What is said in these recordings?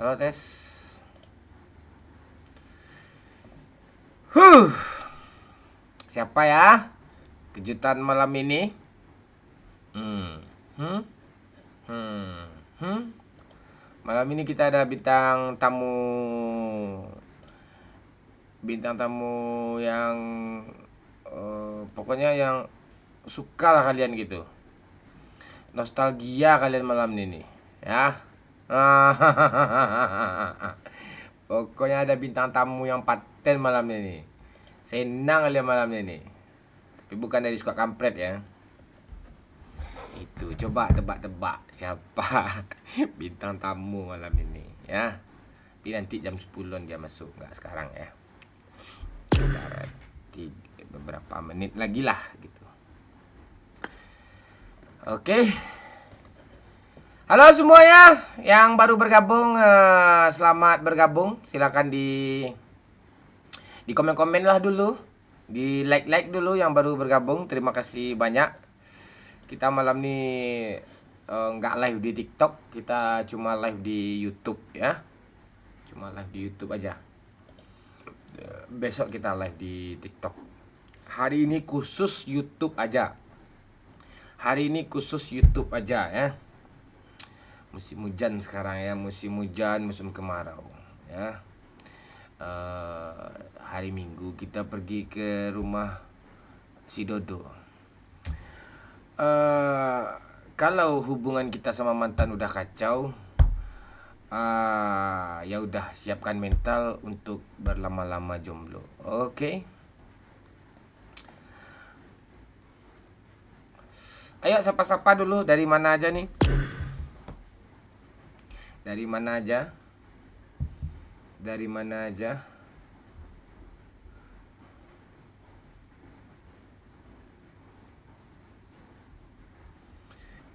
Halo tes. Huh. Siapa ya? Kejutan malam ini? Hmm. Hmm. Hmm. Hmm. Malam ini kita ada bintang tamu. Bintang tamu yang pokoknya yang suka lah kalian gitu. Nostalgia kalian malam ini, ya. Pokoknya ada bintang tamu yang paten malam ini. Senang kalian malam ini. Tapi bukan dari suka kampret ya. Itu coba tebak-tebak siapa bintang tamu malam ini ya. Tapi nanti jam 10 dia masuk, nggak sekarang ya. Sekitar beberapa menit lagi lah gitu. Oke. Halo semuanya yang baru bergabung, selamat bergabung. Silakan di komen-komen lah dulu, di like dulu yang baru bergabung. Terima kasih banyak. Kita malam ini nggak live di TikTok, kita cuma live di YouTube ya. Cuma live di YouTube aja. Besok kita live di TikTok. Hari ini khusus YouTube aja. Hari ini khusus YouTube aja ya. Musim hujan sekarang ya, musim hujan, musim kemarau ya. Hari Minggu kita pergi ke rumah si Dodo. Kalau hubungan kita sama mantan udah kacau, ya udah siapkan mental untuk berlama-lama jomblo. Oke. Ayo sapa-sapa dulu, dari mana aja nih? Dari mana aja? Dari mana aja?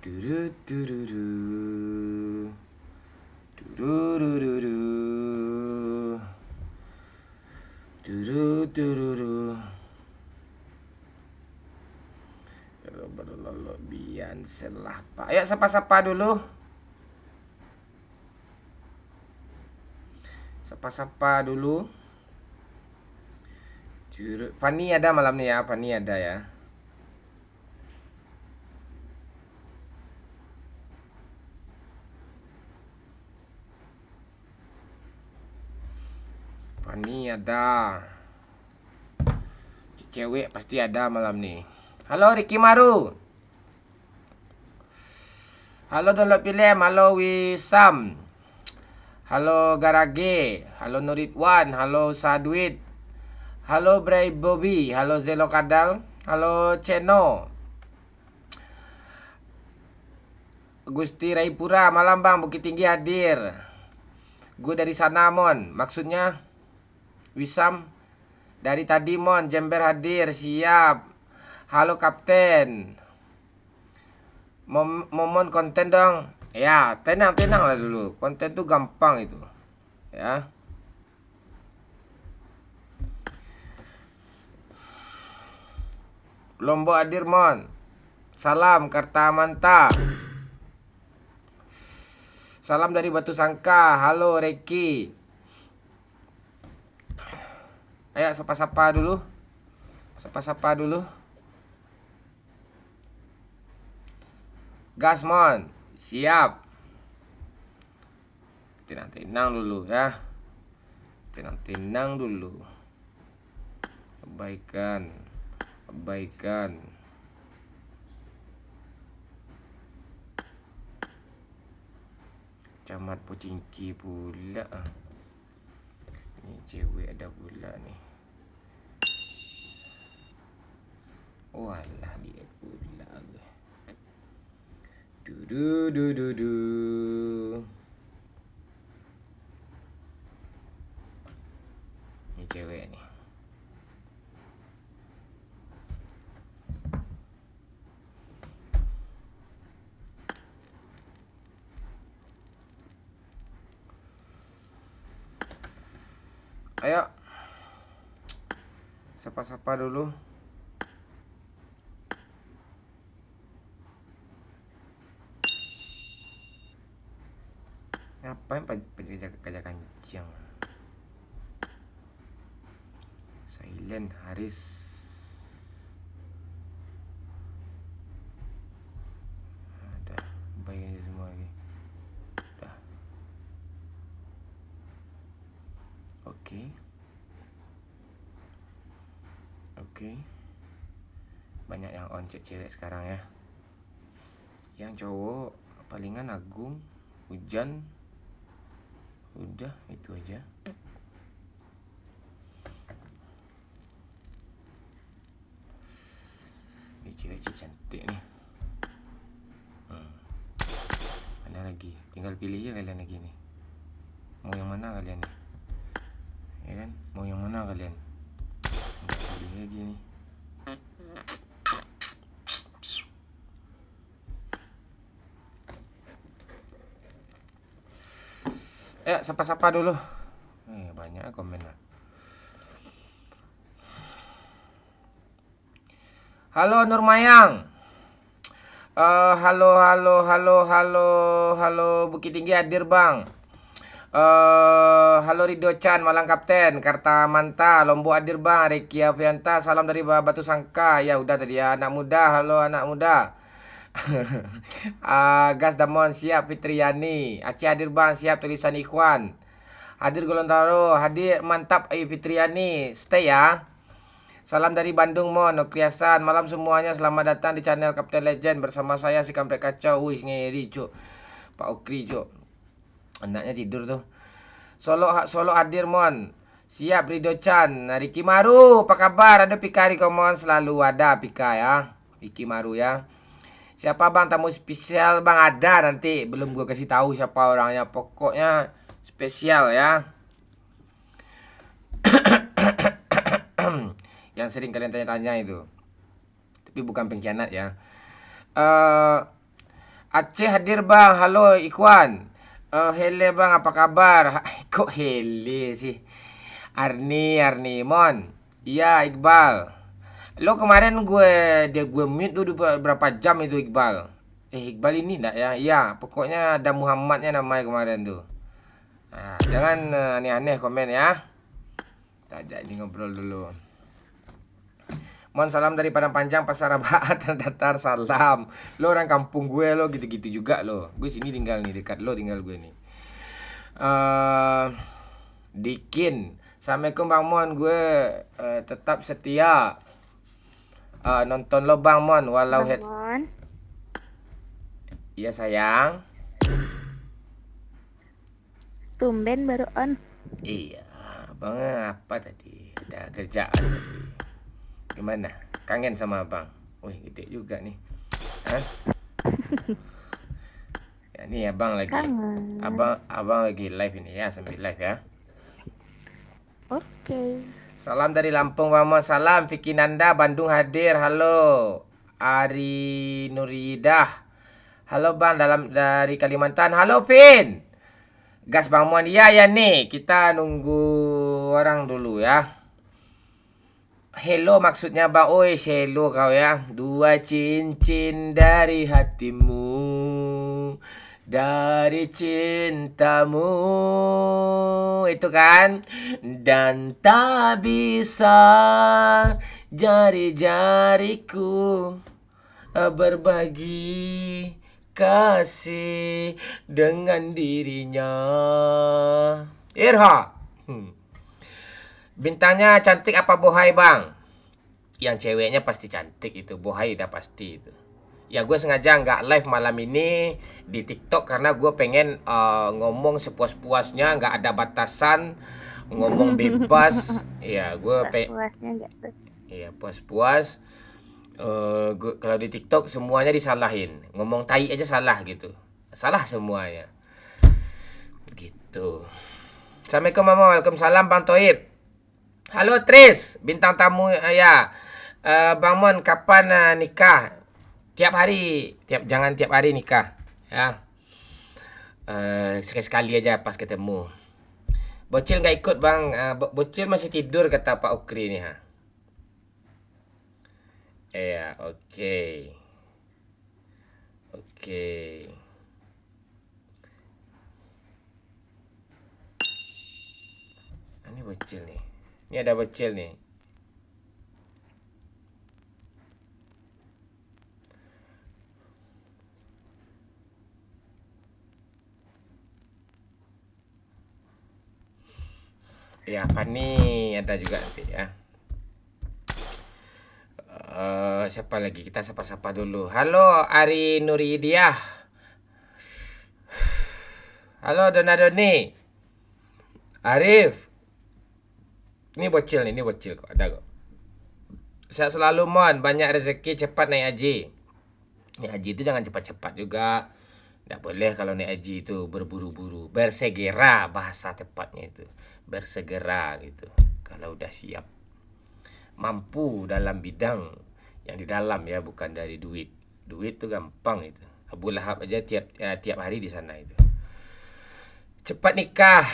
Durururu. Durururu. Durururu. Bian selah Pak. Ayo sapa-sapa dulu. Sapa-sapa dulu. Fani ada malam nih ya, Fani ada ya. Fani ada. Cewek pasti ada malam nih. Halo Ricky Maru. Halo Download Film. Halo Wisam. Halo Garage. Halo Nuridwan. Halo Sadwit. Halo Bray Bobby. Halo Zelo Kadal. Halo Ceno. Gusti Raipura. Malam bang, Bukit Tinggi hadir. Gue dari sana Mon. Maksudnya Wisam dari tadi Mon. Jember hadir. Siap. Halo Kapten. Momon konten dong. Ya, tenang lah dulu. Konten tuh gampang itu. Ya. Lombok hadir Mon. Salam Kartamanta. Salam dari Batu Sangka. Halo Reki. Ayo sapa-sapa dulu. Sapa-sapa dulu. Gas Mon. Siap. Tenang dulu ya. Tenang dulu. Abaikan. Camat Pocingki pula. Ini cewek ada pula nih. Walah dia pula. Du. Ini cewek nih. Ayo. Sapa-sapa dulu. Ngapain jaga kancing? Silent Haris. Ada baik aja semua lagi. Dah. Oke. Banyak yang on cewek sekarang ya. Yang cowok palingan Agung, Hujan. Udah itu aja. Ini cewek cantik nih. Ada lagi, tinggal pilih aja kalian lagi nih. Mau yang mana kalian nih? Ya kan? Mau yang mana kalian? Pilih lagi nih. Sapa-sapa dulu. Banyak komen lah. Halo Nurmayang. Halo Bukit Tinggi hadir bang. Halo Ridho Chan, Malang Kapten, Karta Manta, Lombok hadir bang. Reki Aprianta, salam dari Batu Sangka. Ya udah tadi ya, anak muda, halo anak muda. Gas Damon siap, Fitriani Aceh hadir bang, siap tulisan Ikhwan hadir, Golontaro hadir, mantap. Ayo Fitriani stay ya. Salam dari Bandung Mon, Nukliasan. Malam semuanya, selamat datang di channel Kapten Legend bersama saya si Kampret Kacau. Wih ngeri cuk, Pak Okri cuk, anaknya tidur tuh. Solo hadir Mon, siap Ridho Chan. Riki Maru apa kabar? Ada Pika Riko Mon, selalu ada Pika ya, Riki Maru ya. Siapa bang tamu spesial bang? Ada nanti, belum gue kasih tahu siapa orangnya, pokoknya spesial ya. Yang sering kalian tanya-tanya itu, tapi bukan pengkhianat ya. Aceh hadir bang, halo Ikhwan. Hele bang apa kabar? Kok Hele sih? Arni Mon. Iya Iqbal. Lo kemarin gue mute dulu berapa jam itu Iqbal. Iqbal ini enggak ya? Iya, pokoknya ada Muhammadnya namanya kemarin tuh. Nah, jangan aneh-aneh komen ya. Kita ajak ini ngobrol dulu. Mon salam dari Padang Panjang, Pasar Rabaat, Datar, salam. Lo orang kampung gue lo, gitu-gitu juga lo. Gue sini tinggal nih, dekat lo tinggal gue nih. Dikin, assalamualaikum Bang Mon, gue tetap setia nonton lo Bang Mon walau Bang Mon. Iya sayang. Tumben baru on. Iya, Bang apa tadi? Ada kerjaan tadi. Gimana? Kangen sama Abang? Wih, gede juga nih. Hah? Ya, nih Abang lagi. Kangen. Abang lagi live ini ya, sambil live ya. Oke. Salam dari Lampung, Mama. Salam Vicky Nanda, Bandung hadir. Halo. Ari Nuridah. Halo Bang dari Kalimantan. Halo Vin. Gas Bang Mon. Ya nih, kita nunggu orang dulu ya. Hello maksudnya Bang. Oi, hello kau ya. 2 cincin dari hatimu, dari cintamu, itu kan. Dan tak bisa jari-jariku berbagi kasih dengan dirinya. Irha. Bintangnya cantik apa bohai Bang? Yang ceweknya pasti cantik itu, bohai udah pasti itu. Ya gue sengaja nggak live malam ini di TikTok karena gue pengen ngomong sepuas-puasnya, nggak ada batasan, ngomong bebas. Ya gue Puas-puasnya enggak tuh. Iya puas-puas. Kalau di TikTok semuanya disalahin, ngomong tai aja salah gitu, salah semuanya gitu. Assalamualaikum Mama, waalaikumsalam Bang Toib. Halo Tris, bintang tamu ya. Bang Mon kapan nikah? Jangan tiap hari nikah ya. Sekali-sekali aja pas ketemu. Bocil nggak ikut Bang. Bocil masih tidur kata Pak Ukri nih ha. Iya, oke. Oke. bocil nih. Ini ada bocil nih. Ya, Fani ada juga nanti ya. Siapa lagi? Kita sapa-sapa dulu. Halo, Ari Nuridiah. Halo, Donadoni. Arif. Ini bocil nih, ini bocil kok. Ada kok. Sehat selalu, Mon. Banyak rezeki, cepat naik haji. Naik haji itu jangan cepat-cepat juga. Tidak boleh kalau naik haji itu berburu-buru. Bersegera bahasa tepatnya itu. Bersegera gitu. Kalau udah siap. Mampu dalam bidang yang di dalam ya, bukan dari duit. Duit itu gampang itu. Abu Lahab aja tiap hari di sana itu. Cepat nikah.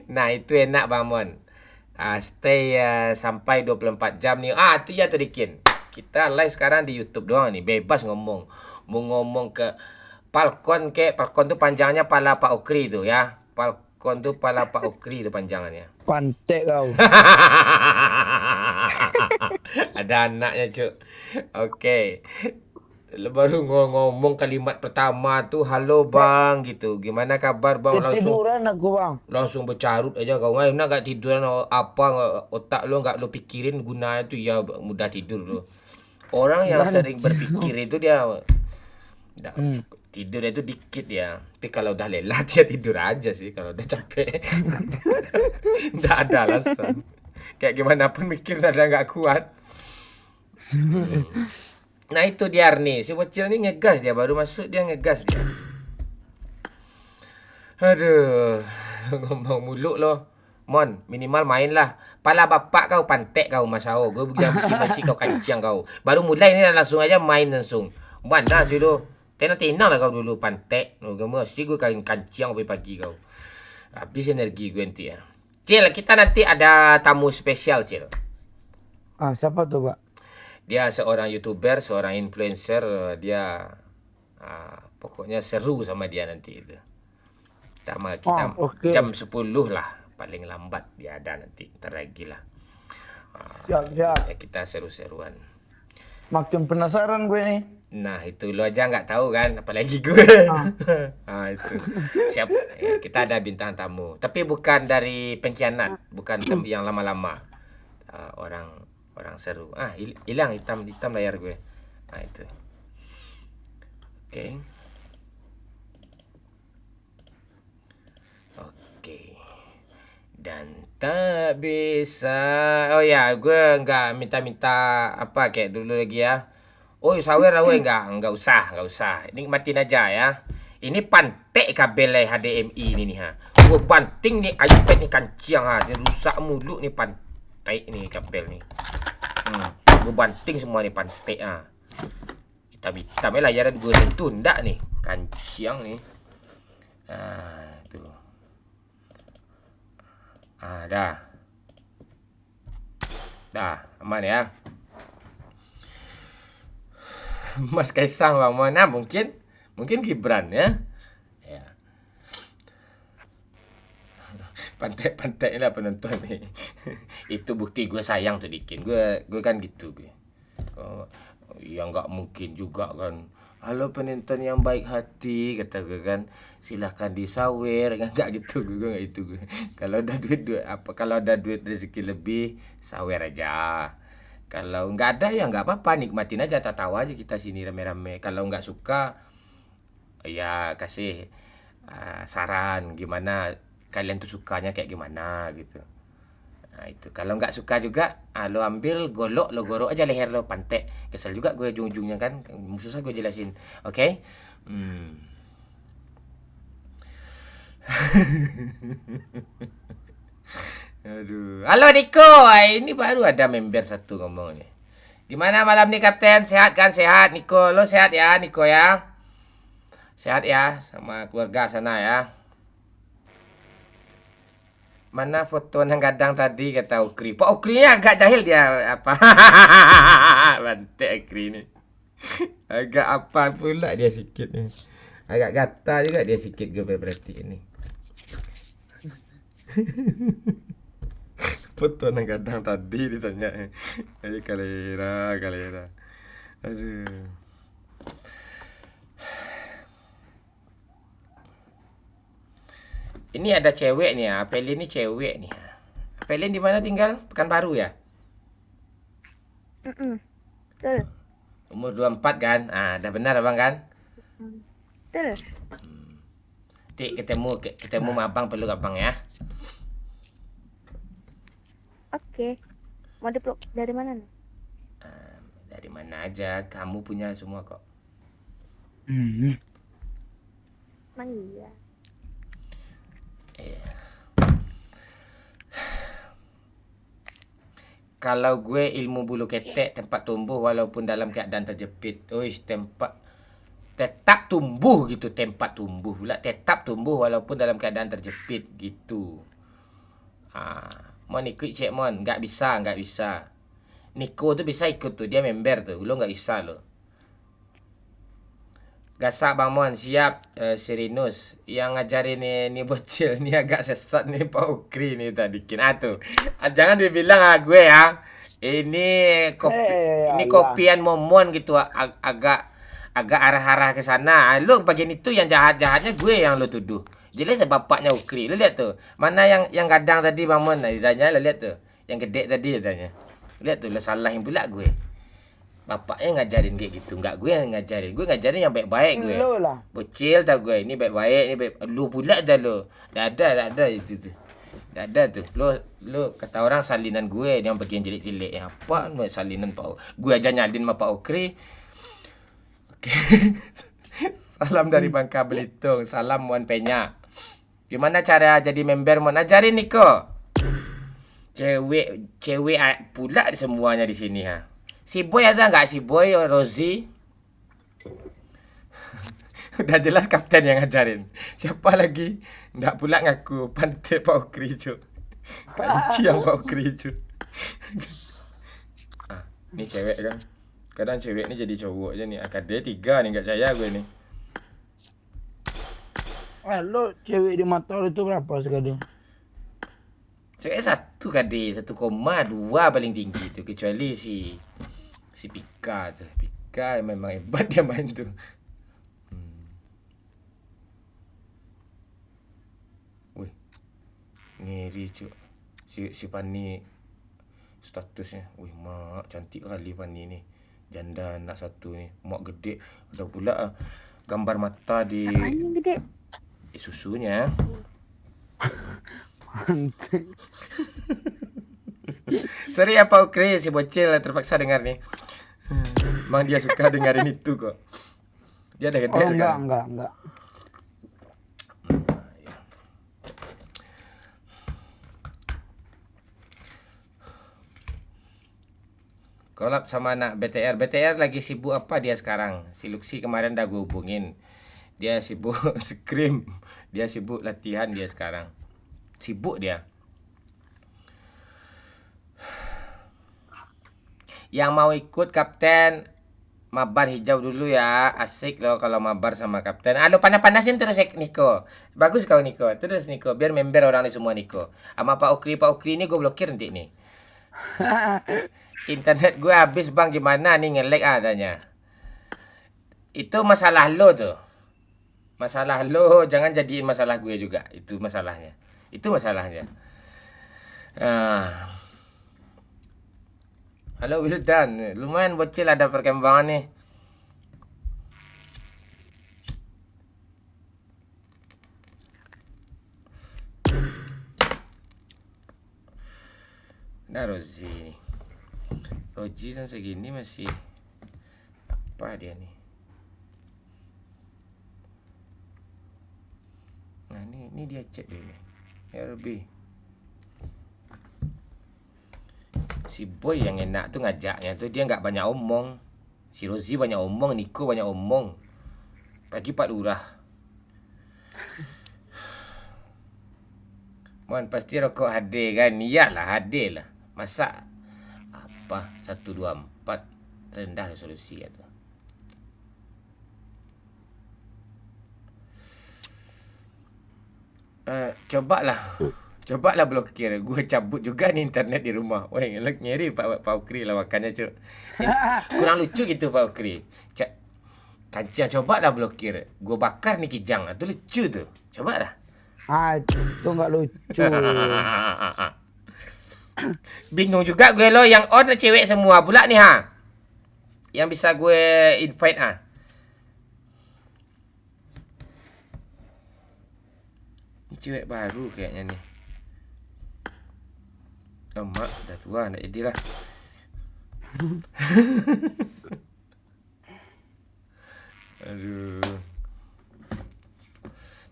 Nah, itu enak Bang Mon. Stay sampai 24 jam nih. Itu ya Tadikin. Kita live sekarang di YouTube doang nih, bebas ngomong. Mau ngomong ke Falcon Falcon tuh panjangnya pala Pak Okri tuh ya. Falcon tuh pala Pak Okri tuh panjangannya. Pantek kau. Ada anaknya, Cuk. Oke. Baru ngomong kalimat pertama tuh, halo Bang gitu. Gimana kabar Bang? Ketiduran aku Bang. Langsung bercarut aja kau. Nak gak tiduran apa, otak lo gak lo pikirin gunanya tuh ya mudah tidur lo. Orang yang sering berpikir itu dia tidur itu dikit ya. Tapi kalau udah lelah dia tidur aja sih. Kalau udah capek nggak ada alasan. Kayak gimana pun mikir ada nggak kuat. Nah itu dia nih, si bocil nih ngegas dia, baru masuk dia ngegas dia. Aduh, ngomong muluk lo. Mon, minimal main lah. Pala bapak kau pantek kau Masao. Gue bikin besi kau kancing kau. Baru mulai ini langsung aja main langsung. Mana sih lo? Tenang lah kau dulu pantek. Gue mesti gue kancing pagi kau. Habis energi gue nanti ya. Cil, kita nanti ada tamu spesial, Cil. Siapa tuh Pak? Dia seorang YouTuber, seorang influencer. Dia pokoknya seru sama dia nanti itu. Kita okay. Jam 10 lah. Paling lambat dia ada nanti. Ntar lagi lah. Siap. Kita seru-seruan. Makin penasaran gue nih. Nah itu lo aja nggak tahu kan, apalagi gue. Itu siap. Kita ada bintang tamu, tapi bukan dari pengkhianat, bukan yang lama-lama. Orang seru. Hilang hitam layar gue. Itu. Oke. Dan tak bisa. Oh ya, gue nggak minta apa kayak dulu lagi ya. Oh, sawer lah, enggak usah. Nikmatin aja ya. Ini pantek kabel HDMI ini nih ha. Gua banting nih iPad nih kanciang ha. Dia rusak mulu nih pantek nih kabel nih. Gua banting semua nih pantek ha. Hitam layaran gua sentuh ndak nih. Kanciang nih. Tuh. Dah, aman ya. Mas Kaisang Bang Mona mungkin Gibran ya. Pantai lah penonton nih. Itu bukti gue sayang tuh Dikin. Gue kan gitu gue. Ya nggak mungkin juga kan. Halo penonton yang baik hati kata gue kan. Silahkan disawer nggak gitu gue nggak itu gue. Kalau ada duit rezeki lebih sawer aja. Kalau nggak ada ya nggak apa-apa, nikmatin aja, tawa aja kita sini rame-rame. Kalau nggak suka ya kasih saran gimana kalian tuh sukanya kayak gimana gitu. Nah itu kalau nggak suka juga lo ambil golok lo gorok aja leher lo pantek. Kesel juga gue ujung-ujungnya kan, susah gue jelasin. Oke? Aduh. Halo Niko, ini baru ada member satu ngomong nih. Gimana malam nih Kapten? Sehat kan? Sehat Niko. Lo sehat ya Niko ya? Sehat ya sama keluarga sana ya. Mana foto yang gadang tadi kata Ukri. Pak Ukrinya agak jahil dia apa? Bantek Ukri ini. Agak apa pula dia sikit nih. Agak gatal juga dia sikit gue berarti ini. Foto nang gadang tadi ditanya. Ayo kalera, kalera. Aduh. Ini ada cewek nih ya. Pelin ini cewek nih. Pelin di mana tinggal? Pekanbaru ya? Betul. Umur 24 kan? Ah, dah benar abang kan? Betul. Tik ketemu sama abang, peluk abang ya. Oke. Mau dipeluk dari mana nih? Dari mana aja, kamu punya semua kok. Emang iya. Iya. Kalau gue ilmu bulu ketek tempat tumbuh walaupun dalam keadaan terjepit. Uish, tetap tumbuh gitu, tempat tumbuh pula tetap tumbuh walaupun dalam keadaan terjepit gitu. Mon ikut cek mon, nggak bisa. Niko tuh bisa ikut tuh, dia member tuh, lo nggak bisa lo. Gasak Bang Mon, siap. Sirinus yang ngajarin nih bocil nih agak sesat nih Pak Ukri nih tadi kin tuh. Jangan dibilang gue ya. Ini Allah. kopian momon gitu, agak arah-arah ke sana. Lo bagian itu yang jahat-jahatnya gue yang lo tuduh. Jelas bapaknya Ukri. Lo lihat tuh. Mana yang gadang tadi Bang Mon? Nah, ditanya lo lihat tuh. Yang gede tadi ditanya. Lihat tuh, lo salahin pula gue. Bapaknya ngajarin kayak gitu, nggak gue yang ngajarin. Gue ngajarin yang baik-baik gue. Lo lah. Bocil tau gue, ini baik-baik, ini baik. Lu pula dah lo. Tak ada itu tuh. Tak ada tuh. Lo kata orang salinan gue yang bagian jelek-jelek. Ya, apa salinan Pak? Gue aja nyalin sama Pak Ukri. Oke. Salam dari Bangka Belitung. Salam Wan Penya. Gimana cara jadi member Mon? Ajarin Niko. Cewek pula semuanya di sini ha. Si Boy ada nggak? Si Boy, Rozi? Udah jelas kapten yang ngajarin. Siapa lagi? Nggak pula ngaku. Pantai Pak Ukri cu. Panci yang Pak Ukri cu. Ini cewek kan. Kadang cewek ini jadi cowok aja nih. Dia 3 nih, nggak percaya gue nih. Lo cewek di motor itu berapa sekali? Cewek 1 kade, 1,2 paling tinggi itu. Kecuali si Pika tuh. Pika memang hebat dia main tuh. Wih, ngiri cu. Si Pani statusnya. Wih, mak cantik kali Pani nih. Janda anak 1 nih. Mak gede. Ada pula gambar mata di Apanya gede? susunya. Sorry ya Pak Ukri, si bocil terpaksa dengar nih. Emang dia suka dengerin itu kok. Dia ada gede sekarang. Enggak. Kolab sama anak BTR. BTR lagi sibuk apa dia sekarang? Si Luxi kemarin udah gue hubungin. Dia sibuk scrim. Dia sibuk latihan dia sekarang. Sibuk dia. Yang mau ikut kapten mabar hijau dulu ya. Asik loh kalau mabar sama kapten. Lo panas-panasin terus Niko. Bagus kau Niko. Terus Niko biar member orang ini semua Niko. Sama Pak Ukri ini gue blokir nanti nih. Internet gue habis bang, gimana nih nge-lag adanya. Itu masalah lo tuh. Masalah lo, jangan jadiin masalah gue juga. Itu masalahnya. Halo Wildan, lumayan bocil ada perkembangan nih. Nah Rozi kan segini masih apa dia nih? Nah ini dia cek dulu. Ya Robi. Si Boy yang enak tuh ngajaknya tuh, dia nggak banyak omong. Si Rozi banyak omong, Niko banyak omong. Pagi Pak Lurah. Mon pasti rokok HD kan? Iyalah HD lah. Masa apa 124 rendah resolusi atau cobalah Coba lah blokir. Gue cabut juga nih internet di rumah. Wah, ngeri Pak Ukri lawakannya, Cuk. Kurang lucu gitu Pak Ukri. Kancang coba lah blokir. Gue bakar nih Kijang. Itu lucu tuh. Coba lah. Itu nggak lucu. Bingung juga gue lo yang on cewek semua pula nih ha. Yang bisa gue invite ah. Ini cewek baru kayaknya nih. Oh, mak dah tua nak jadilah. Aduh.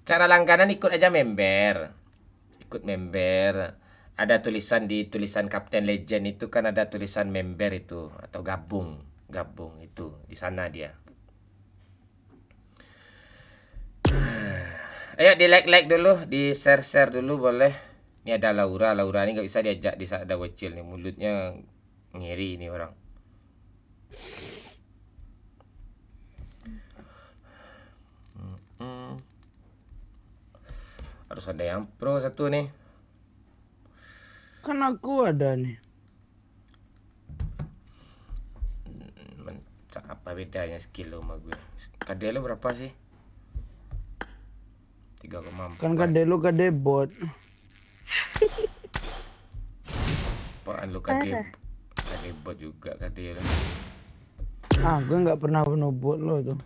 Cara langganan ikut aja member. Ikut member. Ada tulisan di tulisan Kapten Legend itu kan ada tulisan member itu atau gabung. Gabung itu di sana dia. Ayo di like dulu, di share dulu boleh. Ini ada Laura ini nggak bisa diajak di saat ada wecil nih, mulutnya ngiri ini orang. Harus ada yang pro satu nih. Kan aku ada nih. Apa bedanya skill lo sama gue? KD lo berapa sih? 3,4. Kan kade lu kade bot. Apaan lo KD bot juga KD lo. Gue nggak pernah penuh bot lo tuh.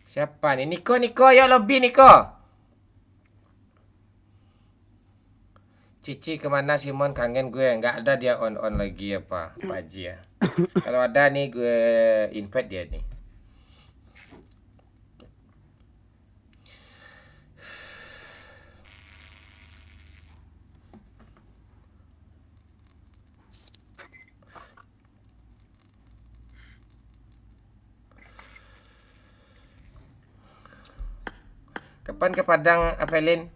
Siapa nih? Niko, yuk lobby Niko. Cici kemana Simon, kangen gue. Nggak ada dia on lagi apa Pak Haji ya. Kalau ada nih gue invite dia nih. Kapan ke Padang, Avelin?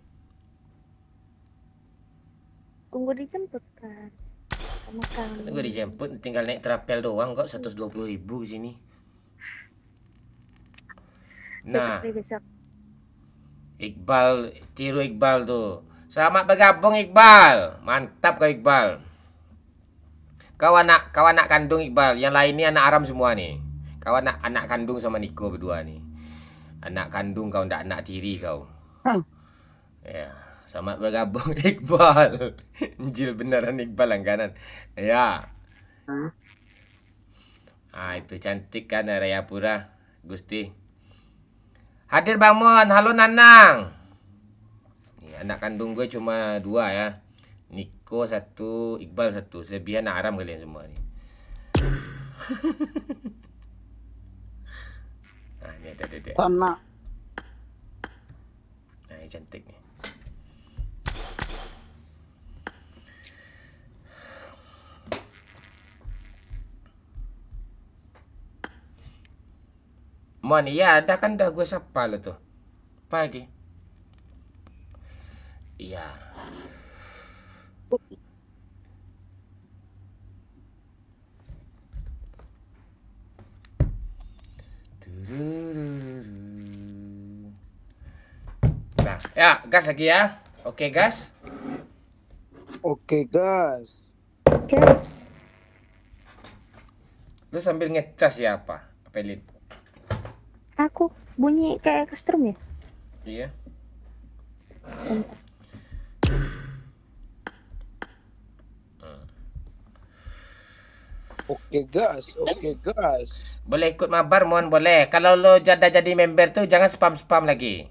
Tunggu dijemput kan sama kami. Gue dijemput, tinggal naik trapel doang kok, 120.000 ke sini. Nah, Besok. Iqbal, tiru Iqbal tuh. Selamat bergabung Iqbal. Mantap kau Iqbal. Kau anak kandung Iqbal. Yang lain ini anak Aram semua nih. Kau anak kandung sama Niko berdua nih. Anak kandung kau, ndak anak tiri kau. Ya, selamat bergabung Iqbal. Injil beneran Iqbal langganan. Ya. Itu cantik kan Rayapura, Gusti. Hadir Bang Mon, halo Nanang. Nih, anak kandung gue cuma 2 ya. Niko 1, Iqbal 1. Selebihan anak Aram kalian semua nih. Ini ada. Tanah. Nah, ini cantik nih. Mon, iya ada kan dah gue sapa lo tuh. Pagi. Iya. Nah, ya, gas lagi ya. Oke, gas. Oke, guys. Guys, Lu sambil ngecas ya apa? Pelin. aku bunyi kayak kestrum ya? Iya. Bentar. Oke, guys. Boleh ikut mabar Mon, boleh. Kalau lo jadi member tuh jangan spam lagi.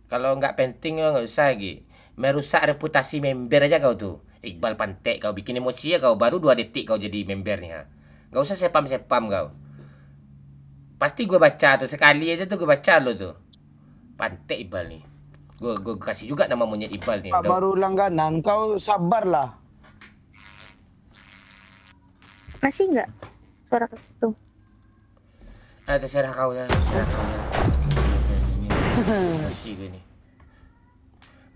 Kalau nggak penting lo nggak usah lagi. Merusak reputasi member aja kau tuh. Iqbal pantek kau bikin emosi ya kau, baru 2 detik kau jadi membernya. Nggak usah sepam kau. Pasti gue baca tuh, sekali aja tuh gue baca lo tuh. Pantek Iqbal nih. Gue kasih juga nama monyet Iqbal nih. Pak baru langganan, kau sabarlah. Masih nggak suara kestrum? Terserah kau ya. Emosi gue nih.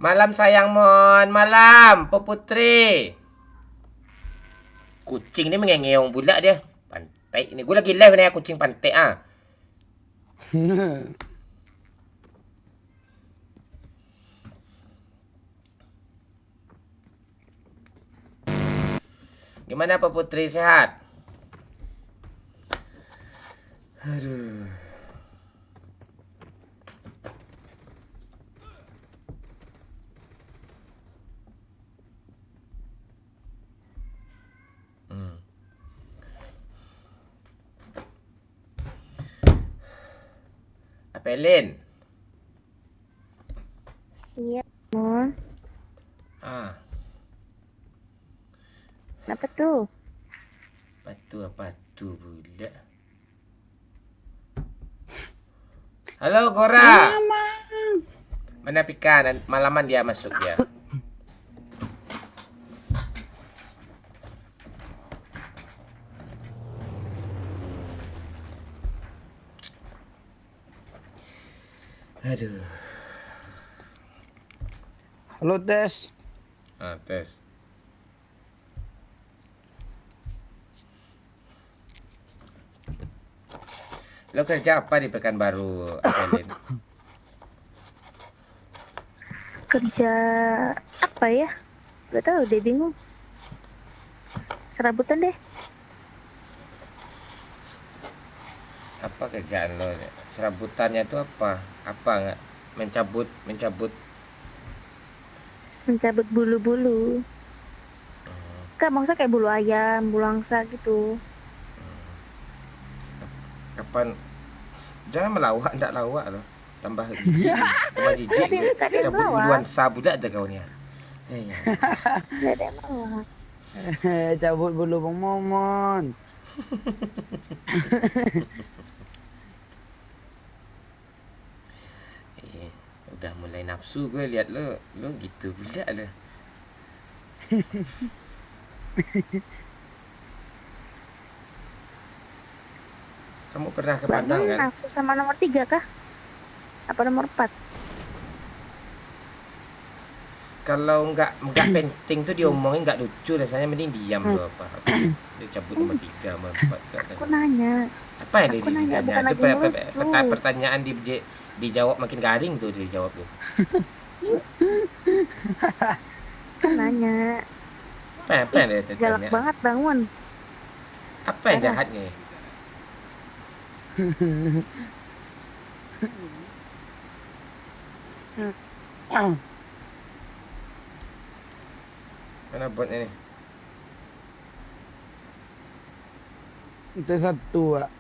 Malam sayang Mon, malam Po Putri. Kucing ini mengengeong pula dia. Tai ini gue lagi live nih kucing pantai ah. Gimana Pak Putri, sehat? Aduh. Apelin. Iya, Mon. Ah, Kenapa tuh? apa tuh pula? Halo Gora. Mana Pika? Malaman dia masuk dia. Aduh. Halo Tes. Ah, tes. Lo kerja apa di Pekanbaru, Apelin? Kerja apa ya? Gak tahu deh, bingung. Serabutan deh. Apa kerjaan lo? Serabutannya itu apa? Apa nggak? Mencabut. Mencabut bulu-bulu. Kak, maksudnya kayak bulu ayam, bulu angsa gitu. Kapan? Jangan melawak, ndak lawak lo. Tambah jijik, tambah jijik. Tadi Cabut melawak. buluan sabu dah ada kau ni. Gak ada yang mau. Cabut bulu Bang Momon. Udah mulai nafsu gue lihat lo gitu pula lo. Kamu pernah ke Padang Bang, kan? nafsu sama nomor 3 kah? Apa nomor 4? Kalau nggak penting tuh diomongin nggak lucu, rasanya mending diam lo apa. Dia cabut nomor 3, nomor 4. Aku nanya. Apa yang dia Aku nanya, ditanya? bukan Itu lagi lucu. pertanyaan dijawab makin garing tuh dijawab tuh. Aku nanya. Apa yang dia Galak tanya? banget bangun. Apa yang jahatnya? Mana botnya nih? Itu satu, Pak.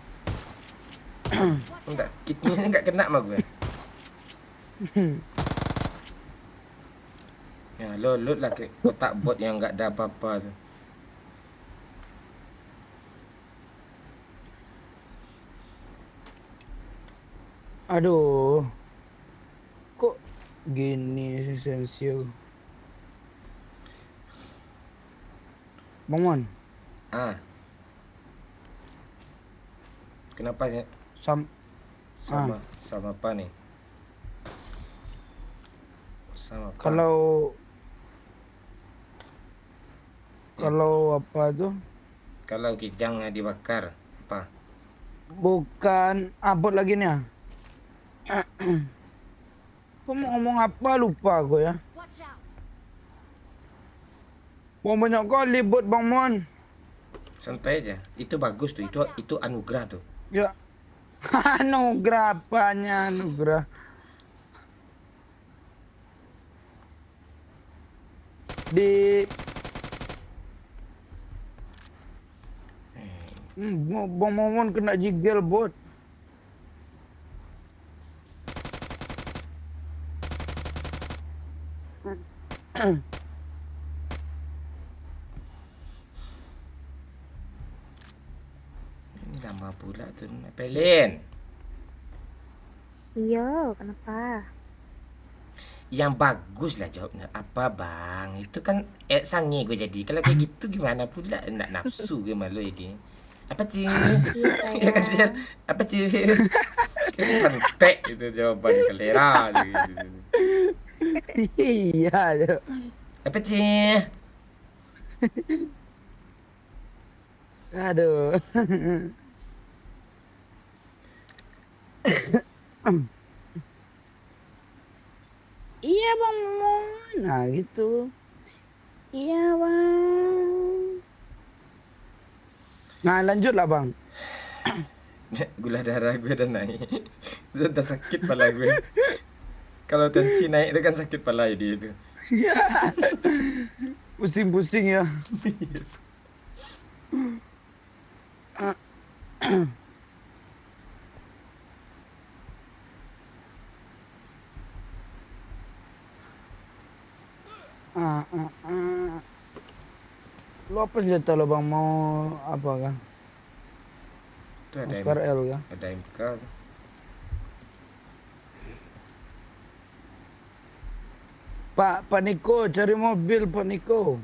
Enggak, kitnya enggak kena sama gue. Ya, load lah ke kotak bot yang enggak ada apa-apa tu. Aduh. Kok gini si Sensio? Bang Mon, Ah. Kenapa sih? Sama apa nih? Sama apa? kalau apa tuh? Kalau kijangnya dibakar, apa? Bukan abot lagi nih. Kau mau ngomong apa lupa aku ya. Mau banyak kali buat Bang Mon. Santai aja. Itu bagus tuh. Itu anugerah tuh. Ya. Anugerah apanya anugerah. Di Bang Momon kena jigel bot. Ini lama pula tuh. Pelin. Iya, kenapa? Yang bagus lah jawabnya. Apa bang? Itu kan sange gue jadi. Kalau kayak gitu gimana pula? Nak nafsu gue malu jadi. Apa sih? Ya kan sih? Apa sih? Kayak pantek itu jawaban kelera gitu. Iya. Apa sih? Aduh. Iya bang Mon. Nah gitu. Iya bang. Nah lanjut lah bang. Gula darah gue udah naik. Udah sakit pala gue. Kalau tensi naik itu kan sakit pala dia itu. Pusing-pusing ya. Lo apa senjata lo bang, mau apa kah? Itu ada Oscar L kah? ada MK tuh. Pak Niko, cari mobil Pak Niko.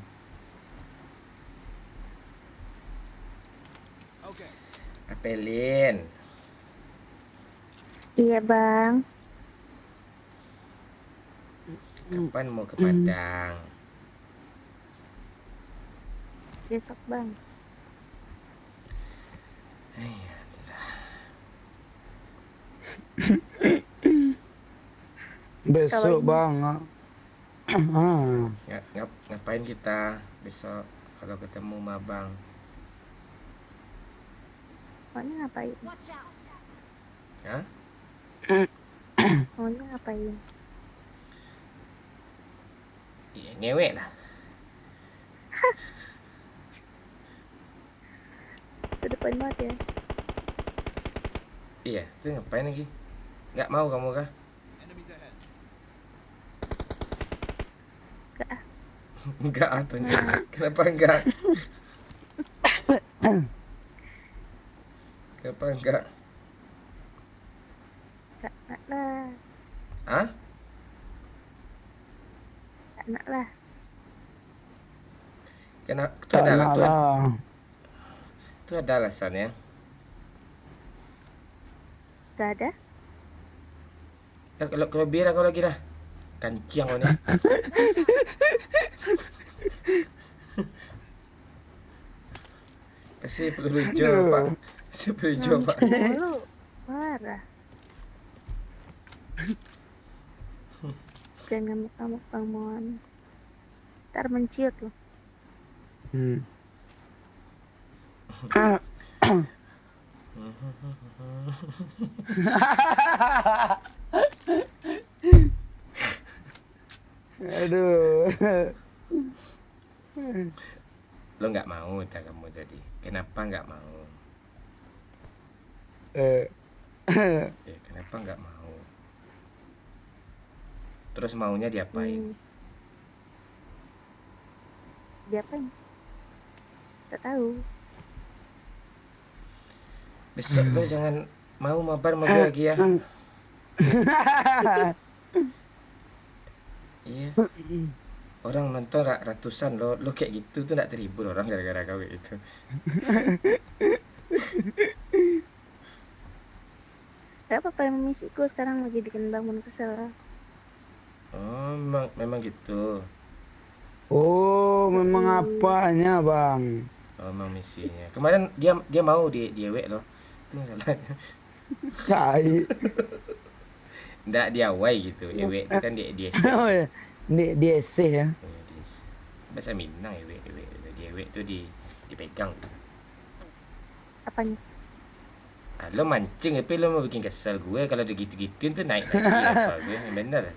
Apelin. Iya bang. Kapan mau ke Padang? Besok bang. Besok ini- bang. Ngapain kita besok kalau ketemu Mabang? Maunya ngapain? Hah? Maunya ngapain? Iya, ngewek lah. Ke depan banget ya. Iya, itu ngapain lagi? Nggak mau kamu kah? Gak ah. Enggak atau kenapa enggak? Kenapa enggak? Gak nak lah. Hah? Gak nak lah. Kenapa? Tak nak lah. Itu ada alasannya. Gak ada. Kalau biar kau lagi dah. Kancing kau ni. Kasih peluru hijau, Pak. Kasih peluru hijau, Pak. Dulu marah. Jangan ngamuk-ngamuk Bang Mon. Ntar menciut loh. Aduh. Lo nggak mau tak kamu tadi? Kenapa nggak mau? Kenapa nggak mau? Terus maunya diapain? Diapain? Tak tahu. Besok lo jangan mau mabar lagi ya. Iya. Orang nonton ratusan lo kayak gitu tuh nggak terhibur orang gara-gara kau kayak gitu. Gak apa-apa, yang misiku sekarang lagi bikin Bang Mon kesel. Oh, memang gitu. Oh, memang apanya bang? Oh, memang misinya. Kemarin dia mau diewek loh. Itu masalahnya. Cai. Nggak diawai gitu. Ewek itu kan dia Oh ya, di eseh ya. Bahasa Minang ewek. Diewek itu dipegang. Apanya? Lo mancing tapi lo mau bikin kesel gue kalau udah gitu-gituin tuh naik lagi apa gue bener.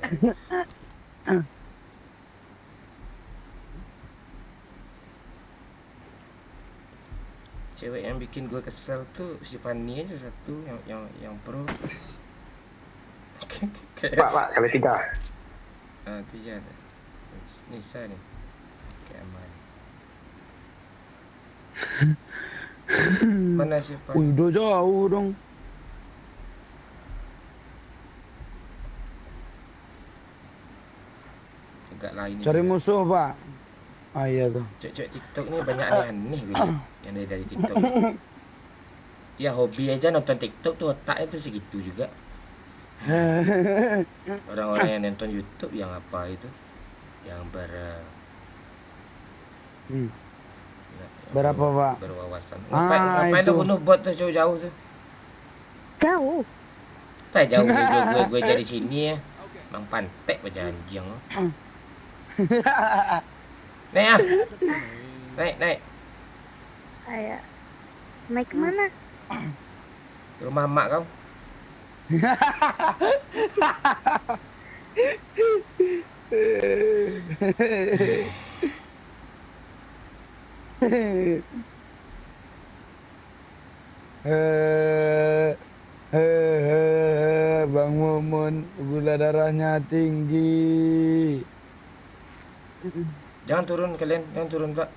Cewek yang bikin gue kesel tuh si Fanny aja satu yang pro. Pak, kali 3. Tiga ada. Nisa nih. Kayak aman. Mana si Fanny? Wih, udah jauh dong. Agak lain. Cari juga. musuh pak. Ah iya tuh. Cewek TikTok nih banyak aneh-aneh gue liat. Yang dari TikTok. Ya hobi aja nonton TikTok tuh otaknya tuh segitu juga. Orang-orang yang nonton YouTube yang apa itu? Yang Berapa pak? berwawasan. Ah, Ngapain itu. lo bunuh bot tuh jauh-jauh tuh? Jauh. Tak jauh gue jadi sini ya. Bang pantek macam anjing. Naik ah. Naik. Kayak naik kemana? Ke rumah mak kau. Bang Mumun gula darahnya tinggi. Jangan turun kalian, jangan turun Pak.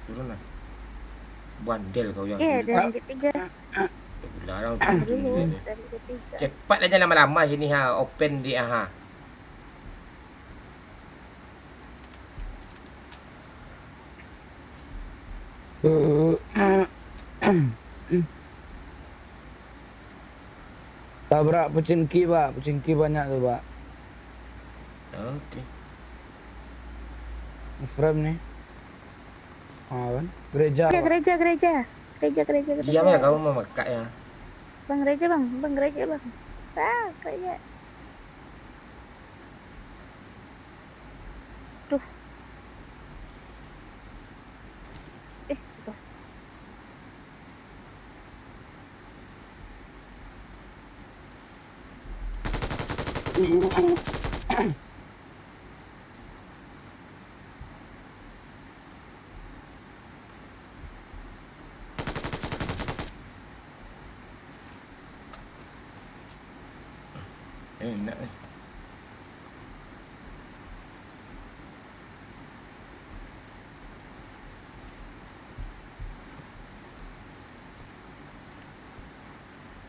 Turun lah. Bandel kau yang. Iya, dari ketiga. Larang Dulu, turun. dari ketiga. Cepat aja lama-lama sini ha, open dia ha. Tabrak pecinki, Pak. Pecinki banyak tuh, Pak. Oke. Frame nih. Kan? Gereja. Pak. Gereja. Diam ya kau memekak ya. Bang gereja bang. Gereja. Tuh. Tuh. Enak ni.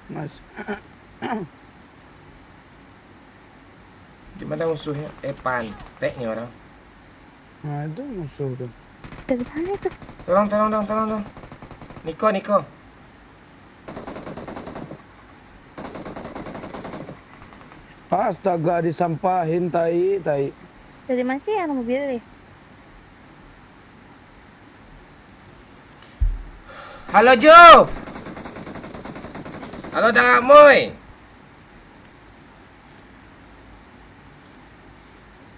Mas. Di mana musuhnya? Pantek ni orang. Nah, itu musuh tuh. Dari mana itu? Tolong. Niko. Astaga, disampahin tai. Dari mana sih yang mobil nih? Halo Jo. Halo Dang Amoy.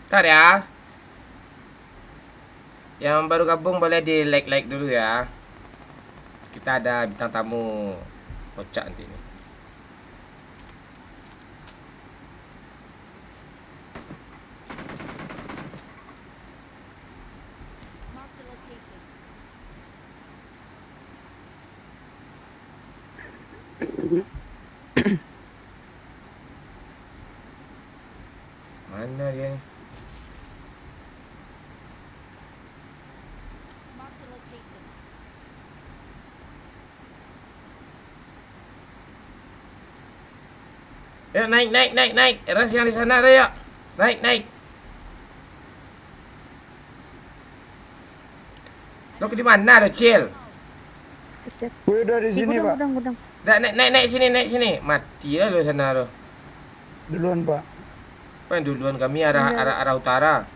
Ntar ya. Yang baru gabung boleh di like dulu ya. Kita ada bintang tamu kocak nanti ini. Mana dia ni? Ya naik. Ras yang di sana ada ya. Naik. Lo ke di mana lo, Cil? Gue udah di sini, Pak. Gudang. Dah naik sini. Mati lah lo sana lo. Duluan, Pak. Apa yang duluan kami arah utara.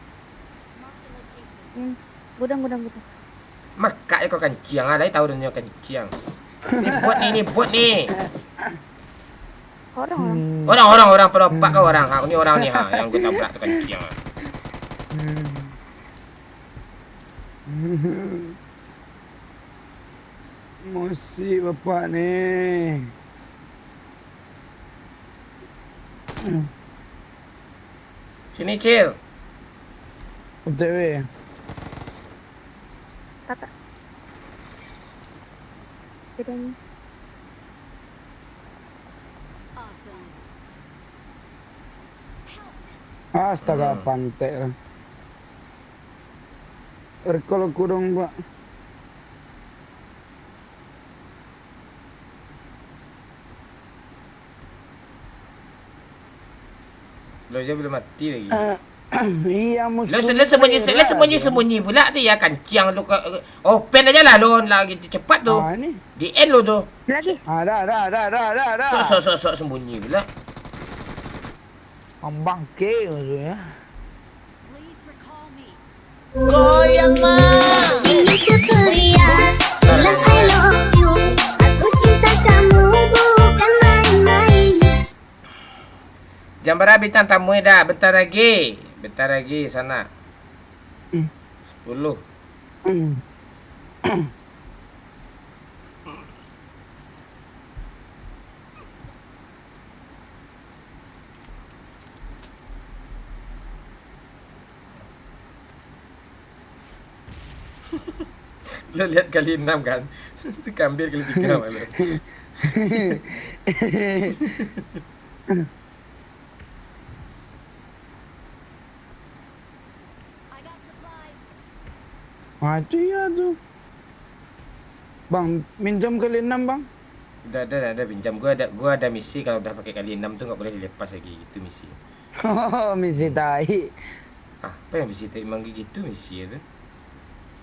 Gudang. Makak kau kanciang ada tahu dunia kanciang. Ini buat nih. Orang peropak kau orang. Aku ni orang ni ha yang aku tabrak tu kanciang. Emosi bapak nih. Sini Cil. OTW. Kata. Bedanya. Astaga, pantek lah. Kalau kurang, Pak. Lo je belum mati lagi. Iya, musuh. Lo sembunyi pula tu ya kanciang lo. Open aja lah lo lagi cepat tu. Ini. Di end lo tu. Lagi. Dah. Sok sembunyi pula. Bangke maksudnya. Goyang mah. Ini tuh pria. Bilang I love you. Aku cinta kamu. Jambara bintang tamu dah. Bentar lagi. Bentar lagi sana. 10. Lo lihat kali 6 kan? Itu kambir kali 3 malu. Itu ya tuh. Bang, minjam kali 6 bang. Dah pinjam. Gua ada misi kalau udah pakai kali 6 tuh nggak boleh dilepas lagi gitu misi. Oh, misi tai. Apa yang misi emang gitu misi itu?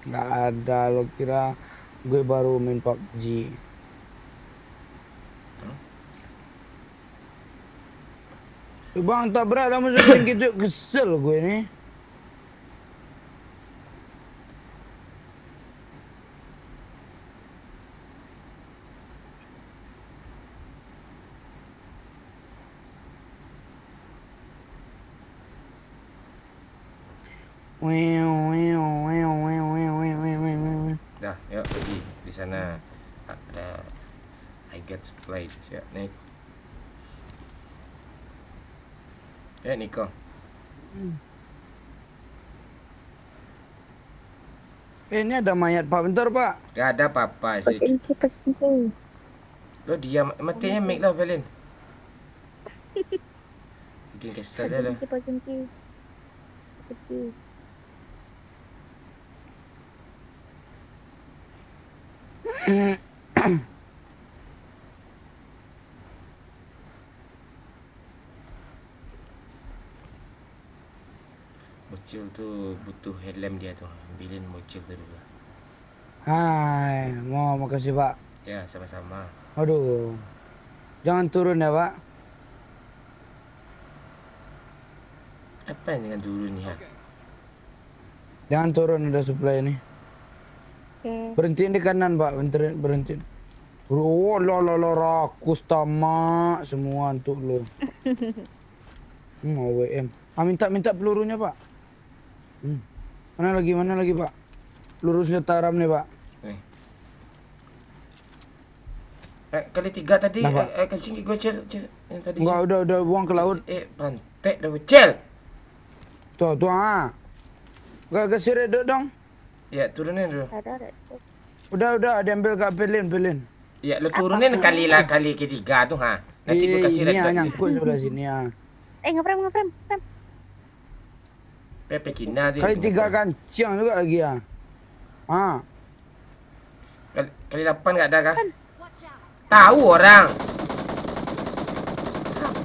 Nggak ada, lo kira gue baru main PUBG. Bang, tak berat lah musuh gitu, kesel gue nih. Dah, yuk pergi di sana. Ada I get supply. Siap, naik. Ya, Niko. Ini ada mayat pak, bentar pak. Gak ada apa-apa sih. Pachinki. Lo diam, matinya mic lo, Felin. Bikin kesel dah lah. Pachinki. Bocil tu butuh helm dia tu. Ambilin bocil tu dulu. Hai, makasih pak. Ya, sama-sama. Aduh, jangan turun ya pak. Apa yang dengan dulu ni ha? Jangan turun, ada supply ini. Oke. Berhentiin di kanan pak, berhentiin. Oh, lo rakus tamak semua untuk lo. OWM. Minta pelurunya pak. Mana lagi pak? Peluru senjata aram nih pak. Kali 3 tadi. Nah, Pak. Kasih gue cel yang tadi. Enggak, udah buang ke laut. Pantek dah bocil. Tuh Gak kasih redot dong. Ya, turunin dulu. Ada. Udah, diambil ke pelin. Ya, lo turunin kali ketiga tu ha. Nanti gue kasih red Ini dot. nyangkut sebelah sini ya. Ngeprem. Pepe Cina tu. Kali 3 kancing juga lagi ya. Kali 8 enggak ada kah? Tahu orang.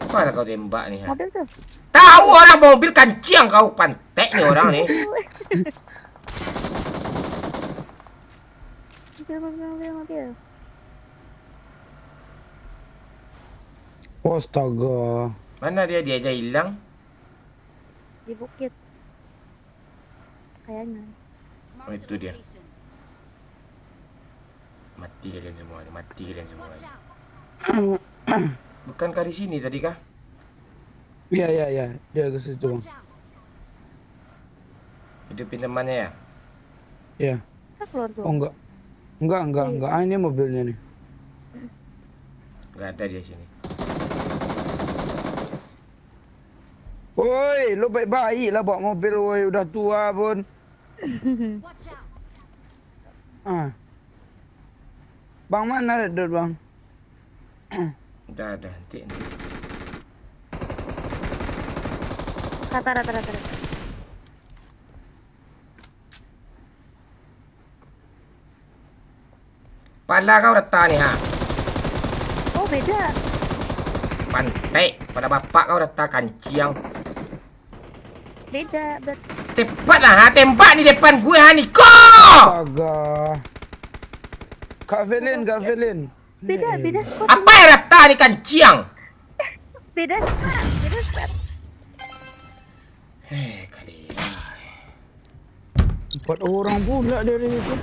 Apa lah kau tembak ni ha? Mobil tuh. Tahu orang mobil kancing kau pantek ni orang ni. Mobil. Astaga. Mana dia aja hilang? Di bukit. Kayaknya. Oh, itu dia. Mati kalian semua ni. Bukankah di sini tadi kah? Iya. Dia ke situ. Hidupin temannya ya? Iya. Bisa keluar tuh. Oh enggak. Ini mobilnya nih. Enggak ada dia sini. Woi, lo baik-baik lah bawa mobil, woi, udah tua pun. Bang, mana redot bang? Dah nanti. Rata. Pala kau rata ni ha. Oh, beda. Pantek. Pada bapak kau rata kancing. Beda. Cepatlah ha, tembak ni depan gue ha, Niko. Astaga. Kak Felin. Beda spot. Apa yang rata ni kancing? Beda spot. Kali. 4 orang pula dari itu.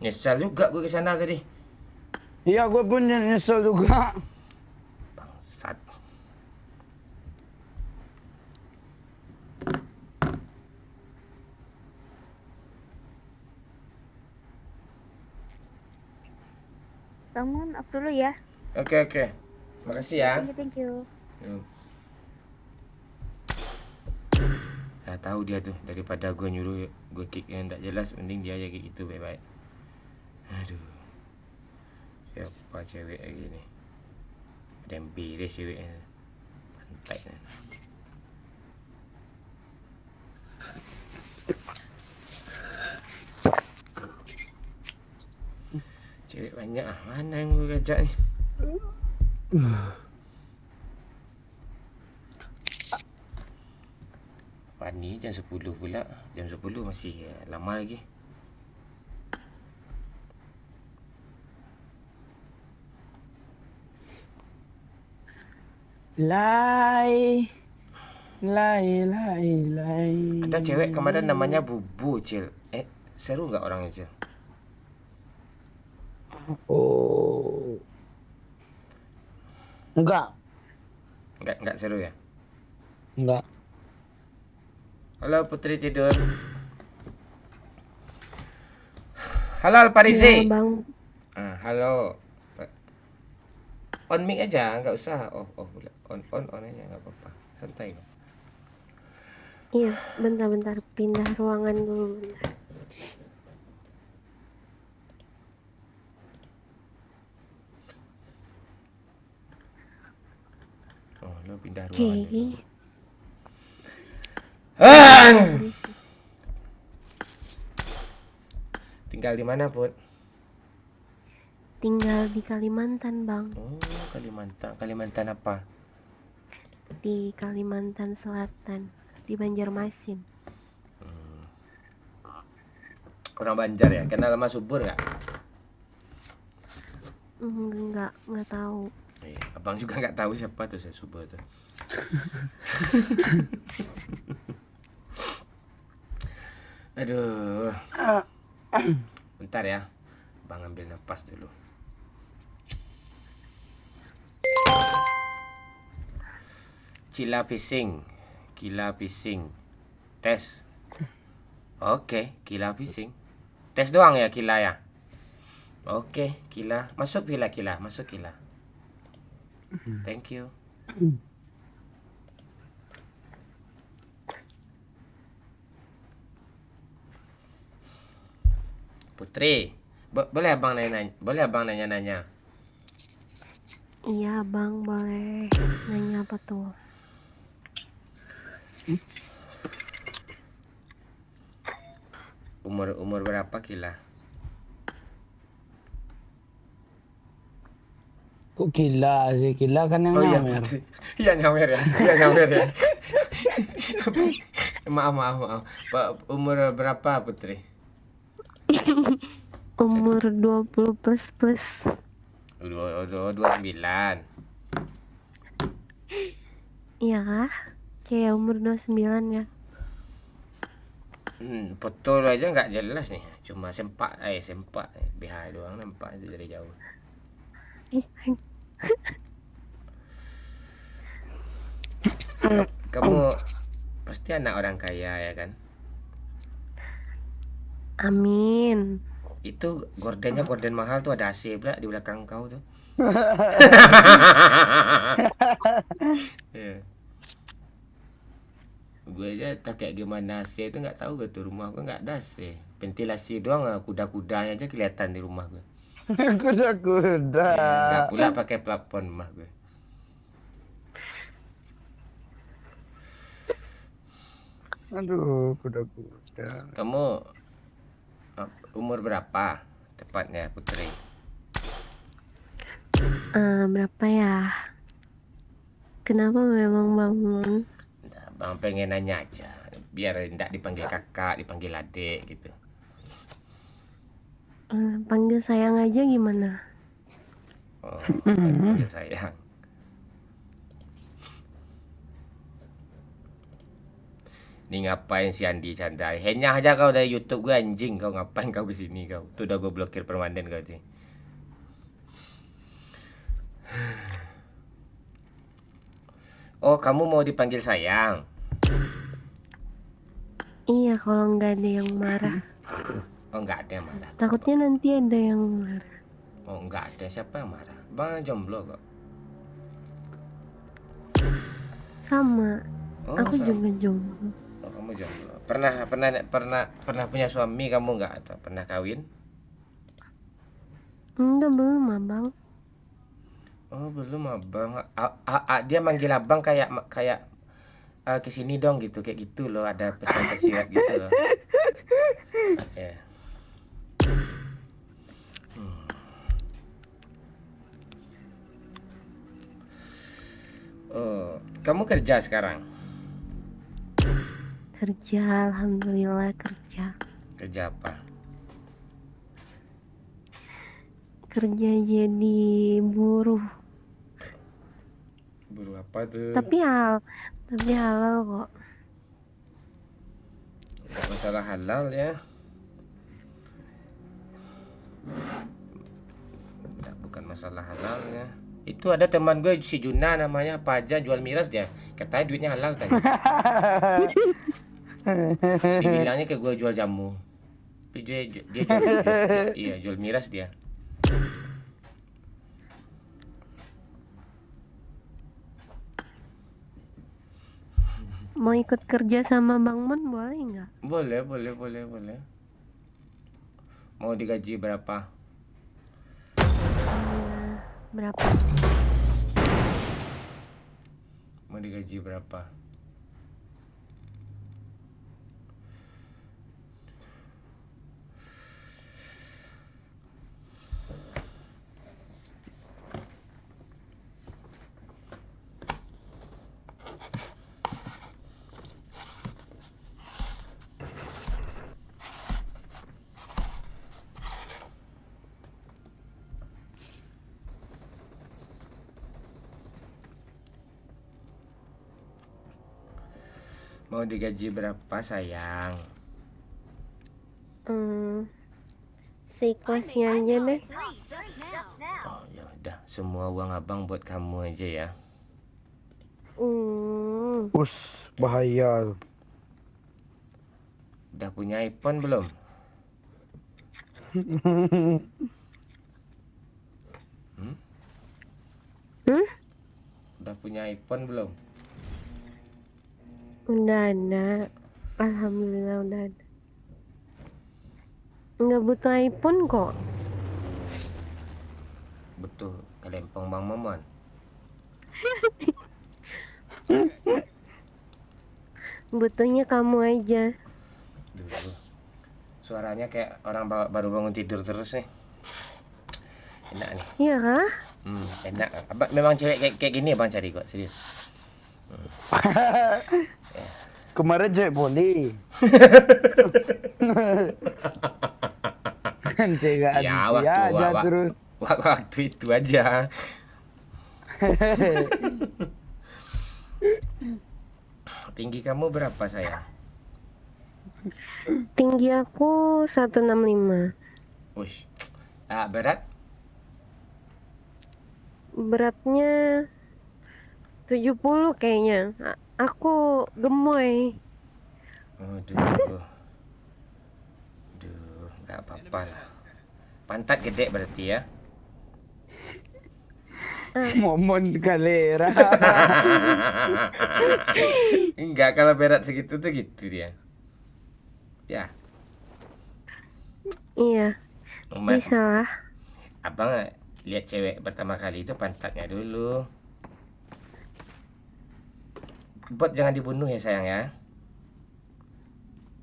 Nyesal juga gue ke sana tadi. Iya, gue pun nyesel juga. Bangsat. Kamu off dulu ya. Oke. Makasih ya. Thank you. Yuk. Ya tahu dia tuh, daripada gue nyuruh gue kick yang tak jelas, mending dia aja kayak gitu baik-baik. Aduh. Siapa cewek lagi nih? Ada yang beres ceweknya. Pantai. Cewek banyak ah. Mana yang gue ajak ni? Pani jam 10 pula. Jam 10 masih lama lagi. Lai. Ada cewek kemarin namanya Bubu, Cil. Seru nggak orangnya, Cil? Oh. Enggak. Enggak seru ya? Enggak. Halo Putri tidur. Halo Alparizi. Ya, Bang. Halo. On mic aja, nggak usah. On aja nggak apa-apa. Santai kok. Iya, bentar-bentar pindah ruangan dulu. Bentar. Oh, lo pindah Oke. ruangan dulu. Tinggal di mana, Put? Tinggal di Kalimantan, Bang. Oh, Kalimantan. Kalimantan apa? Di Kalimantan Selatan, di Banjarmasin. Orang Banjar ya? Kenal sama Subur nggak? Enggak tahu. Abang juga nggak tahu siapa tuh saya Subur tuh. Aduh. Bentar ya. Bang ambil napas dulu. Cila Fishing. Tes. Oke, Kila Fishing. Tes doang ya Kila ya. Oke, Kila. Masuk Kila. Masuk Kila. Thank you. Putri, boleh abang nanya-nanya? Iya, Bang, boleh. Nanya apa tuh? Umur berapa Kila? Kok Kila sih? Kila kan yang iya, nyamer. Iya nyamer ya. Maaf. Pak, umur berapa Putri? Umur 20 plus. 29. Iya kah? Kayak umur 29 ya. Foto lu aja nggak jelas nih. Cuma sempak. BH doang nampak itu dari jauh. Kamu pasti anak orang kaya ya kan? Amin. Itu gordennya gorden mahal tuh, ada AC pula di belakang kau tuh. Iya. Gue aja tak kayak gimana AC itu nggak tahu gue tuh, rumah gue nggak ada AC. Ventilasi doang, kuda-kudanya aja kelihatan di rumah gue. Kuda-kuda. Nggak pula pakai plafon rumah gue. Aduh, kuda-kuda. Kamu umur berapa tepatnya Putri? Berapa ya? Kenapa memang bangun? Nah, Bang pengen nanya aja, biar tidak dipanggil kakak, dipanggil adik gitu. Panggil sayang aja gimana? Oh, panggil sayang. Nih ngapain si Andi Chandra? Henyah aja kau dari YouTube gue, anjing. Kau ngapain kau kesini kau? Tuh udah gue blokir permanen kau sih. Oh, kamu mau dipanggil sayang? Iya, kalau nggak ada yang marah. Oh, nggak ada yang marah. Takutnya nanti ada yang marah. Oh, enggak ada. Siapa yang marah? Bang jomblo kok. Sama. Oh, Aku sama. juga jomblo. Oh, kamu jomblo. Pernah punya suami kamu enggak atau pernah kawin? Enggak, belum abang. Oh, belum abang. Dia manggil abang kayak ke sini dong gitu, kayak gitu loh, ada pesan tersirat gitu loh. Ya. Oh, kamu kerja sekarang? Kerja, alhamdulillah kerja. Kerja apa? Kerja jadi buruh. Buruh apa tuh? Tapi halal kok. Nggak masalah halal ya. Nggak, bukan masalah halal ya. Itu ada teman gue si Juna namanya, apa aja jual miras dia. Katanya duitnya halal tadi. Dibilangnya ke gue jual jamu. Tapi dia iya, jual miras dia. Mau ikut kerja sama Bang Mon boleh nggak? Boleh. Mau digaji berapa? Berapa? Mau digaji berapa? Mau digaji berapa sayang? Seikhlasnya aja deh. Oh ya udah, semua uang abang buat kamu aja ya. Us, bahaya. Udah punya iPhone belum? Udah punya iPhone belum? Udah ada. Alhamdulillah udah ada. Nggak butuh iPhone kok. Betul, kelempong Bang Momon. Butuhnya kamu aja. Duh, suaranya kayak orang baru bangun tidur terus nih. Enak nih. Iya kah? Enak. Memang cewek kayak gini abang cari kok, serius. Kemarin cewek boleh. Nanti gak Ya, ada aja terus. waktu itu aja. Tinggi kamu berapa sayang? Tinggi aku 165. Wih, berat? Beratnya 70 kayaknya. Aku gemoy. Aduh, nggak apa-apa lah. Pantat gede berarti ya? Momon kalera. Enggak, kalau berat segitu tuh gitu dia. Ya, Iya, bisa lah. abang lihat cewek pertama kali itu pantatnya dulu. Bot jangan dibunuh ya sayang ya.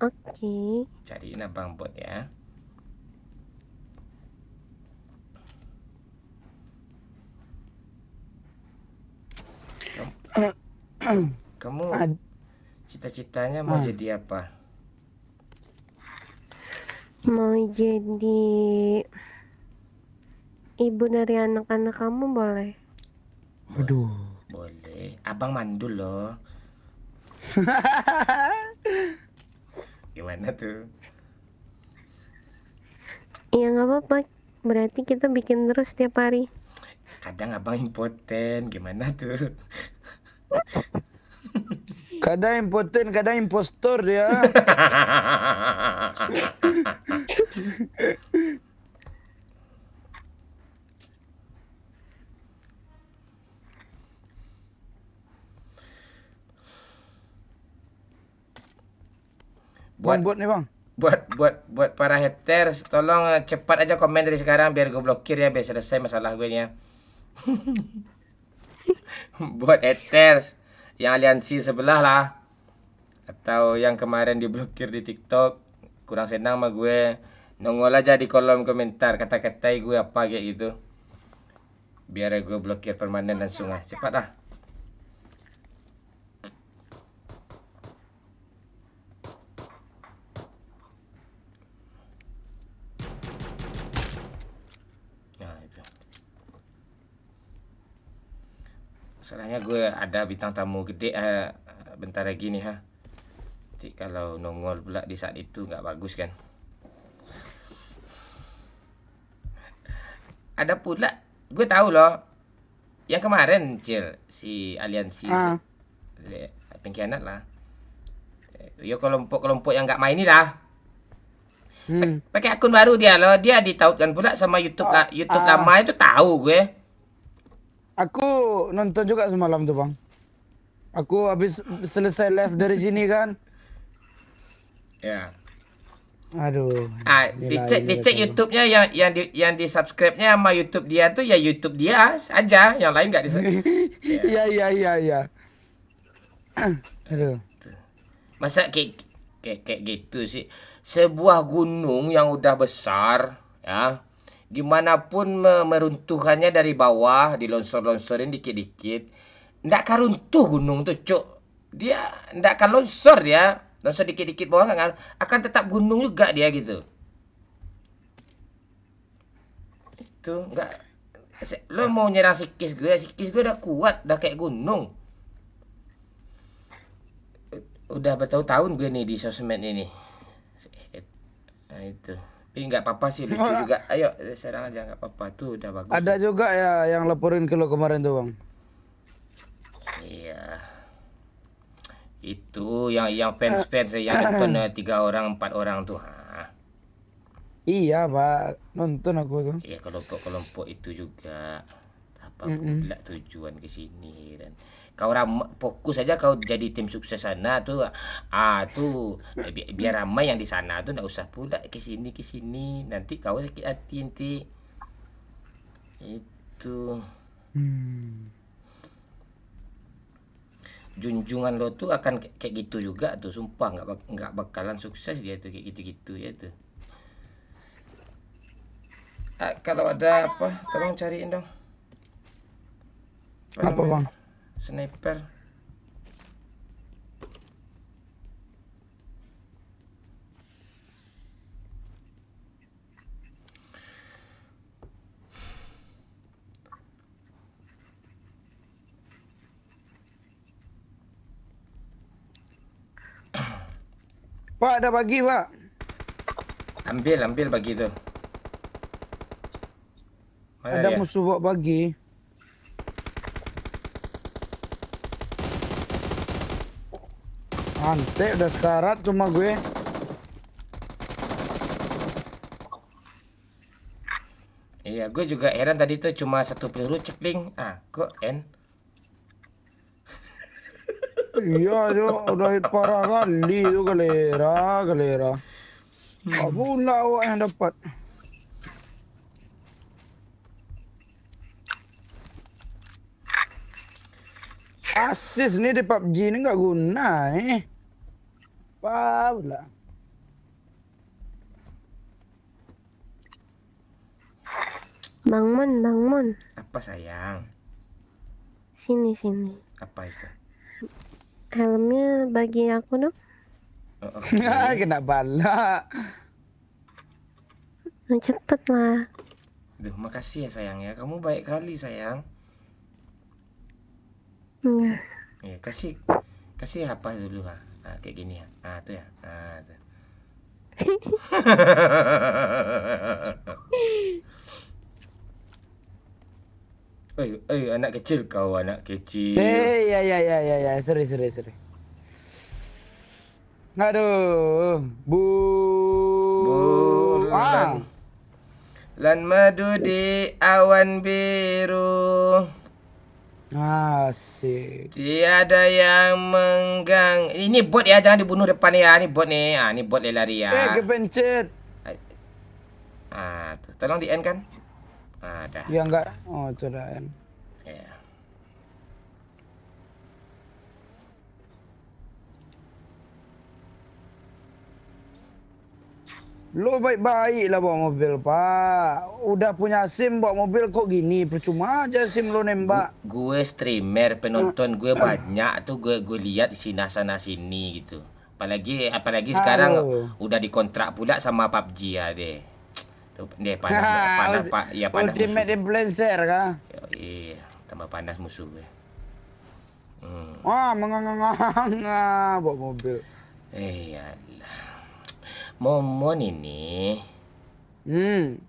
Oke. Cariin abang bot ya. Kamu cita-citanya mau jadi apa? Mau jadi ibu dari anak-anak kamu boleh? Aduh. Boleh. Abang mandul loh. Gimana tuh? Iya nggak apa-apa. Berarti kita bikin terus tiap hari. Kadang abang impoten. Gimana tuh? Kadang impoten, kadang impostor dia. Bang, Buat buat nih bang. buat para haters, tolong cepat aja komen dari sekarang biar gue blokir ya, biar selesai masalah gue nih ya. Buat haters yang aliansi sebelah lah, atau yang kemarin diblokir di TikTok, kurang senang sama gue, nongol aja di kolom komentar kata-katai gue apa kayak gitu, biar gue blokir permanen langsung lah, cepat lah. Nah itu. Masalahnya gue ada bintang tamu gede bentar lagi nih ha. Nanti kalau nongol pula di saat itu nggak bagus kan. Ada pula, gue tahu loh, yang kemarin Cil, si aliansi pengkhianat lah. Ya kelompok-kelompok yang nggak main ini lah. Pakai akun baru dia loh, dia ditautkan pula sama YouTube lah, YouTube lama itu tahu gue. Aku nonton juga semalam tuh bang. Aku habis selesai live dari sini kan. Ya. Aduh. Dicek YouTube-nya yang di subscribe-nya sama YouTube dia tuh ya YouTube dia aja, yang lain nggak di. Iya. Aduh. Masa kayak gitu sih. Sebuah gunung yang udah besar ya, gimana pun meruntuhannya dari bawah, dilongsor-longsorin dikit-dikit, nggak akan runtuh gunung tuh, Cuk. Dia nggak akan longsor ya. Longsor dikit-dikit bawah akan tetap gunung juga dia gitu. Itu enggak, lo mau nyerang sikis gue udah kuat, udah kayak gunung. Udah bertahun-tahun gue nih di sosmed ini. Nah itu. Tapi nggak apa-apa sih, lucu juga. Ayo serang aja, nggak apa-apa tuh, udah bagus. Ada juga ya yang laporin ke lo kemarin tuh bang. Iya. Itu yang fans yang nonton 3 orang 4 orang tuh. Iya pak, nonton aku tuh. Iya, kelompok itu juga apa pula tujuan ke sini, dan kau fokus aja kau jadi tim sukses sana tuh. Tuh biar ramai yang di sana tuh, nggak usah pula ke sini nanti kau sakit hati nanti. Itu. Junjungan lo tuh akan kayak gitu juga tuh, sumpah nggak bakalan sukses dia tuh kayak gitu-gitu ya tuh. Kalau ada apa, tolong cariin dong. Apa bang? Sniper. Pak, ada bagi pak. Ambil bagi itu. Mana Ada dia? musuh bawa bagi. Ante udah sekarat cuma gue. Iya, gue juga heran tadi tuh cuma 1 peluru cekling. Kok N? Iya, udah hit parah kali itu galera. Apa pula awak yang dapat? Asis nih di PUBG ini nggak guna nih. Apa pula? Bang Mon. Apa sayang? Sini. Apa itu? Helmnya bagi aku dong. Oh, oke. Kena bala. Cepet lah. Duh, makasih ya sayang ya. Kamu baik kali sayang. Iya. Ya, kasih apa dulu ha. Kayak gini ya. Tuh ya. Tuh. Anak kecil kau, anak kecil. Ya. Sorry. Aduh. Bulan. Lan madu di awan biru. Asik. Tiada yang menggang. Ini bot ya, jangan dibunuh depan ya. Ini bot nih. Ah, ini bot dia lari ya. Kepencet. Ah, tolong di end kan? Ah, dah. Ya enggak. Oh, itu dah. Ya. Lo baik-baik lah bawa mobil, Pak. Udah punya SIM bawa mobil kok gini. Percuma aja SIM lo nembak. Gue streamer, penonton gue banyak tuh, gue lihat di sini sana sini gitu. Apalagi sekarang udah dikontrak pula sama PUBG ya deh. Tuh deh panas Pak, ya panas Ultimate musuh. influencer kah? Iya, tambah panas musuh gue. Wah, mengangang-angang bawa mobil. Iyalah. Momon ini.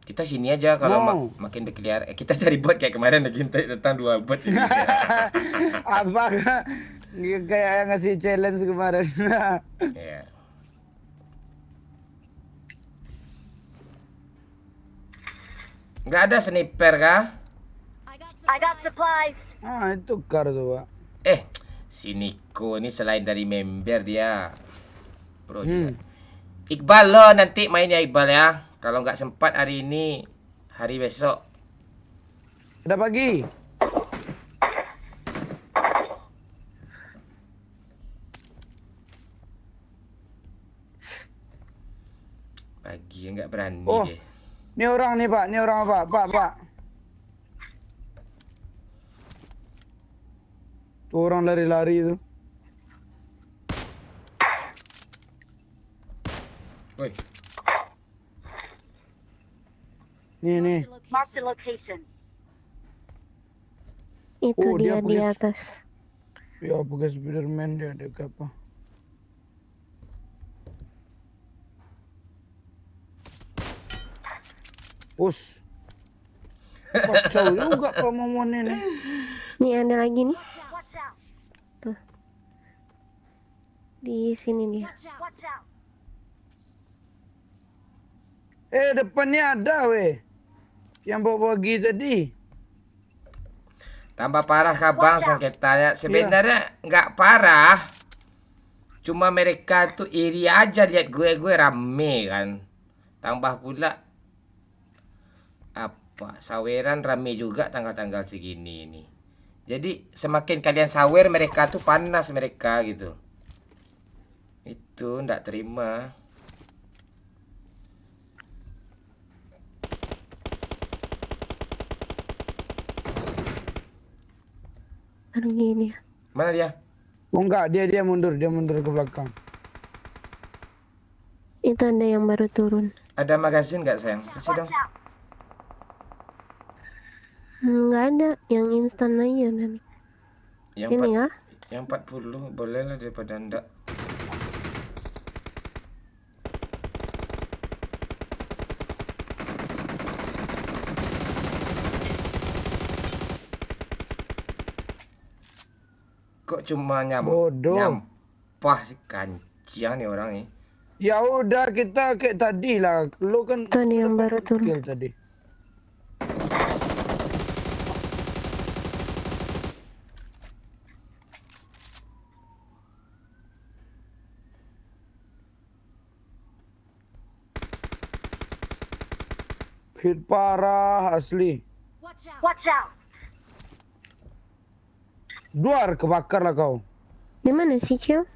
Kita sini aja kalau makin berkeliaran. Kita cari bot kayak kemarin lagi tentang 2 bot sini. Apa kayak yang ngasih challenge kemarin. Ya. Nggak ada sniper kah? I got supplies. Itu kar tuh, Pak. Si Niko ini selain dari member dia pro juga. Iqbal lo nanti mainnya Iqbal ya. Kalau nggak sempat hari ini, hari besok. Udah pagi. Pagi nggak berani deh. Ini orang nih, Pak. Ini orang apa? Pak. Tuh orang lari-lari tuh. Woi. Nih. Mark the location. Itu dia dia di pakai- atas. Ya, pakai Spiderman dia ada ke apa? Us. Kacau juga Momon ini. Nih ada lagi nih. Watch out. Di sini dia. Watch out. Depannya ada weh. Yang bawa bagi tadi. Tambah parah kah bang sengketanya? Sebenarnya nggak parah. Cuma mereka tuh iri aja lihat gue rame kan. Tambah pula saweran rame juga tanggal-tanggal segini ini. Jadi semakin kalian sawer mereka tuh panas mereka gitu. Itu ndak terima. Aduh gini. Mana dia? Oh enggak, dia mundur ke belakang. Itu ada yang baru turun. Ada magazin nggak sayang? Kasih dong. Nggak ada, yang instan aja nanti. Yang Ini ya? Yang 40 boleh lah daripada ndak. Kok cuma nyampah si kancian nih orang nih. Ya udah kita kayak tadi lah. Lu kan Itu ada yang baru turun. kill tadi. Hit parah asli. Watch out. Duar kebakar lah kau. Di mana sih, Cil?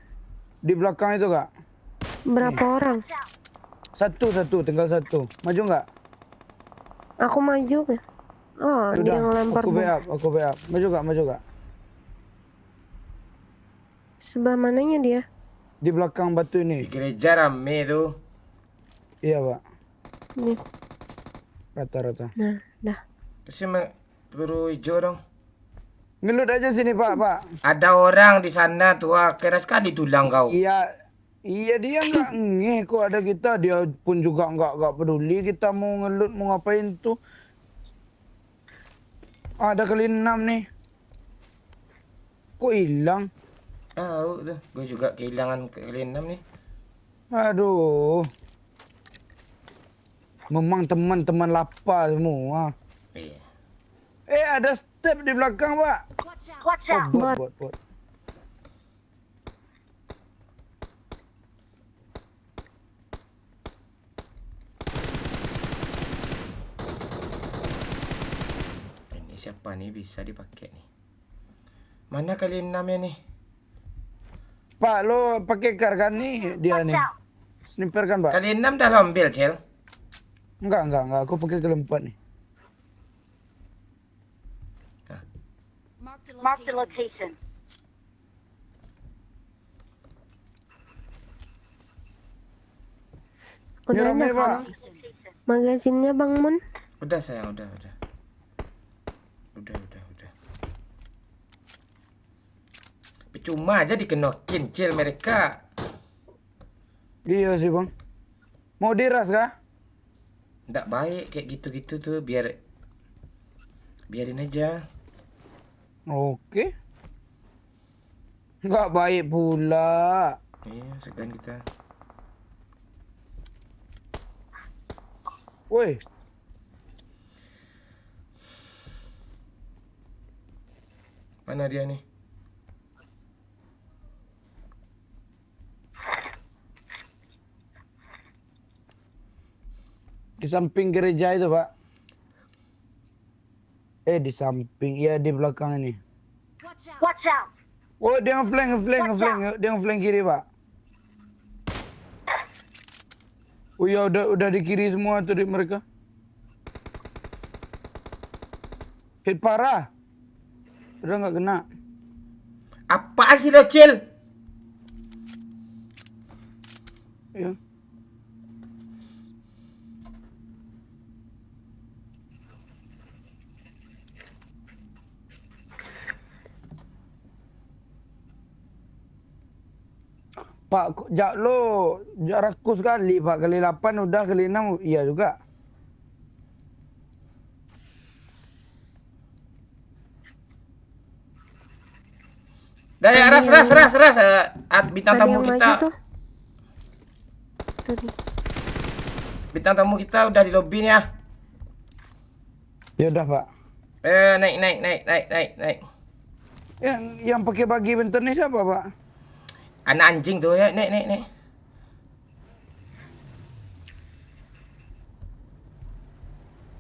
Di belakang itu kak. Berapa orang? Satu, tinggal satu. Maju nggak? Aku maju kan? Oh, dia yang lempar aku bom. aku backup. Maju nggak? Sebelah mananya dia? Di belakang batu ini. Di gereja rame tuh. Iya pak. Nih. Rata-rata. Nah, dah. Kasih peluru hijau dong. Ngelut aja sini pak. Ada orang di sana tuh, keras sekali tulang kau. Iya dia nggak ngeh kok ada kita. Dia pun juga nggak peduli kita mau ngelut mau ngapain tuh. Ada kali 6 nih. Kok hilang? Tuh, gue juga kehilangan kali 6 nih. Aduh. Memang teman-teman lapar semua. Iya. Ada step di belakang, Pak. Oh, bot. Ini siapa nih bisa dipakai nih? Mana kalian namanya nih? Pak, lo pakai car kan nih dia nih. Sniper kan, Pak? Kalian 6 dah lo ambil, Cel. Enggak. Aku pakai kali 4 nih. Mark the location. Ini Udah rame, ada Pak. kan magazinnya Bang Mon? Udah sayang, udah. Udah. Percuma aja dikenokin, Cel, mereka. Iya sih, Bang. Mau diras kah? Nggak baik kayak gitu-gitu tuh, biarin aja. Oke. Enggak baik pula. Iya, segan kita. Woi, Mana dia nih? di samping gereja itu, Pak. Di samping. Iya, di belakang ini. Watch out. Oh, dia ngeflank. Dia ngeflank kiri, Pak. Oh iya, udah di kiri semua tuh di mereka. Hit parah. Udah nggak kena. Apaan sih lo, Cel? Ya. Pak, jarakku sekali, Pak. Kali 8 udah, kali 6 iya juga. Dah ya, ras. Bintang Ada tamu yang maju kita. tuh. Tadi. Bintang tamu kita udah di lobby nih ya. Ya udah, Pak. Naik. Yang pakai bagi bentar nih siapa, Pak? Anak anjing tuh ya, naik.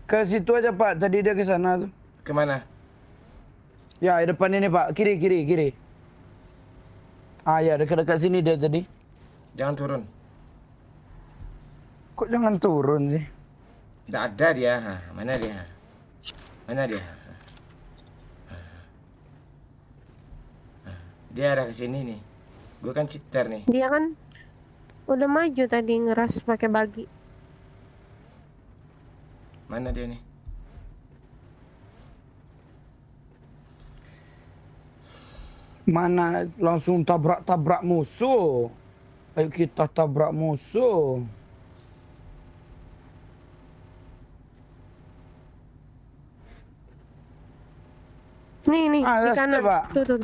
Ke situ aja, Pak. Tadi dia ke sana tuh. Kemana? Ya, di depan ini, Pak. Kiri. Ah, ya, dekat-dekat sini dia tadi. Jangan turun. Kok jangan turun sih? Nggak ada dia. Mana dia? Dia arah ke sini nih. Gue kan cheater nih. Dia kan udah maju tadi ngeras pakai bagi. Mana dia nih? Mana langsung tabrak musuh. Ayo kita tabrak musuh. Nih, di Ada kanan. Pak. Tuh.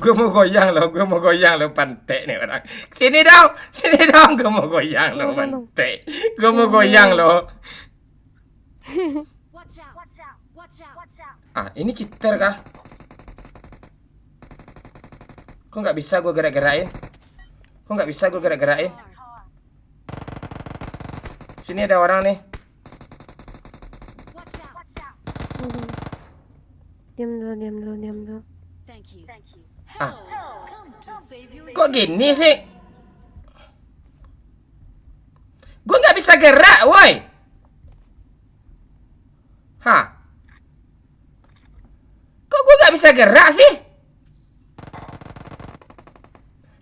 Gue mau goyang lo pantek nih orang. Sini dong, gue mau goyang lo pantek. Gue mau goyang lo. Watch out. Ah, ini cheater kah? Kok nggak bisa gue gerak-gerakin? Sini ada orang nih. Diam dulu. Thank you. Ah, kok gini sih? Gue nggak bisa gerak, woi. Kok gue nggak bisa gerak sih?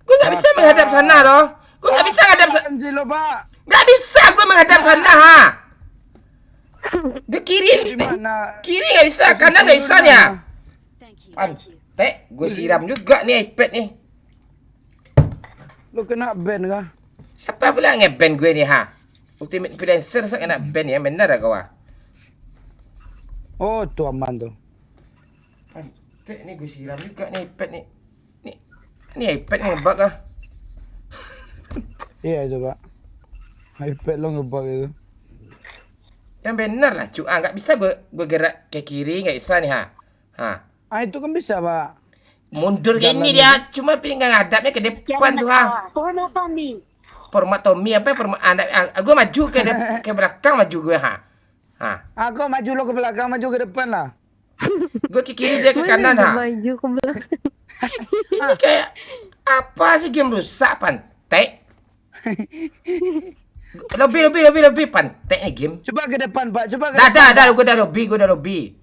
Gue nggak bisa menghadap sana loh. Gue nggak bisa menghadap sana. Apaan sih lo, Pak? Nggak bisa gue menghadap sana, Ke kiri. Di mana? Kiri nggak bisa, kanan nggak bisa ya. Thank you. Pantek, gue siram juga nih iPad nih. Lo kena ban kah? Siapa pula nge-ban gue nih, Ultimate Influencer saya kena ban ya, benar kau ah. Oh, tu aman tu. Pantek ni gue siram juga nih iPad nih. Ni iPad ni ngebug ah. Iya coba. iPad lo ngebug itu. Yang benar lah cu, nggak bisa gue gerak ke kiri, nggak bisa nih ha. Ah itu kan bisa pak. Mundur Jalan gini dia, cuma pinggang ngadapnya ke depan tuh ha. Formal Tommy. Format Tommy apa format gue maju ke belakang maju gue ha. Aku maju lo ke belakang, maju ke depan lah. Gue ke kiri dia ke kanan Mana ha. maju ke belakang. Ini kayak apa sih game rusak pantek? Lebih pantek nih game. Coba ke depan pak, coba ke Dah, depan. gue udah lobby.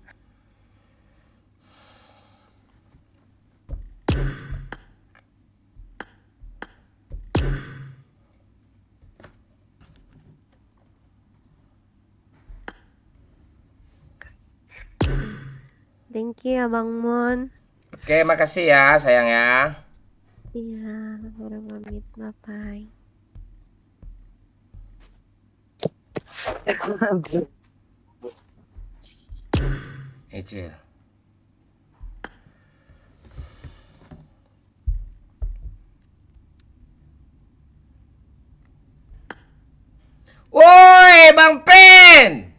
Thank you Abang Mon. Oke, makasih ya sayang ya. Iya, udah pamit. Bye-bye. Ecil. Woi, Bang Pen.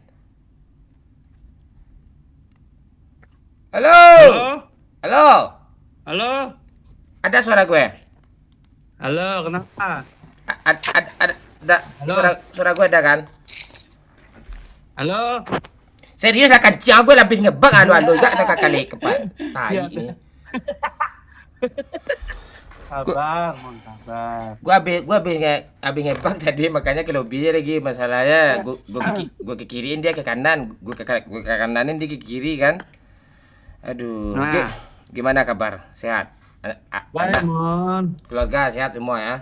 Halo. Halo. Halo? Ada suara gue? Halo, kenapa? Ada Halo? suara gue ada kan? Halo? Serius lah kancing gue habis ngebug alu gak ada kali kepat. Tai Iya. ini. Sabar, mohon sabar. Gue habis ngebug tadi makanya ke lobby lagi masalahnya gue ke kiriin dia ke kanan, gue ke kananin dia ke kiri kan. Aduh, Nah. gimana kabar? Sehat? Baik, Anak, Mon. keluarga sehat semua ya?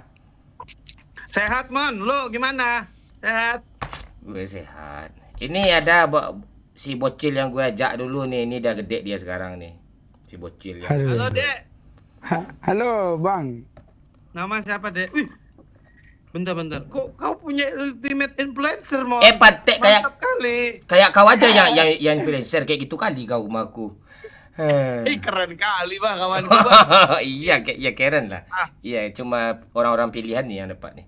Sehat, Mon. Lu gimana? Sehat? Gue sehat. Ini ada si bocil yang gue ajak dulu nih, ini udah gede dia sekarang nih. Si bocil ya. Halo, Dek. Halo bang. Nama siapa, Dek? Wih. Bentar. Kok kau punya ultimate influencer, Mon? Pantek Mantap kali. kayak kau aja yang influencer kayak gitu kali kau sama aku. Keren kali, Bang, kawanku, Bang. Iya, ya keren lah. Iya, cuma orang-orang pilihan nih yang dapat nih.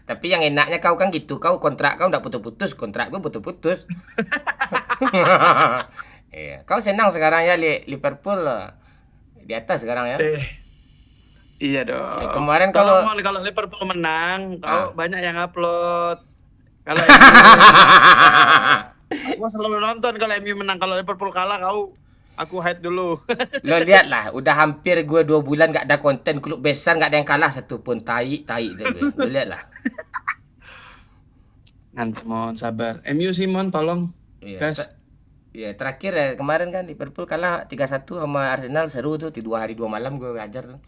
Tapi yang enaknya kau kan gitu, kau kontrak kau nggak putus-putus, kontrak gue putus-putus. Iya, kau senang sekarang ya Liverpool di atas sekarang ya. Iya dong. Ya, kemarin kalau kalau- kalau Liverpool menang, kau Ah. banyak yang upload. Kalau aku selalu nonton kalau MU menang, kalau Liverpool kalah aku hide dulu. Lo lihat lah, udah hampir gue 2 bulan gak ada konten klub besar, gak ada yang kalah satu pun. Tai itu gue. Lo lihat lah. Nanti Mon, sabar. MU sih Mon, tolong. Iya, Guys. Iya, terakhir ya, kemarin kan Liverpool kalah 3-1 sama Arsenal, seru tuh, 2 hari 2 malam gue ajar tuh.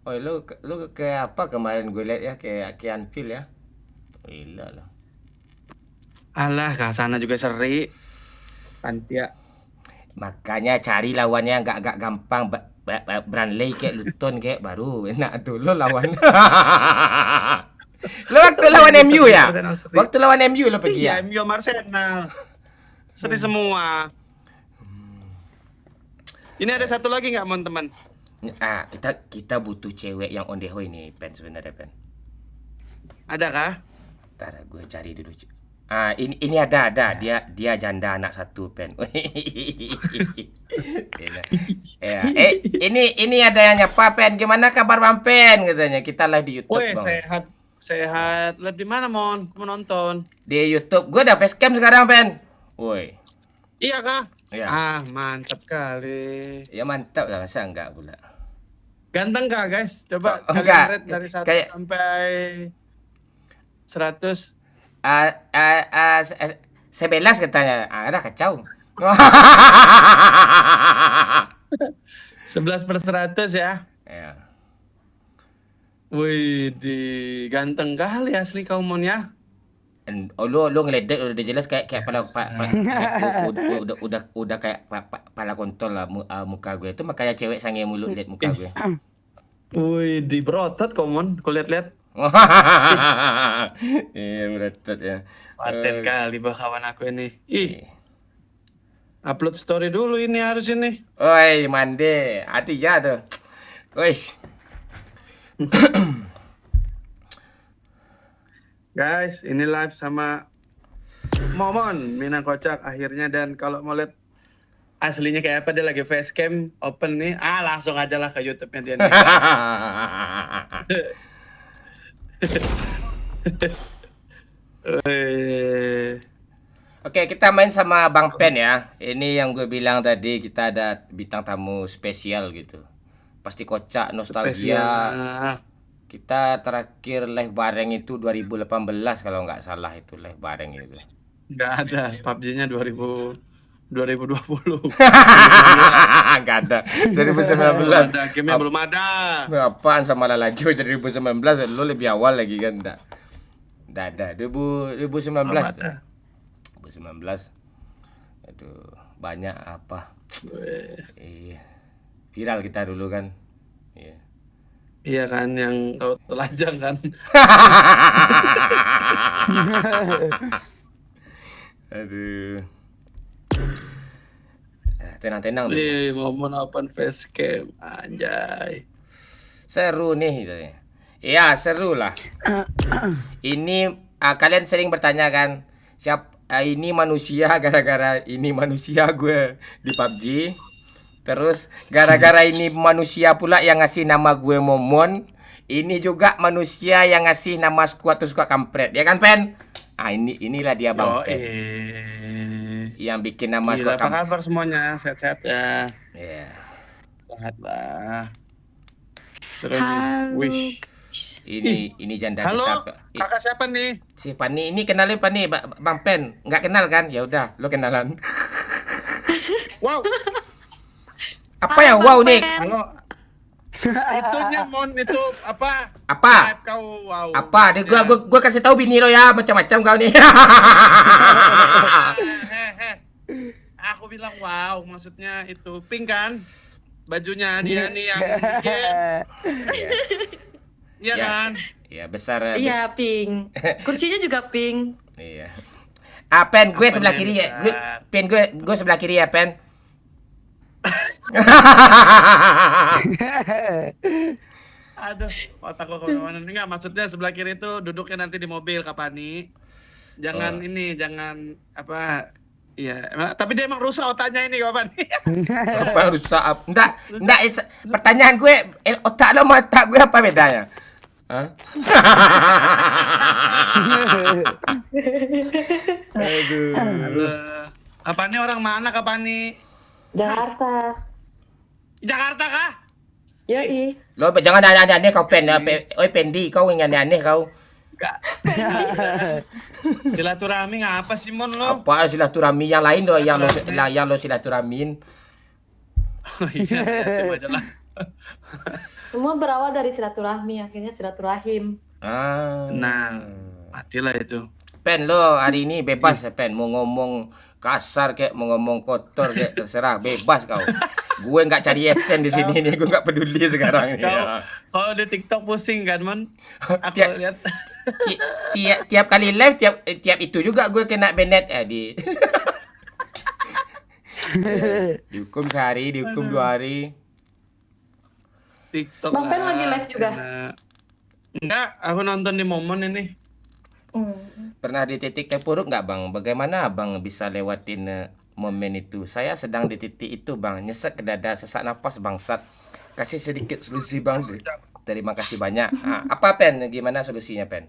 Oh, lu ke apa kemarin gue lihat ya, ke Anfield ya. Gila lah. Alah, ke sana juga seri. Pantia. Makanya cari lawannya agak gampang, Burnley kayak Luton kayak baru enak dulu lawan. Lo waktu lawan MU ya? Waktu lawan MU lo pergi ya? Iya, MU sama Arsenal. Seri semua. Ini ada satu lagi nggak, Mon, teman? Kita butuh cewek yang on the way nih, Pen, sebenarnya, Pen. Ada kah? Ntar gue cari dulu. Ini ada. Dia janda anak satu, Pen. Ya. Ini ada yang nyapa, Pen. Gimana kabar Bang Pen? Katanya kita live di YouTube, Woi, Bang. sehat. Live di mana, Mon? Mau nonton? Di YouTube. Gue udah facecam sekarang, Pen. Woi. Iya kah? Iya. Mantap kali. Ya mantap lah, masa enggak pula. Ganteng kah, guys? Coba Oh, kalian enggak. rate dari 1 Kayak- sampai 100. 11 katanya. Ada kacau. 11/100 ya. Ya. Wih, ganteng kali asli kau Mon ya. Lu ngeledek udah jelas kayak pala kayak udah kayak pala kontol lah muka gue itu, makanya cewek sange mulu lihat muka gue. Wih, di berotot komon, ku lihat-lihat. Iya berotot ya. Paten kali bah kawan aku ini. Ih, upload story dulu ini harus ini. Oi, mande, hati ya tuh. Wis. Guys, ini live sama Momon Minang Kocak akhirnya, dan kalau mau lihat aslinya kayak apa dia lagi facecam open nih, langsung aja lah ke YouTube-nya dia nih. Oke, kita main sama Bang Pen ya. Ini yang gue bilang tadi, kita ada bintang tamu spesial gitu. Pasti kocak, nostalgia. Spesial. Kita terakhir live bareng itu 2018 kalau nggak salah, itu live bareng itu. Nggak ada, PUBG-nya 2020. Nggak ada. 2019. Belum ada, game-nya belum ada. Apaan sama Lalajo 2019? Lo lebih awal lagi kan? Nggak ada. 2019. Belum ada. 2019. Aduh, banyak apa? Iya. Viral kita dulu kan. Iya. Iya kan, yang kau telanjang kan. Aduh. Tenang-tenang dulu. Nih, momen open facecam, anjay. Seru nih gitu ya. Iya, seru lah. Ini kalian sering bertanya kan, ini manusia gara-gara ini manusia gue di PUBG. Terus gara-gara ini manusia pula yang ngasih nama gue Momon. Ini juga manusia yang ngasih nama squad tuh suka kampret. Ya kan, Pen? Inilah dia Bang Pen. Yang bikin nama Gila, squad apa kabar semuanya? Sehat-sehat ya? Iya. Sehat lah. Seru nih. Wih. Ini janda Halo, kita. kakak siapa nih? Si Pani ini kenalin Pani, Bang Pen. Nggak kenal kan? Ya udah, lo kenalan. Wow. Apa yang wow nih? Halo. Itunya Mon, itu apa? Apa? Live kau wow. Apa? Deh gua kasih tahu bini lo ya, macam-macam kau nih. Aku bilang wow, maksudnya itu pink kan? Bajunya dia nih yang bikin. Iya Ya. kan? Iya, besar. Iya, pink. Kursinya juga pink. Iya. Pen, gue Apanya sebelah kiri ya. besar? Gue sebelah kiri ya, Pen. Aduh, otak gua kemana-mana. Enggak, maksudnya sebelah kiri itu duduknya nanti di mobil Kapani. Jangan ini, jangan apa? Iya, tapi dia emang rusak otaknya ini Kapani. Apa yang rusak? Enggak, pertanyaan gue, otak lo sama otak gue apa bedanya? Hah? Aduh. Kapani orang mana Kapani? Jakarta. Jakarta kah? Yoi. Lo jangan aneh-aneh kau Pen. Oi Pendi, kau yang aneh-aneh kau. Enggak. Silaturahmi ngapa sih Mon lo? Apa silaturahmi yang lain lo yang lo silaturahmin? Oh iya, coba aja lah. Semua berawal dari silaturahmi, akhirnya silaturahim. Nah, matilah itu. Pen lo hari ini bebas ya Pen, mau ngomong kasar kayak mau ngomong kotor kayak terserah, bebas kau. Gue nggak cari AdSense di sini nih, gue nggak peduli sekarang. Kalau di TikTok pusing kan Mon? Aku Tiap- lihat. Tiap kali live tiap itu juga gue kena banned dihukum sehari, dihukum 2 hari. TikTok. Bang Pen lah, lagi live juga? kena. Enggak, aku nonton di momen ini. Pernah di titik terpuruk nggak Bang? Bagaimana Bang bisa lewatin momen itu? Saya sedang di titik itu Bang, nyesek ke dada, sesak napas bangsat. Kasih sedikit solusi Bang. Terima kasih banyak. Apa Pen? Gimana solusinya Pen?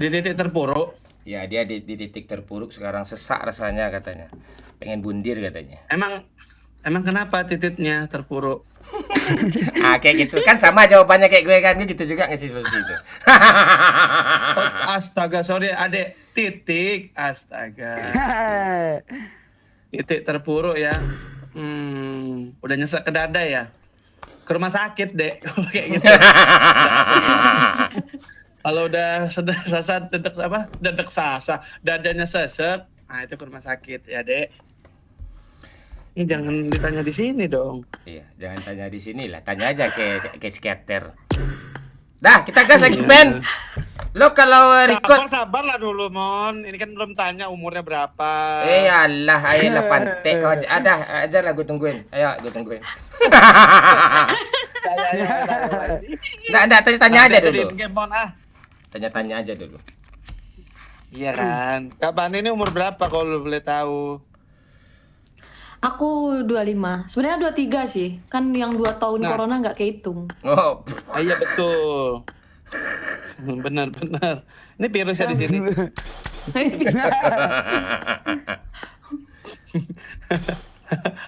Di titik terpuruk. Ya dia di titik terpuruk sekarang, sesak rasanya katanya. Pengen bundir katanya. Emang kenapa titiknya terpuruk? Kayak gitu kan, sama jawabannya kayak gue kan, gitu juga ngasih solusi itu. Oh, astaga, sorry adek. Titik, astaga. Titik terpuruk ya. Udah nyesek ke dada ya. Ke rumah sakit dek. Kayak gitu. Kalau udah sasa dedek apa? Dedek sasa, dadanya sesek, nah itu ke rumah sakit ya, Dek. Ini jangan ditanya di sini dong. Iya, jangan tanya di sini lah. Tanya aja ke psikiater. Dah, kita gas lagi, Ben. Lo kalau record Sabar lah dulu, Mon. Ini kan belum tanya umurnya berapa. alah, ayolah pantek kau aja. Ajar lah gue tungguin. Ayo, gue tungguin. Nggak, tanya aja dulu. Game, Mon, ah. Tanya-tanya aja dulu. Iya kan. Kapan ini umur berapa kalau boleh tahu? Aku 25. Sebenarnya 23 sih. Kan yang 2 tahun Nah. corona nggak kehitung. Oh, Ah, iya betul. Benar. Ini virusnya di sini.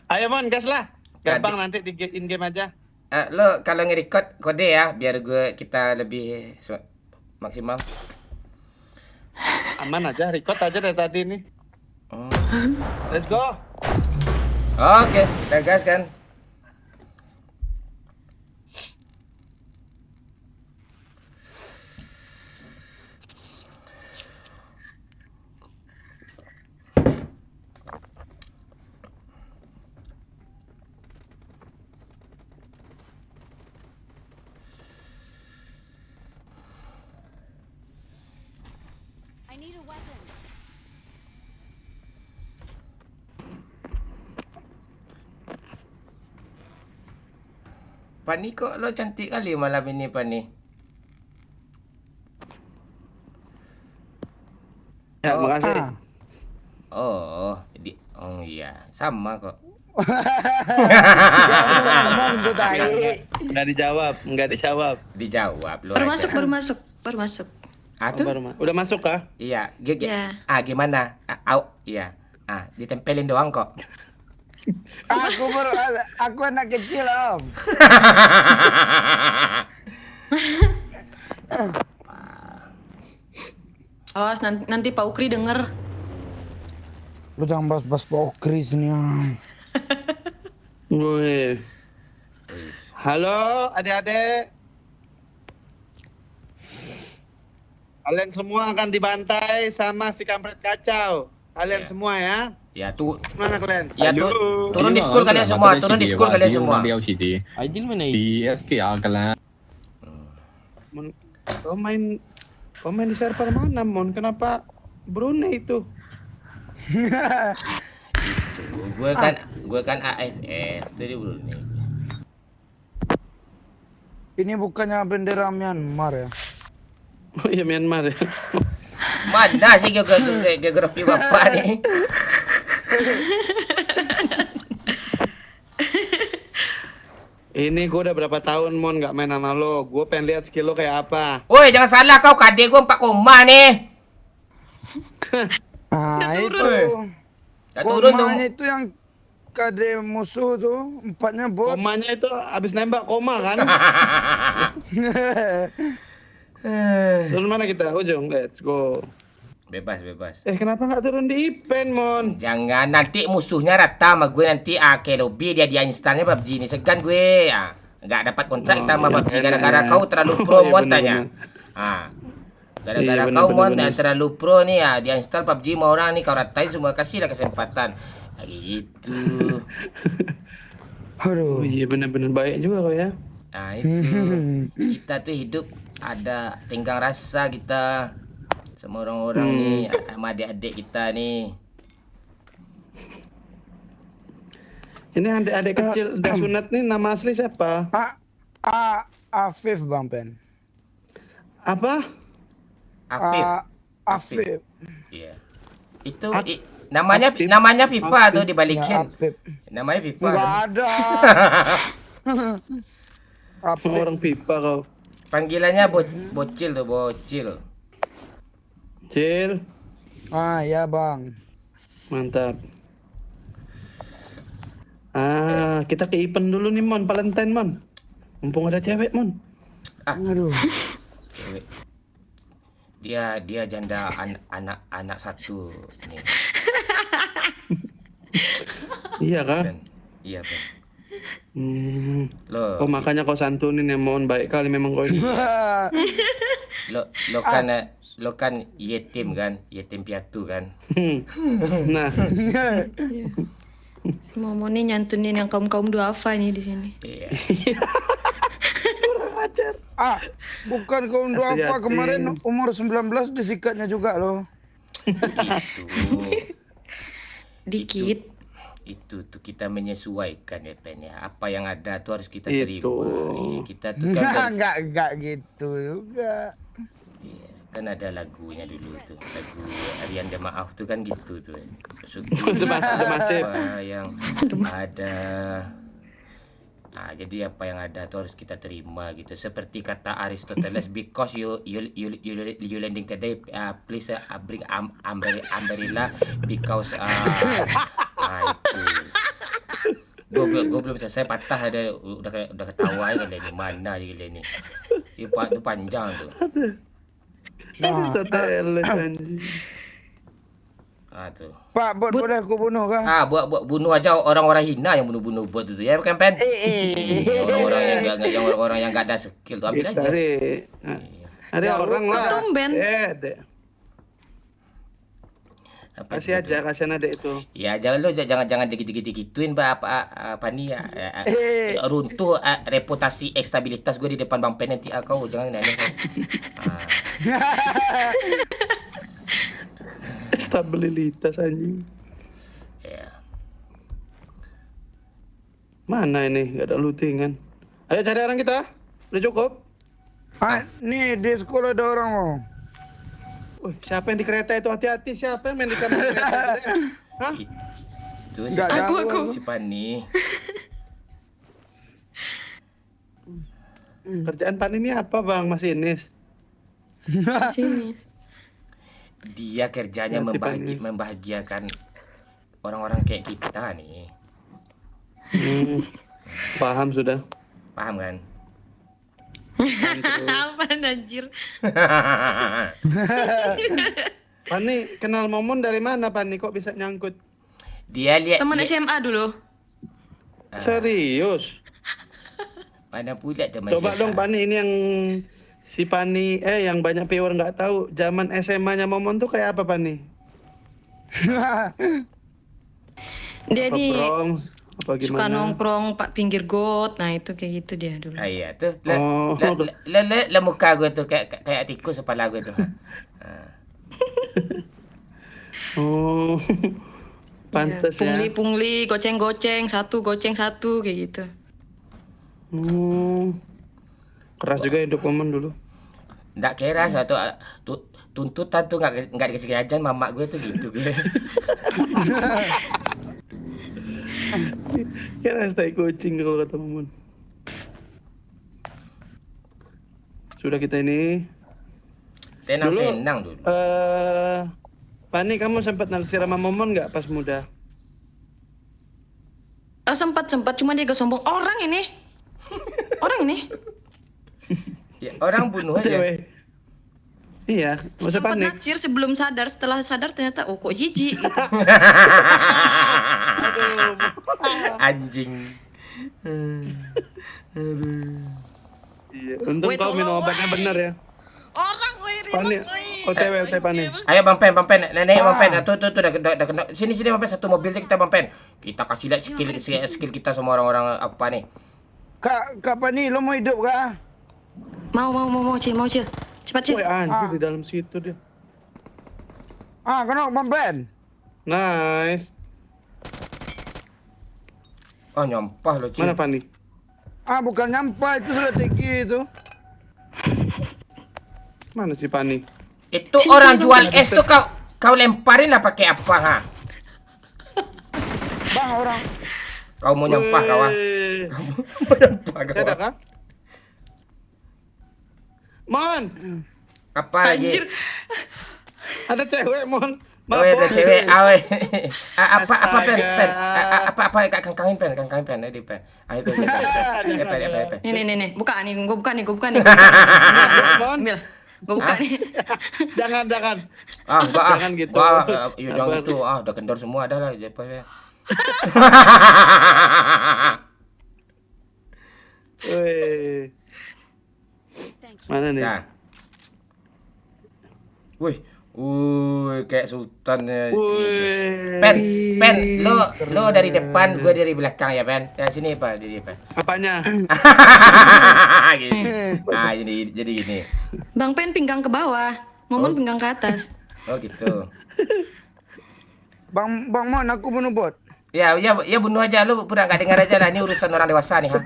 Ayo, Mon, gas lah. Gampang nanti di in game aja. lo kalau nge-record kode ya, biar kita lebih maksimal. Aman aja, record aja dari tadi nih. Oh. Let's go. Oke, udah gas kan? I need a weapon. Pani kok lo cantik kali malam ini, Pani. Ya, Oh, makasih. Oh, iya, sama kok. Ngomong tuh tadi. Nggak dijawab. Dijawab lo Baru aja. baru masuk. Ah, tuh? Udah masuk kah? Iya, Ya. gimana? Iya. Ditempelin doang kok. Aku anak kecil, Om. Awas nanti Pak Ukri denger. Lu jangan bahas-bahas pokri sini, Om. Wih. Halo, adik-adik. Kalian semua akan dibantai sama si kampret kacau. Kalian Iya. semua ya. Ya tuh, Mana kalian? ya turun di school kalian semua, turun di school kalian semua. di SPA kalian. Mon, kau main di server mana, Mon? Kenapa Brunei itu? Gue kan AFF, tuh di Brunei. Ini bukannya bendera Myanmar ya? Oh iya, Myanmar ya. Mana sih geografi bapak nih? Ini gue udah berapa tahun, Mon, nggak main sama lo. Gue pengen lihat skill lo kayak apa. Woi, jangan salah kau, KD gue 4 koma nih. Ah, itu. Ya turun tuh. Komanya itu yang KD musuh tuh, 4-nya bot. Komanya itu abis nembak koma kan? Turun mana kita? Ujung, let's go. Bebas. Kenapa nggak turun di event, Mon? Jangan, nanti musuhnya rata sama gue nanti ke lobby dia installnya PUBG ini. Segan gue. Nggak dapat kontrak kita sama iya, PUBG bener. gara-gara kau terlalu pro Iya, mon bener, tanya. Gara-gara Iya, kau mon bener. terlalu pro nih ya, dia install PUBG sama orang nih, kau ratain semua, kasihlah kesempatan. Gitu. Aduh. Oh iya, bener-bener baik juga kau ya. Nah itu, kita tuh hidup ada tenggang rasa kita sama orang-orang nih, sama adik-adik kita nih. Ini adik-adik kecil udah sunat nih, nama asli siapa? Afif, Bang Pen. Apa? Afif. Afif. Iya. Itu namanya Pipa tuh Ya, dibalikin. Afif. Namanya Pipa. Enggak ada. Afif. Orang pipa kau. Panggilannya bocil tuh, bocil. Cil, Ya, Bang. mantap. Kita ke event dulu nih, Mon. Valentine, Mon. Mumpung ada cewek, Mon. Aduh. Cewek. Dia janda anak satu nih. Iya kah? Ben. Iya, Ben. Lo, Oh makanya kau santunin ya, mohon baik kali memang kau ini. lo kan yetim kan, yetim piatu kan. Nah, Si Momo nih nyantunin yang kaum-kaum duafa nih di sini. Iya. Bukan kaum duafa, Hati-hati. kemarin umur 19 disikatnya juga loh. Dikit. Itu tuh kita menyesuaikan ya Pen ya. Apa yang ada tuh harus kita Itu. terima. Iya, kita tuh kan Enggak gitu juga. iya, kan ada lagunya dulu tuh. Lagu Arianda Maaf tuh kan gitu tuh. Syukur Udah masif. apa yang ada. Nah, jadi apa yang ada tuh harus kita terima gitu. Seperti kata Aristoteles, because you landing today, please bring umbrella because itu. Gue belum selesai patah ada udah ketawa ya ini mana aja gila ini. Itu panjang tuh. Aristoteles anjing. Tuh. Pak, boleh aku bunuh kah? Buat bunuh aja orang-orang hina yang bunuh buat itu ya bukan Pen? Orang-orang yang enggak ada skill tuh ambil aja. Ada orang lah. Tumben. Apa Kasih itu aja, tuh? kasihan adek itu. Ya jangan dikit-dikituin apa nih ya. Runtuh reputasi stabilitas gue di depan Bang Pen nanti kau jangan aneh kau. Stabilitas anjing. Ya. Mana ini? Gak ada lootingan. Ayo cari orang kita. Udah cukup. Nih di sekolah ada orang loh. Siapa yang di kereta itu? Hati-hati. Siapa yang main di kamar kereta? Hah? Itu si, Enggak ada. si Pani. Kerjaan Pan ini apa bang? Masinis? Sini. Dia kerjanya Nanti Pani. membahagiakan orang-orang kayak kita nih. Paham sudah. Paham kan? Apa anjir? Pani kenal Momon dari mana Pani? Kok bisa nyangkut? Dia lihat Teman SMA dulu. Serius? mana pula teman Coba siapa? dong Pani ini yang si Pani yang banyak viewer nggak tahu zaman SMA-nya Momon tuh kayak apa Pani? Dia Apa di Bronx? Apa suka gimana? nongkrong pak pinggir got. Nah itu kayak gitu dia dulu. Iya tuh. Oh. Lah muka gue tuh kayak tikus kepala gue tuh. Oh, pantes ya. Pungli goceng-goceng satu kayak gitu. Keras juga hidup Momon dulu. Nggak kira satu tuntutan tuh nggak dikasih jajan mamak gue tuh gitu gue. Kira tai kucing kalau kata Momon. Sudah kita ini. Tenang dulu. Pani kamu sempat naksir sama Momon nggak pas muda? Sempat cuma dia gak sombong. Orang ini. Ya, orang bunuh aja. Cewek. Iya, nggak usah Sempat panik. naksir sebelum sadar. Setelah sadar ternyata kok jijik gitu. Aduh. Anjing. Iya, untung kau minum obatnya benar ya. Orang Pani, OTW saya Pani. Ayo Bang Pen, nenek Bang Pen. Tuh udah kena. Sini Bang Pen, satu mobil aja kita Bang Pen. Kita kasih lihat skill kita semua orang-orang apa nih. Kak Pani, lo mau hidup kah? Mau Cil. Cepat Cil. Woi anjir di dalam situ dia. Kenapa Bang Ben? Nice. Oh nyampah lo Cil. Mana Pani? Bukan nyampah, itu sudah tinggi itu. Mana si Pani? Itu orang jual es tuh kau lemparin lah pakai apa ha? Bang, orang. Kau mau nyampah kau ah? Weh. Mau nyampah kau. Saya ada ah? kah? Mon, Apa lagi? Anjir. ada cewek Mon. Oh ada cewek, awe. Apa pen? Astaga. Apa kangkangin pen, Edi pen. Ayo pen. Nih. Buka nih. Gue buka nih. Mon. Ambil. Gue buka nih. Jangan. Enggak Jangan gitu. Iya jangan gitu. Udah kendor semua dah lah. Wih. Thank you. Mana nih? Dah. Wih, kayak sultan ya. Wih. Pen, lo dari depan, gue dari belakang ya, Pen. Dari sini apa? Jadi apa? Apanya? Gini. Ah, jadi gini. Bang Pen pinggang ke bawah, Momon pinggang ke atas. Oh gitu. Bang Mon, aku bunuh bot. Ya, bunuh aja lu, pura nggak dengar aja lah. Ini urusan orang dewasa nih, ha.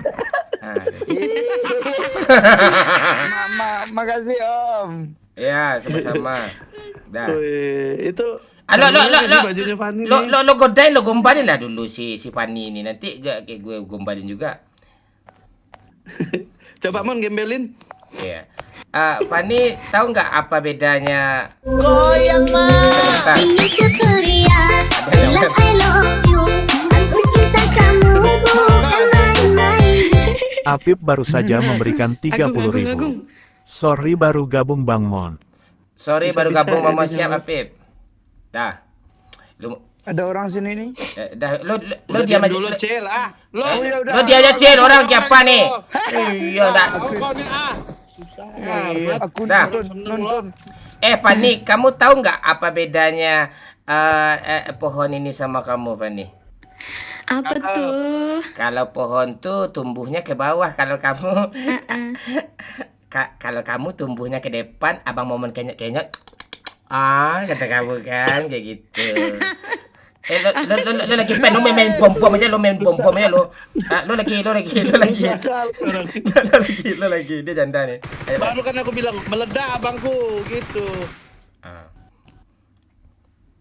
Makasih Om. Ya, sama-sama. Dah. Wih, itu Lo bajunya Fanny nih. lo godain, lo gombalin lah dulu si Fanny ini. Nanti kayak gue gombalin juga. Coba Mon gembelin. Iya. Fanny tahu nggak apa bedanya? Goyang mah. Bentar. Ini Putria, bilang I love you. Aku cinta kamu bukan main-main. Apip baru saja memberikan 30.000. Sorry baru gabung Bang Mon. Sorry baru gabung Mama siap Apip. Dah. Lu Ada orang sini nih. dah lo diam aja. dulu, Cil. Lo dia aja Cil, orang siapa nih? Iya dah. Aku Dah. nonton. Fanny, kamu tahu nggak apa bedanya pohon ini sama kamu, Fanny? Apa tuh? Kalau pohon tuh tumbuhnya ke bawah, kalau kamu kalau kamu tumbuhnya ke depan, abang Momon kenyot-kenyot. Kata kamu kan kayak gitu. Lo lagi lo main bom aja, lo main bom aja lo. Lo lagi dia janda nih. Ayo, Baru kan aku bilang meledak abangku gitu.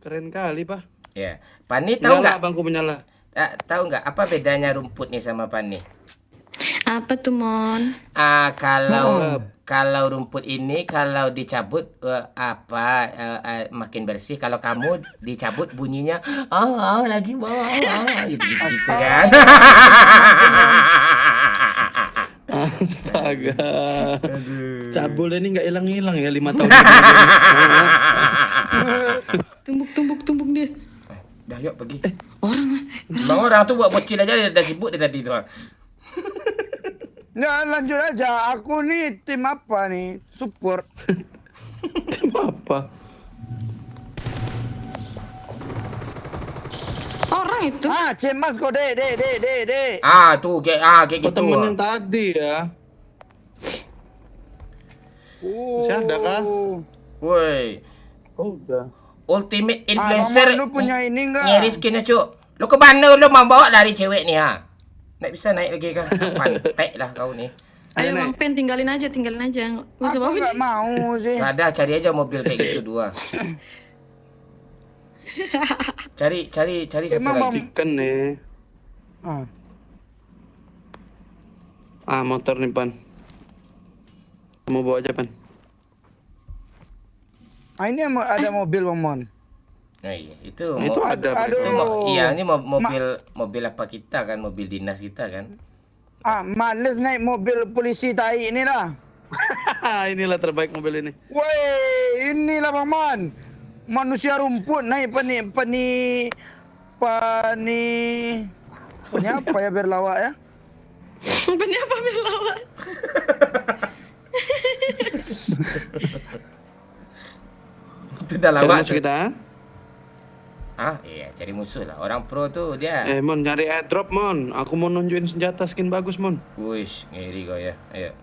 Keren kali, Pak. Ya, Fanny tahu nggak? Abangku menyala. Tahu nggak apa bedanya rumput nih sama Fanny? Apa tuh Mon? Kalau rumput ini kalau dicabut makin bersih. Kalau kamu dicabut bunyinya lagi gitu kan. Astaga. Cabul ini nggak hilang-hilang ya 5 tahun. Tumbuk dia. Dah yuk pergi. Orang tuh buat bocil aja dah sibuk dia tadi tuh. Nah, lanjut aja. Aku nih tim apa nih? Support. Tim apa? orang itu. Cemas kok, De. Tuh kayak gitu. Temen yang tadi ya. Masih ada kah? Woi. Oh, udah. Ultimate influencer. Lu punya ini enggak? Nyari skinnya, Cuk. Lu ke mana lu mau bawa lari cewek nih, ha? Nggak bisa naik lagi kah? Pantek lah kau nih. Ayo Bang Pen, tinggalin aja. Nggak usah Aku bawa nggak ini. mau sih. Gak ada, cari aja mobil kayak gitu dua. Cari satu Emang lagi. Ikan nih. Motor nih, Pan. Mau bawa aja, Pan. Ini ada mobil, Bang Mon. Nah, iya, Itu ada. Ini mobil apa kita kan, mobil dinas kita kan. Males naik mobil polisi tai inilah. Inilah terbaik mobil ini. Woi, inilah Bang Mon. Manusia rumput naik pani apa ya biar lawak ya? Punya apa berlawan? Itu dah lawak tuh. Kita. Iya, cari musuh lah. Orang pro tuh dia. Mon, nyari airdrop, Mon. Aku mau nunjukin senjata skin bagus, Mon. Wush, ngeri kau ya. Ayo.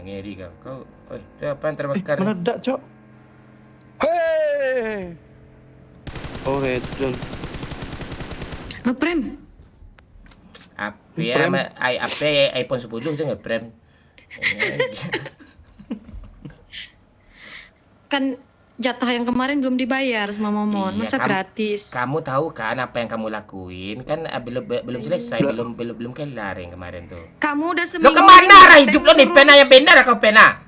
Ngeri kau. Itu apa yang terbakar? Meledak, Cok. Hei. Oh, headshot. Ngeprem. iPhone 10 itu ngeprem. Kan jatah yang kemarin belum dibayar sama Momon. Iya, Masa gratis? Kamu tahu kan apa yang kamu lakuin? Kan belum selesai, belum kelar yang kemarin tuh. Kamu udah Lo seminggu. kemana arah hidup lo nih? Pena yang benar kau pena?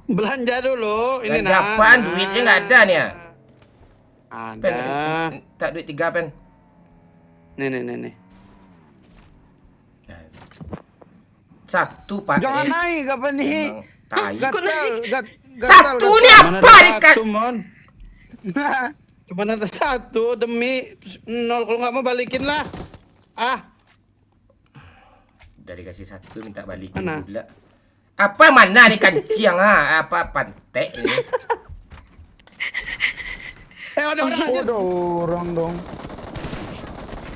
Belanja dulu. Ini Belanja apaan? Duitnya nggak ada nih ya? Pen, Ada. tak duit 3 pen. Nih. Satu pak. Jangan naik apa nih? Tai. Gatal. Satu nih apa nih kan? Satu, Mon. Cuma ada satu demi 0. Kalau nggak mau balikin lah. Dari kasih satu minta balik Mana? pula. Apa mana nih kancing Apa pantek ini? Ada orang. Ada orang dong.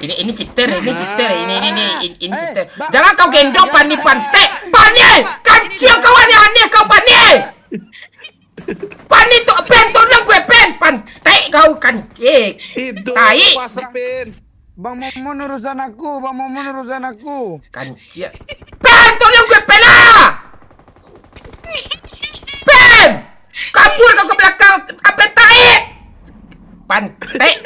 Ini cheater, ini cheater, ini cheater. Bang. Jangan kau gendong Pani pantek. Pani, kancing kau aneh kau Pani. Pani tu pen tolong gue pen pantek kau kancing. Itu Tai. pasapin. Bang Momon urusan aku, Bang Momon urusan aku. Kancing. Pen tolong gue pen lah. Pen. Kabur kau ke belakang. Apa tai? Pantek.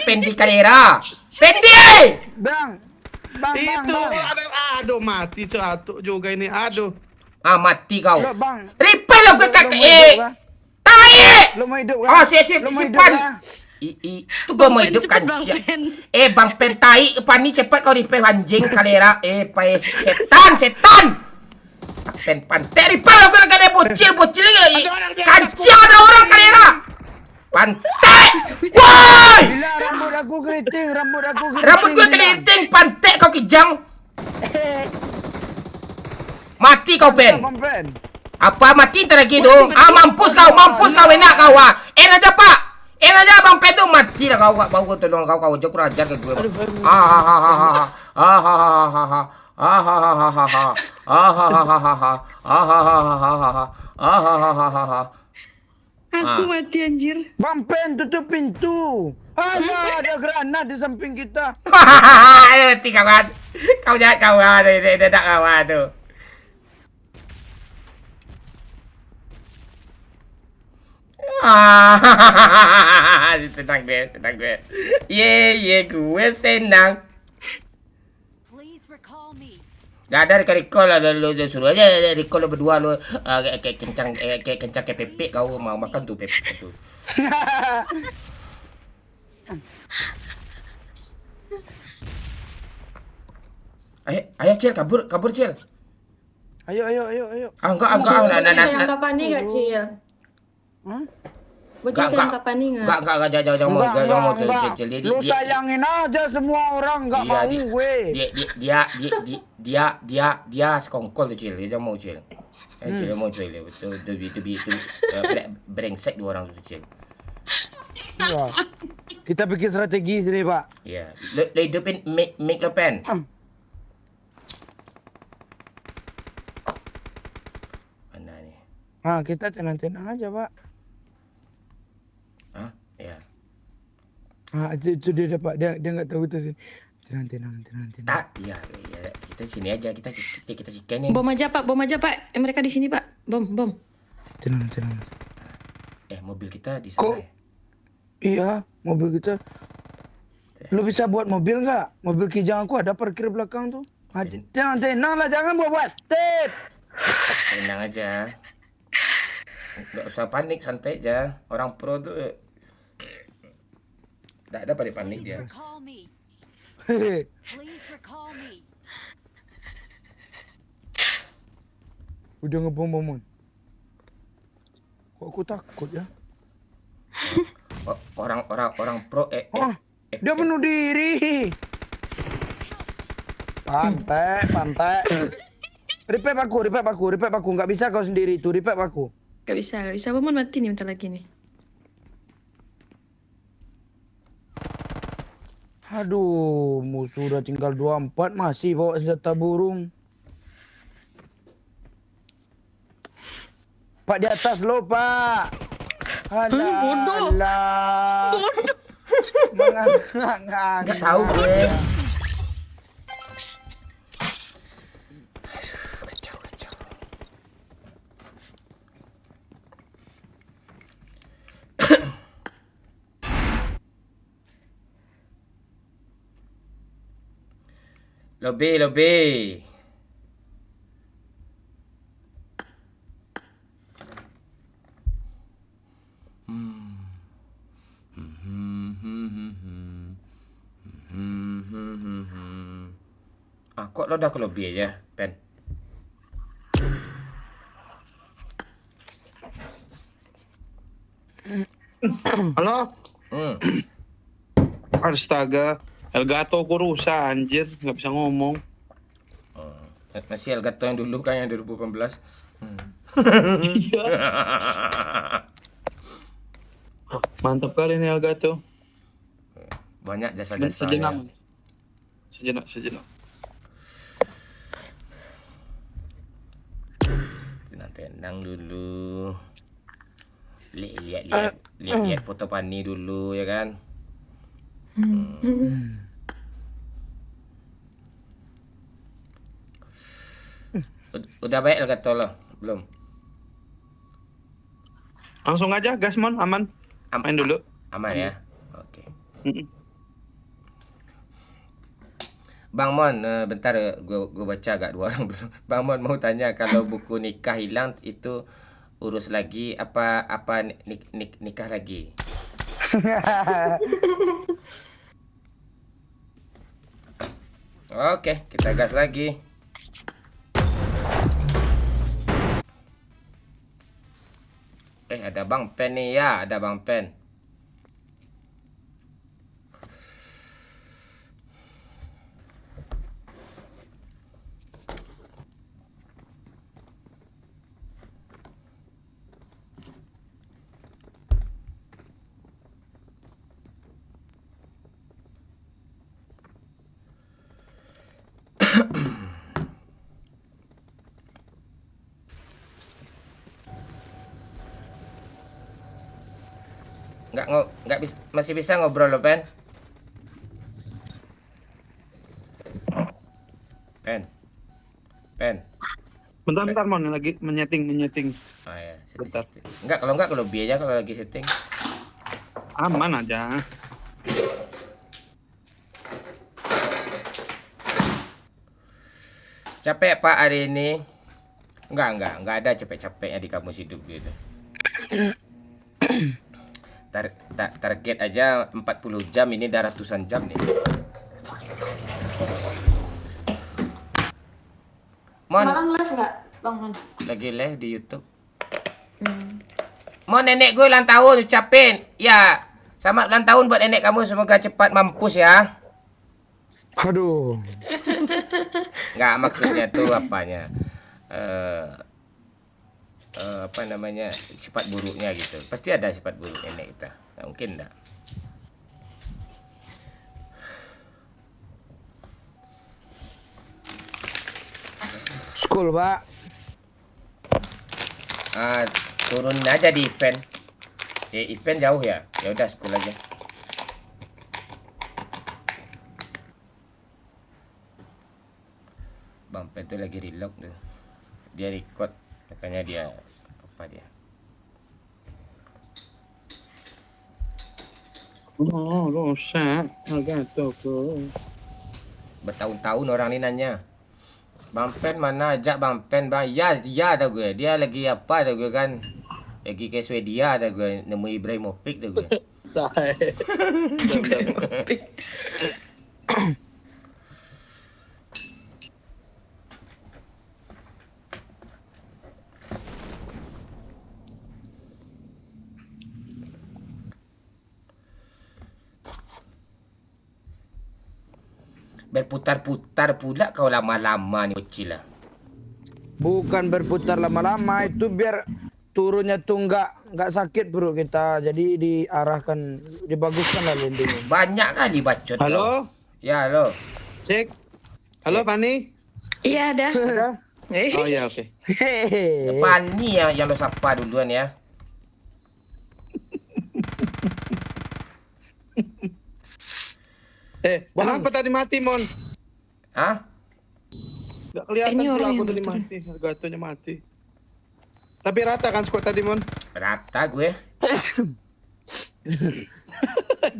Pendi kalera. Pendi. Bang. Itu ada, aduh mati satu juga ini, aduh. Mati kau. Loh, Bang. Repair lah gue Lo kakak. mau hidup kah? Tai. Lo mau hidup kan? Oh, siap Lo mau hidup simpan. kah? Itu gua mau hidup kan. Bang Pen tai, Pani cepat kau repair anjing kalera. Pai setan. Pen pantai repair lah gue kakak bocil lagi. Kancing ada orang kalera. Pantai. Woi! Bila rambut aku keriting, Rambut gue keliting, pantai kau kijang. Mati kau Pen. Bang Pen. Apa mati ntar lagi dong? Mampus kau enak kau enak aja pak. Enak aja Bang Pen tuh mati lah kau bau tolong kau aja kurang ajar ke gue. Aku mati anjir. Bang Pen tutup pintu. Ada granat di samping kita. Mati kawan. Kau jahat kawan, tidak kawan tuh. Senang gue. Ye, gue senang. Gak ada recall lah, lu suruh aja recall lo berdua lo kayak kencang kayak Pepe kau mau makan tuh Pepe tuh. Ayo Cil, kabur Cil. Ayo. Enggak. Sayang kapan nih gak, Cil? Bocil sayang kapan nih gak? Enggak, jangan mau Cil. Lu sayangin aja semua orang, nggak mau gue. Dia sekongkol tuh Cil, dia mau Cil. Cil mau Cil, betul itu brengsek dua orang tuh Cil. Iya. Kita bikin strategi sini, Pak. Iya, lo hidupin mic lo Pen. Mana nih? Kita tenang-tenang aja, Pak. Ya. Itu dia Pak. Dia nggak tahu itu sih. Tenang. Tak, ya. Kita sini aja, kita sikanin. Bom aja Pak. Mereka di sini Pak. Bom. Tenang. Mobil kita di sana ya? Iya, mobil kita. Lu bisa buat mobil nggak? Mobil kijang aku ada parkir belakang tuh. Tenang lah, jangan buat step. Tenang aja. Nggak usah panik, santai aja. Orang pro tuh nggak ada panik dia. Udah ngebom-boman. Kok aku takut ya? Orang pro dia bunuh diri. Pantai. Repair aku. Nggak bisa kau sendiri itu. Repair aku. Gak bisa. Bomon mati nih bentar lagi nih. Aduh, musuh udah tinggal 24 masih bawa senjata burung. Pak di atas lo, Pak. Bodoh. Nggak tahu gue. Kacau. Lobby. Kok lo udah ke lobby aja, Pen? Halo? Astaga. Elgato ku rusak anjir, nggak bisa ngomong. Masih Elgato yang dulu kan yang 2018. Iya. Mantap kali ini Elgato. Banyak Sejenak. jasa-jasanya. Sejenak. Tenang dulu. Lihat foto Pani dulu ya kan. Udah baik Elgato lo? Belum? Langsung aja gas Mon, aman. Main dulu. Aman ya? Oke. Mm-mm. Bang Mon, bentar gue baca agak dua orang dulu. Bang Mon mau tanya, kalau buku nikah hilang itu urus lagi apa nikah lagi? Oke, kita gas lagi. Ada Bang Pen nih ya, ada Bang Pen. Masih bisa ngobrol lo, Pen? Pen. Bentar Mon, lagi menyeting. Oh ya, Bentar. Kalau enggak lebih aja kalau lagi setting. Aman aja. Capek Pak hari ini? Enggak ada capek-capeknya di kamus hidup gitu. Target aja 40 jam, ini udah ratusan jam nih. Semalam live nggak, Bang Mon? Lagi live di YouTube. Mon, nenek gue ulang tahun, ucapin. Ya, selamat ulang tahun buat nenek kamu, semoga cepat mampus ya. Aduh. Nggak, maksudnya tuh apanya? Apa namanya, sifat buruknya gitu. Pasti ada sifat buruk nenek kita. Nggak mungkin enggak. School, Pak. Turun aja di event. Event jauh ya. Ya udah school aja. Bang Pen tuh lagi reload tuh. Dia record, makanya dia apa dia? Oh, rusak. Elgato ku. Bertahun-tahun orang ini nanya, Bang Pen mana, ajak Bang Pen Bang. Ya dia ada gue, dia lagi apa ada gue kan, lagi ke Swedia ada gue, nemu Ibrahimovic ada gue. Berputar-putar pula kau lama-lama nih bocil lah. Bukan berputar lama-lama, itu biar turunnya tuh nggak sakit perut kita, jadi diarahkan, dibaguskan lah landingnya. Banyak kali bacot. Halo? Kau. Ya halo. Cek. Halo Pani? Iya ada. Oh iya, oke. Hehehe. Pani yang lo sapa duluan ya. Kenapa tadi mati Mon? Hah? Gak kelihatan Ini kalau orang aku yang tadi betul. mati, Elgatonya mati. Tapi rata kan squad tadi Mon? Rata gue.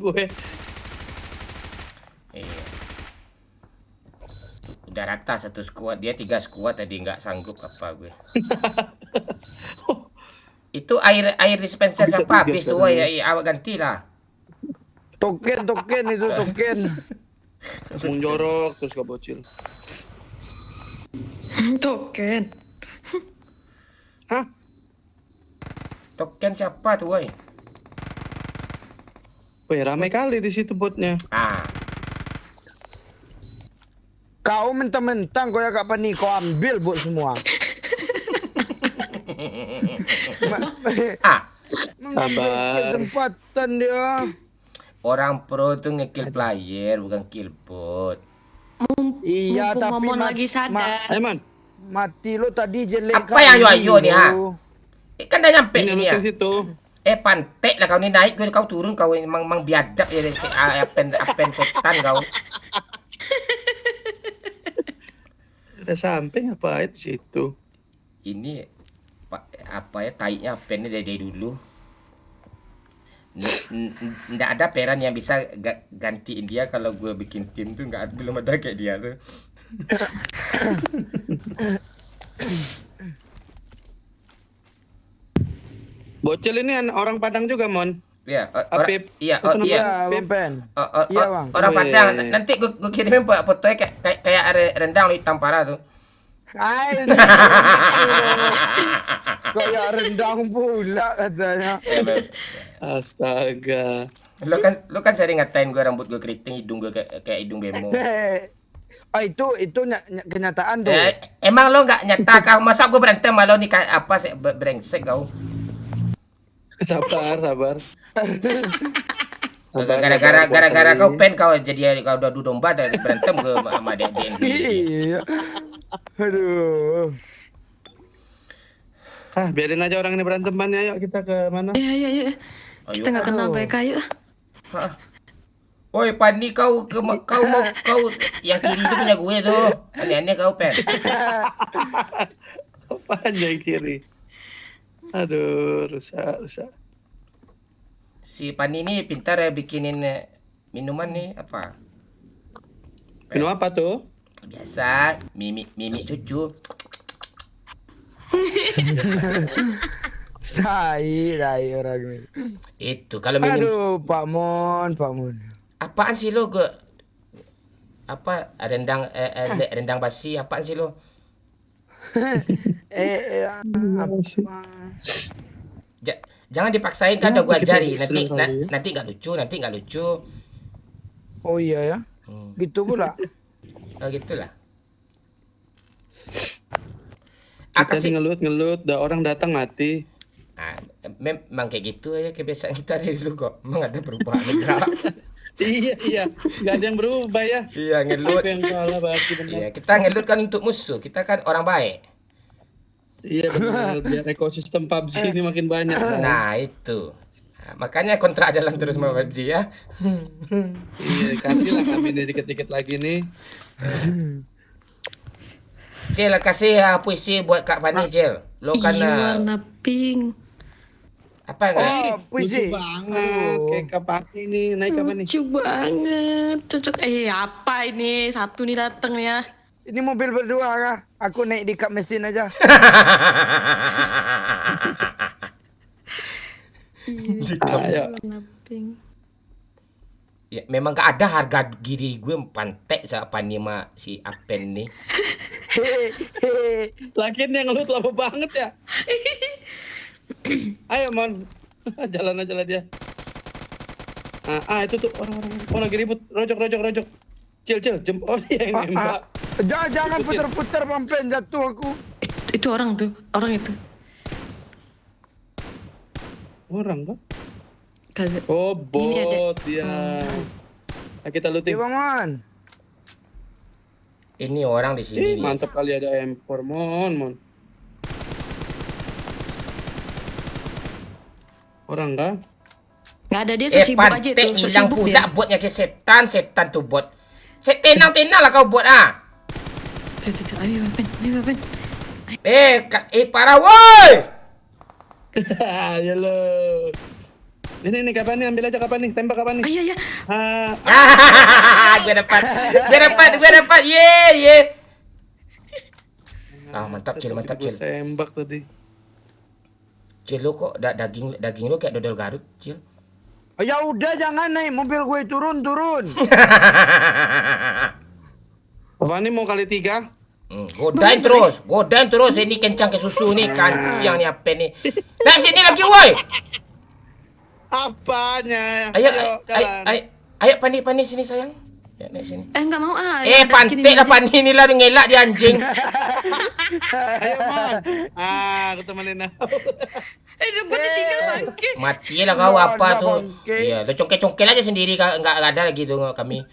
Gue. Iya. Udah rata satu skuad, dia 3 skuad tadi, nggak sanggup apa gue. Itu air dispenser Bisa siapa 3 habis tuh sekarang ya, awak gantilah. Token itu token. Langsung jorok terus gak bocil. Token. Hah? Token siapa tuh woi? Wih, ramai kali di situ botnya. Kau mentang-mentang kau ya Kak Pani, kau ambil buat semua. Ah, Mengambil kesempatan dia. orang pro tuh nge-kill player bukan kill bot. Iya, Mumpung tapi Momon lagi sadar. Ayo, Man. mati lo tadi jelek. Apa yang ayo-ayo nih, ha? Kan udah nyampe Ini sini lu ya. ke situ. Pantek lah kau ni naik, kau turun kau mang biadab ya apen setan kau. Udah sampai ngapain di situ? Ini apa ya taiknya apen ini dari dulu. Nggak ada peran yang bisa gantiin dia kalau gue bikin tim tuh belum ada kayak dia tuh. Bocil ini orang Padang juga, Mon. Iya, Apip. iya, Satu nama iya. Bang Pen. Iya, Bang. Orang Weh. Padang. Nanti gue kirimin fotonya kayak rendang lo hitam parah tuh. Ay, kayak rendang pula katanya. Astaga. Lo kan sering ngatain gue rambut gue keriting, hidung gue kayak hidung bemo. Oh itu kenyataan tuh. Emang lo nggak nyata kau? Masa gue berantem sama lo nih kayak apa sih brengsek kau? Sabar. Gara-gara kau pen kau jadi kau udah adu domba dari berantem gue sama dia. Iya. Aduh. Biarin aja orang ini berantem, Man. Ayo kita ke mana? Iya. Kita nggak kenal mereka, yuk. Woi Pani kau yang kiri itu punya gue tuh. Aneh-aneh kau pen. Apaan yang kiri? Aduh, rusak. Si Pani ini pintar ya bikinin minuman nih apa? Minum apa tuh? Biasa mimi cucu. Tai orang ini. Itu kalau minum. Aduh, Pak Mon. Apaan sih lo gue? Apa rendang basi? Apaan sih lo? Jangan dipaksain kan, udah gue ajari. Nanti nggak lucu. Oh iya ya. Gitu pula. Oh gitulah. Kita sih ngelut, orang datang mati. Memang kayak gitu aja kebiasaan kita dari dulu kok. Memang ada perubahan gerak. Iya, nggak ada yang berubah ya. Iya, ngelut. Apa yang salah berarti benar. Iya, kita ngelut kan untuk musuh. Kita kan orang baik. Iya benar, biar ekosistem PUBG ini makin banyak. Nah, itu. Nah, makanya kontrak jalan terus sama PUBG ya. Iya, kasihlah kami ini dikit-dikit lagi nih. Cil, kasih puisi buat Kak Fani, Cil. Lo kan warna pink. apa enggak? Oh, puisi. Lucu banget, kayak kapan ini naik kapan nih? Lucu banget, cocok. Apa ini? Satu nih dateng ya. Ini mobil berdua kah? Aku naik di kap mesin aja. Ayo. Warna pink. Ya, memang gak ada harga diri gue pantek siapa nih sama si Apen nih. Lagian yang ngelut lama banget ya. Ayo Mon, jalan aja lah dia. Itu tuh orang-orang lagi ribut, rojok. Cil, oh dia yang nembak. Jangan putar-putar Bang Pen, jatuh aku. Itu orang itu. Orang kan? Kagak. Oh, Ini ada. bot dia. Nah, kita looting. Bang Mon. Ini orang di sini nih. Mantap kali ada M4 Mon. Orang kah? Nggak ada, dia sibuk aja pantek tuh. bilang Sibuk budak dia. botnya ke setan tuh bot. Tenang lah kau bot ah. Tuh. Ayo Bapen. Parah woi. Ya lo. Ini kapan nih, ambil aja kapan nih, tembak kapan nih? Iya. Gue dapat. Ye. Mantap Cil. Tembak tadi. Cil lo kok daging lo kayak dodol Garut, Cil. Ya udah jangan naik mobil gue turun. Apa nih mau kali 3? Godain terus ini kencang ke susu nih kancing nih apa nih. Nah sini lagi woi. Apanya? Ayo Pani sini sayang. Ya, naik sini. Enggak mau Pantik lah Pani ni lah, ngelak dia anjing. Ayo, Mon. Aku temenin aku. Jemput ditinggal bangke. Matilah kau apa Ada tu. bangke. Iya, lo congkel-congkel aja sendiri, enggak ada lagi tu kami.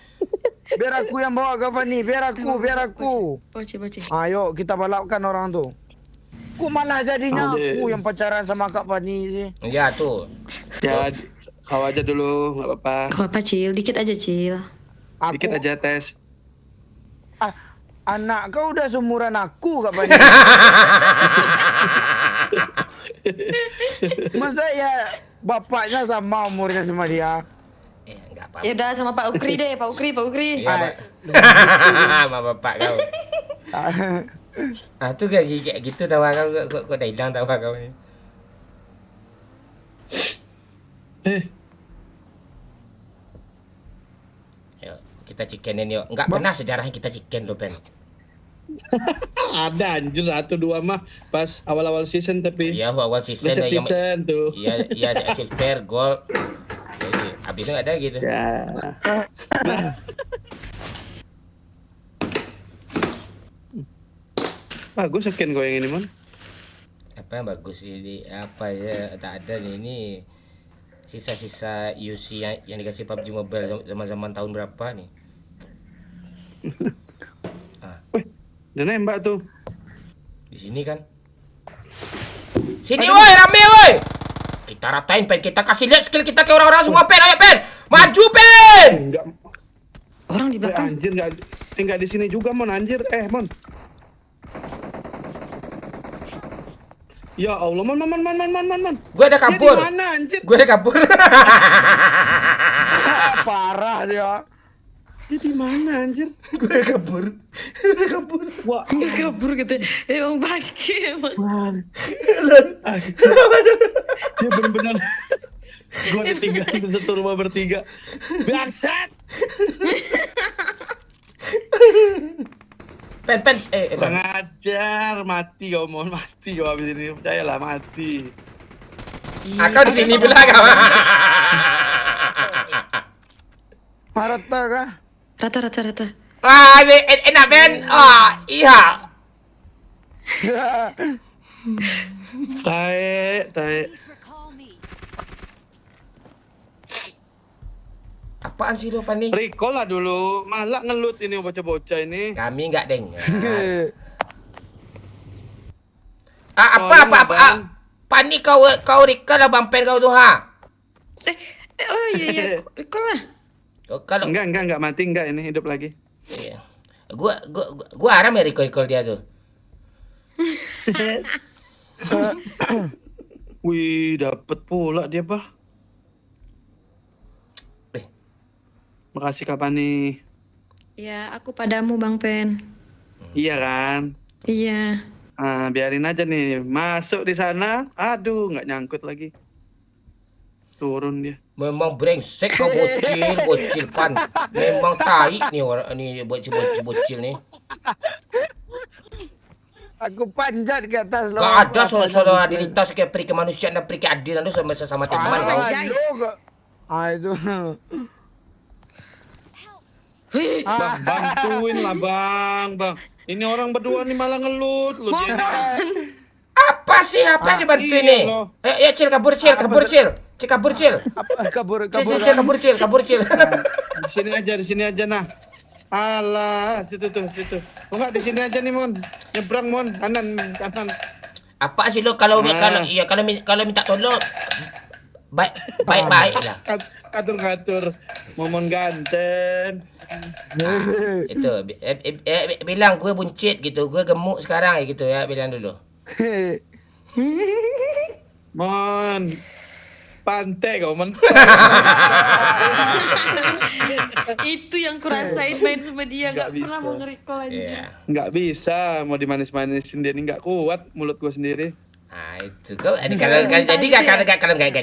Biar aku yang bawa ke Fani, biar aku. Bocil. Ayo kita balapkan orang tu. Ku malah jadinya aku yang pacaran sama Kak Fani sih. Ya tu. Ya, kau aja dulu, nggak apa-apa. Gak apa Cil, dikit aja Cil. Dikit aja tes. Anak kau udah seumuran aku Kak Fani. Masa ya bapaknya sama umurnya sama dia. Enggak apa-apa. Ya udah sama Pak Ukri deh, Pak Ukri. Iya, sama bapak kau. Tu kayak gitu tawa kau dah hilang tawa kau ni. Yuk, kita chickenin yuk. Enggak pernah sejarahnya kita chicken lo, Pen. Ada anjir 1 2 mah pas awal-awal season tapi. Iya, awal season Besok season tuh. Iya, silver, gold. Jadi, habis itu ada gitu. Ya. Bagus skin gue yang ini, Mon. Apa yang bagus ini? Apa ya? Tak ada nih ini. Sisa-sisa UC yang dikasih PUBG Mobile zaman-zaman tahun berapa nih? Udah nembak tuh. Di sini kan. Sini woi, rame woi. Kita ratain Pen, kita kasih lihat skill kita ke orang-orang semua Pen. Ayo Pen. Maju Pen. Enggak. Orang di belakang. Anjir enggak tinggal di sini juga, Mon, anjir. Mon. Ya Allah, Mon. Gue ada kabur. Dia di mana, anjir? Gue ada kabur. Parah dia. Dia di mana, anjir? Gue kabur. Wah, Kabur gitu. Emang bangke emang. dia benar-benar. Gue ditinggal di satu rumah bertiga. Bangsat. Pen. Kurang ajar, mati kau, Mon, mati kau habis ini. Percayalah, mati. Kau di sini pula kau. Rata kah? Rata. Enak Pen. Iya. Tae. Apaan sih lo Pan nih? Recall lah dulu, malah ngelut ini bocah-bocah ini. Kami nggak dengar. Bang. Pan nih kau recall lah Bang Pen kau tuh ha. Oh iya. Recall lah. Kalau Enggak mati, enggak, ini hidup lagi. iya. Gua aram ya recall dia tuh. Wih, dapet pula dia, Pak. Makasih kapan nih? Ya, aku padamu Bang Pen. Iya kan? Iya. Biarin aja nih. Masuk di sana. Aduh, nggak nyangkut lagi. Turun dia. Memang brengsek kau bocil Pan. Memang tai nih orang ni bocil nih. Aku panjat ke atas. Gak ada solidaritas kayak peri kemanusiaan dan peri keadilan itu sama sesama teman kau. Itu. Bang, bantuin lah bang. Ini orang berdua nih malah ngelut lu dia. Apa sih? Apa yang dibantu ini? Ya Cil, kabur Cil. Kabur. Di sini aja nah. Alah, situ. Oh enggak, di sini aja nih Mon. Nyebrang Mon, kanan. Apa sih lo kalau minta tolong baik lah. Ngatur. Momon ganteng. Itu bilang gue buncit gitu, gue gemuk sekarang gitu ya, bilang dulu. Mon. Pantai kau Mon. Itu yang kurasain main sama dia, Nggak nggak pernah bisa. mau nge-recall aja. Iya. Nggak bisa mau dimanis-manisin dia ini nggak kuat mulut gua sendiri. Ah itu kau kalau nggak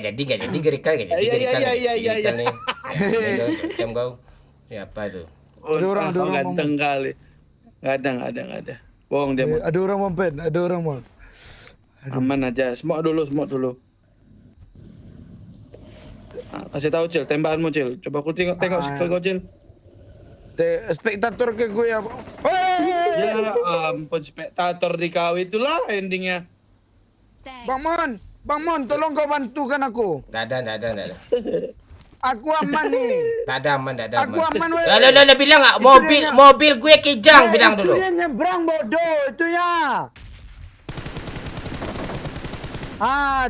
jadi gerikan Iya. nih. Macam kau. Ya apa itu? Ada orang, ganteng kali. Nggak ada. Bohong dia Mon. Ada orang Mon. Ada orang Mon. Aman aja. Smoke dulu. Kasih tahu Cil, tembakanmu Cil. Coba aku tengok skill kau Cil. Spektator ke gue apa? Ya ampun, spektator di kau itulah endingnya. Bang Mon, tolong kau bantukan aku. Nggak ada. Aku aman nih. Tak ada aman. Aku aman, weh. Dah bilang nggak mobil gue kijang bilang dulu. Itu dia nyebrang bodoh, itu ya.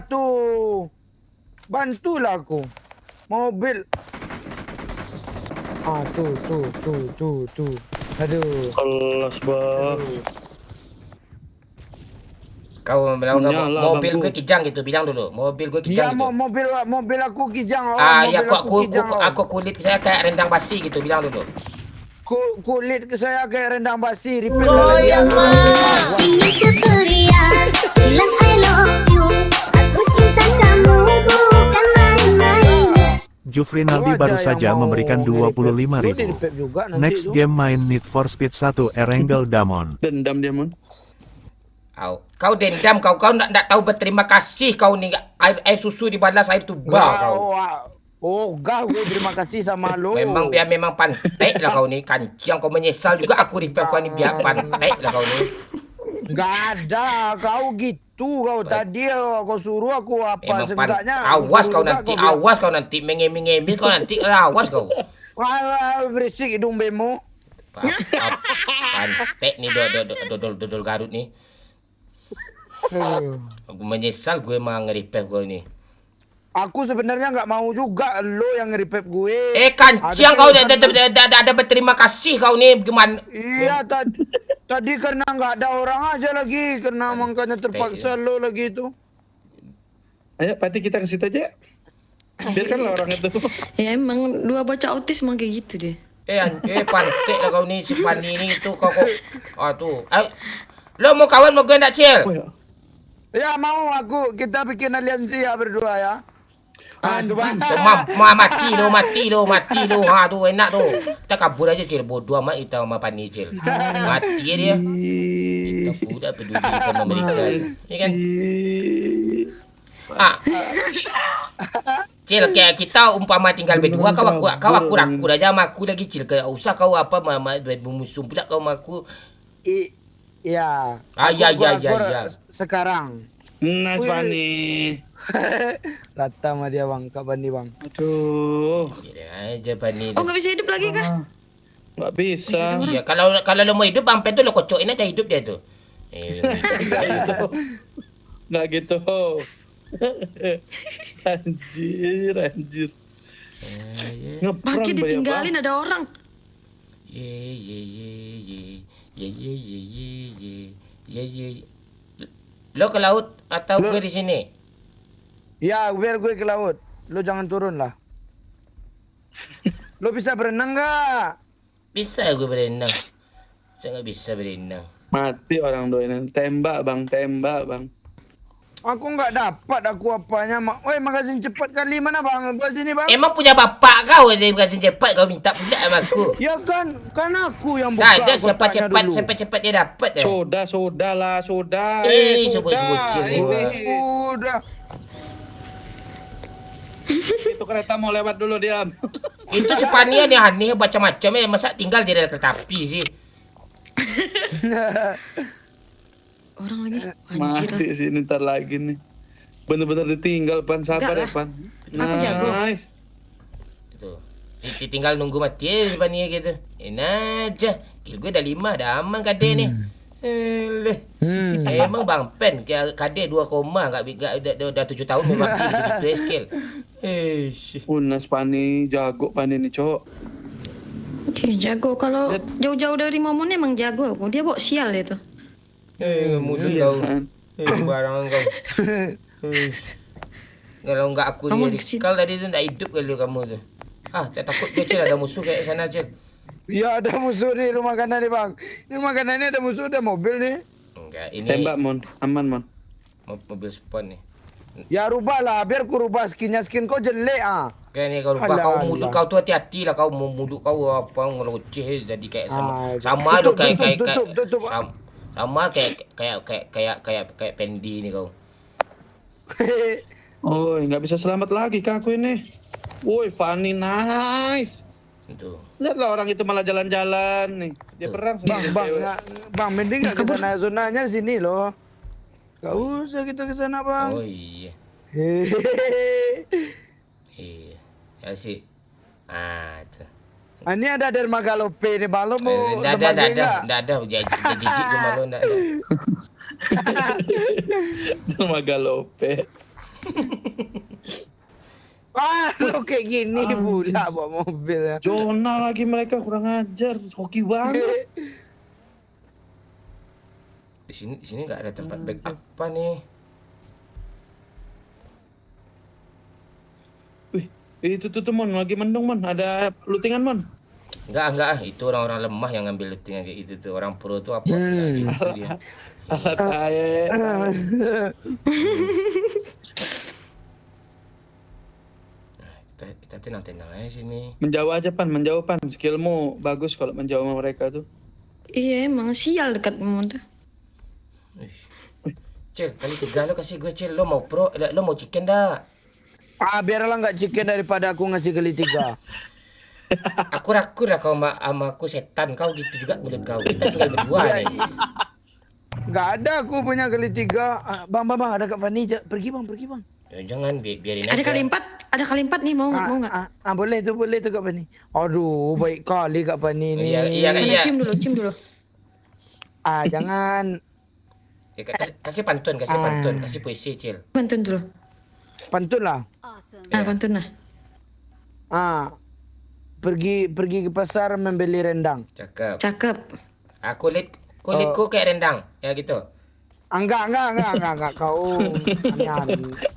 Tuh. Bantulah aku. Mobil. Tuh. Aduh. Kelas bang. Kau bilang Nyala, mobil bangku. gue kijang gitu, bilang dulu. Mobil gue Iya, kijang gitu. mobil aku kijang. Ya mobil aku kulit saya kayak rendang basi gitu, bilang dulu. Kulit ke saya kayak rendang basi. Repeat Goyang lagi. Ini kecurian, bilang I love you. Aku cinta kamu bukan main-main. Jufrinaldi Lu baru aja saja yang mau memberikan nge-repair. 25.000. Lu di-repair juga nanti Next itu. game main Need for Speed 1 Erangel Damon. Dendam dia, Mon. Kau dendam kau nak tahu berterima kasih kau nih air susu dibalas air tuba kau. Gue terima kasih sama lu. Memang pantai lah kau nih, kancing kau menyesal juga aku repair kau ni biar pantai lah kau nih. Gak ada, kau gitu kau tadi kau suruh aku apa Memang seenggaknya. awas kau nanti mengemi kau nanti awas kau. Wah, berisik hidung bemo. Pantai nih dodol Garut nih. Aku menyesal gue mau nge-repair kau ini. Aku sebenarnya nggak mau juga lo yang nge-repair gue. Kancing kau ada berterima kasih kau nih gimana? Iya tadi karena nggak ada orang aja lagi, karena makanya terpaksa lo lagi itu. Ayo, Pati kita ke situ aja. Biarkanlah orang itu. Ya emang dua bocah autis emang kayak gitu deh. Pantai lah kau nih, si Pani ini tuh kau. Tuh. Ayo. Lo mau kawan mau gue nak Cil? Ya mau kita bikin aliansi ya berdua ya. Mati lo. Tuh enak tuh. Kita kabur aja Cil, bodoh amat kita sama Pani Cil. Mati dia. Kita tidak peduli sama mereka. Ya kan? Cil, kayak kita umpama tinggal berdua, kau aku rakur aja sama aku lagi Cil. Kau usah kau apa musuh pula kau sama aku. Iya. Ya. Sekarang. Nice, Pani. Rata sama dia bang, Kak Bandi bang. Aduh. Kira aja Pani. Oh nggak bisa hidup lagi kah? Nggak bisa. Ya kalau lo mau hidup, Bang Pen tuh lo kocokin aja hidup dia tuh. Nggak gitu. Anjir. Ngeprang Pakai ditinggalin ada orang. Lo ke laut atau gue di sini? Ya, biar gue ke laut. Lo jangan turun lah. Lo bisa berenang nggak? Bisa gue berenang. Saya nggak bisa berenang. Mati orang doain. Tembak bang. Aku nggak dapat apanya. Magasin cepat kali mana bang? Buat sini bang. Emang punya bapak kau yang magasin cepat kau minta pula sama aku. Ya kan aku yang buka. Ada cepat dia dapat dah. Soda. Sebut Udah. Itu kereta mau lewat dulu diam. Itu si Pania nih aneh macam-macam ya. Masa tinggal di rel kereta api sih. Orang lagi. Mati sini ntar lagi nih. Bener-bener ditinggal Pan, sabar Enggak ya Pan. Aku jago. Nice. Itu. Tinggal nunggu mati ya si Pania gitu. Enak aja. Kill gue dah 5, dah aman kade nih. Emang Bang Pen kade 2 koma udah 7 tahun memang gitu skill. Unas Pani jago Pani nih, Cok. Oke, jago. Kalau jauh-jauh dari Momon emang jago aku. Dia bawa sial itu. Mulut kau. Barangan kau. Kalau enggak aku kalau tadi tu tak hidup kali kamu tu. Saya takut dia Cil ada musuh kayak sana Cil. Ya ada musuh di rumah kanan nih bang. Di rumah kanan ini ada musuh, ada mobil nih. Enggak, ini Tembak Mon, aman Mon. mobil spawn nih. Ya rubah lah, biar ku rubah skin kau jelek Kayak ni kau lupa kau mulut kau tu hati-hati lah kau mulut kau apa ngeloceh jadi kayak sama tu kayak sama kayak Pendi ni kau. Oh, nggak bisa selamat lagi kak aku ini. Woi, Fanny nice. Itu. Lihatlah orang itu malah jalan-jalan nih. Dia perang sama Bang, mending nggak kesana zonanya sini loh. Gak usah kita kesana bang. Oh iya. Iya. Ya sih. Itu. Ini ada dermaga lope nih bang, lo mau Nggak ada. Jijik gue malu, nggak ada. dermaga lope. Lo kayak gini pula bawa mobil ya. Zona lagi mereka kurang ajar, hoki banget. Di sini nggak ada tempat back apa nih. Wih, itu tuh mon lagi mendung mon, ada lootingan mon. Enggak, itu orang-orang lemah yang ngambil lootingan kayak gitu tuh. Orang pro tuh apa? Gitu dia. Kita tenang-tenang aja sini. Menjauh aja pan, skillmu bagus kalau menjauh sama mereka tuh. Iya emang sial dekat Momon tuh. Cil, kali 3 lo kasih gue Cil. Lo mau pro, lo mau chicken dah. Biarlah nggak chicken daripada aku ngasih kali 3. Aku rakur lah kau sama aku setan. Kau gitu juga mulut kau. Kita tinggal berdua nih. Nggak ada aku punya kali 3. Bang, ada Kak Fani. Pergi bang. Ya, jangan biarin aja. Ada kali 4 nih mau nggak? Boleh tuh Kak Fani. Aduh, baik kali Kak Fani ini. Iya. Cium dulu. Jangan. Ya, kasih pantun, kasih puisi Cil. Pantun dulu. Pantun lah. Pantun lah. Pergi ke pasar membeli rendang. Cakep. Kulitku kayak rendang, ya gitu. Enggak kau.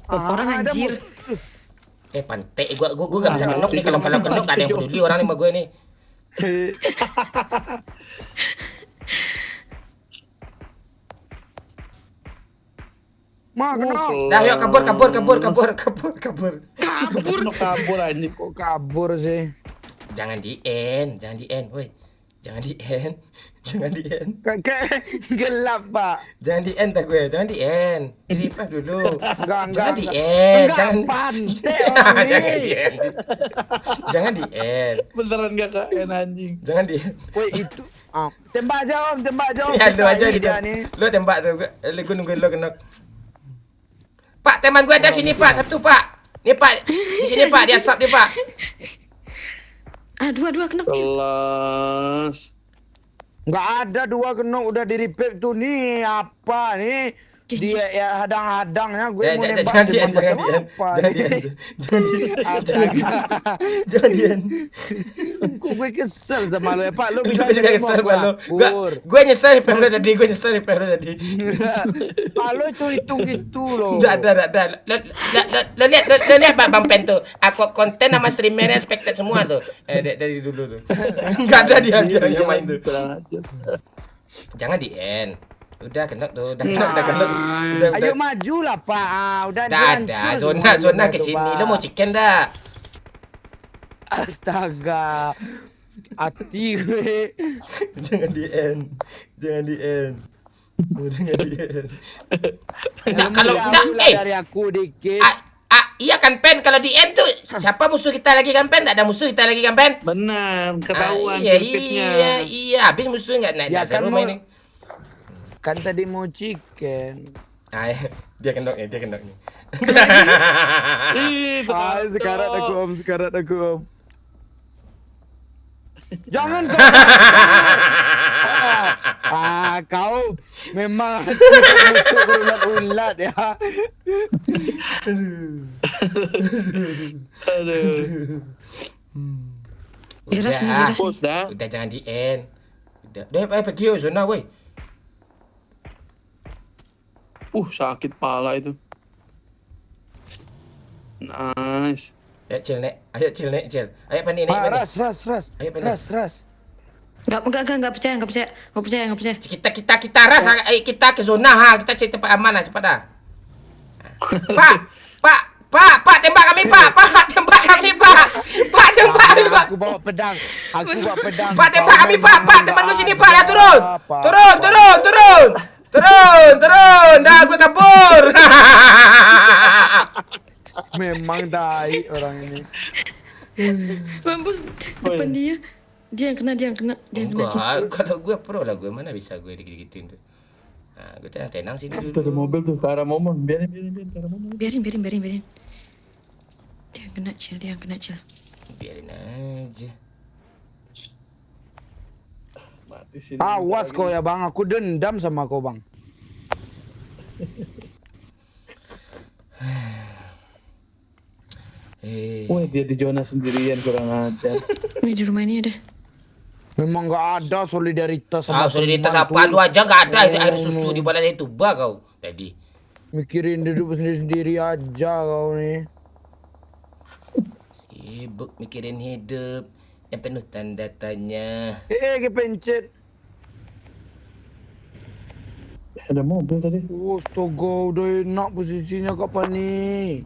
Orang anjir. Pantai, gua nggak bisa kenok nih. Kalau kenok ada yang peduli orang nih sama gue nih. Dah yuk kabur. Kabur anjing. Kok kabur sih? Jangan di end, woi. Jangan di end. Kayak gelap, Pak. Jangan di end tak gue, jangan di end. Diripas dulu. Enggak. Jangan di end. Jangan di end. Beneran gak KN anjing. Jangan di end. Woi, itu tembak aja, Om. Ya lu aja gitu. Lu tembak tuh, gue nungguin lu kena. Pak, teman gue ada sini, Pak. Satu, Pak. Nih, Pak. Di sini, Pak. Dia sap nih, Pak. Dua kenapa? Kelas. Nggak ada 2 kenok udah di repair tuh nih. Apa nih? Dia ya hadang-hadangnya gue mau nembak jangan di end. Kok gue kesel sama lo ya, Pak. Lo bisa kesel sama lo. Gue nyesel di perlu tadi. Pak, lo itu hitung gitu loh. Udah. Lo lihat Bang Pen tuh. Aku konten sama streamernya expected semua tuh. Dari dulu tuh. Enggak ada dia yang main tuh. Jangan di end. Udah kena tuh, udah kena. Ayo maju lah, Pak. Udah ada zona ke sini. Lo mau chicken dah? Astaga. Hati gue. Jangan di end. Nah, kalau dari aku dikit. Iya kan Pen, kalau di end tuh siapa musuh kita lagi kan Pen? Tak ada musuh kita lagi kan Pen? Benar, ketahuan Iya, habis musuh enggak naik dasar rumah ini. Kan tadi mau chicken. Dia kendok nih. Sekarat aku om. Jangan kau. Kau memang musuh berulat-ulat ya. Aduh. Udah jangan di end. Udah pergi zona woi. Sakit pala itu. Nice. Ayo Cil nek. Ayo Pani nek. Ras. Ayo Pani. Ras. Enggak percaya. Kita ras, kita ke zona kita cari tempat aman lah cepat dah. Pak, tembak kami Pak. Tembak kami Pak. Aku bawa pedang. Pak, tembak kami Pak. Teman lu sini Pak, dah turun. Turun. Dah gue kabur. Memang dai orang ini. Mampus depan dia. Dia yang kena, Cil. Enggak, kalau gue pro lah, gue mana bisa gue digituin tuh. Nah, gue tenang sini dulu. Tuh di mobil tuh ke arah Momon. Biarin ke arah Momon. Biarin. Dia yang kena, Cil. Biarin aja. Mati sini. Awas kau ya bang, aku dendam sama kau bang. Wah, dia di zona sendirian kurang ajar. Ini di rumah ini ada. Memang nggak ada solidaritas sama Solidaritas teman apa? tuh. Lu aja nggak ada air susu di badan itu, bah kau tadi. Mikirin hidup sendiri aja kau nih. Sibuk mikirin hidup yang penuh tanda tanya. Kepencet. Ada mobil tadi. Astaga, udah enak posisinya kapan nih?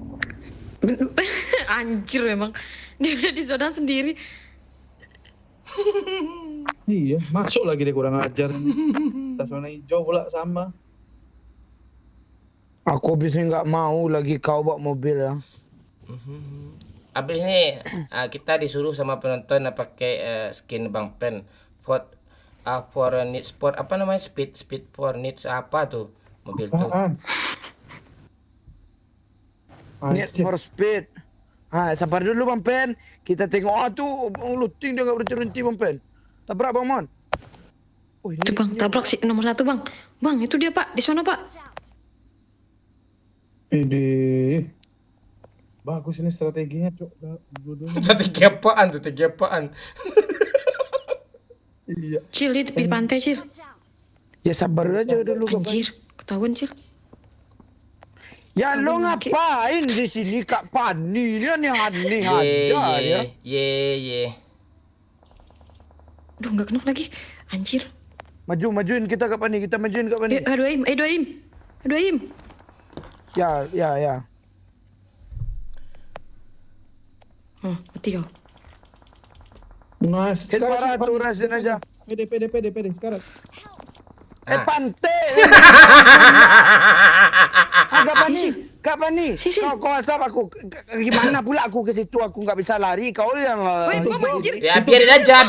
Anjir memang. Dia udah di zona sendiri. Iya, masuk lagi dia kurang ajar. Tas warna hijau pula sama. Aku habisnya nggak mau lagi kau bawa mobil ya. Abis nih kita disuruh sama penonton pakai skin Bang Pen for need sport apa namanya speed for needs apa tuh mobil tuh. Need for speed. Sabar dulu Bang Pen. Kita tengok tuh looting dia nggak berhenti Bang Pen. Tabrak Bang Mon. Oh, Itu bang, tabrak si nomor 1 bang. Bang, itu dia pak, di sana pak. Ini bagus ini strateginya, Cok. Strategi apaan? Iya. Cil, di tepi pantai, Cil. Ya sabar aja dulu Bang Pen. Anjir, ketahuan, Cil. Ya lo ngapain di sini Kak Pani? Ini aneh aja ya. Ye. Duh, nggak kena lagi. Anjir. Majuin kita Kak Pani, kita majuin Kak Pani. Aduh, Aim. Ya. Mati kau. Nice. Hit parah tuh, rasin aja. PD sekarang. Pantai. Kak Pani. Kau asap aku. Gimana pula aku ke situ? Aku nggak bisa lari. Kau yang. Ya biarin aja,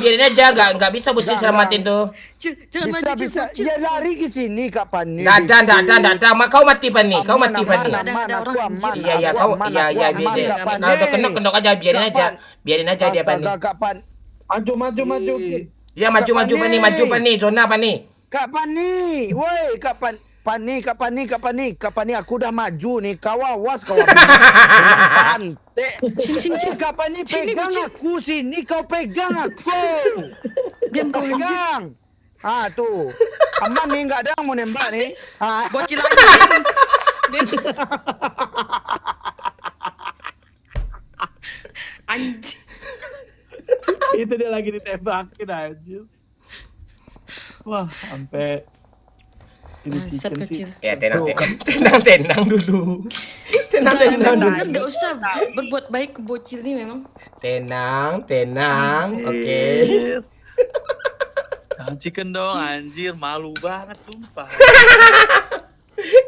nggak bisa bocil selamatin tuh. Cil, jangan maju, Cil. Bisa. Ya lari ke sini Kak Pani. Nggak ada. Kau mati Pani. Kau mati Pani. Iya, kau kena aja, biarin aja dia Pani. Maju. Ya maju Pani, zona Pani. Kak Pani, woi Kak Pani, aku udah maju nih. Kau awas kau. Pantai. Sini. Kak Pani pegang aku sini, kau pegang aku. Diam kau, anjir. Pegang. Tuh. Aman nih, nggak ada yang mau nembak nih. Bocil lagi. Anjir. Itu dia lagi ditembakin anjir. Wah, sampai Bangsat kecil. Ya tenang dulu. Tenang dulu. Nggak usah berbuat baik ke bocil nih memang. Tenang. Oke. Jangan chicken dong anjir, malu banget sumpah.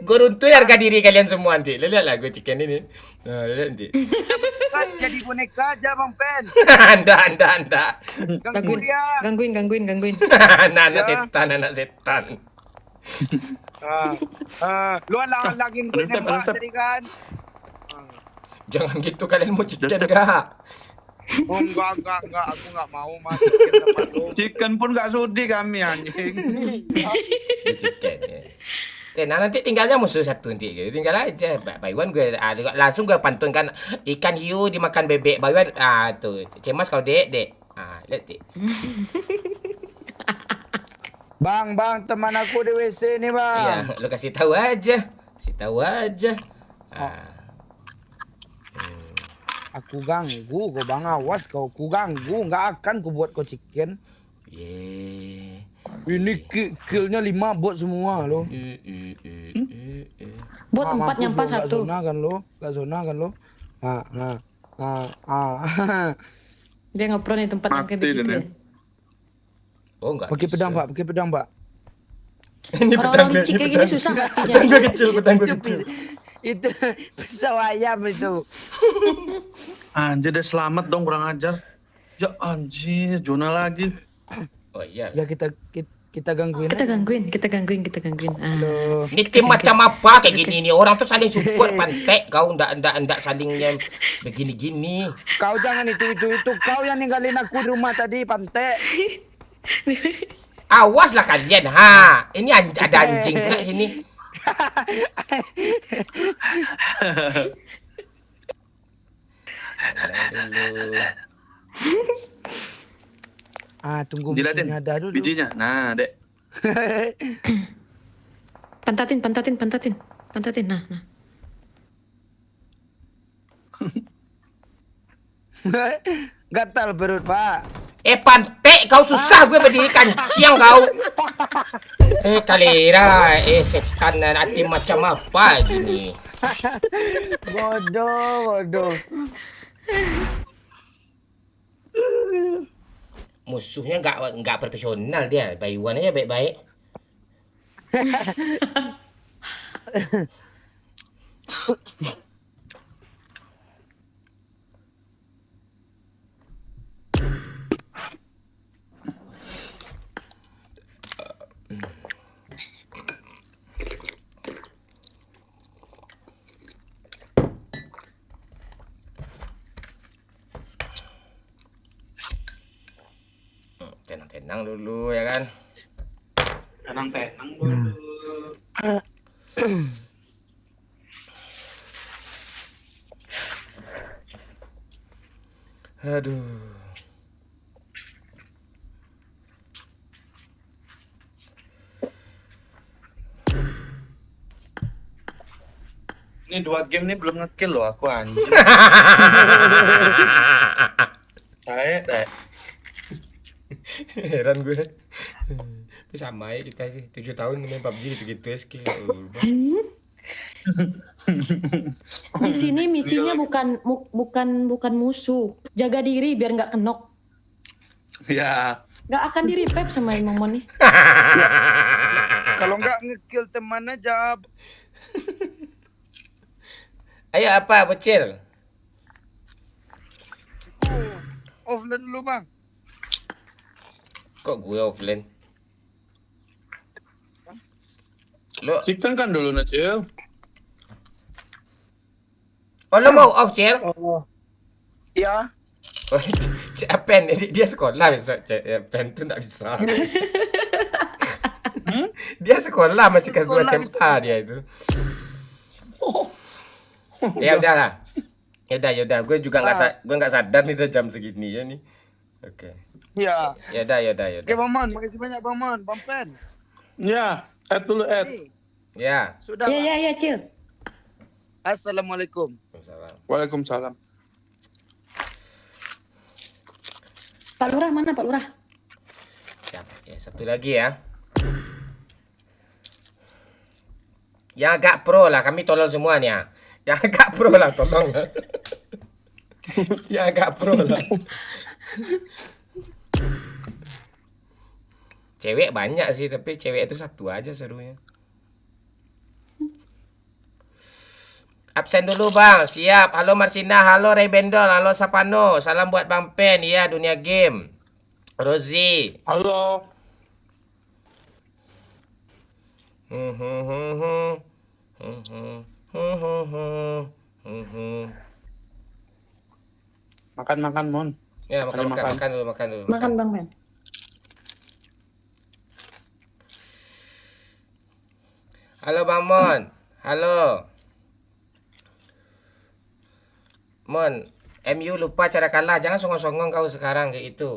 Gue runtuh harga diri kalian semua nanti. Lihat lah gue chicken ini. Nah, lihat nanti. Jadi boneka aja Bang Pen. Anda. Gangguin. Anak setan. Lu alang-alangin gue nembak tadi kan. Jangan gitu, kalian mau chicken enggak? Oh enggak, aku enggak mau masukin tempat lu. Chicken pun gak sudi kami anjing. Chicken ya. Nah nanti tinggalnya musuh satu nanti gitu. Tinggal aja Baywan gue langsung gue pantunkan ikan hiu dimakan bebek Baywan tuh cemas kau dek lihat dek. Bang, teman aku di WC nih bang. Iya, lu kasih tahu aja. Aku ganggu kau bang, awas kau. Ku ganggu, nggak akan ku buat kau chicken. Ini killnya 5 bot semua loh. Bot 4 nyampa 1. Gak zona kan lo. Dia nggak pernah nih tempat yang kayak begitu ya. Oh enggak. Pakai pedang pak. Ini Orang-orang licik kayak gini susah matinya. Pedang gue kecil. Itu pisau ayam itu. Anjir deh, selamat dong kurang ajar. Ya anjir, Jona lagi. Oh iya. Ya kita gangguin. Kita aja. gangguin. Ah. Ini tim macam apa kayak gini nih? Orang tuh saling support pantek. Kau ndak salingnya begini-gini. Kau jangan itu. Kau yang ninggalin aku di rumah tadi, Pante. Awaslah kalian, ha. Ini ada anjing pula sini. Tenang dulu. Tunggu Jilatin musuhnya ada dulu. bijinya. Nah, Dek. Pantatin. Nah. Gatal perut, Pak. Pantek, kau susah gue berdiri kanciang kau. Kalera, setan hati macam apa gini. Bodoh. Musuhnya nggak profesional dia. Bayuan aja baik-baik. Tenang dulu ya kan. Tenang dulu. Aduh. Ini 2 game nih belum nge-kill loh aku anjing. Dek. Heran gue. Tapi sama ya kita sih 7 tahun main PUBG gitu-gitu ya skill. Di sini misinya bukan musuh. Jaga diri biar nggak kenok. Ya. Nggak akan di revive sama Momon nih. Kalau nggak nge-kill teman aja. Ayo apa bocil? Offline dulu, Bang. Kok gue offline? Lo Chicken kan dulu Cil. Oh lo mau off Cil? Oh. Ya. Oh, Pen dia sekolah besok. Pen tuh nggak bisa. Dia sekolah masih kelas 2 SMA dia itu. Ya udahlah. Yaudah. Gue juga nggak sadar nih udah jam segini ya nih. Oke. Ya. Yaudah. Oke, Bang Mon. Makasih banyak, Bang Mon. Bang Pen. Ya, add dulu add. Ya. Sudah. Ya, Cil. Assalamualaikum. Waalaikumsalam. Pak Lurah mana Pak Lurah? Siapa? Ya, satu lagi ya. Yang agak pro lah, kami tolong semua nih ya. Yang agak pro lah, tolong. Yang agak pro lah. Cewek banyak sih, tapi cewek itu satu aja serunya. Absen dulu bang, siap. Halo Marsina, halo Ray Bendol, halo Sapano. Salam buat Bang Pen, ya dunia game. Rozi. Halo. Makan Mon. Ya makan dulu. Makan Bang Men. Halo Bang Mon. Halo. Mon, MU lupa cara kalah. Jangan songong-songong kau sekarang kayak itu.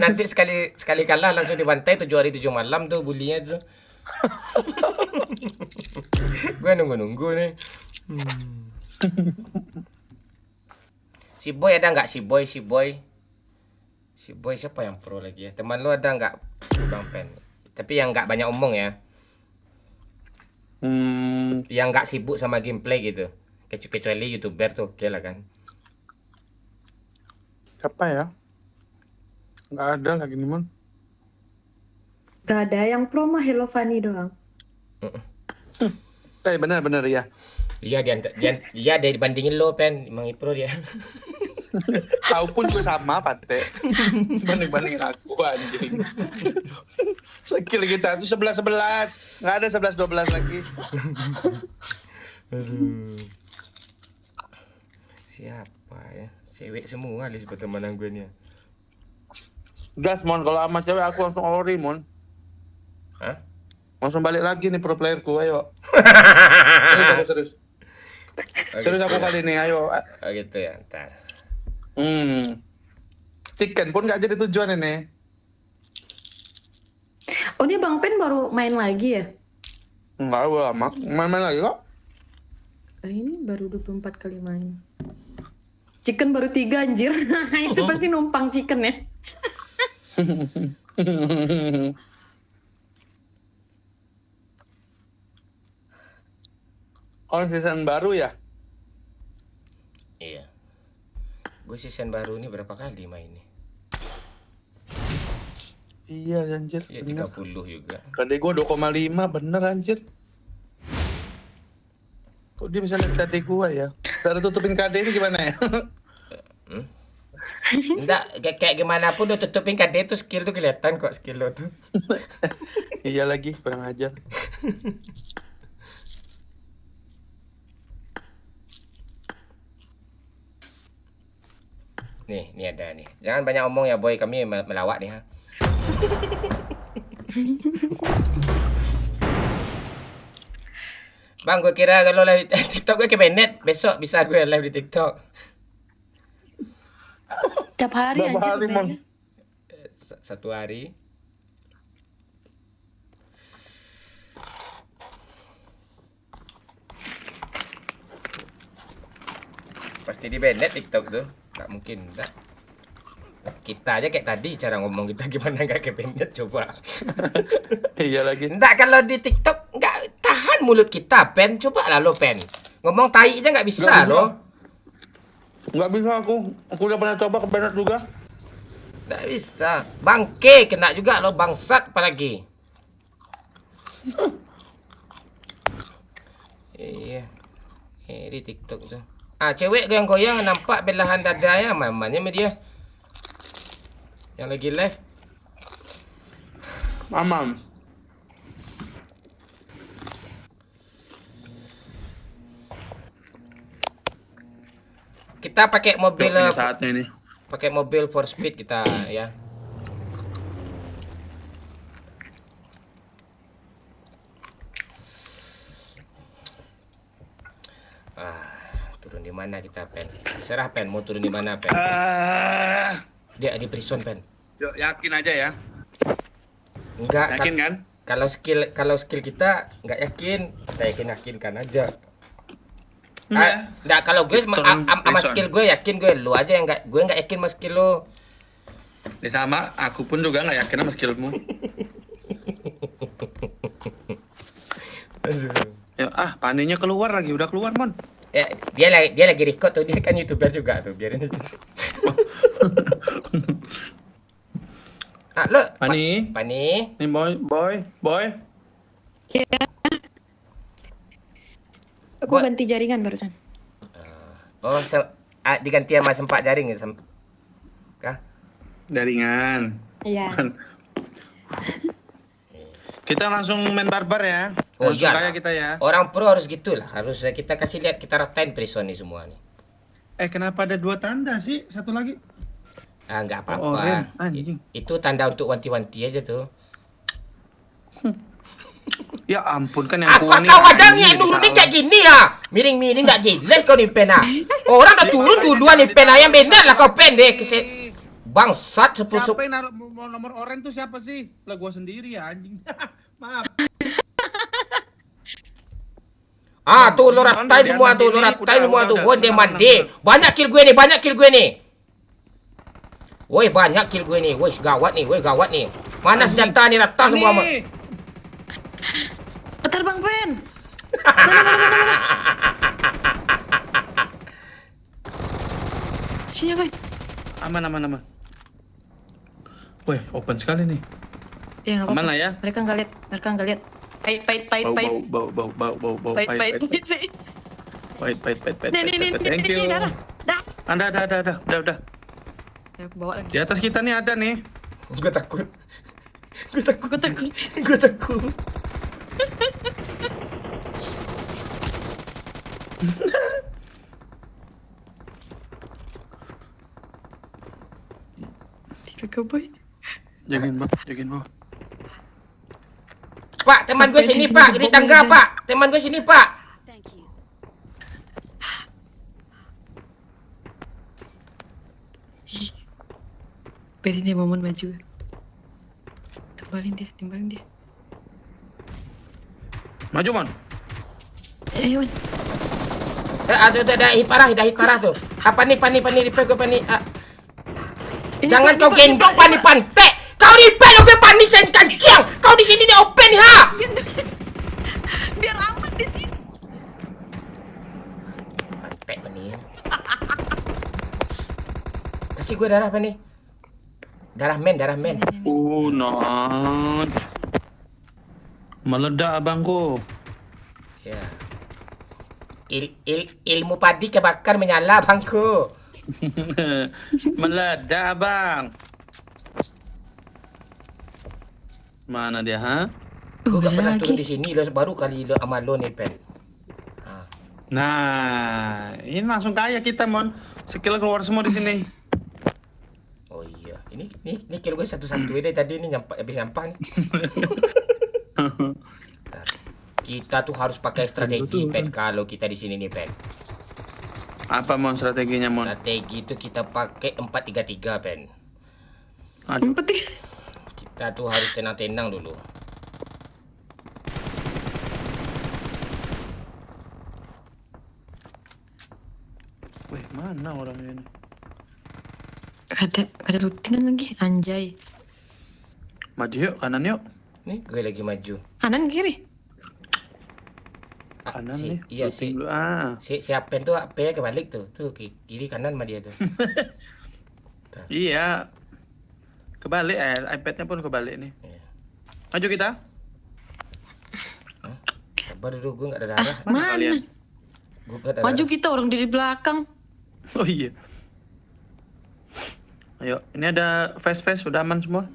Nanti sekali kalah langsung dibantai 7 hari 7 malam tuh bulinya tuh. Gue nunggu nih. Si Boy ada nggak? Si Boy siapa yang pro lagi ya? Teman lu ada nggak, Bang Pen? Tapi yang nggak banyak omong ya. Yang nggak sibuk sama gameplay gitu. Kecuali YouTuber tuh oke lah kan. Siapa ya? Nggak ada lagi nih Mon. Gak ada yang pro mah Hello Fanny doang. Benar ya. Iya dia dibandingin lo pen, emang pro dia. Kau pun juga sama, Pate. Banding-bandingin aku, anjing. Skill kita tuh 11-11. Nggak ada 11-12 lagi. Aduh. Siapa ya? Cewek semua list pertemanan gue nih. Gas, Mon. Kalau sama cewek aku langsung ori, Mon. Hah? Langsung balik lagi nih pro playerku, ayo. Terus. Terus aku kali ini, ayo. Oh gitu ya, ntar. Chicken pun nggak jadi tujuan ini. Oh, ini Bang Pen baru main lagi ya? Enggak, udah lama. Main-main lagi kok. Ini baru 24 kali main. Chicken baru 3 anjir. Itu pasti numpang chicken ya. Oh, season baru ya? Iya. Gue season baru ini berapa kali main nih? Iya anjir. Iya 30 juga. KD gue 2,5 bener anjir. Kok dia bisa lihat KD gue ya? Cara tutupin KD ini gimana ya? Enggak, kayak gimana pun udah tutupin KD itu skill tuh kelihatan kok skill lo tuh. Iya lagi, kurang ajar. Nih ada nih. Jangan banyak omong ya boy, kami melawak nih ha. Bang, gue kira kalau live di TikTok gue ke Bennett, besok bisa gue live di TikTok. Tiap hari Berapa anjir. hari, Mon? Satu hari. Pasti di Bennett TikTok tuh. Gak mungkin, enggak. Kita aja kayak tadi cara ngomong kita gimana nggak ke Bennett coba. Iya lagi. Enggak, kalau di TikTok nggak tahan mulut kita, Pen. Coba lah lo, Pen. Ngomong tai aja nggak bisa lo. Nggak bisa aku. Aku udah pernah coba ke Bennett juga. Nggak bisa. Bangke kena juga lo, bangsat apalagi. Iya. Di TikTok tuh. Ah, cewek goyang-goyang nampak belahan dadanya, mamanya sama dia. Yang lagi live. Mamam. Kita pakai mobil Saatnya ini. pakai mobil 4 speed kita ya. Turun di mana kita, Pen? Terserah, Pen, mau turun di mana, Pen? Dia di prison, Pen. Yakin aja ya. Enggak, Yakin kan? Kalau skill kita nggak yakin, kita yakinkan aja. Iya. Enggak, kalau gue sama prison. skill gue yakin, gue lu aja yang gue nggak yakin sama skill lu. Ya sama, aku pun juga nggak yakin sama skillmu. Ya, paninya keluar lagi, udah keluar, Mon. Dia lagi record tuh, dia kan YouTuber juga tuh, biarin aja. Lo Pani. Nih boy. Aku ganti jaringan barusan. Diganti sama sempak jaring ya, kah? Jaringan. Iya. Kita langsung main barbar ya. Oh Langsung iya. kaya kita ya. Orang pro harus gitulah, harus kita kasih lihat, kita ratain prison nih semua nih. Kenapa ada 2 tanda sih? Satu lagi. Nggak Oh, apa-apa. anjing. Itu tanda untuk wanti-wanti aja tuh. Ya ampun, kan yang Aku kuning. kau aja nih nurunin kayak gini ya. Miring-miring nggak jelas kau nih pena. Orang udah turun duluan nih pena, yang benar lah kau pendek. Bangsat Siapa 10. yang naruh nomor orange tuh siapa sih? Lah gua sendiri ya anjing. Maaf. Tuh lu ratain semua tuh, lu ratain semua tuh. Woi, dia mandi. Banyak kill gue nih, Woi, banyak kill gue nih. Woi, gawat nih. Mana senjata nih, rata semua. Bentar Bang Pen. Siapa? Aman. Wih, open sekali nih. Ya nggak Aman apa-apa. lah ya. Mereka nggak lihat. Pahit. Thank you. Dah. Udah. Ya, bawa lagi. Di atas kita nih ada nih. Gue takut. Gue takut. Gue takut. Tiga koboi. Jagain bawah. Pak, teman gue sini pak, di tangga pak. Teman gue sini pak. Biarin dia momen maju. Timbalin dia. Maju, Mon. Ayo. Ada hit parah tuh. Apa nih, repair gue pani. Jangan kau gendong pani pantek. Kau repair gue pani sen kancing. Kau di sini di open ha. Biar aman di sini. Pantek pani. Kasih gue darah pani. Darah men. Not. Meledak abangku. Ya. Ilmu padi kebakar menyala bangku. Meledak, Bang. Mana dia, ha? Gue gak pernah turun di sini lo baru kali lo sama lo nih pen. Nah, ini langsung kaya kita, Mon. Skill keluar semua di sini. Oh iya, ini kill gue satu-satu deh tadi ini habis nyampah nih. Kita tuh harus pakai strategi pen kalau kita di sini nih pen. Apa, Mon, strateginya, Mon? Strategi itu kita pakai 4-3-3 pen. Aduh. Kita tuh harus tenang-tenang dulu. Wih, mana orangnya ini? Ada lootingan lagi, anjay. Maju yuk, kanan yuk. Nih, gue lagi maju. Kanan kiri. Kanan nih. Iya looting sih. dulu. Siapa tuh apa kebalik tuh. Tuh kiri kanan sama dia tuh. Iya. Kebalik iPad-nya pun kebalik nih. Iya. Maju kita. Sabar dulu, gue gak ada darah. Mana? Kalian? Gue gak ada Maju darah. kita orang di belakang. Oh iya. Ayo, ini ada face udah aman semua.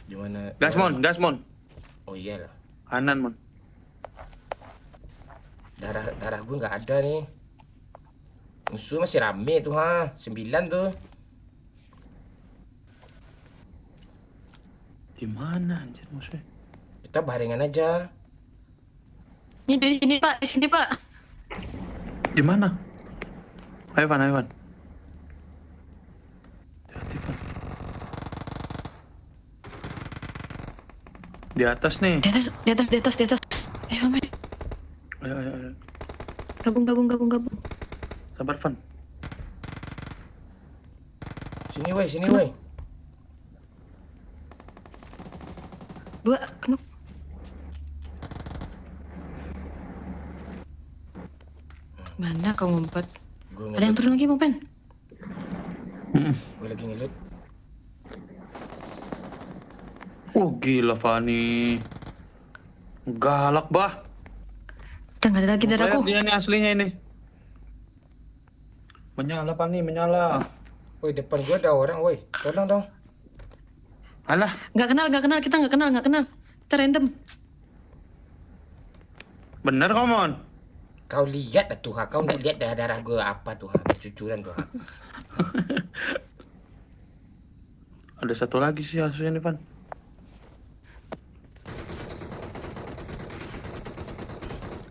Gimana? Gas, Mon. Oh iyalah. Kanan, Mon. Darah gue nggak ada nih. Musuh masih rame tuh 9 tuh. Di mana anjir musuhnya? Kita barengan aja. Ini di sini Pak. Di mana? Ayo, Van. Hati, Van. Di atas nih. Di atas. Ayo, men. Ayo. Gabung. Sabar, Van. Sini woi. Dua, kenapa? Mana kau ngumpet? Ada yang turun lagi, Mopen? Gue lagi ngelut. Oh, gila, Fani. Galak, bah. Udah nggak ada lagi darahku. Dia nih aslinya ini. Menyala, Fani, menyala. Woi, depan gue ada orang, woi. Tolong dong. Alah, Nggak kenal. Kita nggak kenal. Kita random. bener kau, Mon. Kau lihat lah tuh, kau nggak lihat darah gue apa tuh, bercucuran tuh. Ada satu lagi sih aslinya nih, Van.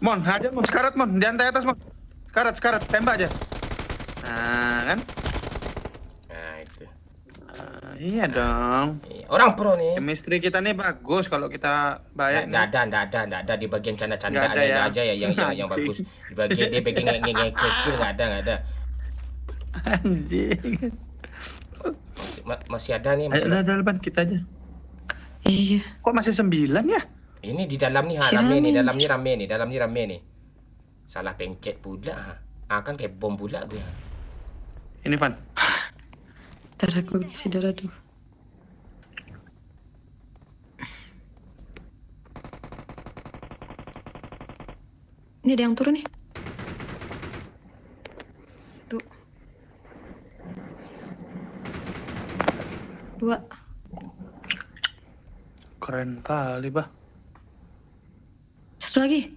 Mon, ada Mon, sekarat Mon, di lantai atas Mon. Sekarat, tembak aja. Nah, kan? Nah, itu. Iya dong. Orang pro nih. Chemistry kita nih bagus kalau kita baik. Nggak ada di bagian canda-canda Nggak ada ya? aja ya yang bagus. Di bagian dia bagian ngekekil nggak ada. Anjing. Masih ada nih, Ayo udah depan kita aja. Iya. Kok masih 9 ya? Ini di dalam nih rame nih. Salah pencet pula. Kan kayak bom pula gue. Ini Van. Darahku isi darah tuh. Ini ada yang turun nih. Tuh. 2. Keren kali, bah. Satu lagi.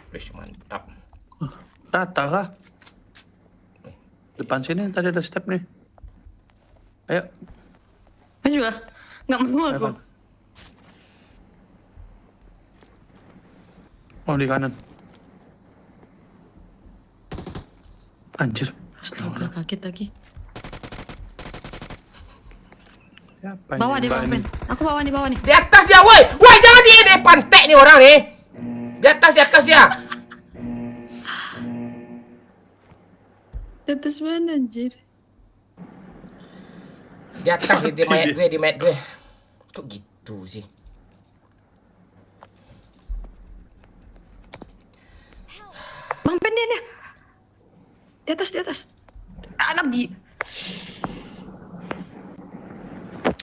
Wih, mantap. Rata kah? Depan sini tadi ada step nih. Ayo. Kan juga nggak mau aku. Evan. Oh, di kanan. Anjir. Astaga, kaget lagi. Siapa yang Bawa deh nembak Bang ini? Pen. Aku bawa nih. Di atas dia, woi. Woi, jangan di depan tek nih orang nih. Di atas ya. Di atas mana anjir? Di atas di mayat gue. Kok gitu sih? Bang Pen dia. Di atas. Anak di.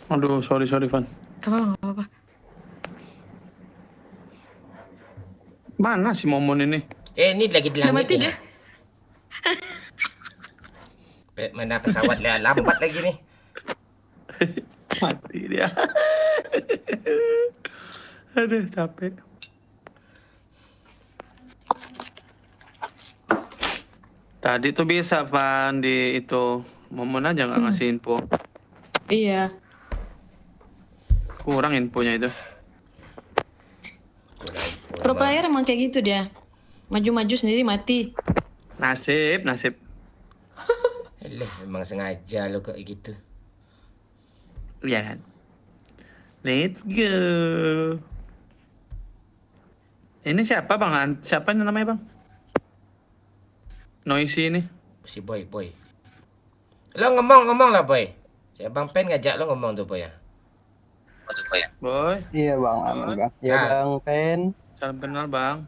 Aduh, sorry Van. Gak apa-apa. Mana si Momon ini? Ini lagi di Udah langit mati nih. dia. Mana pesawat lah, lambat lagi nih. Mati dia. Aduh, capek. Tadi tuh bisa, Van, di itu. Momon aja nggak ngasih info. Iya. Kurang infonya itu. Pro player emang kayak gitu dia. Maju-maju sendiri mati. Nasib. Eleh, memang sengaja lo kayak gitu. Iya kan? Let's go. Ini siapa, Bang? Siapa ini namanya, Bang? Noisy ini. Si boy. Lo ngomong lah boy. Ya Bang Pen ngajak lo ngomong tuh boy ya. Boy. Iya bang, aman bang. Iya Ah. bang Pen. Salam kenal, Bang.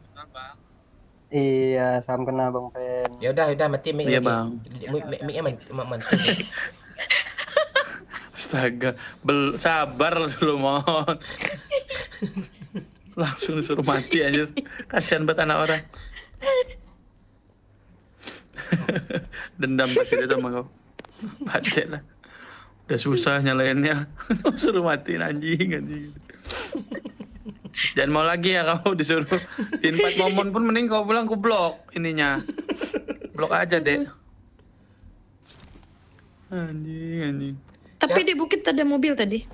Iya, salam kenal bang Pen. Ya udah mati mic Iya, lagi. Bang. Mic-nya mati. Astaga, sabar dulu, mohon. Langsung disuruh mati aja. Kasihan banget anak orang. Dendam pasti dia sama kau. Bacet lah. Udah susah nyalainnya. Suruh matiin anjing. Jangan mau lagi ya kamu disuruh di 4 Momon pun mending kau bilang ku blok ininya. Blok aja deh. Anjing. Tapi di bukit ada mobil tadi.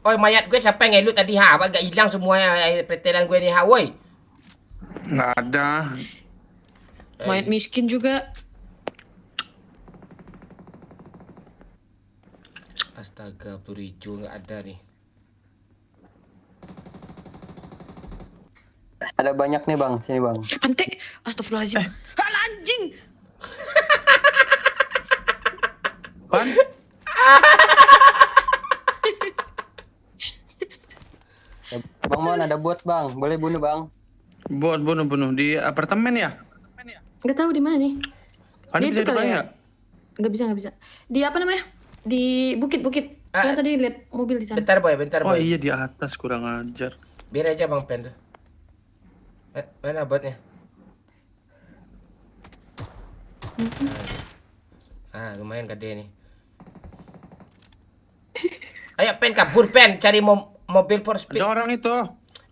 Oi, mayat gue siapa yang ngelut tadi ha? Agak hilang semua pretelan gue nih ha, woi. Nggak ada. Mayat miskin juga. Astaga, peluru hijau nggak ada nih. Ada banyak nih bang, sini bang. Pantai. Astagfirullahaladzim. Hal anjing. Pan? Bang Mon ada bot bang, boleh bunuh bang. Buat bunuh di apartemen ya? Nggak tahu di mana nih. Pan Dia bisa itu kali depan ya? ya? Nggak bisa. Di apa namanya? Di bukit-bukit. Kan tadi lihat mobil di sana. Bentar boy. Oh iya di atas, kurang ajar. Biar aja Bang Pen tuh. Mana botnya? Lumayan gede nih. Ayo Pen, kabur Pen, cari mobil for speed. Ada orang itu.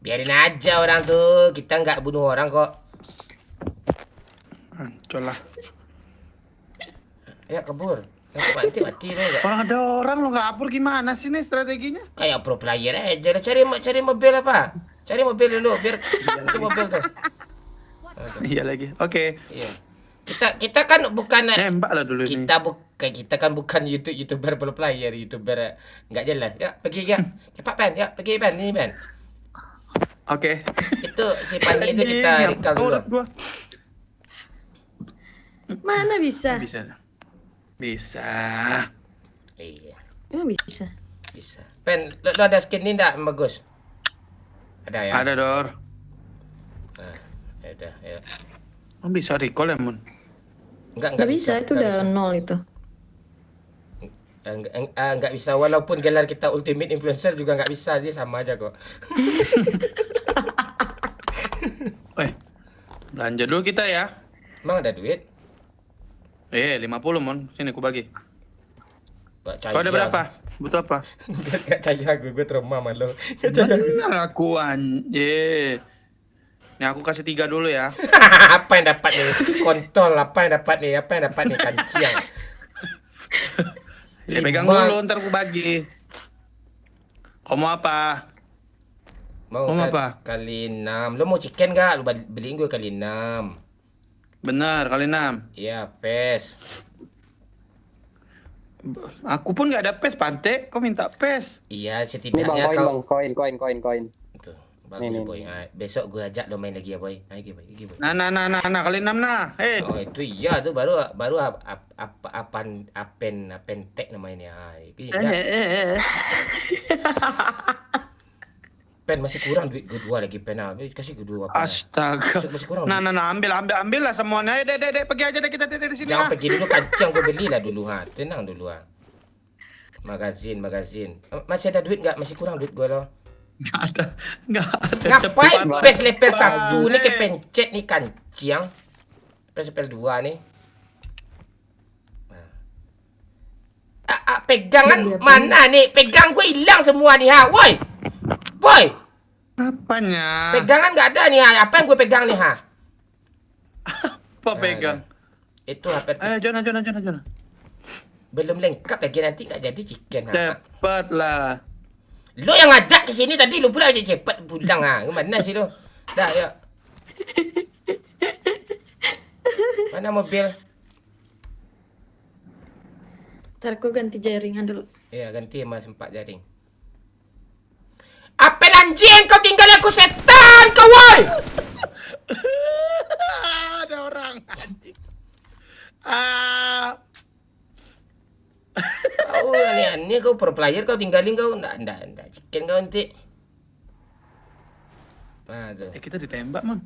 Biarin aja orang tuh, kita nggak bunuh orang kok. Ancol lah. Ya kabur. Mati lo nggak? Orang ada orang lo nggak kabur, gimana sih nih strateginya? Kayak pro player aja. Cari mobil apa? Cari mobil dulu biar itu mobil tuh. Iya lagi. Oke. Iya. Kita kan bukan Nembak lah dulu ini. kita kan bukan YouTuber pro player, YouTuber nggak jelas. Ya pergi ya. Cepat Pen, ya pergi Pen, ini Pen. Oke. Itu si Pandi itu kita recall dulu. Mana bisa? Bisa. Iya, Emang bisa. bisa. Pen, lo ada skin ini enggak bagus? Ada ya? Ada Dor. Nah, ya udah, ya. Oh, bisa recall ya Mon? Nggak bisa, itu udah nol itu. Nggak bisa, walaupun gelar kita ultimate influencer juga nggak bisa, dia sama aja kok. Weh, belanja dulu kita ya. Emang ada duit? 50 mon, sini aku bagi. Nggak Kau ada berapa? Butuh apa? Nggak caya gue trauma sama lo. Nggak caya gue. Bener aku anjir. Nih aku kasih 3 dulu ya. Apa yang dapat nih? Kontol, apa yang dapat nih? Apa yang dapat nih? Kanciang. Ya pegang 5. dulu, ntar aku bagi. Kau mau apa? Mau apa? Kali 6. Lo mau chicken nggak? Lo beliin gue kali 6. Benar, kali 6. Iya, pes. Aku pun nggak ada pes, Pante. Kau minta pes. Iya, Ini setidaknya bang, kau. koin. Tuh, bagus Nih, boy. Besok gue ajak lo main lagi ya boy. Ayo boy. Nah, kali 6 nah. Oh itu iya tuh baru apentek namanya. Itu iya. Pen masih kurang duit gue 2 lagi pen. Kasih gue 2 apa? Astaga. Masih kurang. Nah, ambil lah semuanya. Dek, pergi aja deh kita dari sini. Jangan pergi dulu, kancing gue belilah dulu ha. Tenang dulu ha. Magazin. Masih ada duit nggak? Masih kurang duit gue loh. Nggak ada. Ngapain pes level 1 nih kepencet nih kancing. Pes level 2 nih. Pegangan mana nih? Pegang gue hilang semua nih ha. Woi. Boy. Apanya? Pegangan nggak ada nih ha. Apa yang gue pegang nih ha? Apa pegang? Itu HP. Jona. Belum lengkap lagi, nanti nggak jadi chicken ha. Cepet lah. Lo yang ngajak ke sini tadi, lo pula cepet pulang ha. Kemana sih lo? Dah ya. Mana mobil? Ntar aku ganti jaringan dulu. Iya, ganti mas 4 jaring. Apel anjing, kau tinggal aku setan kau woi. Ada orang. Kau aneh-aneh, kau pro player, kau tinggalin kau. Nggak chicken kau nanti. Nah, tuh. Kita ditembak, Mon.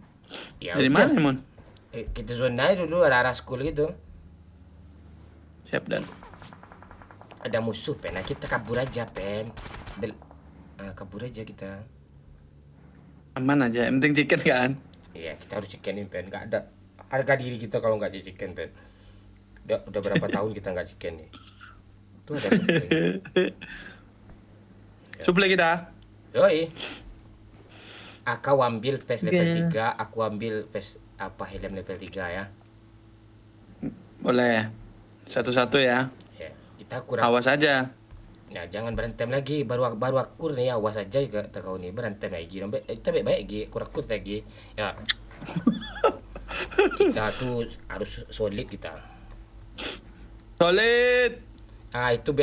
Ya Dari udah. mana, Mon? Kita zona dulu, arah school gitu. Siap, Dan. Ada musuh, Pen. Nah, kita kabur aja, Pen. Kabur aja kita. Aman aja, yang penting chicken kan? Iya, kita harus chickenin, Pen. Nggak ada harga diri kita kalau nggak chicken, Pen. Udah berapa tahun kita nggak chicken nih. Tuh ada suplai. Suplai kita. Yoi. Kau ambil PES level 3, aku ambil PES helm level 3 ya. Boleh. Satu-satu ya. Ya, kita kurang. Awas aja. Ya, jangan berantem lagi. Baru akur nih, awas aja kata kau nih berantem lagi. Kita baik-baik lagi, kurakut lagi. Ya. Kita tuh harus solid kita. Solid. Itu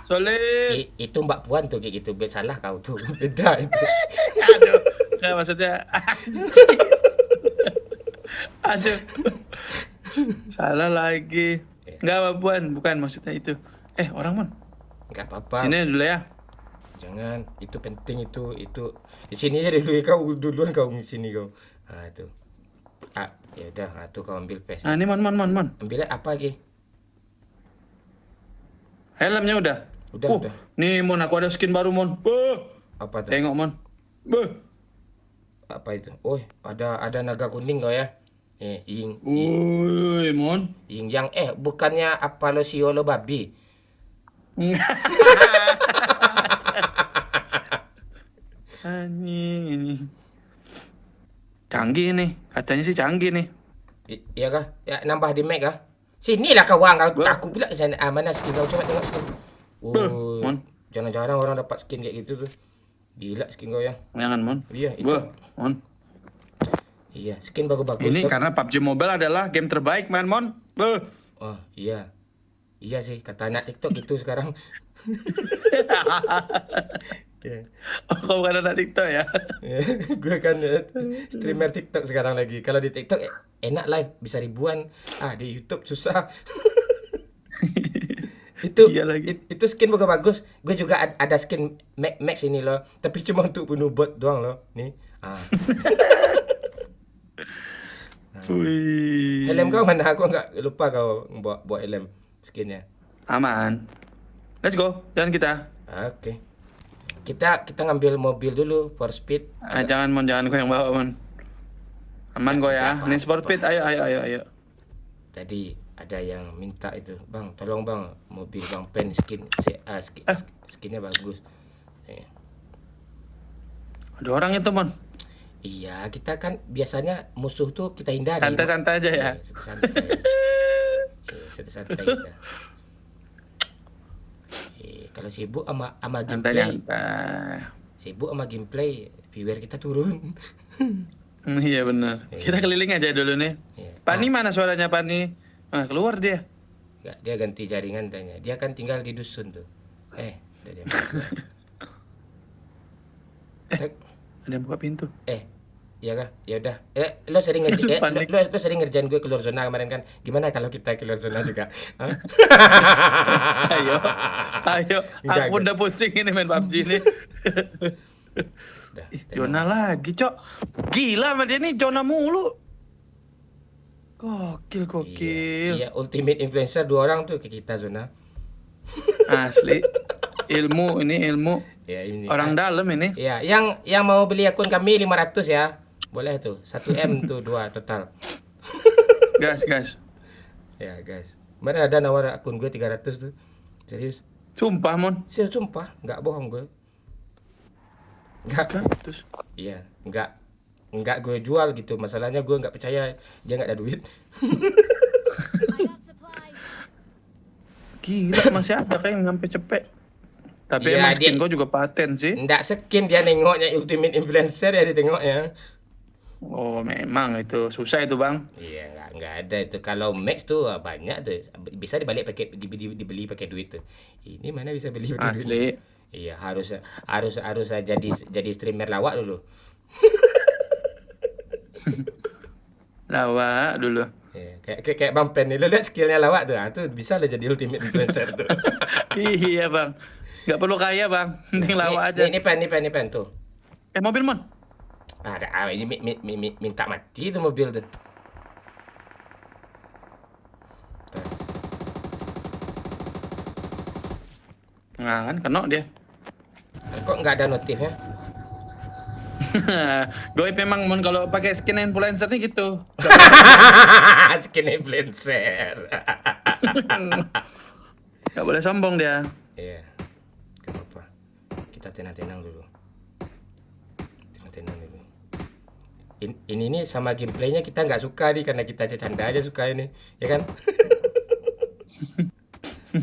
Solid. Itu Mbak Puan tuh kayak gitu. Salah kau tuh. Beda itu. Aduh. Nggak, maksudnya. Aduh. Salah lagi. Enggak, Mbak Puan, bukan maksudnya itu. Orang, Mon. Enggak apa-apa. Sini dulu ya. Jangan, itu penting itu. Di sini aja dulu kau duluan kau di sini kau. Itu. Ya udah, tuh kau ambil PES. Ini Mon. Ambil apa lagi? Helmnya udah. Udah. Nih Mon, aku ada skin baru Mon. Apa tuh? Tengok Mon. Apa itu? Oh, ada naga kuning kau ya. Ying. Woi, Mon. Ying yang bukannya apa lo siolo babi. Anjing. Canggih nih, katanya sih canggih nih. Iya kah? Ya, nambah di Mac kah? Sinilah kawan kau. Aku bilang sana mana skin kau, coba tengok skin. Mon. Jarang-jarang orang dapat skin kayak gitu tuh. Gila skin kau ya. Jangan Mon. Iya, itu. Mon. Iya, skin bagus-bagus. Ini karena PUBG Mobile adalah game terbaik, Mon. Oh, iya. Iya sih, kata anak TikTok gitu sekarang. Kau bukan anak TikTok ya? Gue kan streamer TikTok sekarang lagi. Kalau di TikTok enak live, bisa ribuan. Di YouTube susah. Itu skin bagus. Gue juga ada skin Max ini loh, tapi cuma untuk bunuh bot doang loh. Nih. Helm kau mana? Aku nggak lupa kau bawa helm skinnya. Aman. Let's go, jalan kita. Oke. Kita ngambil mobil dulu for speed. Jangan kau yang bawa mon. Aman kau ya. Apa, Ini sport fit, ayo. Tadi ada yang minta itu, Bang, tolong Bang, mobil Bang Pen skinnya bagus. Ada orang itu mon. Iya, kita kan biasanya musuh tuh kita hindari. Santai-santai aja ya. Santai-santai. Kita. Kalau sibuk sama gameplay, sibuk sama gameplay, viewer kita turun. Iya benar. Kita keliling aja dulu nih. Pani mana suaranya Pani? Keluar dia. Enggak, dia ganti jaringan tanya. Dia kan tinggal di dusun tuh. Udah dia. Ada yang buka pintu. Iya kah? Ya udah. Lo sering lo sering ngerjain gue keluar zona kemarin kan. Gimana kalau kita keluar zona juga? Hah? Ayo. Aku udah pusing ini main PUBG nih. Zona lagi, Cok. Gila sama dia nih, zona mulu. Gokil. Iya, ultimate influencer 2 orang tuh ke kita zona. Asli. Ilmu. Ya, ini. Orang dalam ini. Iya, yang mau beli akun kami 500 ya. Boleh tuh. 1M tuh 2 total. Gas. Ya, guys. Mana ada nawar akun gue 300 tuh. Serius. Sumpah, Mon. Sumpah, enggak bohong gue. Enggak. Iya, enggak gue jual gitu. Masalahnya gue enggak percaya dia enggak ada duit. Gila, masih ada kayak yang sampai cepet. Tapi Iya, emang skin gue juga paten sih. Enggak skin dia nengoknya ultimate influencer ya ditengoknya. Oh, memang itu susah itu, Bang. Iya, enggak ada itu. Kalau max tuh banyak tuh. Bisa dibalik pakai dibeli pakai duit tuh. Ini mana bisa beli pakai duit? Asli. Iya, harus jadi streamer lawak dulu. Lawak dulu. Iya, kayak Bang Pen nih, lo lihat skillnya lawak tuh. Tuh bisa lo jadi ultimate influencer tuh. Iya, Bang. Nggak perlu kaya, Bang. Penting lawak aja. Ini pen tuh. Mobil, Mon. Ada ini minta mati tuh mobil tuh. Nah, kan kena dia. Kok nggak ada notifnya? Goib memang Mon kalau pakai skin influencer nih gitu. Skin influencer. Nggak boleh sombong dia. Iya. Gak apa-apa. Kita tenang-tenang dulu. Ini sama gameplaynya kita nggak suka nih karena kita aja canda aja suka ini, ya kan?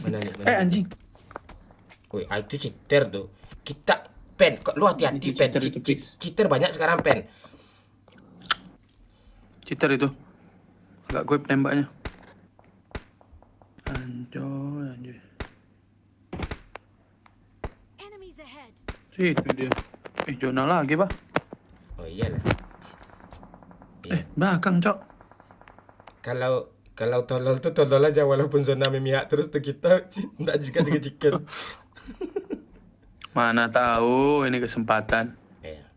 Mana nih? Anjing. Woi, itu cheater tuh. Kita Pen, kok lu hati-hati Pen. Cheater banyak sekarang Pen. Cheater itu. Agak goib nembaknya. Anjoy. Situ dia. Zona lagi, Pak. Oh iyalah. Belakang, Cok. Kalau tolol tuh tolol aja walaupun zona memihak terus tuh kita enggak juga chicken. Mana tahu ini kesempatan. Iya.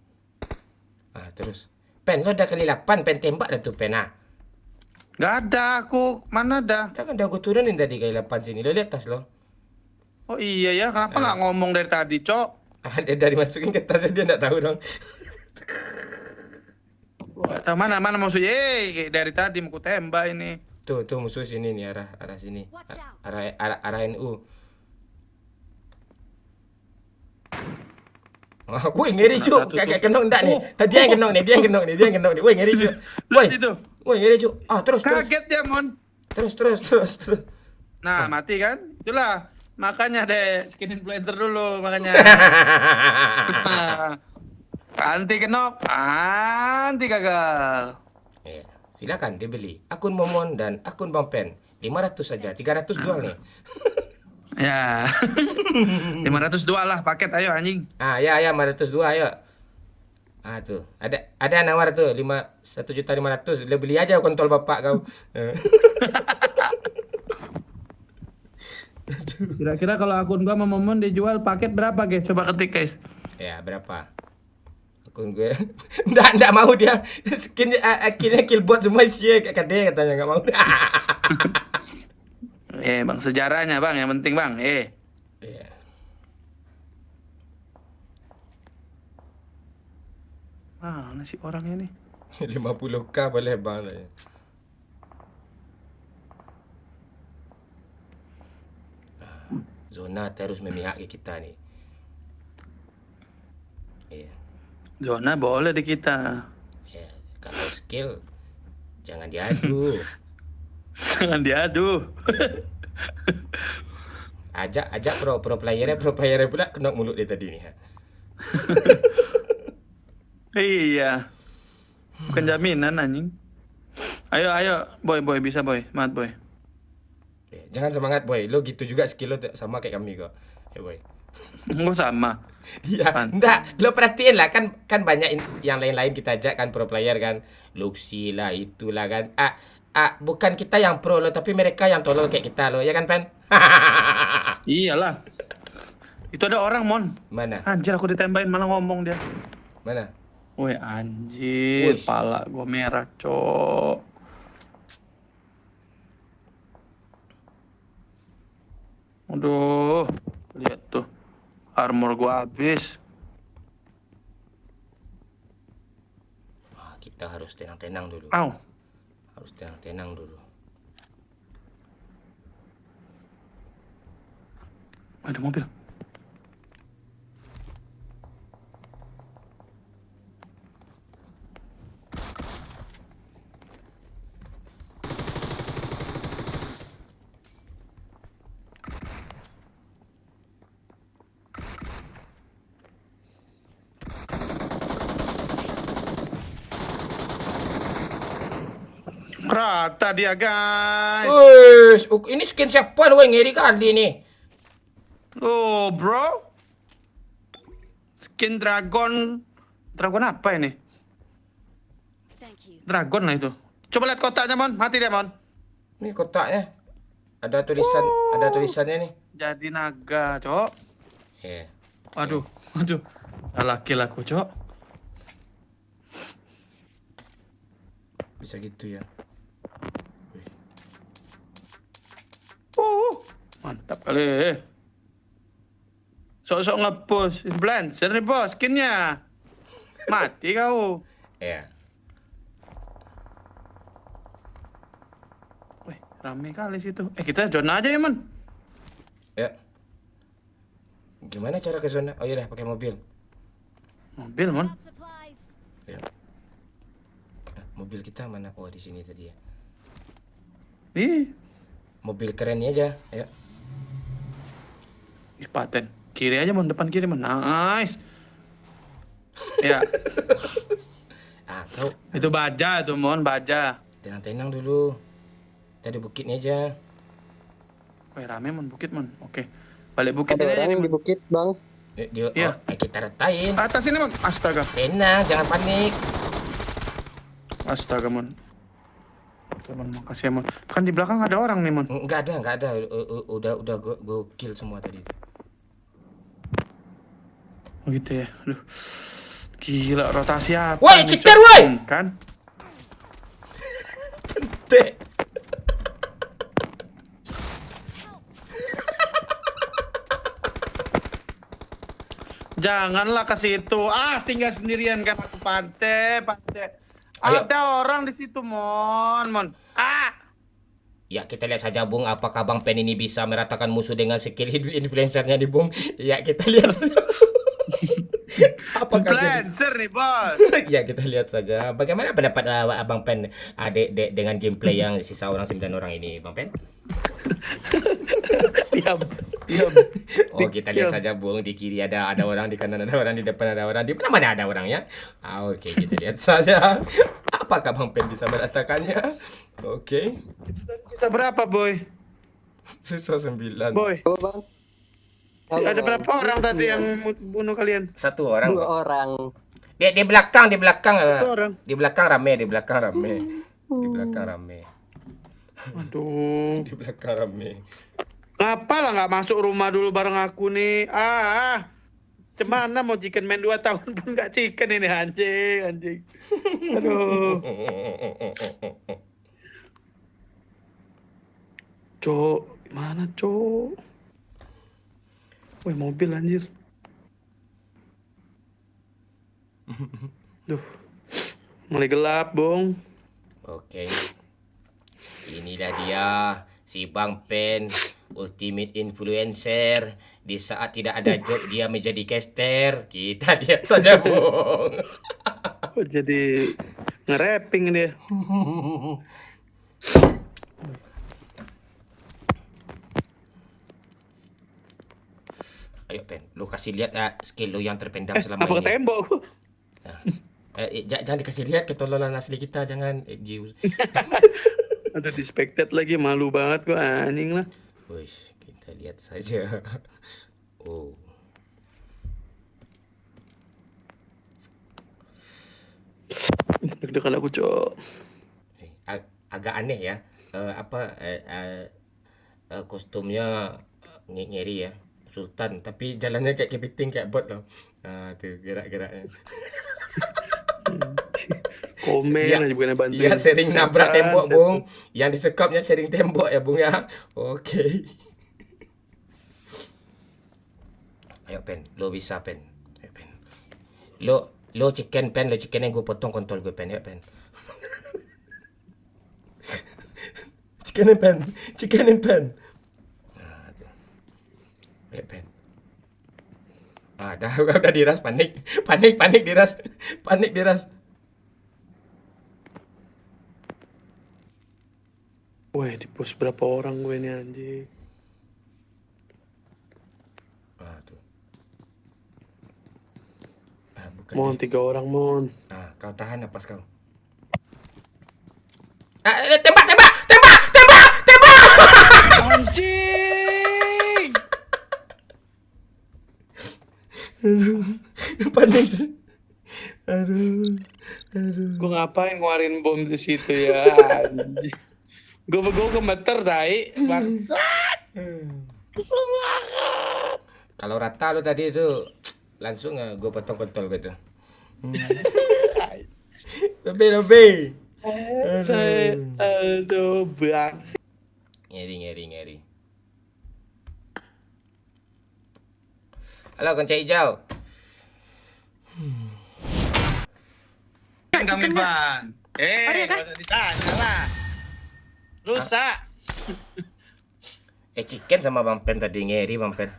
Terus. Pen, lo udah kali 8, Pen tembak dah tuh Pen Nggak ada aku, mana ada? Kan udah gue turunin tadi kali 8 sini, lo lihat tas lo. Oh iya ya, kenapa nggak ngomong dari tadi, Cok? Dia dari masukin ke tasnya dia nggak tahu dong. Mana musuhnya? Dari tadi mau ku tembak ini. Tuh musuh sini nih, arah sini. Arah NU. Woi ngeri cu, kayak kenok enggak nih. Dia yang kenok nih. Woi ngeri cu. Woi ngeri cu. Terus. Kaget dia, Mon. Terus. Nah, mati kan? Itulah. Makanya deh, skin influencer dulu makanya. Anti kenok, anti gagal. Iya, silakan dibeli. Akun Momon dan akun Bang Pen 500 saja, 300 jual nih. Ya. 502 lah paket ayo anjing. Ya 502 ayo. Tuh. Ada nawar tuh 1.500.000. Lo beli aja kontol bapak kau. Kira-kira kalau akun gua sama Momon dijual paket berapa, guys? Coba ketik, guys. Ya, berapa? Akun gue. Enggak mau dia. Skinnya killbot semua isi katanya enggak mau. Bang, sejarahnya, Bang, yang penting, Bang. Iya. Mana sih orangnya nih? 50k boleh bang. Zona terus memihak ke kita nih. Iya. Zona boleh di kita. Ya, kalau skill jangan diadu. Jangan diadu. Ajak pro playernya pula kena mulut dia tadi nih. Iya. Bukan jaminan anjing. Ayo, boy, bisa boy, mat boy. Jangan semangat boy, lo gitu juga skill lo sama kayak kami kok. Ya boy. Enggak sama. Iya, enggak, lo perhatiin lah kan banyak yang lain-lain kita ajak kan pro player kan. Luxi lah itulah kan. Bukan kita yang pro lo, tapi mereka yang tolol kayak kita lo, ya kan Pen? Iyalah. Itu ada orang, Mon. Mana? Anjir, aku ditembakin malah ngomong dia. Mana? Woi, anjir, Wush. pala gua merah, cok. Aduh, lihat tuh. Armor gua habis. Kita harus tenang-tenang dulu. Au. Harus tenang-tenang dulu. Ada mobil. Rata dia, guys. Wush, ini skin siapa lo yang ngeri kali nih? Oh, bro. Skin dragon. Dragon apa ini? Dragon lah itu. Coba lihat kotaknya, Mon. Mati dia, Mon. Ini kotaknya. Ada tulisannya nih. Jadi naga, cok. Iya. Aduh. Laki aku, cok. Bisa gitu ya. Mantap kali. Sok-sok nge-push. Influencer nih, bos. Skinnya. Mati kau. Iya. Wih, rame kali situ. Kita zona aja ya, Man. Ya. Gimana cara ke zona? Oh iya dah, pakai mobil. Mobil, Mon. Ya. Mobil kita mana? Oh, di sini tadi ya. Ih, Mobil kerennya aja, ya. ih paten. Kiri aja, Mon. Depan kiri, Mon. Nice. Ya, Kau itu baja tuh, Mon. Baja. tenang-tenang dulu. Tadi bukitnya aja. Wih, rame, Mon. Bukit, Mon. Oke. Balik bukit Ada ini aja orang nih, di Mon. bukit, Bang. Iya. Kita retain. Atas ini, Mon. Astaga. Tenang, jangan panik. Astaga, Mon. Oke, Mon. Makasih ya, Mon. Kan di belakang ada orang nih, Mon. Enggak ada. Udah gue kill semua tadi. Oh gitu ya. Aduh. Gila, rotasi apa? Woi, nih, cheater, Cok? woi! Kan? Teh. Janganlah ke situ. Tinggal sendirian kan aku pantai. Ayo. Ada orang di situ, Mon. Ya, kita lihat saja, Bung, apakah Bang Pen ini bisa meratakan musuh dengan skill influencernya di Bung. Ya, kita lihat saja. Apakah dia Influencer nih, Bos. ya, kita lihat saja. Bagaimana pendapat Abang Pen dengan gameplay yang sisa orang 9 orang ini, Bang Pen? Diam. Oh, kita lihat saja, Bung. Di kiri ada orang, di kanan ada orang, di depan ada orang, di mana-mana ada orangnya. Oke, kita lihat saja. Apakah Bang Pen bisa meratakannya? Oke. Kita berapa, Boy? Sisa 9. Boy. Oh, Bang. Ada berapa orang tadi yang bunuh kalian? 1 orang. 2 orang. Di belakang. 1 orang. Di belakang rame. Di belakang rame. Aduh. Di belakang rame. Ngapa lah nggak masuk rumah dulu bareng aku nih? Cemana mau chicken man 2 tahun pun nggak chicken ini, anjing. Aduh. Cok, mana, Cok? mobil anjir. Duh. Mulai gelap, Bung. Oke. Inilah dia si Bang Pen, ultimate influencer. Di saat tidak ada job dia menjadi caster. Kita lihat saja, Bung. Kok jadi nge-rapping dia. Ayo Pen, lu kasih lihat skill lu yang terpendam selama Apa ke ini. tembok? Jangan dikasih lihat ketololan asli kita, jangan. Ada dispected lagi, malu banget gua anjing lah. Wih, kita lihat saja. Oh. Deg-degan aku, Cok. Agak aneh ya. Kostumnya ngeri ya. Sultan, tapi jalannya kayak kepiting, kayak bot loh. Tuh gerak-geraknya. Komen aja bukannya bantuin. Iya, sering nabrak tembok, Setan. Bung. Yang disekapnya sering tembok ya, Bung ya. Oke. Ayo Pen, lo bisa Pen. Ayo Pen. Lo chicken Pen, lo chicken yang gue potong kontol gue Pen, ya Pen. Chicken and Pen, chicken and Pen. Ayo Pen. Udah diras, panik diras. Panik diras. Wah, di pos berapa orang gue nih anjing. Mon, 3 orang, Mon. Kau tahan napas kau. Tembak! Anjing! Panik. Gue ngapain ngeluarin bom di situ ya? Anjing. Gue gemeter, tai. Bangsat. Kesel banget. Kalau rata lu tadi itu langsung gue potong kontol gitu. Lebih. Aduh, bangsi. Ngeri. Halo, kunci hijau. Kami Bang. Gak usah ditanya lah. Rusak. Chicken sama Bang Pen tadi ngeri Bang Pen.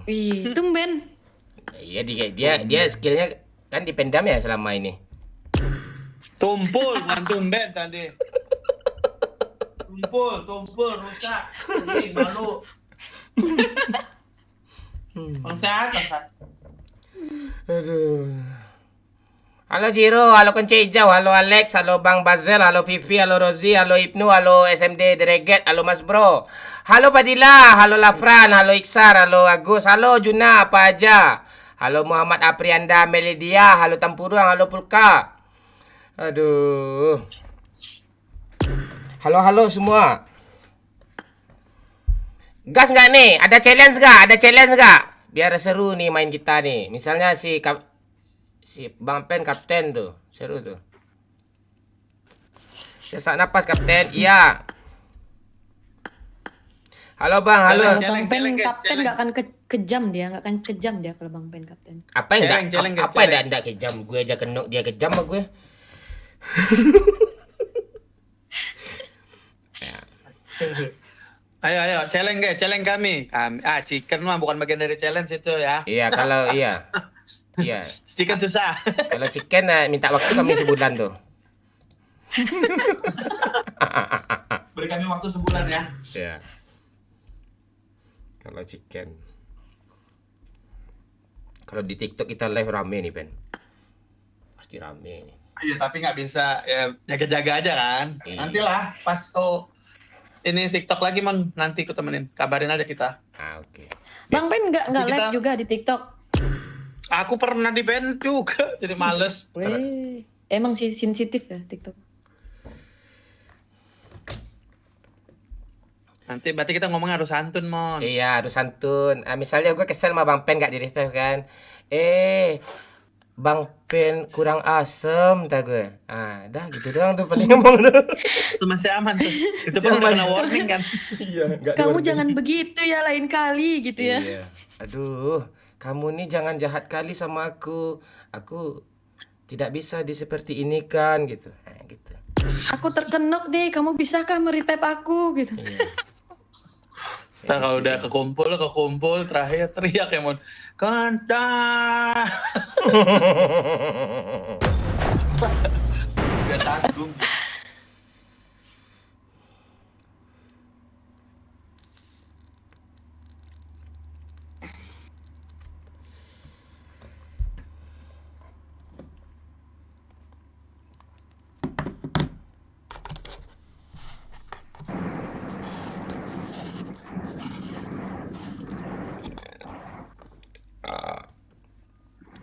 Ih, tumben. Iya, dia skillnya kan dipendam ya selama ini. Tumpul, bukan tumben tadi. Tumpul, rusak. Ini malu. Bangsat. Aduh. Halo Jiro, halo kunci hijau, halo Alex, halo Bang Bazel, halo Pipi, halo Rozi, halo Ibnu, halo SMD Dreget, halo Mas Bro. Halo Padilla, halo Lafran, halo Iksar, halo Agus, halo Juna, apa aja. Halo Muhammad Aprianda Melidia, halo Tampuruang, halo Pulka. Aduh. Halo semua. Gas nggak nih? Ada challenge nggak? Biar seru nih main kita nih. Misalnya si Bang Pen kapten tuh, seru tuh. Sesak napas kapten, iya. Halo Bang, halo. Bang Pen kapten nggak akan kejam dia kalau Bang Pen kapten. Apa yang enggak kejam? Gue aja kenok dia kejam sama gue. Ayo, challenge kami. Chicken mah bukan bagian dari challenge itu ya. Iya, kalau iya. Iya. Chicken susah. Kalau chicken minta waktu kami sebulan tuh. Beri kami waktu sebulan ya. Iya. Kalau chicken. Kalau di TikTok kita live rame nih, Ben. Pasti rame nih. Iya, tapi nggak bisa ya jaga-jaga aja kan. Iya. Nantilah pas ini TikTok lagi, Mon. Nanti aku temenin. Kabarin aja kita. Oke. Bang Pen nggak Kita- live juga di TikTok. Aku pernah di band juga, jadi males. Weh, emang sih sensitif ya TikTok. Nanti berarti kita ngomong harus santun, Mon. Iya, harus santun. Misalnya gue kesel sama Bang Pen gak di revive kan. Bang Pen kurang asem tak gue. Ah, dah gitu doang tuh paling ngomong tuh. Itu masih aman tuh. Itu Masih pun udah aman. kena warning kan. Iya, enggak Kamu jangan begitu ya lain kali gitu ya. Iya. Aduh, kamu nih jangan jahat kali sama aku. Aku tidak bisa di seperti ini kan gitu. Nah, gitu. Aku terkenok nih, kamu bisakah meretap aku gitu. Iya. Ntar kalau udah kekumpul terakhir teriak ya Mon. Kanta. Udah tanggung.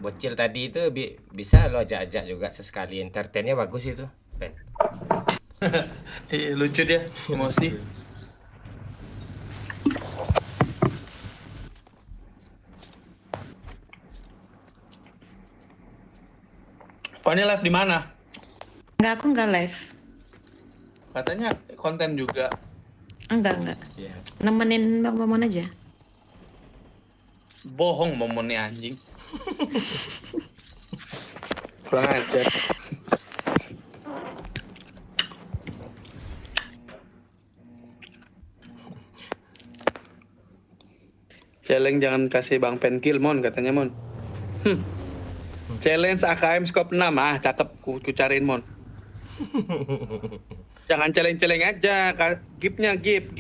Bocil tadi itu bisa lo ajak-ajak juga sesekali, entertainnya bagus itu, Pen. Iya, lucu dia, emosi. Fani live di mana? Enggak, aku enggak live. Katanya konten juga. Enggak. Iya. Nemenin Bang Momon aja. Bohong momennya anjing. Kurang ajar. Challenge jangan kasih Bang Pen kill Mon katanya Mon. Challenge AKM scope 6 cakep ku cariin Mon. Jangan challenge aja, gipnya gip.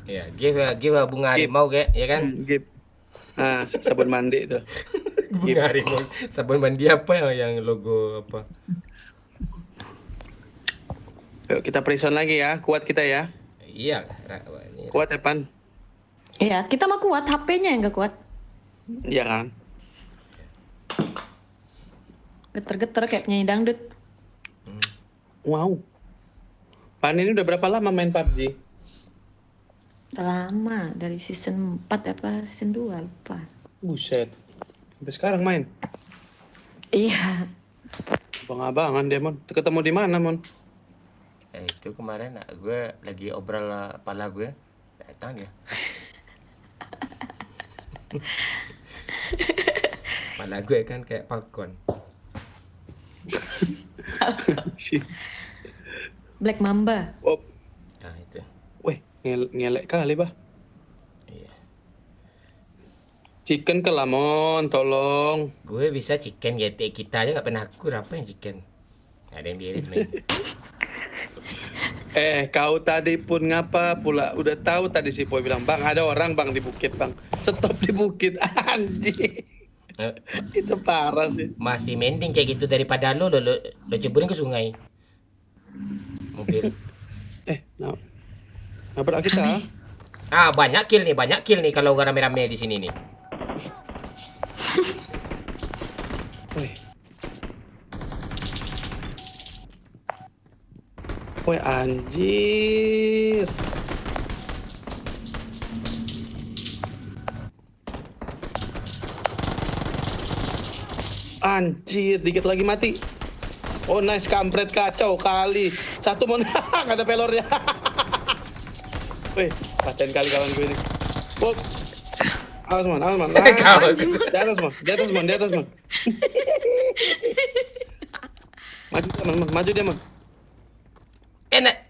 Iya, give bunga harimau kayak, ya kan? Gip. Sabun mandi itu. Bunga harimau. Sabun mandi apa yang logo apa? Yuk kita prison lagi ya, kuat kita ya. Iya, Kuat ya Pan? Iya, kita mah kuat, HP-nya yang enggak kuat. Iya kan? Geter-geter kayak penyanyi dangdut. Wow. Pan ini udah berapa lama main PUBG? Udah lama, dari season 4 apa season 2 lupa. Buset. Sampai sekarang main. Iya. Abang-abangan dia Mon. Ketemu di mana Mon? Itu kemarin gue lagi obrol pala gue, datang dia. Pala gue kan kayak Falcon. Black Mamba. Oh. Nah itu. Weh, ngelek kali bah. Iya. Chicken ke Lamon, tolong. Gue bisa chicken GT kita aja nggak pernah akur, apa yang chicken? Ada yang biarin main. Kau tadi pun ngapa pula? Udah tahu tadi si Boy bilang, Bang ada orang Bang di bukit Bang. Stop di bukit anjing. Itu parah sih. Masih mending kayak gitu daripada lo ceburin ke sungai. Mobil. Nabrak kita. Banyak kill nih kalau rame-rame di sini nih. Woi anjir. Anjir, dikit lagi mati. Oh nice, kampret kacau kali. Satu Mon, nggak ada pelornya. Wih, paten kali kawan gue ini. Bok. Awas Mon. Di atas Mon. Maju dia Mon. Enak.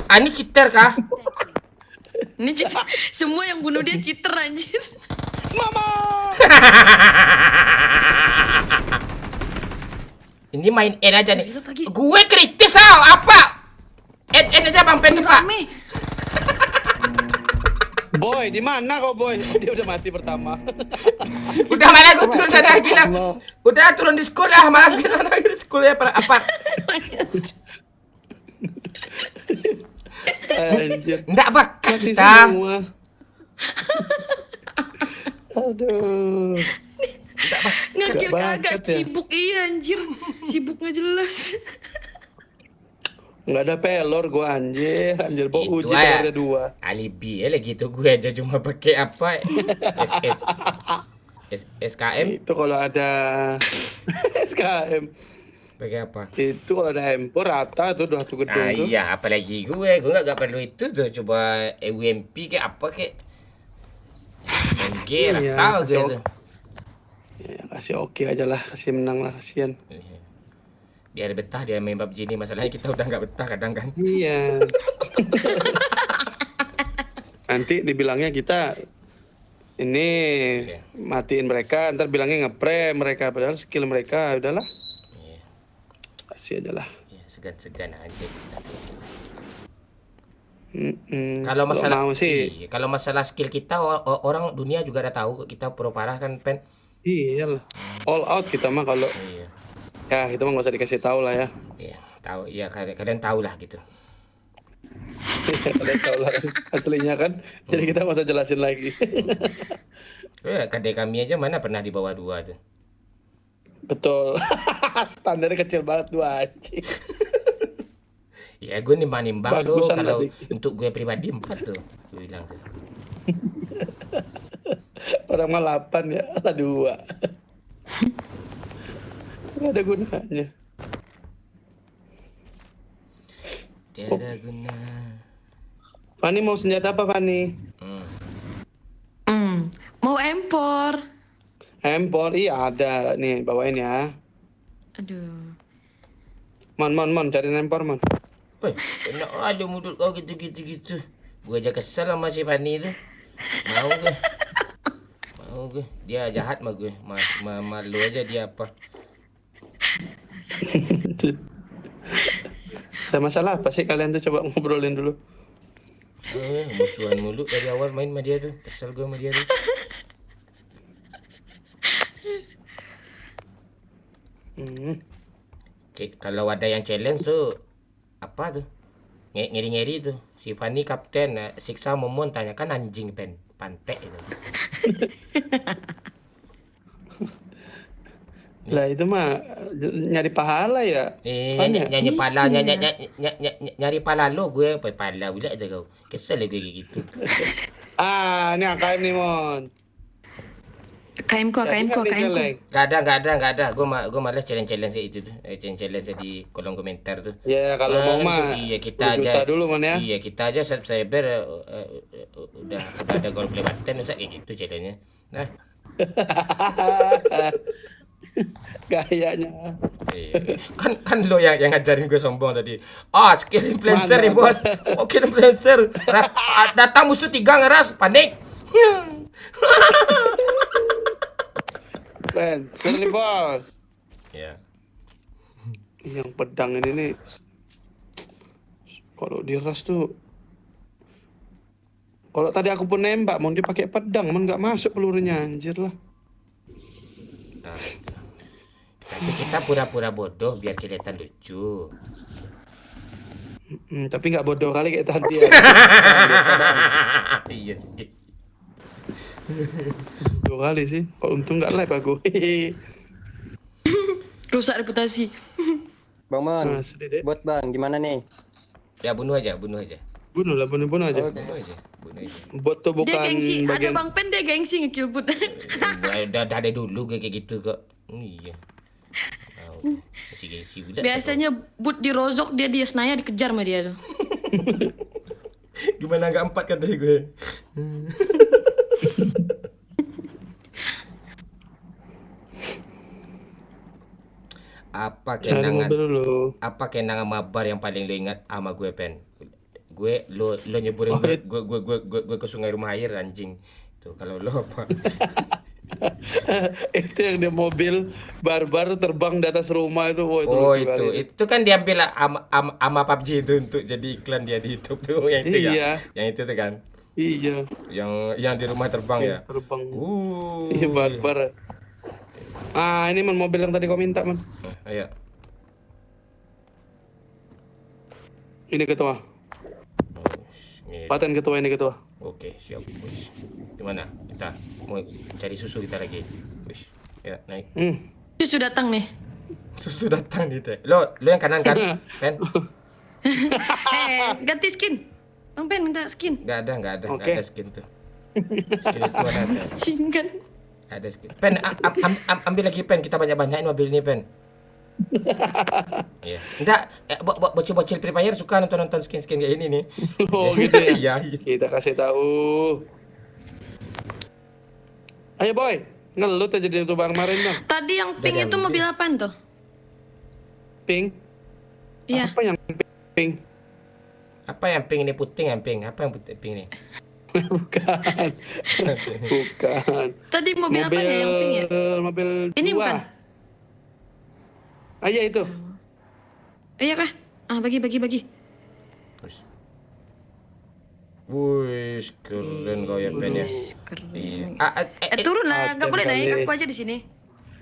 Ini cheater kah? Ini semua yang bunuh dia cheater anjir. Mama. Ini main N aja nih. Gue kritis apa? N aja Bang Pen Pak. Boy, di mana kau Boy? Dia udah mati pertama. Udah mana gue turun sana lagi lah. Udah turun di school lah, malas gue sana lagi di school ya apa? Enggak bakat kita. Aduh. Ngekill kagak, sibuk iya anjir. Sibuk nggak jelas. Nggak ada pelor gua anjir bawa uji pelornya 2. Alibi ya lagi itu gue aja cuma pakai apa SS. SKM Itu kalau ada SKM. pakai apa? Itu kalau ada handphone rata tuh udah satu gedung Ah tuh. iya, apalagi gue nggak perlu itu tuh, coba UMP kayak apa kayak SMG Iya, tahu kasih gue tuh. Ya, kasih oke aja lah, kasih menang lah, kasihan. Iya. Biar betah dia main PUBG ini, masalahnya kita udah nggak betah kadang kan. Iya. Nanti dibilangnya kita ini Iya. matiin mereka, ntar bilangnya ngepre mereka, padahal skill mereka udahlah. Iya. Kasih aja lah. Iya, segan-segan aja kita. Kalau mau sih, iya, kalau masalah skill kita orang dunia juga udah tahu kok kita pro parah kan, Pen. iya lah. All out kita mah kalau Iya. ya itu mah nggak usah dikasih tahu lah ya. Iya, tahu. Iya, kalian tahu lah gitu. Kalian tahu lah kan, aslinya kan. Jadi kita nggak usah jelasin lagi. Kedai kami aja mana pernah di bawah 2 tuh. Betul. Standarnya kecil banget tuh anjing. Ya gue nimbang-nimbang lo, Bagusan kalau tadi. untuk gue pribadi 4 tuh. Gue bilang tuh. Orang mah 8 ya, ada 2. Nggak ada gunanya. Tiada guna. Fani mau senjata apa Fani? Mau empor. Handphone, iya ada nih, bawain ya. Aduh. Mon, cari handphone, Mon. Woi, enak aja mulut kau gitu. Gue aja kesel sama si Fani itu. Mau gue. Dia jahat sama gue. Malu aja dia apa. Ada masalah apa sih kalian tuh, coba ngobrolin dulu. Musuhan mulu dari awal main sama dia tuh. Kesel gue sama dia tuh. Kalau ada yang challenge tuh apa tuh? Ngeri-ngeri tuh. Si Fani kapten, siksa Momon, tanyakan anjing Pen. Pantek itu. Lah itu mah nyari pahala ya. Nyanyi pala, nyari pala lo, gue pala pula aja kau. Kesel gue kayak gitu. Ini AKM nih, Mon. KM-ku. Gak ada. Gue malas challenge itu tuh. Challenge di kolom komentar tuh. Ya kalau mau mah. Iya, kita 10 aja. juta dulu, Mon ya. Iya, kita aja subscriber udah ada gold play button, masa kayak gitu challenge-nya. Nah. Gayanya. Iya. Kan lo yang ngajarin gue sombong tadi. Skill influencer nih, bos. Skill influencer. Datang musuh 3 ngeras, panik. Ben, sini bos. Ya. Yang pedang ini nih, kalau diras tuh, kalau tadi aku pun nembak, mau dipakai pedang, nggak masuk pelurunya, anjir lah. Nah, tapi kita pura-pura bodoh biar kelihatan lucu. Tapi nggak bodoh kali kayak tadi ya. Iya sih. 2 kali sih, kok untung nggak live aku. Rusak reputasi. Bang Mon, Sedih deh. buat Bang, gimana nih? Ya bunuh aja. Bunuh aja. Bunuh aja. Oh, Bot tuh Dia gengsi, bukan ada bagian. Bang Pen dia gengsi nge-kill put. Udah dari dulu kayak gitu kok. Iya. Si udah. Biasanya but di rozok dia Snaya dikejar sama dia tuh. Gimana enggak 4 kata gue. Apa kenangan mabar yang paling lo ingat sama gue, Pen? Lo nyeburin gue ke sungai rumah air, anjing. Tuh kalau lo apa? Itu yang di mobil barbar terbang di atas rumah itu. Itu kan diambil ama PUBG itu untuk jadi iklan dia di YouTube tuh, yang itu ya. Yang itu tuh kan. Iya. Yang di rumah terbang ya. Terbang. Iya barbar. Ini mobil yang tadi kau minta, Man. Ayo. Ini ketua. Paten ketua ini ketua. Oke, siap. Wis. Gimana? Kita mau cari susu kita lagi. Wis. Ya, naik. Susu datang nih. Susu datang nih, Teh. Lo yang kanan kan? Pen? Ganti skin. Bang Pen minta skin. Enggak ada skin tuh. Skin itu ada. Singkan. Ada skin. Pen, ambil lagi pen. Kita banyak-banyakin mobil ini pen. Iya. Enggak, bocil-bocil Free Fire suka nonton skin-skin kayak ini nih. Oh gitu ya. Iya. Kita kasih tahu. Ayo boy, ngelut aja di YouTube kemarin bang. Tadi yang pink Udah itu mobil apaan tuh? Pink. Iya. Apa yang pink? Apa yang pink ini puting yang pink? Apa yang putih pink ini? Bukan. Bukan. Tadi mobil apa ya yang pink ya? Mobil Ini dua. bukan? Ayo itu. Iya kah? Ah, bagi. Wih, keren kau ya pen ya. Keren. Iya. Turun lah, nggak boleh kali. naik, aku aja di sini.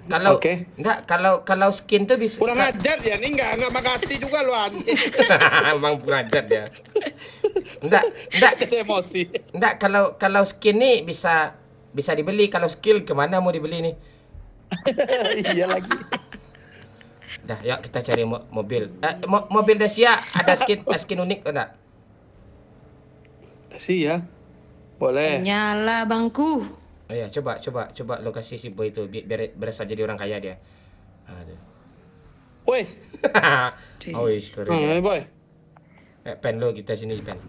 Kalau Oke. enggak kalau skin tuh bisa Kurang ajar ya, ini nggak makasih juga lu anjing. Emang kurang ajar dia. Enggak, Jadi emosi. enggak kalau skin nih bisa dibeli, kalau skill kemana mau dibeli nih? Iya lagi. Dah, yuk kita cari mobil. Mobil Dacia ada skin unik enggak? Sih ya. Boleh. Nyala bangku. Oh ya, coba lokasi si boy itu biar berasa jadi orang kaya dia. Aduh. Woi. Oh, keren. Ayo boy. Pen lo kita sini pen.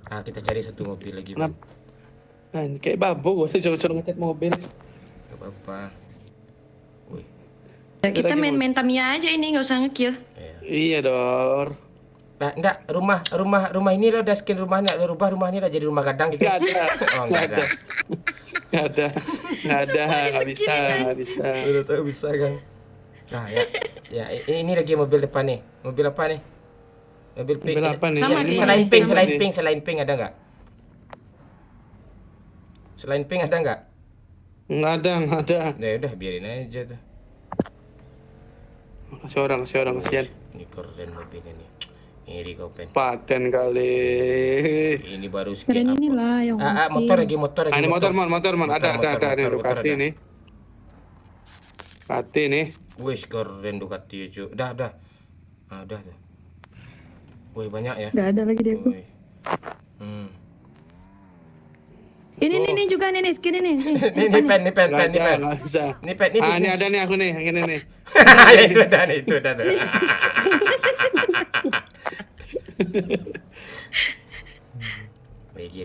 Kita cari satu mobil lagi. Kenapa? Kayak babu gue suruh ngecat mobil. Gak apa-apa. Wih. Ya, kita main Tamiya aja ini, nggak usah ngekill. Iya dor. Nah, enggak, rumah ini lo udah skin rumahnya, lo rubah rumahnya udah jadi rumah gadang gitu. Nggak ada. Oh, enggak ada. Nggak bisa. Udah tahu bisa kan. Nah, ya ini lagi mobil depan nih. Mobil apa nih? Mobil pink. Mobil apa nih? Sama Yang nih. mana? Selain pink ada nggak? Selain pink ada nggak? Nggak ada. Ya udah biarin aja tuh. Kasih orang, kasihan. Ini keren mobilnya nih. Iri kau pen. Paten kali. Ini baru skin Keren apa? inilah yang Motor lagi. Ini motor man. Ada nih Ducati nih. Ducati nih. Wih, keren Ducati cuy. Udah. Udah. Wih, banyak ya. Nggak ada lagi deh aku. Wih. Ini juga nih skin ini. Ini pen. Nggak bisa. Ini pen. Ini ada nih aku nih, yang ini nih. Itu ada tuh.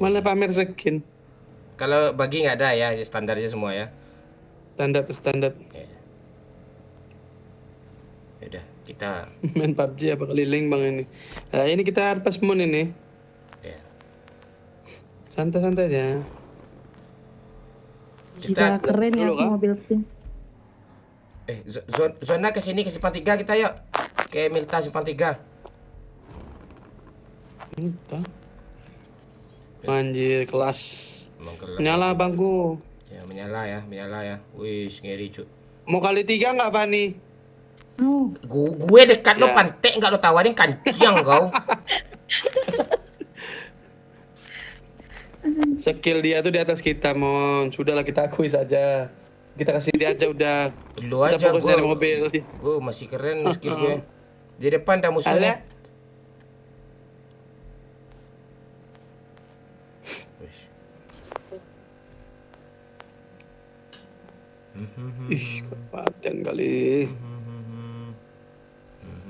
Mana pamer skin? Kalau bagi nggak ada ya, standarnya semua ya. Standar. Ya. Udah, kita Main PUBG apa keliling bang ini. Nah ini kita pas moon ini. ya. Santai-santai aja. Kita keren ya dulu, Kak. mobil pink. Zona ke sini ke Simpang 3 kita yuk. Ke Milta Simpang 3. Entah. Anjir kelas. Emang kelas. Nyala bangku. Ya, menyala ya. Wih, ngeri cu. Mau kali 3 nggak Fani? Gue dekat lo Ya. pantek nggak lo tawarin kanciang kau. Skill dia tuh di atas kita, Mon. Sudahlah kita akui saja. Kita kasih dia aja udah. Lu Kita aja fokus dari gue. mobil. Gue masih keren skill gue. Di depan ada musuhnya. Ih, kepaten kali.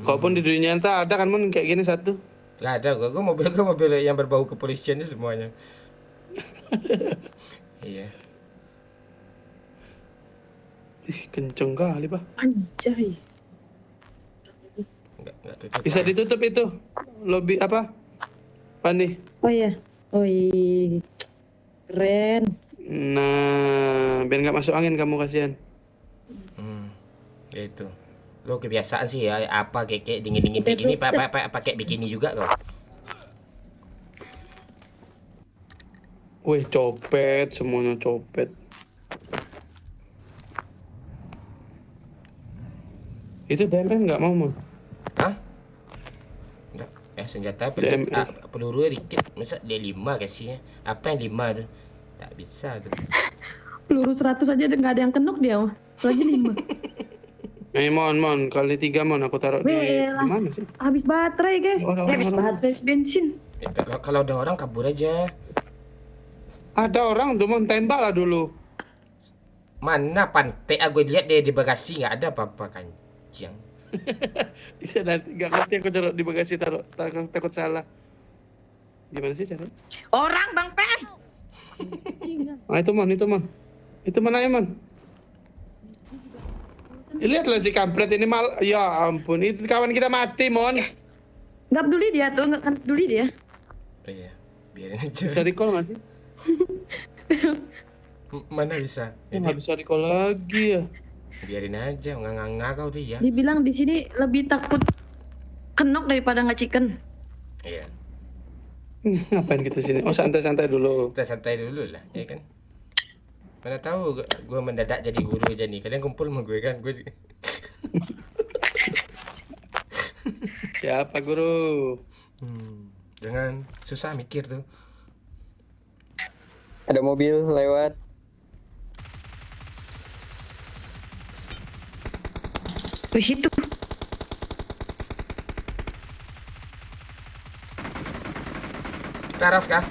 Kau pun di dunia nyata ada kan, Mon, kayak gini satu. Gak ada, gue mobil yang berbau kepolisiannya semuanya. Iya. Ih, kenceng kali, Pak. Anjay. Enggak tutup. Bisa ditutup itu. Lobby apa? Fani. Oh iya. Oi. Keren. Nah, biar nggak masuk angin kamu kasihan. Ya itu. Lo kebiasaan sih ya, apa kayak dingin-dingin kayak gini, pakai bikini juga kok. Wih, copet, semuanya copet. Itu DMR nggak mau, Mon? Hah? Enggak. Senjata peluru dikit. Masa dia 5 kasihnya? Apa yang 5 tuh? Tak bisa tuh. Peluru 100 aja nggak ada yang kenok dia. Lagi 5. Mon, kali 3 Mon, aku taruh di mana sih? Habis baterai, guys. Habis baterai bensin. Kalau ada orang kabur aja. Ada orang tuh, Mon, tembak lah dulu. Mana pantai? Gue lihat dia di bagasi nggak ada apa-apa kancing. Bisa nanti nggak ngerti aku taruh di bagasi takut salah. Gimana sih cara? Orang Bang Pen. Ah itu man. Itu mana ya man? Lihatlah si kampret ini ya ampun, itu kawan kita mati mon. Nggak peduli dia tuh, nggak kan peduli dia. Oh iya, biarin aja. Bisa recall nggak sih? Mana bisa? Nggak bisa recall lagi ya. Biarin aja, nggak kau tuh ya. Dibilang di sini lebih takut kenok daripada nggak chicken. Iya. Ngapain kita sini? Oh santai-santai dulu. Kita santai dulu lah, ya kan? Mana tahu gue mendadak jadi guru aja nih. Kalian kumpul sama gue kan? Gue Siapa guru? Jangan susah mikir tuh. Ada mobil lewat. Di situ. Kita ras kah?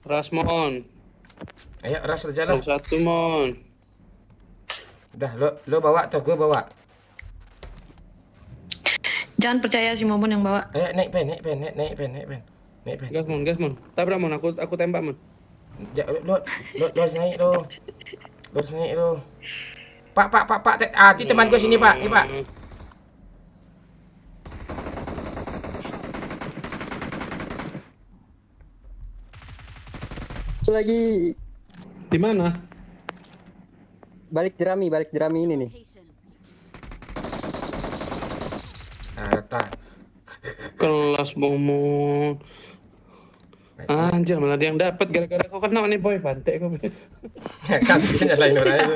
Ras mon. Ayo ras aja lah. Satu mon. Dah lo bawa atau gue bawa? Jangan percaya si Momon yang bawa. Ayo naik pen. Gas mon. Tabrak mon, aku tembak mon. Lo harus naik lo. Pak. Ti teman gue sini pak. Nih pak. Lagi Di mana? balik jerami ini nih. Rata. Kelas Momon. Anjir malah dia yang dapat gara-gara kau kena nih boy, pantai kau. Kan dia nyalain orang itu.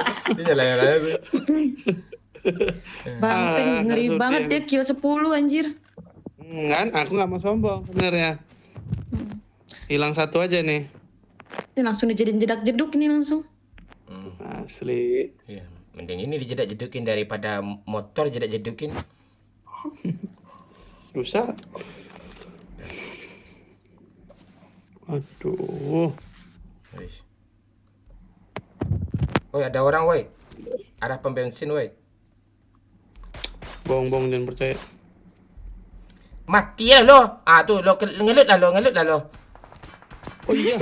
Bang Pen ngeri banget ya kill 10 anjir. Kan aku nggak mau sombong sebenarnya. Hilang satu aja nih. Ini langsung dijadiin jedak-jeduk ini langsung. Asli. Iya, mending ini dijedak-jedukin daripada motor jedak-jedukin. Rusak. Aduh. Wis. Woi, ada orang woi. Arah pom bensin woi. Bohong jangan percaya. Mati lah lo. Tuh lo ngelut lah lo. Oh iya.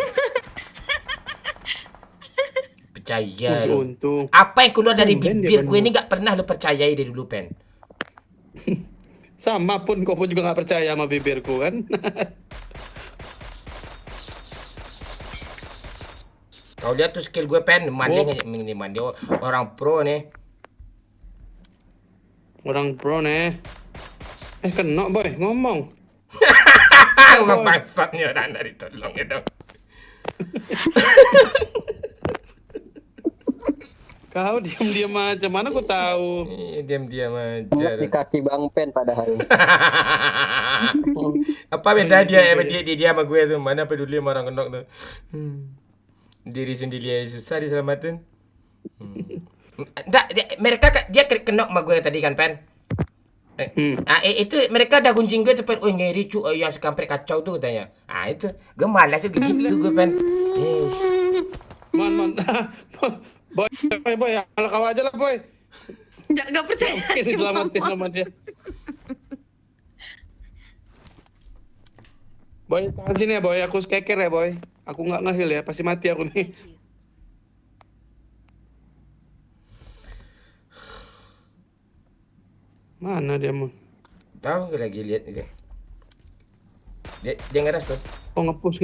Percaya lo. Untung. Apa yang keluar dari Tumben dia bibir gue benar. ini nggak pernah lo percayai dari dulu Pen. Sama pun kau pun juga nggak percaya sama bibirku kan. Kau lihat tuh skill gue Pen, mandi orang pro nih. Orang pro nih. Kena boy ngomong. Bangsatnya orang dari tolong ya dong. Kau diam-diam aja, mana aku tahu. Diam-diam aja. Di kaki Bang Pen padahal. Apa beda dia sama gue tuh? Mana peduli sama orang kenok tuh. Diri sendiri aja susah diselamatin. Mereka dia kenok sama gue tadi kan Pen. Itu mereka dah gunjing gue tuh Pen. Oh ngeri cu yang sekampret kacau tuh katanya. Itu gue malas tuh gitu gue Pen. Mon. Boy, kalau kau aja lah boy. Nggak percaya. Mungkin diselamatin sama dia. Boy, tahan sini ya boy, aku skeker ya boy. Aku nggak ngehil ya, pasti mati aku nih. Mana dia mon? Tahu lagi lihat juga. Dia ngeras tuh. Oh ngepush.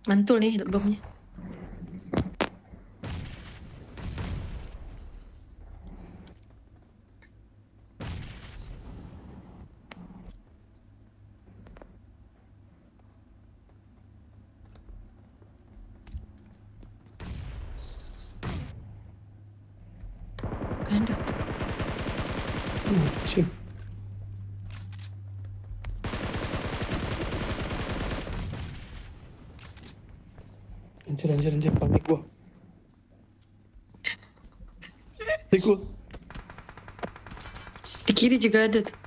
Mantul nih bomnya. Ada. Sih. Anjir, panik gua. kiri juga ada tuh.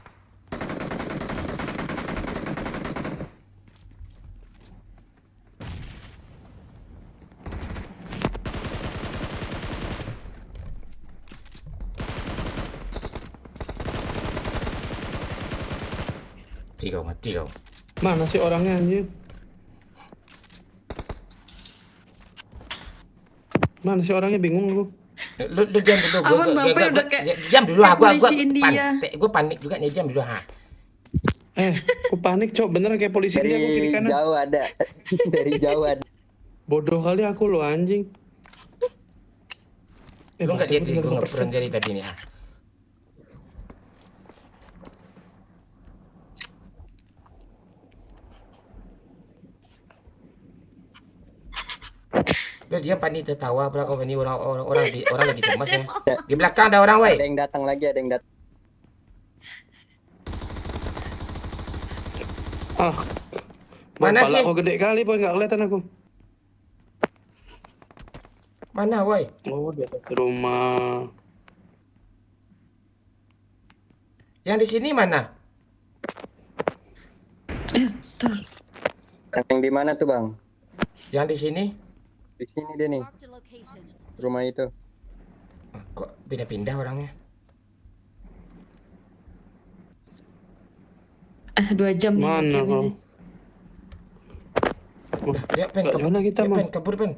Mati kau. Mana sih orangnya anjir? Mana sih orangnya, bingung lu. Lu diam dulu. Abang Bapak udah kayak Diam dulu. Gua polisi India. panik. Gua panik juga nih, diam dulu ha. Aku panik cok, beneran kayak polisi India, aku kiri Dari kanan. jauh ada. Dari jauh ada. Bodoh kali aku lo anjing. Lu enggak lihat bener, gua bener. ngeprank dari tadi nih ha. Lu dia panik tertawa pula kau ini orang lagi cemas ya. Di belakang ada orang woi. Ada yang datang lagi, ada yang datang. Mana Kepala sih? aku gede kali boy, nggak kelihatan aku. Mana woi? Oh, di atas rumah. Yang di sini mana? Yang di mana tuh bang? Yang di sini? Di sini dia nih. Rumah itu. Kok pindah-pindah orangnya? 2 jam nih Mana mungkin kau? ini. Ya pen Nggak kabur. mana kita, Ya, Mang? pen kabur pen.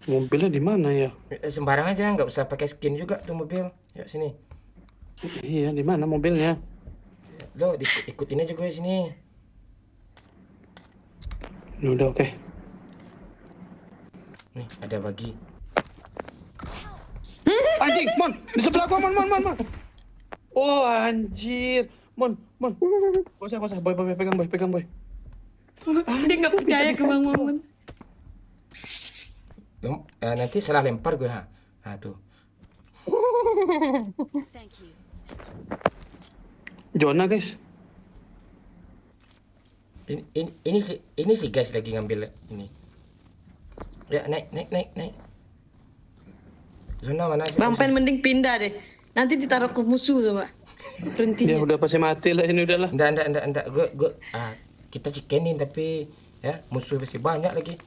Mobilnya di mana ya? Sembarang aja, nggak usah pakai skin juga tuh mobil. Yuk sini. Iya, di mana mobilnya? Lo ikutin aja gue sini. Udah oke. Nih ada bagi. Anjing, Mon, di sebelah gua, Mon. Oh, anjir. Mon. Gak usah. Boy, pegang, boy. Dia nggak percaya ke Bang Momon. Nanti salah lempar gue ha. Nah tuh. Jona, guys. Ini sih guys lagi ngambil ini. Ya naik. Zona mana sih? Bang Pen mending pindah deh. Nanti ditaruh ke musuh tuh, Pak. Dia Berhentinya. udah pasti mati lah ini udahlah. Enggak. Gue kita cikenin tapi ya musuh masih banyak lagi.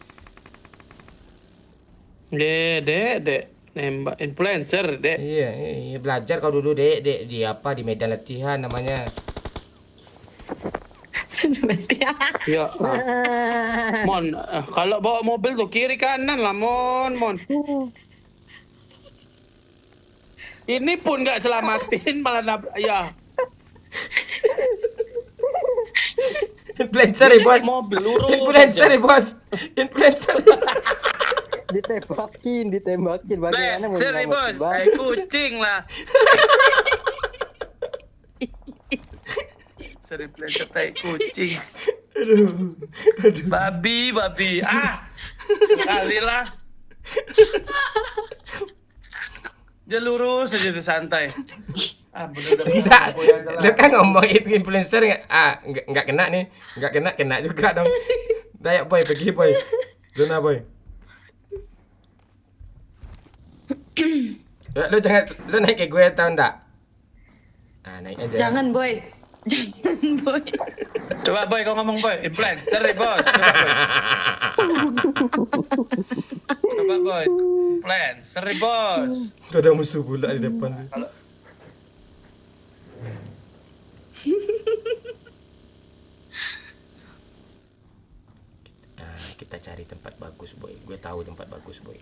Dek. Nembak influencer, Dek. Iya, belajar kau dulu dek di apa di medan latihan namanya. Ya. Mon, kalau bawa mobil tuh kiri kanan lah, Mon. Ini pun nggak selamatin malah ya. Influencer ya bos. Mobil lurus. Influencer ya bos. Influencer. Ditembakin. Bagaimana mau Seri bos, nyelamatin, Bang? kucing lah. Seri influencer tai kucing. Babi. Kali lah. Dia lurus aja tuh santai. Bener-bener. Enggak, kan ngomong itu influencer enggak kena nih. Enggak kena juga dong. Dayak boy, pergi boy. Zona boy. Lu naik kayak gue tau enggak? Naik aja. Jangan, Boy. Coba boy, kau ngomong boy. Influencer ya bos. Coba boy. Influencer ya bos. Tuh ada musuh pula di depan tuh. Kalau Kita cari tempat bagus boy. Gue tahu tempat bagus boy.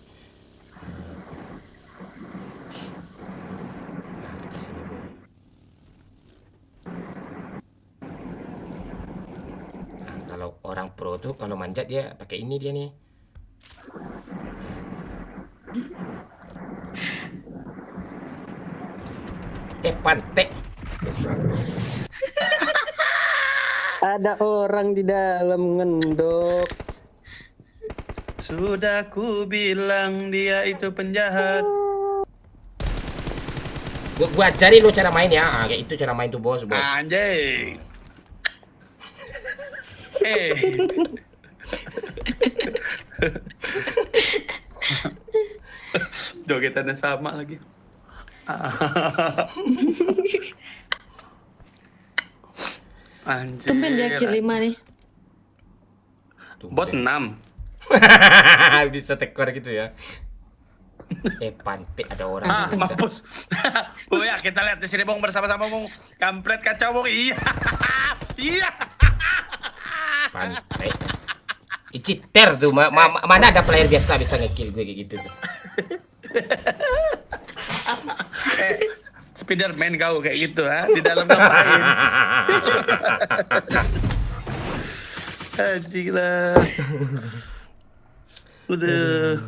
Kita sini boy. Kalau orang pro tuh kalau manjat dia pakai ini dia nih. Pantek. Ada orang di dalam ngendok. sudah ku bilang dia itu penjahat. Gua ajarin lo cara main ya. Kayak itu cara main tuh bos. Anjing. Jogetannya sama lagi. Anjir. Tumben dia kill 5 nih. Bot 6. Bisa tekor gitu ya. Pantik ada orang. Mampus. Oh ya, kita lihat di sini Bung bersama-sama Bung. Kampret kacau Bung. Iya. Iya. Pantai. Iciter tuh, mana ada player biasa bisa nge-kill gue kayak gitu tuh. Spiderman kau kayak gitu ha, di dalam ngapain? Anjing lah. Udah.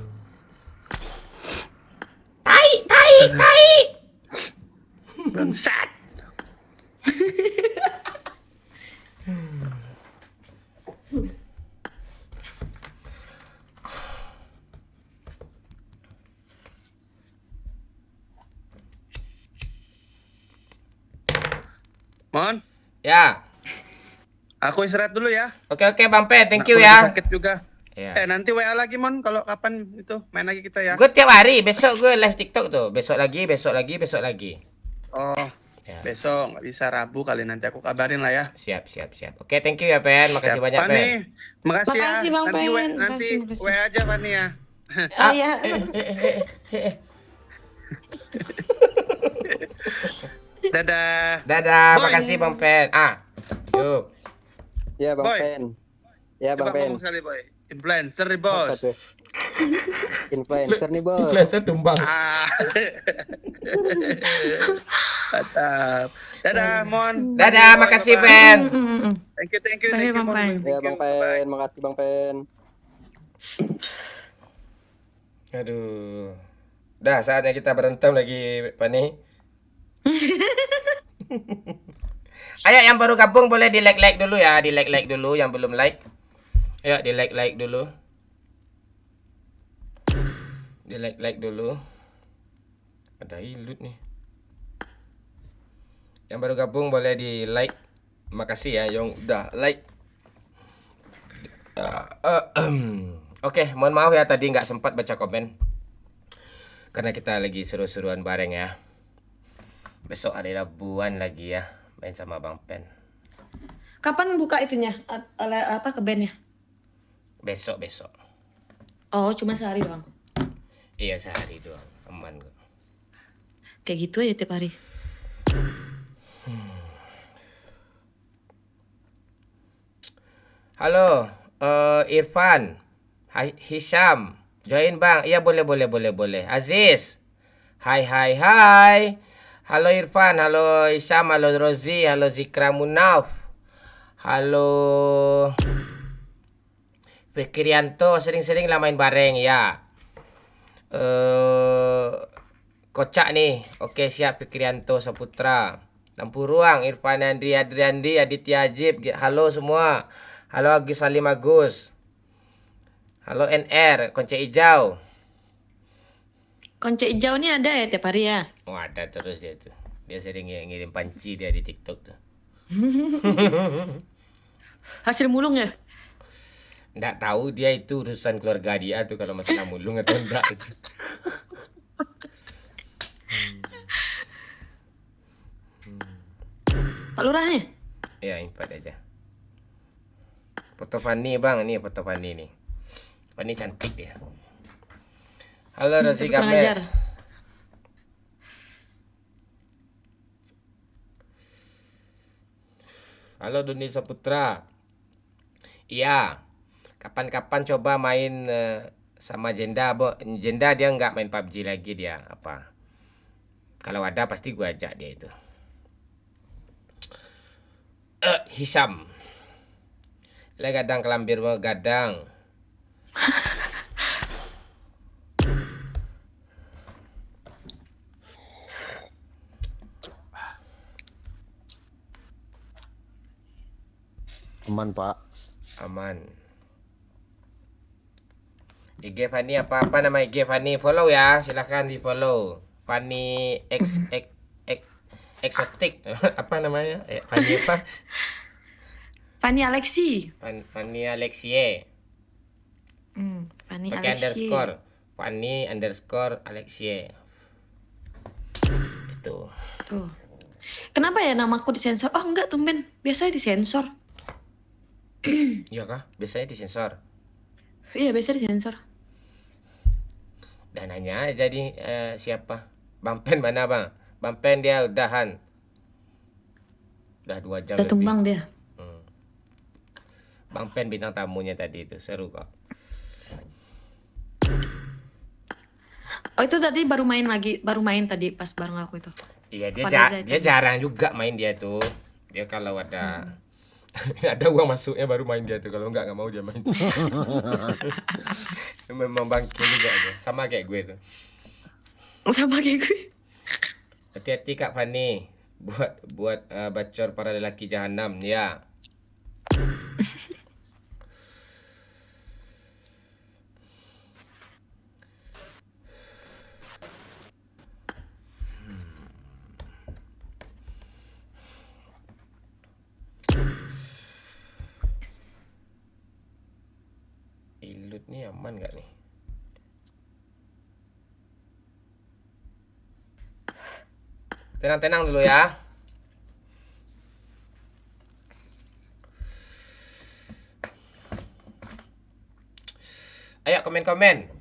Tai. Bangsat. Mon, Ya. aku istirahat dulu ya. Oke Bang Pen, thank you Aku ya. lagi sakit juga. Ya. Nanti WA lagi Mon kalau kapan itu main lagi kita ya. Gue tiap hari, besok gue live TikTok tuh. Besok lagi. Oh, Ya. besok nggak bisa Rabu kali nanti aku kabarin lah ya. Siap. Oke, thank you ya Pen. Makasih banyak Pen. Fani, makasih ya. Makasih, Bang Nanti Pen. nanti Makasih. WA aja Fani ya. Oh iya. Dadah. Dadah, Boy. makasih Bang Pen. Yuk. Ya Bang Boy. Pen. Ya Bang Coba Pen. ngomong sekali boy. Influencer nih Apa bos. tuh? Influencer nih bos. Influencer tumbang. Mantap. Dadah Mon. Dadah, makasih Pen. Thank you. Makasih, Thank you Bang Mon. Pen. Thank Ya you. Bang Bye. Pen, makasih Bang Pen. Aduh. Dah saatnya kita berantem lagi, Pani. Ayo yang baru gabung boleh di like dulu ya, di like dulu yang belum like. Ayo di like dulu. Di like dulu. Ada ilut nih. Yang baru gabung boleh di like. Makasih ya yang udah like. Oke, mohon maaf ya tadi nggak sempat baca komen. Karena kita lagi seru-seruan bareng ya. Besok hari Rabuan lagi ya, main sama Bang Pen. Kapan buka itunya? Apa ke band ya? Besok. Oh, cuma sehari doang. Iya sehari doang, aman kok. Kayak gitu aja tiap hari. Halo, Irfan, Hisham, join Bang. Iya boleh. Aziz, hai. Halo Irfan, halo Hisham, halo Rozi, halo Zikra Munaf, halo Fikrianto, sering-sering lah main bareng ya. Kocak nih, oke siap Fikrianto Saputra. Lampu Ruang, Irfan Andri, Adriandi, Aditya Ajib, halo semua. Halo Agus Salim Agus. Halo NR, Konce Hijau. Konce hijau nih ada ya tiap hari ya? Oh ada terus dia tuh. Dia sering ngirim panci dia di TikTok tuh. Hasil mulung ya? Nggak tahu dia itu urusan keluarga dia tuh kalau masalah mulung atau enggak itu. Pak Lurah nih? Ya invite aja. Foto Fanny Bang, ini foto Fanny nih. Fanny cantik dia. Halo Rosi Kurang ajar. Games. Halo Doni Saputra. Iya. Kapan-kapan coba main sama Jenda, Jenda dia nggak main PUBG lagi dia apa? Kalau ada pasti gua ajak dia itu. Hisham. Le gadang kelambir gadang. Aman Pak. Aman. IG Fanny apa nama IG Fanny? Follow ya, silahkan di follow. Fanny Exotic apa namanya? Fanny apa? Fanny Alexi. Fanny Alexie. Fanny Pakai Alexi. underscore. Fanny underscore Alexie. Tuh. Tuh. Kenapa ya namaku disensor? Oh enggak tumben, biasanya disensor. Iya kah? Biasanya disensor. Iya biasanya disensor. Dan nanya jadi siapa? Bang Pen mana bang? Bang Pen dia udahan. Udah 2 jam Udah lebih. tumbang dia. Bang Pen bintang tamunya tadi itu seru kok. Oh itu tadi baru main tadi pas bareng aku itu. Iya dia Padahal jarang juga main dia tuh. Dia kalau ada ada uang masuknya baru main dia tuh. Kalau nggak mau dia main. Memang bangke juga dia. Sama kayak gue tuh. Sama kayak gue. Hati-hati Kak Fani. Buat bacor para lelaki jahanam ya. Ilut nih aman nggak nih? Tenang-tenang dulu ya. Ayo komen-komen.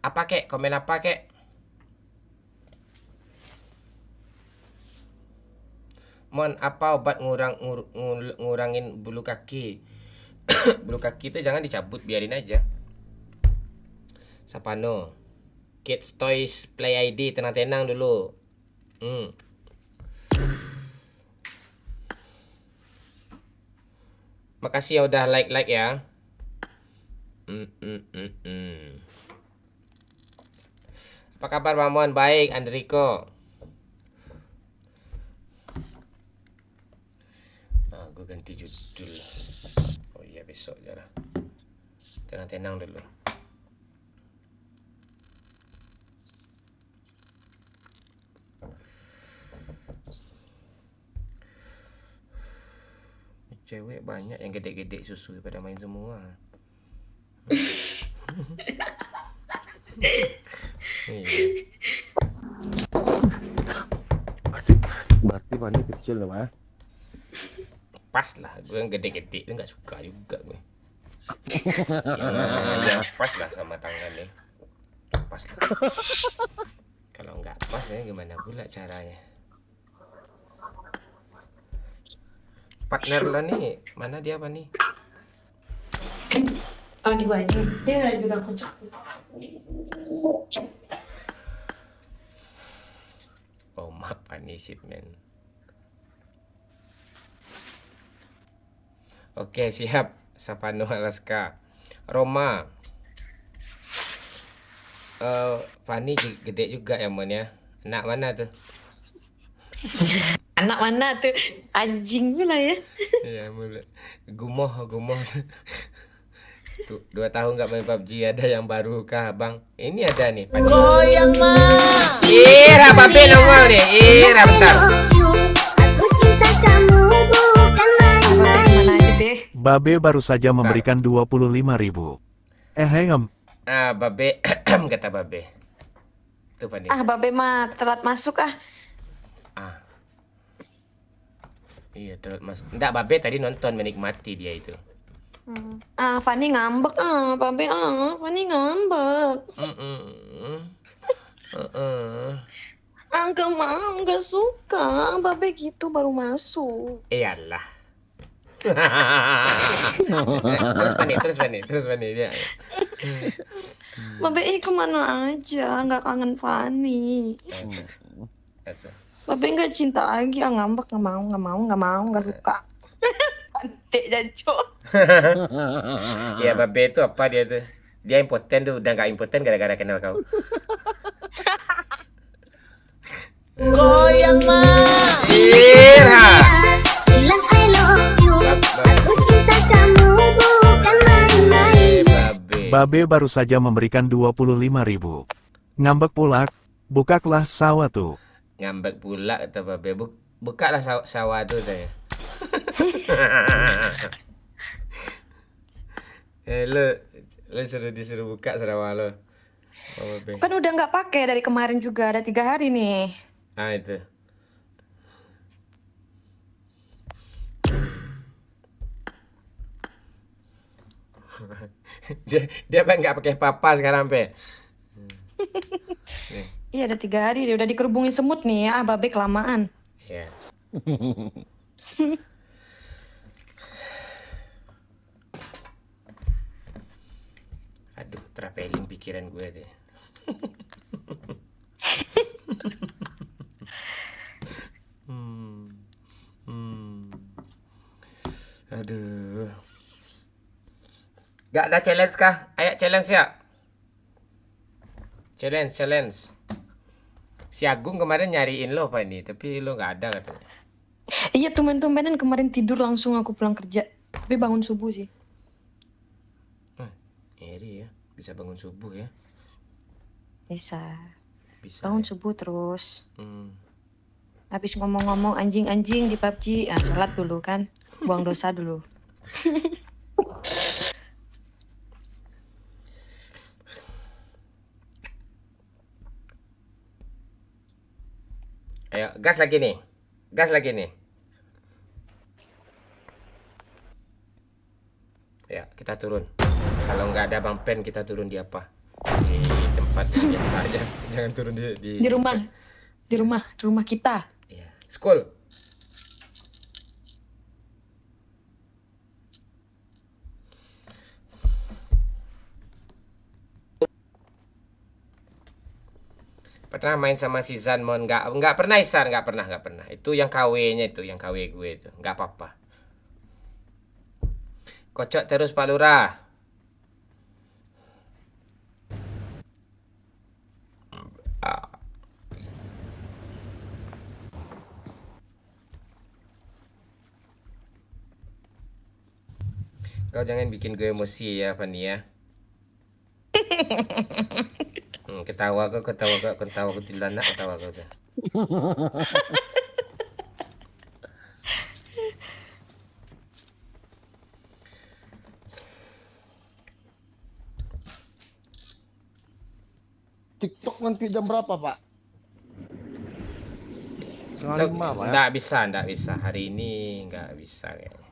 Apa kek? Komen apa kek? Mon, apa obat ngurangin bulu kaki? Bulu kaki itu jangan dicabut, biarin aja. Sapano. Kids Toys Play ID, tenang-tenang dulu. Makasih ya udah like ya. Apa kabar Mamon? Baik, Andriko. Gue ganti judul. Oh iya besok aja lah. Tenang-tenang dulu. Cewek banyak yang gede-gede susu pada main semua. Berarti Fani kecil loh, Mas. Pas lah, gue yang gede-gede itu nggak suka juga gue. Ya, pas lah sama tangannya. Pas lah. Kalau nggak pas ya gimana pula caranya? Partner lo nih, mana dia apa nih? Oh di bawah ini, dia ada juga kocak. Oh maaf, Anisit men. Oke siap, Sapano Alaska. Roma. Fani gede juga ya Mon ya. Anak mana tuh? Anak mana tuh? Anjing pula ya. Iya mulai. Gumoh. 2 tahun nggak main PUBG, ada yang baru kah bang? Ini ada nih. Goyang mah. Ira Babe nongol nih. Ira bentar. Aku cinta kamu bukan main-main. Mana aja deh. Babe baru saja memberikan 25.000. Hengem. Babe kata Babe. Tuh Fani. Babe mah telat masuk ah. Iya telat mas. Enggak, Babe tadi nonton menikmati dia itu. Fani ngambek Babe Fani ngambek. Enggak mau, enggak suka. Babe gitu baru masuk. Iyalah. terus Fani dia. Babe kemana aja, nggak kangen Fani. Babe nggak cinta lagi, ngambek nggak suka. Pantek jancok. Ya Babe itu apa dia tuh? Dia impoten tuh, udah nggak impoten gara-gara kenal kau. Goyang mah. Ira. Bilang I love you. Aku cinta kamu bukan main-main. Babe baru saja memberikan 25.000. Ngambek pula, buka kelas sawah tuh. Ngambek pula kata Babe. Buka lah sawah tuh saya. Lo disuruh buka sawah lo. Oh, Babe. Kan udah nggak pakai dari kemarin juga, ada 3 hari nih. Ah itu. dia apa nggak pakai papa sekarang pe? Iya, ada 3 hari dia udah dikerubungin semut nih ya, babe kelamaan. Ya. Aduh, traveling pikiran gue deh. Aduh. Gak ada challenge kah? Ayo challenge ya. Challenge. Si Agung kemarin nyariin lo apa ini, tapi lo nggak ada katanya. Iya, tumben-tumbenan kemarin tidur langsung aku pulang kerja. Tapi bangun subuh sih. Eri ya, bisa bangun subuh ya. Bisa. Bisa. Bangun ya. subuh terus. Hmm. Habis ngomong-ngomong anjing-anjing di PUBG, sholat dulu kan. Buang dosa dulu. Ayo, gas lagi nih. Ya, kita turun. Kalau nggak ada Bang Pen, kita turun di apa? Di tempat biasa aja. Jangan turun Di rumah kita. Iya. School. Pernah main sama si Zanmon? Nggak pernah Isan, nggak pernah. Itu yang KW-nya itu, yang KW gue itu. Nggak apa-apa. Kocok terus Pak Lurah. Kau jangan bikin gue emosi ya, Fanny ya. Ketawa kau kuntilanak, ketawa kau tuh. TikTok nanti jam berapa, Pak? Setengah 5, Pak, ya? Nggak bisa. Hari ini nggak bisa kayaknya.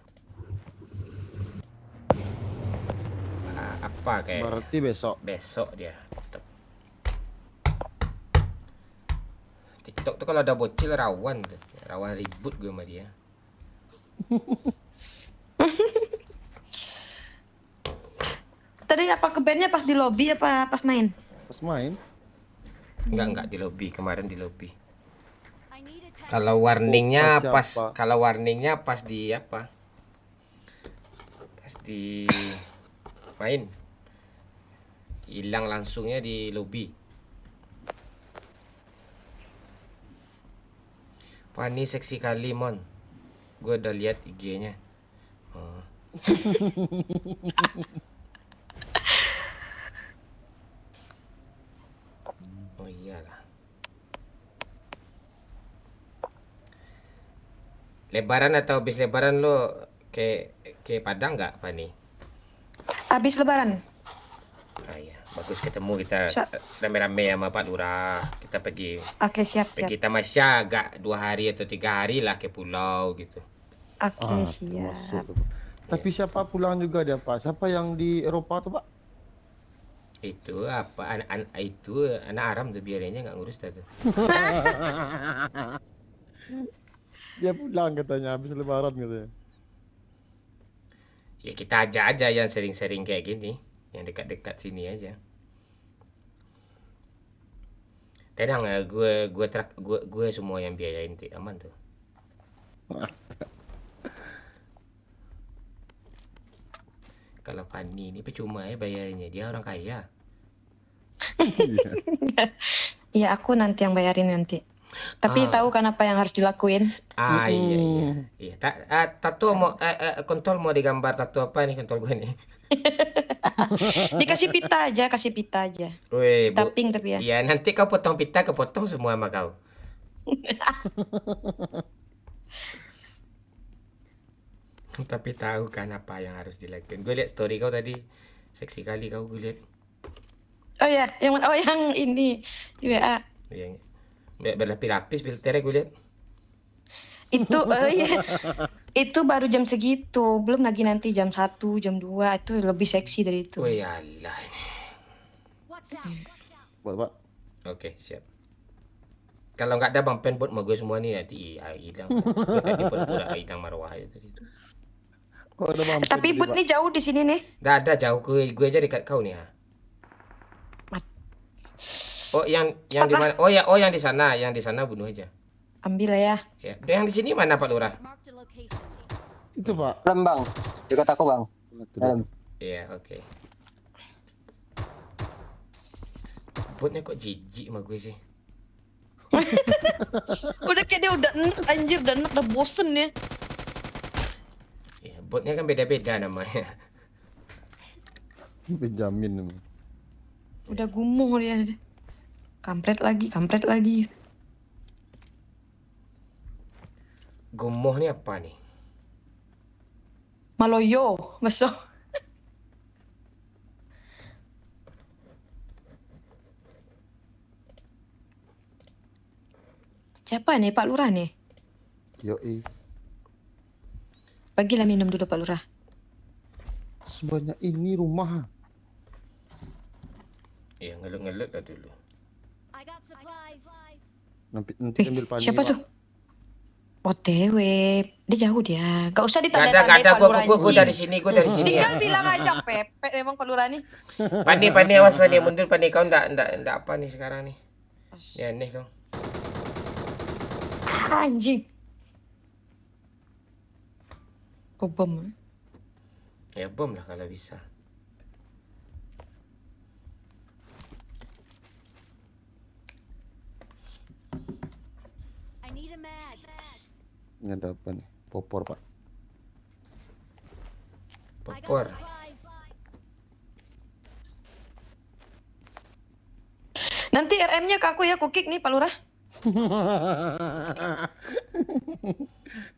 Apa kayak? Berarti besok. Besok dia. TikTok tuh kalau ada bocil rawan tuh. Rawan ribut gue sama dia. Tadi apa ke bandnya pas di lobby apa pas main? Pas main. Enggak di lobby, kemarin di lobby. Kalau warningnya pas di apa? Pas di main. Hilang langsungnya di lobby. Pani seksi kali Mon. Gue udah lihat IG-nya. Oh. Oh iyalah. Lebaran atau habis lebaran lo ke Padang nggak, Pani? Habis lebaran. Ah iya, bagus ketemu kita rame-rame sama Pak Lurah. Kita pergi. Oke, siap. Pergi tamasya agak 2 hari atau 3 hari lah ke pulau gitu. Oke, siap. Tapi siapa pulang juga dia, Pak? Siapa yang di Eropa tuh, Pak? Itu apa? Itu anak Aram tuh biarinnya nggak ngurus tuh. Dia pulang katanya habis lebaran katanya. Ya kita ajak aja yang sering-sering kayak gini, yang dekat-dekat sini aja. Tenang ya, gue semua yang biayain tuh, aman tuh. Kalau Fanny ini percuma ya bayarnya, dia orang kaya. Iya, aku nanti yang bayarin nanti. Tapi tahu kan apa yang harus dilakuin? Iya. Tato mau kontol mau digambar tato apa nih kontol gue nih? Dikasih pita aja, Wih, Taping tapi ya. Iya, nanti kau potong pita, kepotong semua sama kau. Tapi tahu kan apa yang harus dilakukan. Gue lihat story kau tadi, seksi kali kau gue lihat. Oh ya, yang ini di WA. Yang Berlapis-lapis filternya gue lihat. Itu iya. Itu baru jam segitu, belum lagi nanti jam 1, jam 2 itu lebih seksi dari itu. Wih alah ini. Buat Pak. Oke, siap. Kalau nggak ada bang pen buat sama gue semua nih nanti hilang. Gue tadi pura-pura hilang marwah aja tadi itu. Kok ada mampir Tapi tadi, but Pak? nih jauh di sini nih. Nggak ada jauh gue aja dekat kau nih ha. Oh yang di mana? Oh yang di sana bunuh aja. Ambil lah ya. Ya. Yang di sini mana Pak Lurah? Itu Pak. Dalam bang, dekat aku bang. Dalam. Iya oke. Botnya kok jijik sama gue sih. Udah kayak dia udah enak anjir, udah bosen ya. Ya, botnya kan beda-beda namanya. Benjamin namanya. Udah gumuh dia. Kampret lagi. Gemoh nih apa nih? Maloyo, masuk. Siapa nih Pak Lurah nih? Yoi. Bagilah minum dulu Pak Lurah. Sebanyak ini rumah. Iya ngelut-ngelut lah dulu. Nanti ambil pani. Siapa Pak. tuh? OTW, dia jauh dia. Gak usah Gak ada, ditanda-tandai Pak Lurah. gue dari sini Tinggal ya. bilang aja Pepe memang Pak Lurah nih. Pani, awas Pani, mundur Pani, kau ndak apa nih sekarang nih? Ya aneh kau. Anjing. Bom. Ya bom lah kalau bisa. Ini ada apa nih? Popor Pak. Popor. Nanti RM-nya ke aku ya, aku kick nih Pak Lurah.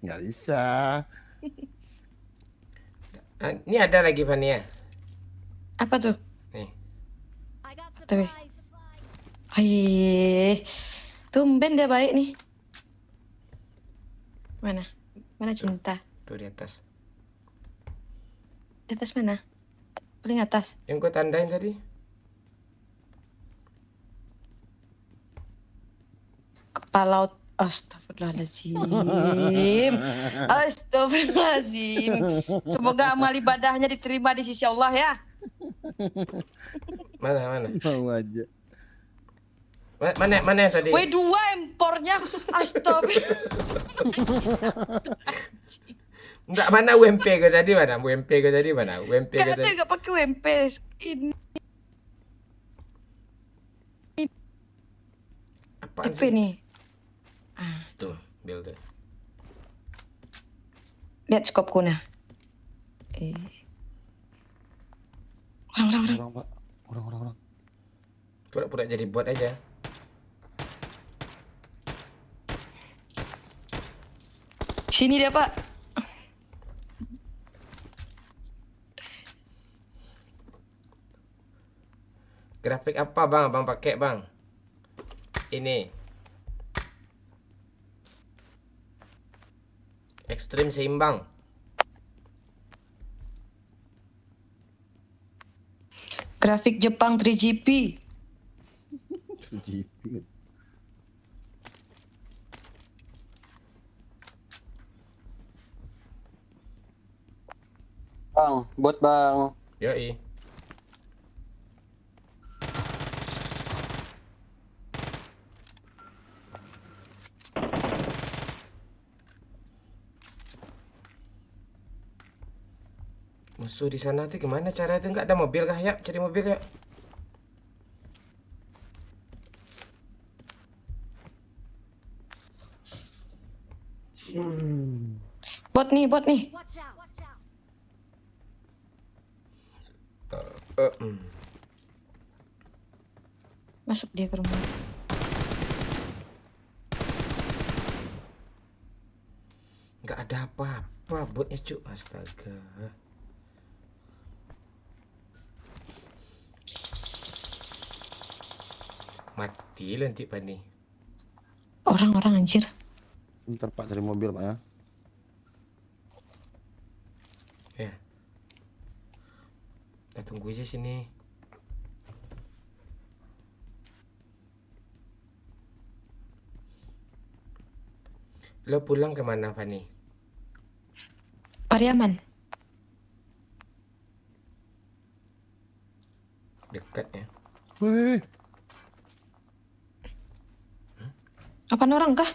Nggak bisa. Ini ada lagi Pani ya? Apa tuh? Nih. Tapi. Ayy. Tumben dia baik nih. Mana? Mana cinta? Tuh di atas. Di atas mana? Paling atas. Yang gue tandain tadi. Kepala Astagfirullahaladzim. Astagfirullahaladzim. Semoga amal ibadahnya diterima di sisi Allah ya. Mana? Mau aja. Mana yang tadi? W2 impornya. Astagfirullah. Enggak, mana UMP gue tadi mana? UMP gue tadi mana? UMP gue Gak ada, tadi. gak pakai WMP. Ini Apaan apa sih? nih? Tuh, build tuh. Lihat skopku nah. Orang. Orang Pak. Orang. Pura-pura jadi bot aja. Sini dia Pak. Grafik apa bang? Bang pakai bang? Ini. Ekstrim seimbang. Grafik Jepang 3GP. GP. Bang, bot bang. Yoi. Musuh di sana tuh gimana cara itu? Nggak ada mobil kah ya? Cari mobil ya. Bot nih. Masuk dia ke rumah. Nggak ada apa-apa botnya cuk. Astaga. Mati lah nanti Pani. Orang-orang anjir. Bentar Pak cari mobil Pak ya. Ya. Kita tunggu aja sini. Lo pulang kemana, Fani? Pariaman. Dekat ya. Wih, Apaan orang kah?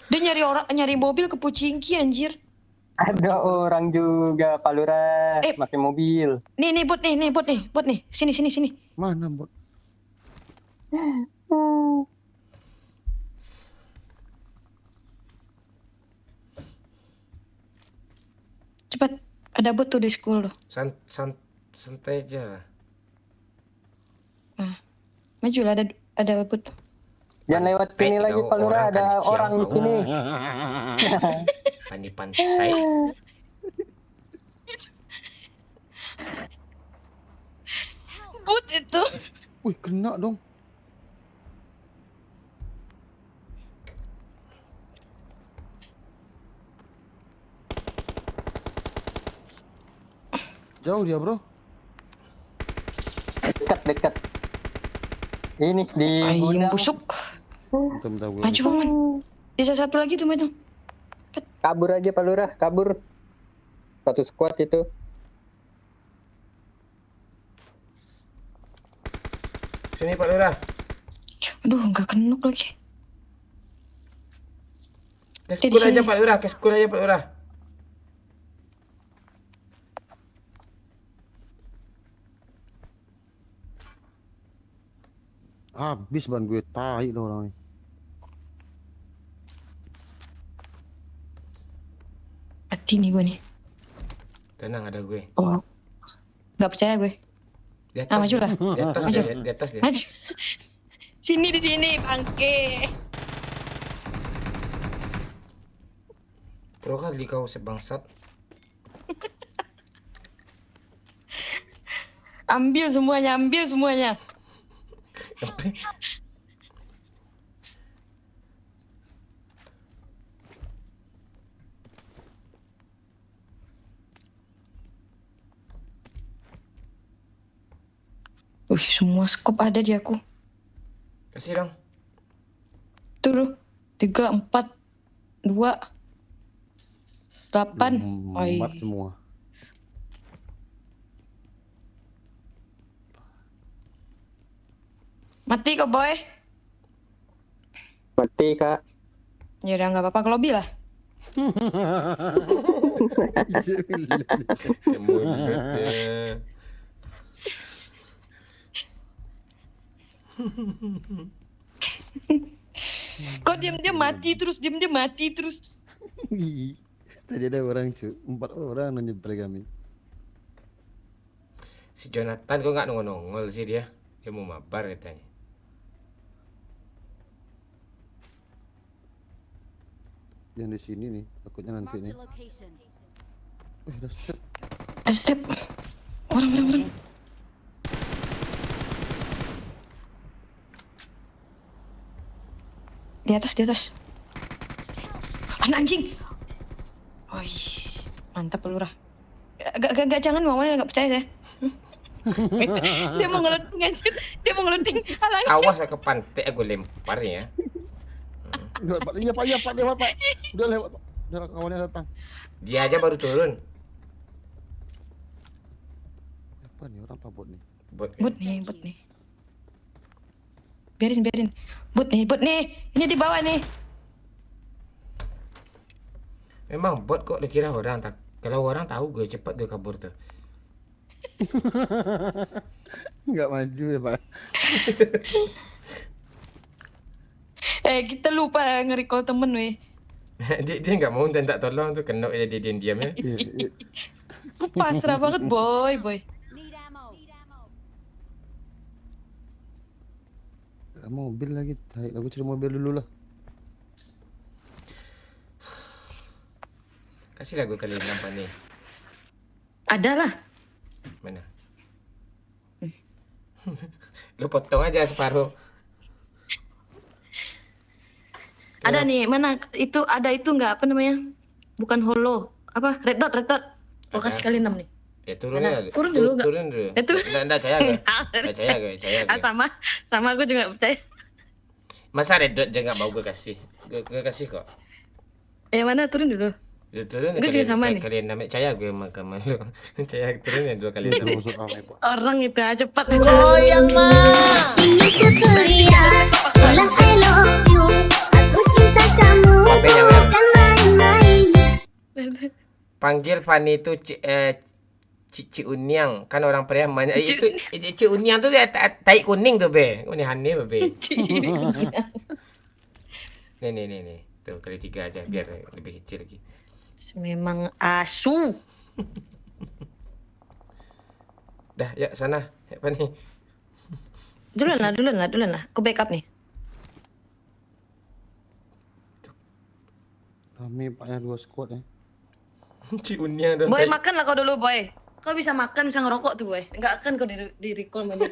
Dia nyari mobil ke Pucingki anjir. Ada orang juga Pak Lurah pakai mobil. Nih bot nih. Sini. mana bot? Cepat, ada bot tuh di school loh. Santai aja lah. Maju lah, ada bot. Jangan lewat sini Baik, lagi tahu Pak Lurah, orang ada kan orang di siang, sini. Fani pantai. Bot itu. Wih, kena dong. Jauh dia, Bro. Dekat. Ini di Ayam gudang. busuk. Bentar gue. Maju Bang. Bisa satu lagi tuh, Maju. Kabur aja Pak Lurah, kabur. Satu squad itu. Sini Pak Lurah. Aduh, nggak kenuk lagi. Ke Di school aja sini. Pak Lurah, ke school aja Pak Lurah. Habis ban gue, tai lo orang ini. Mati nih gue nih. Tenang, ada gue. Oh, nggak percaya gue. Di atas. Maju lah. Di atas Maju. dia, di atas dia. Maju. Di sini, bangke. Pro kali kau sebangsat. Ambil semuanya. Semua skop ada di aku. Kasih dong. Tuh loh. 3, 4, 2, 8. Empat semua. Mati kok, boy. Mati Kak. Ya udah nggak apa-apa, ke lobby lah. Mulutnya. Kok diam-diam mati terus. Tadi ada orang cuy, 4 orang nanyepel kami. Si Jonathan kok nggak nongol-nongol sih dia? Dia mau mabar katanya. Yang di sini nih, takutnya nanti nih. Wih, udah step. Step. Orang. Di atas. Anak anjing. Woi, mantap Lurah. Gak jangan ngomongnya, gak percaya saya. Dia mau ngeleding anjir. Halang. Awas ke pantai aku lempar ya. Lewat Pak, iya Pak, lewat Pak. Udah lewat Pak. Udah kawannya datang. Dia aja baru turun. Apa nih orang Pak bot nih? Bot nih. Biarin. Bot nih. Ini di bawah nih. Memang bot kok dikira orang tak. Kalau orang tahu gue cepat gue kabur tuh. Nggak maju ya Pak. Kita lupa nge-recall temen weh. dia nggak mau minta tolong tuh, kena aja dia diam ya. Gue pasrah banget boy. Mobil lagi, aku cari mobil dulu lah. Kasih lagu kali nampak nih. Ada lah. Mana? Lu potong aja separuh. Ada nih, mana itu ada itu nggak apa namanya? Bukan holo, apa? Red dot, red dot. Oh, kasih kali 6 nih. Ya turun Mana? ya. Turun dulu nggak? Turun dulu. Itu. Enggak percaya gue. Percaya gue. Ah, sama aku juga nggak percaya. Masa red dot juga mau gue kasih. Gue kasih kok. Mana turun dulu? Ya, turun Gue juga sama nih. kalian namanya percaya gue sama lu. Percaya turun ya 2 kali. Orang itu aja cepat. Goyang mah. Ini tuh kuliah, bilang I love you. Aku cinta kamu, bukan main-main. Panggil Fanny itu Ci Uniang, kan orang Periaman. Itu Ci Uniang tuh dia tai kuning tuh be. Ini aneh be. Nih. Tuh kali 3 aja biar lebih kecil lagi. Memang asu. Dah, ya sana. Ya Fanny. Duluan lah. Aku backup nih. Rame paknya 2 squad ya. Ci Uniang dong. Boy, makan lah kau dulu, Boy. Kau bisa makan, bisa ngerokok tuh, Boy. Enggak akan kau di recall sama dia.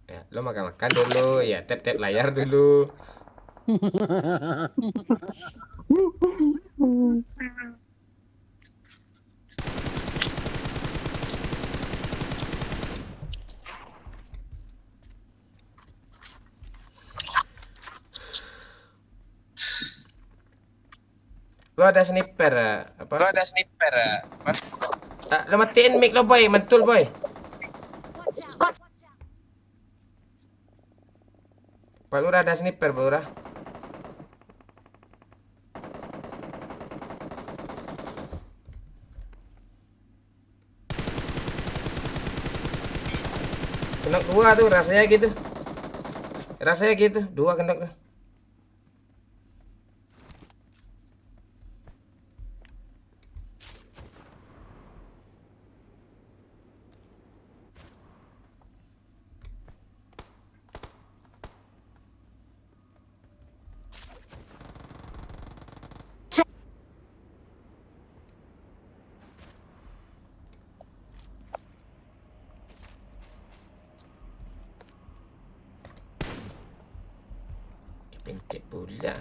Ya, lo makan dulu, ya tap layar dulu. Lo ada sniper apa? Lo matiin mic lo boy, mantul boy. Pak Lurah ada sniper, Pak Lurah. Kena 2 tuh rasanya gitu. Rasanya gitu, 2 kena tuh. Pencet pula.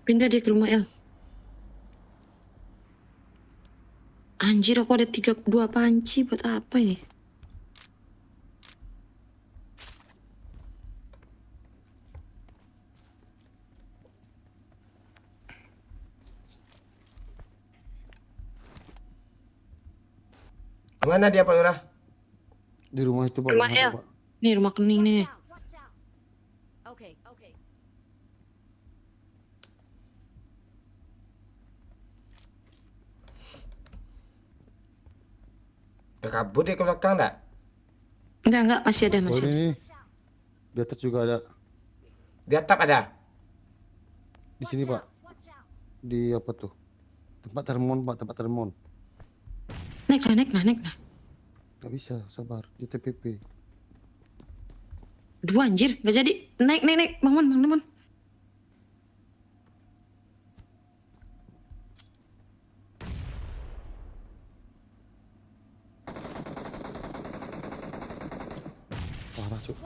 Pindah dia ke rumah El. Anjir, aku ada 2 panci buat apa ini? Mana dia Pak Lurah? Di rumah itu Pak. Rumah El. Nih rumah kening nih. Udah kabur dia ke belakang enggak? Enggak, masih ada, Oh masih ada. ini. Di atas juga ada. Di atap ada. Di sini Pak. Di apa tuh? Tempat termon Pak, tempat termon. Naik lah. Gak bisa, sabar. Di TPP. 2 anjir, gak jadi. Naik. Bang Mon. Parah cuk.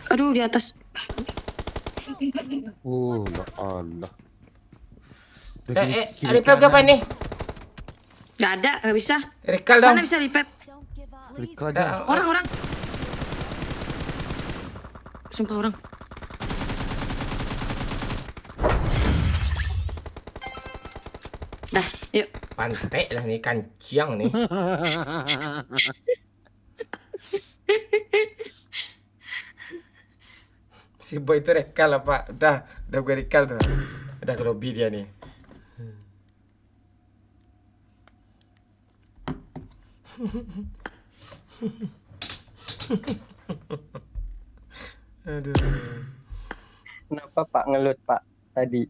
Aduh, di atas. Oh, ya Allah. Repair apa nih? Gak ada, gak bisa. Recall dong. Mana bisa repair? Recall aja. Orang. Sumpah orang. Dah, yuk. Pantai lah nih, kancing nih. Si boy itu recall apa? Udah gue recall tuh. Udah ke lobby dia nih. Aduh. Kenapa Pak ngelut Pak tadi?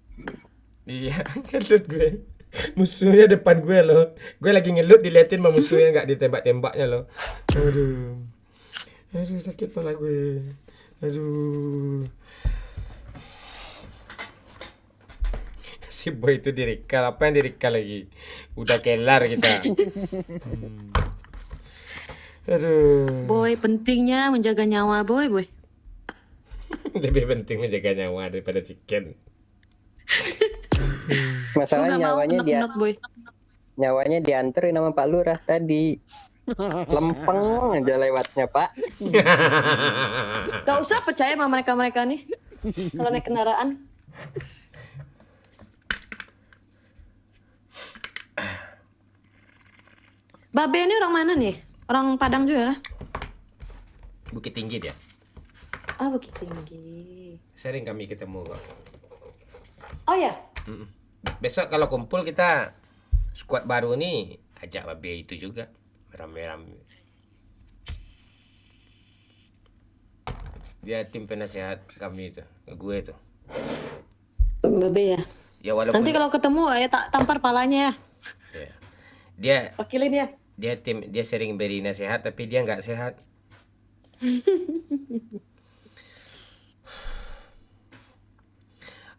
Iya, ngelut gue. Musuhnya depan gue loh. Gue lagi ngelut diliatin sama musuhnya nggak ditembak-tembaknya loh. Aduh. Aduh sakit pala gue. Aduh. Si boy itu dirikal. Apa yang dirikal lagi? Udah kelar kita. Aduh. Boy, pentingnya menjaga nyawa, boy. Lebih penting menjaga nyawa daripada chicken. Masalah Gua nggak mau nyawanya dia unek-unek, boy. nyawanya dianterin sama Pak Lurah tadi. Lempeng aja lewatnya, Pak. Gak usah percaya sama mereka-mereka nih. Kalau naik kendaraan. Babe ini orang mana nih? Orang Padang juga kah? Bukit Tinggi dia. Ah, Bukit Tinggi. Sering kami ketemu kok. Oh ya? Besok kalau kumpul kita squad baru nih ajak Babe itu juga rame-rame. Dia tim penasehat kami itu, gue itu. Babe ya. Ya walaupun Nanti kalau ketemu ya tak tampar palanya ya. ya. Dia Wakilin ya. dia sering beri nasihat tapi dia nggak sehat.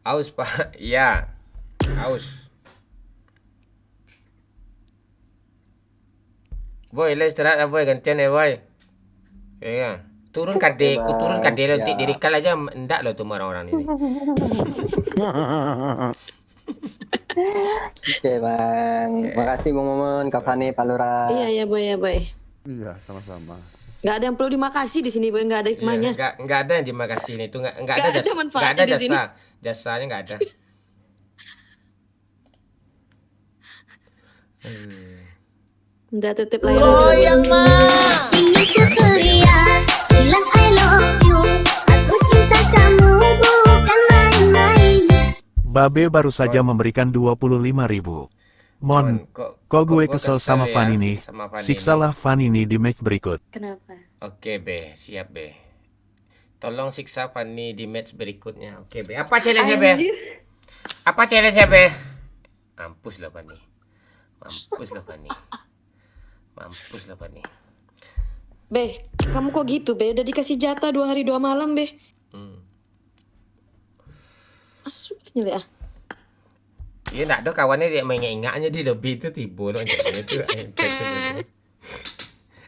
Aus Pak, iya. Aus. Boy, let's istirahat lah boy, gantian ya boy. Iya. Turun kadeku, turun kade lo, Ya. dirikal aja enggak lo tuh orang-orang ini. Oke, Bang. Makasih Bang Momon, Kak Fani, Pak Lurah. Iya boy ya boy. Iya, sama-sama. Gak ada yang perlu dimakasih di sini boy, gak ada hikmahnya. Iya, enggak ada yang terima kasih ini tuh enggak Nggak ada ada jasa, manfaatnya enggak ada di sini. jasa. Jasanya enggak ada. Udah tutup lagi. Goyang mah. Ingin ku teriak, bilang I love you. Aku cinta kamu bukan main-main. Babe baru saja memberikan 25.000. Mon, kok gue kesel sama ya, Fanny nih. sama Fanny Siksalah Fanny nih di match berikut. Kenapa? Oke, Be, siap, Be. Tolong siksa Fanny di match berikutnya. Oke, Be. Apa challenge-nya, Be? Anjir. Apa challenge-nya, Be? Mampus lah, Fanny. Mampus lah, Fanny. Mampus lah, Fanny. Be, kamu kok gitu Be? Udah dikasih jatah 2 hari 2 malam Be. Asupnya ya. Iya, nak ada kawannya dia mengingatnya di lobby itu tiba loh itu.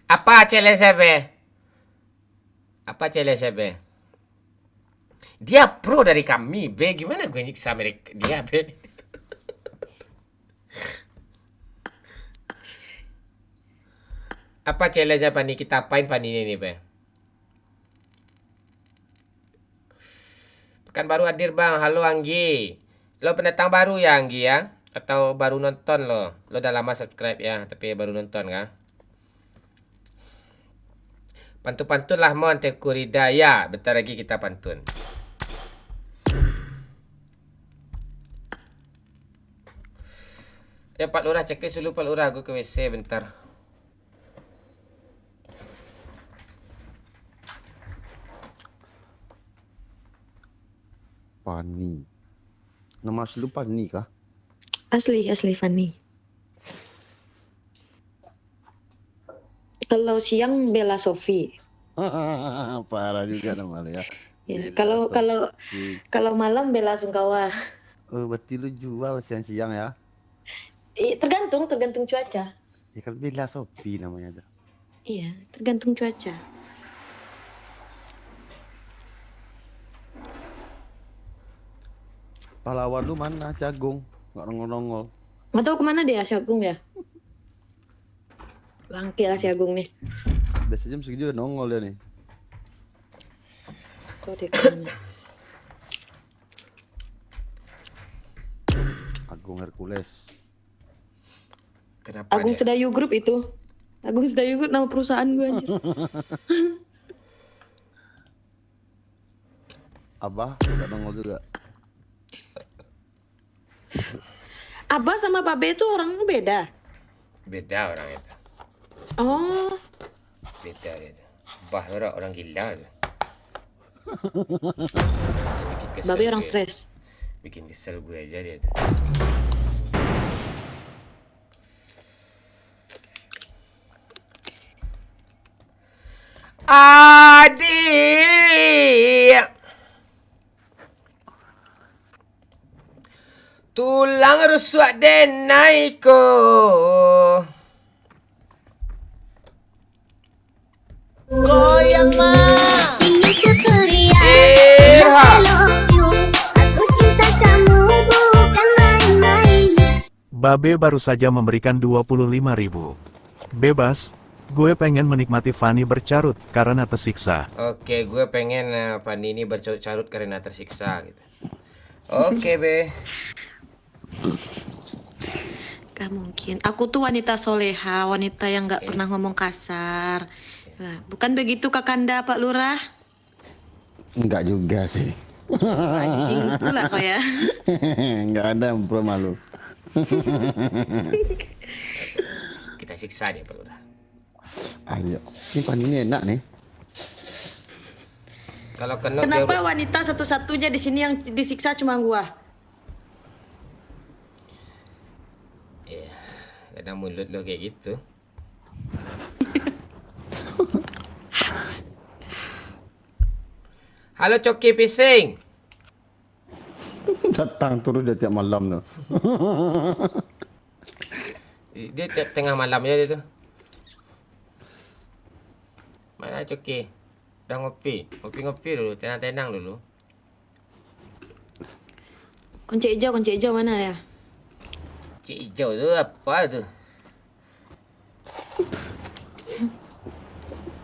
Apa challenge-nya, Be? Apa challenge-nya, Be? Dia pro dari kami, Be. Gimana gue nyiksa mereka dia, Be? Apa challenge-nya Pani? Kita apain Pani ini, Be? Pekan baru hadir, Bang. Halo, Anggi. Lo pendatang baru ya, Anggi ya? Atau baru nonton lo? Lo udah lama subscribe ya, tapi baru nonton kan? Pantun-pantun lah, Mon. Teku Rida. Ya, bentar lagi kita pantun. Ya, Pak Lurah. Checklist dulu, Pak Lurah. Gue ke WC bentar. Fani. Nama asli lu Fani kah? Asli Fanny. Kalau siang Bella Sophie. Parah juga nama lu ya. Ya, kalau malam Bella Sungkawa. Oh, berarti lu jual siang-siang ya? Tergantung cuaca. Ya kan Bella Sophie namanya tuh. Iya, tergantung cuaca. Pahlawan lu mana si Agung? Nggak nongol-nongol. Nggak tahu kemana dia si Agung ya? Bangke lah si Agung nih. Biasanya jam segitu udah nongol dia nih. Kok dia kemana? Agung Hercules. Kenapa Agung dia? Sedayu Group itu. Agung Sedayu Group nama perusahaan gue anjir. Abah nggak nongol juga. Abah sama Babe itu orangnya beda. Beda orang itu. Oh, Beda gitu. Bah, orang gila tuh. Bikin kesel Babe orang gue. stres. Bikin kesel gue aja dia tuh. Adik, tulang rusuk denaiku. Goyang mah. Ini ku teriak Irha. I love you. Aku cinta kamu bukan main-main. Babe baru saja memberikan 25.000. Bebas, gue pengen menikmati Fanny bercarut karena tersiksa. Oke, gue pengen Fanny ini bercarut karena tersiksa gitu. Oke, Be. Gak mungkin. Aku tuh wanita soleha, wanita yang gak pernah ngomong kasar. Nah, bukan begitu Kakanda Pak Lurah? Enggak juga sih. Anjing pula kau ya. Enggak ada yang perlu malu. Kita siksa dia, Pak Lurah. Ayo, ini pan ini enak nih. Kalau kena dia Kenapa wanita satu-satunya di sini yang disiksa cuma gua? Iya, kadang mulut lo kayak gitu. Halo Coki Pising. Datang terus dia tiap malam tuh. Dia tiap tengah malam aja dia tuh. Mana Coki? Udah ngopi? Ngopi-ngopi dulu, tenang-tenang dulu. Kunci hijau mana ya? Cik hijau tuh apa tuh?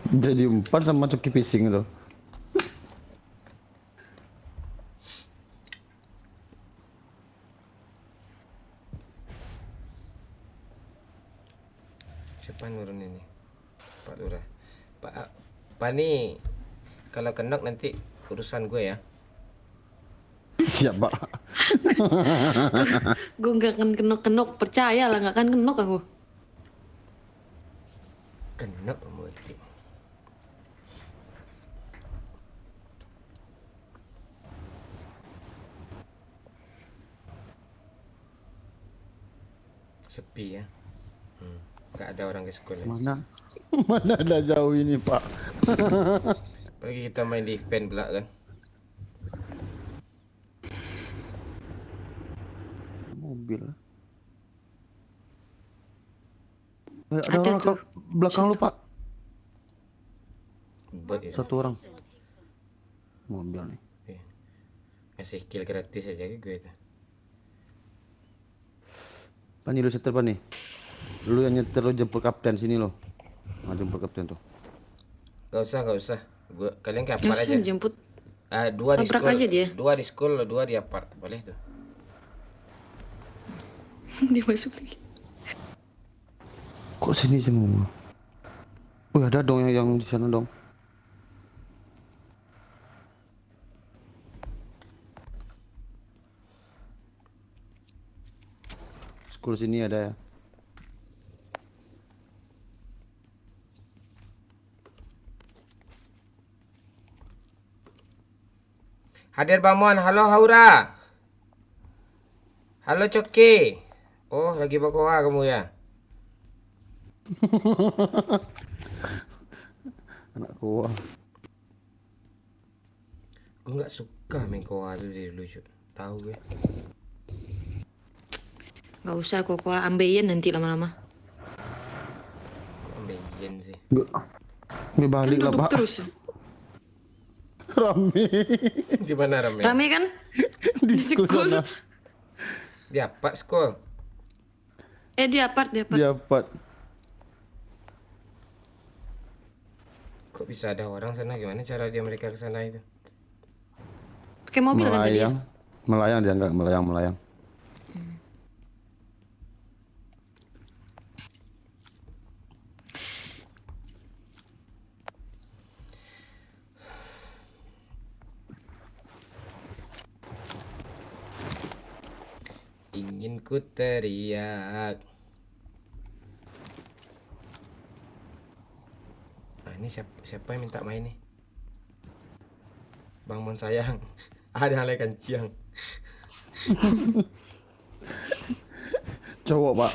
Jadi 4 sama Coki Pising tuh. Siapa nurun ini? Pak Lurah. Pak nih, kalau kenok nanti urusan gue ya. Siap, Pak. Gue gak akan kenok-kenok, percaya lah gak akan kenok aku. Kenok kamu nanti. Sepi ya. Gak ada orang ke sekolah. Mana? Mana ada jauh ini, Pak. Apalagi kita main di event pula kan. Mobil. Ada orang ke belakang lu, Pak. Buat ya. Satu orang. Mobil nih. Ngasih kill gratis aja ke gue itu. Pani lu setel Pani. Lu yang nyetir, lu jemput kapten sini lo. Nah, jemput kapten tuh. Gak usah. Kalian ke apart aja. Jemput. Dua di Tabrak school. aja dia. Dua di school, dua di apart. Boleh tuh. Dia masuk lagi. Kok sini semua? Wih, ada dong yang di sana dong. School sini ada ya. Hadir Bamon, halo Haura. Halo Coki. Oh, lagi berkoa kamu ya? Anak koa. Gue nggak suka main koa tuh dari dulu, Cuk. Tahu gue. Gak usah kok ambeien nanti lama-lama. Kok ambeien sih? Gue balik lah, Pak. Terus. Rame. Di mana rame? Rame kan? Di school sana. Di apa sekolah? Di apart. Di apart. Kok bisa ada orang sana? Gimana cara dia mereka ke sana itu? Pakai mobil kan tadi? Melayang dia enggak melayang. Ingin ku teriak. Ini siapa yang minta main nih? Bang Mon sayang. Ada yang lain ciang. Cowok, Pak.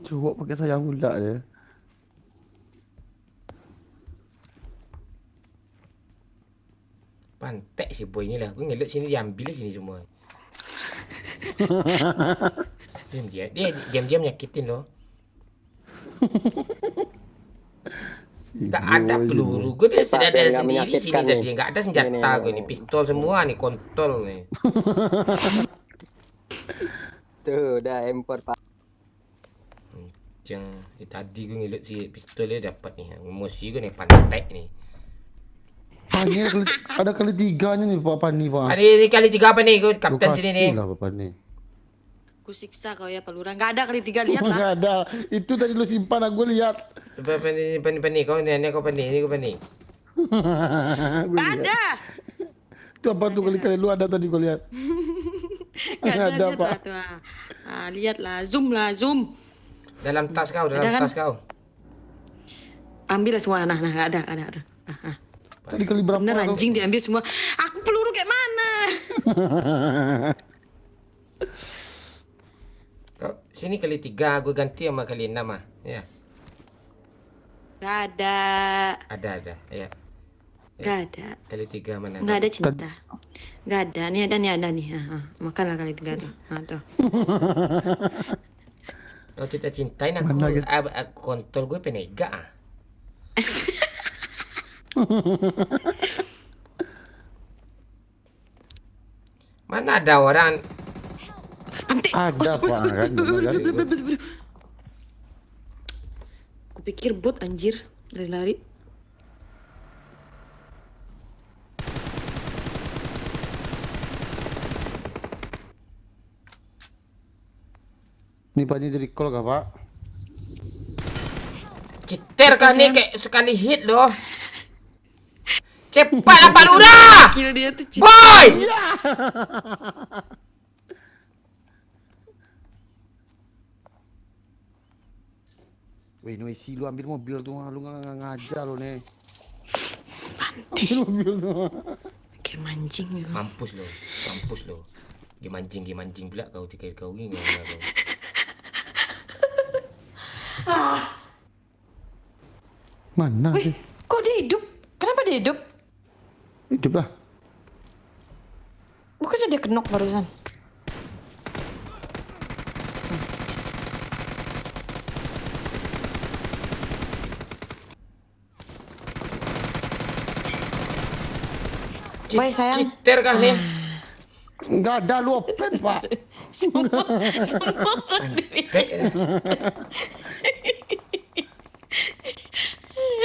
Cowok pakai sayang budak dia. Pantek si boy ini lah. Gue ngelut sini diambil sini semua. Dia diam-diam nyakitin loh. Gak ada peluru. Gue sudah ada sendiri sini tadi. Gak ada senjata gue nih. Pistol semua nih, kontol nih. Tuh, udah M4 Pak. Tadi gue ngelut si pistolnya dapat nih. Emosi gue nih pantek nih. Pani ada kali tiganya nih Pak Pani Pak. Ini kali 3 apa nih? Gue kapten sini nih. Lah Pak Pani. Ku siksa kau ya Pak Lurah. Nggak ada kali 3, lihat lah. Enggak ada. Itu tadi lu simpan aku lihat. Pani. Kau ini kau pani. Ini kau pani. Nggak ada. Itu apa tuh kali lu ada tadi gua lihat. Nggak ada Pak. Pak. Lihatlah, zoom lah, zoom. Dalam tas kau, tas kau. Ambil lah semua. Nah, nggak ada. Tadi kali berapa? Bener anjing diambil semua. Aku peluru kayak mana? Kau sini kali 3, gue ganti sama kali 6 ah. Ya. Gak ada. Ada. Ya. Gak ada. Kali 3 mana? Gak ada cinta. Gak ada. Nih ada nih. Makanlah kali 3 tuh. Tuh. Oh cinta-cintain aku. Kontol gue penega ah. Mana ada orang? Ada Pak kan. Kupikir bot anjir, lari-lari. Ini Pak ini dari call kah Pak? Citer kah nih kayak sekali hit loh. Cepat Pak Lurah! Kill dia tuh Boy! Weh, Noisi lu ambil mobil tuh, lu nggak ngajar lu nih. Ambil mobil tuh. Kayak mancing ya. Mampus lo. Gimancing pula kau tikai kau ini kau. Mana sih? Kok dia hidup? Kenapa dia hidup? Hidup lah. Bukannya dia kenok barusan? Baik sayang. Citer kah nih? Enggak ada lu open Pak.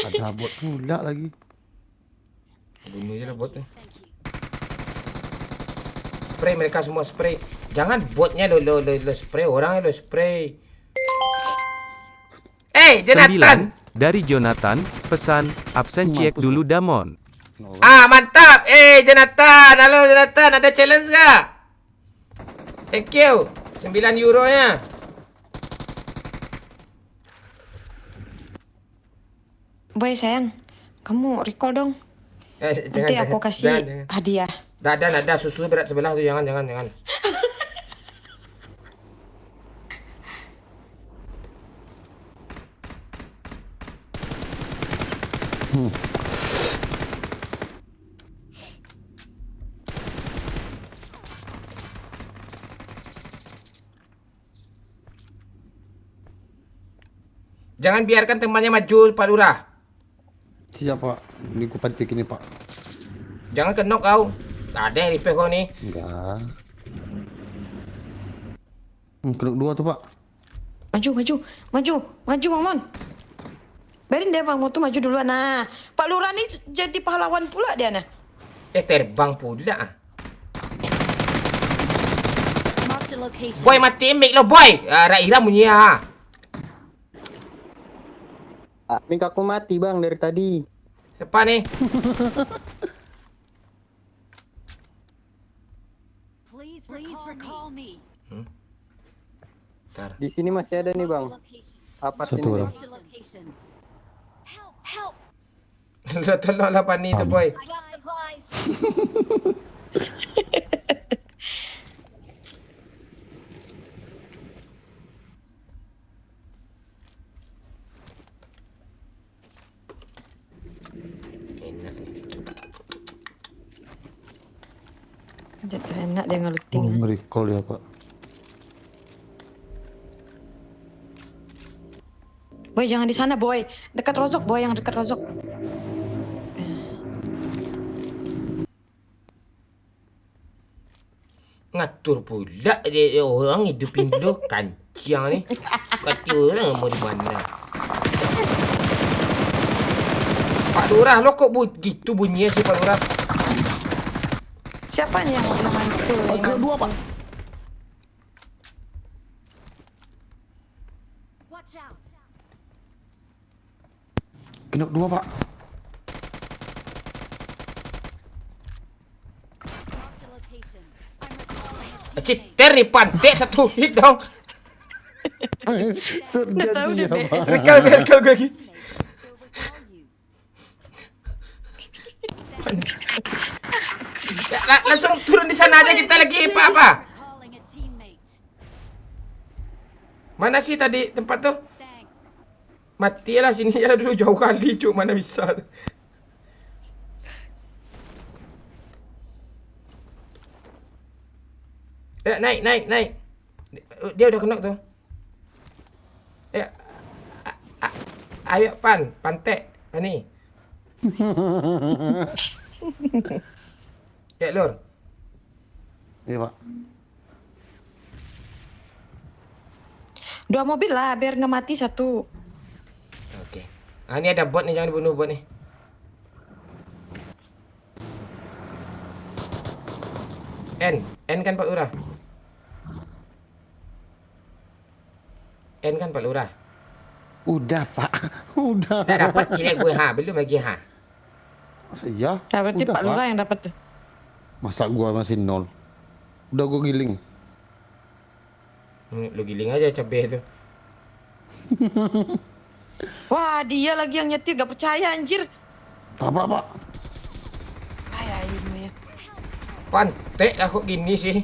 Ada bot pula lagi. Bunuh aja lah botnya. Spray mereka semua spray. Jangan botnya lo spray, orangnya lo spray. Jonathan. 9 dari Jonathan, pesan absen cek dulu Damon. Mantap. Jonathan. Halo Jonathan, ada challenge gak? Thank you. 9 euro nya. Boy sayang, kamu recall dong. Nanti aku kasih hadiah. Ada susu berat sebelah tuh, jangan. Jangan biarkan temannya maju, Pak Lurah. Siap Pak, ini ku pantik ini Pak. Jangan kenok kau. Gak ada yang repair kau nih. Enggak. Kenok 2 tuh Pak. Maju Mamon. Biarin dia Bang Moto maju duluan. Nah, Pak Lurah nih jadi pahlawan pula dia nah. Terbang pula. Boy mati mic lo boy. Raira bunyi ha. Mik aku mati Bang dari tadi. Siapa nih? Please recall me. Bentar. Di sini masih ada nih Bang. Apa sini? Satu orang. Help. Tolonglah Pani tu boy. I got supplies. Enak nih. Jatuh enak dia ngeluting. Oh, recall ya, Pak. Boy, jangan di sana, Boy. Dekat rozok, Boy, yang dekat rozok. Ngatur pula dia orang hidupin dulu kancang ni. Kata orang mau di mana. Pak Lurah lo kok gitu bunyinya sih Pak Lurah? Siapa nih yang mau main itu? Oke, dua, Pak. Kena dua, Pak. Citer nih pandai satu hit dong. Sudah dia, Pak. Rekal gue lagi. Langsung turun di sana aja kita lagi apa? Mana sih tadi tempat tuh? Matilah sini ya dulu jauh kali cuk mana bisa. Naik. Dia udah kena tuh. Ayo pantek. Ini. Ya, Lur. Iya, Pak. Dua mobil lah, biar nggak mati satu. Oke. Ini ada bot nih, jangan dibunuh bot nih. N kan Pak Lurah. N kan Pak Lurah. Udah, Pak. Udah. Tak dapat kira gue belum lagi Masa iya? Ya, berarti Udah, Pak Lurah yang dapat tuh. Masa gua masih 0? Udah gua giling. Lu giling aja cabai itu. Wah, dia lagi yang nyetir, gak percaya anjir. Apa, Pak? Ayah, ini ya. Pantek lah kok gini sih.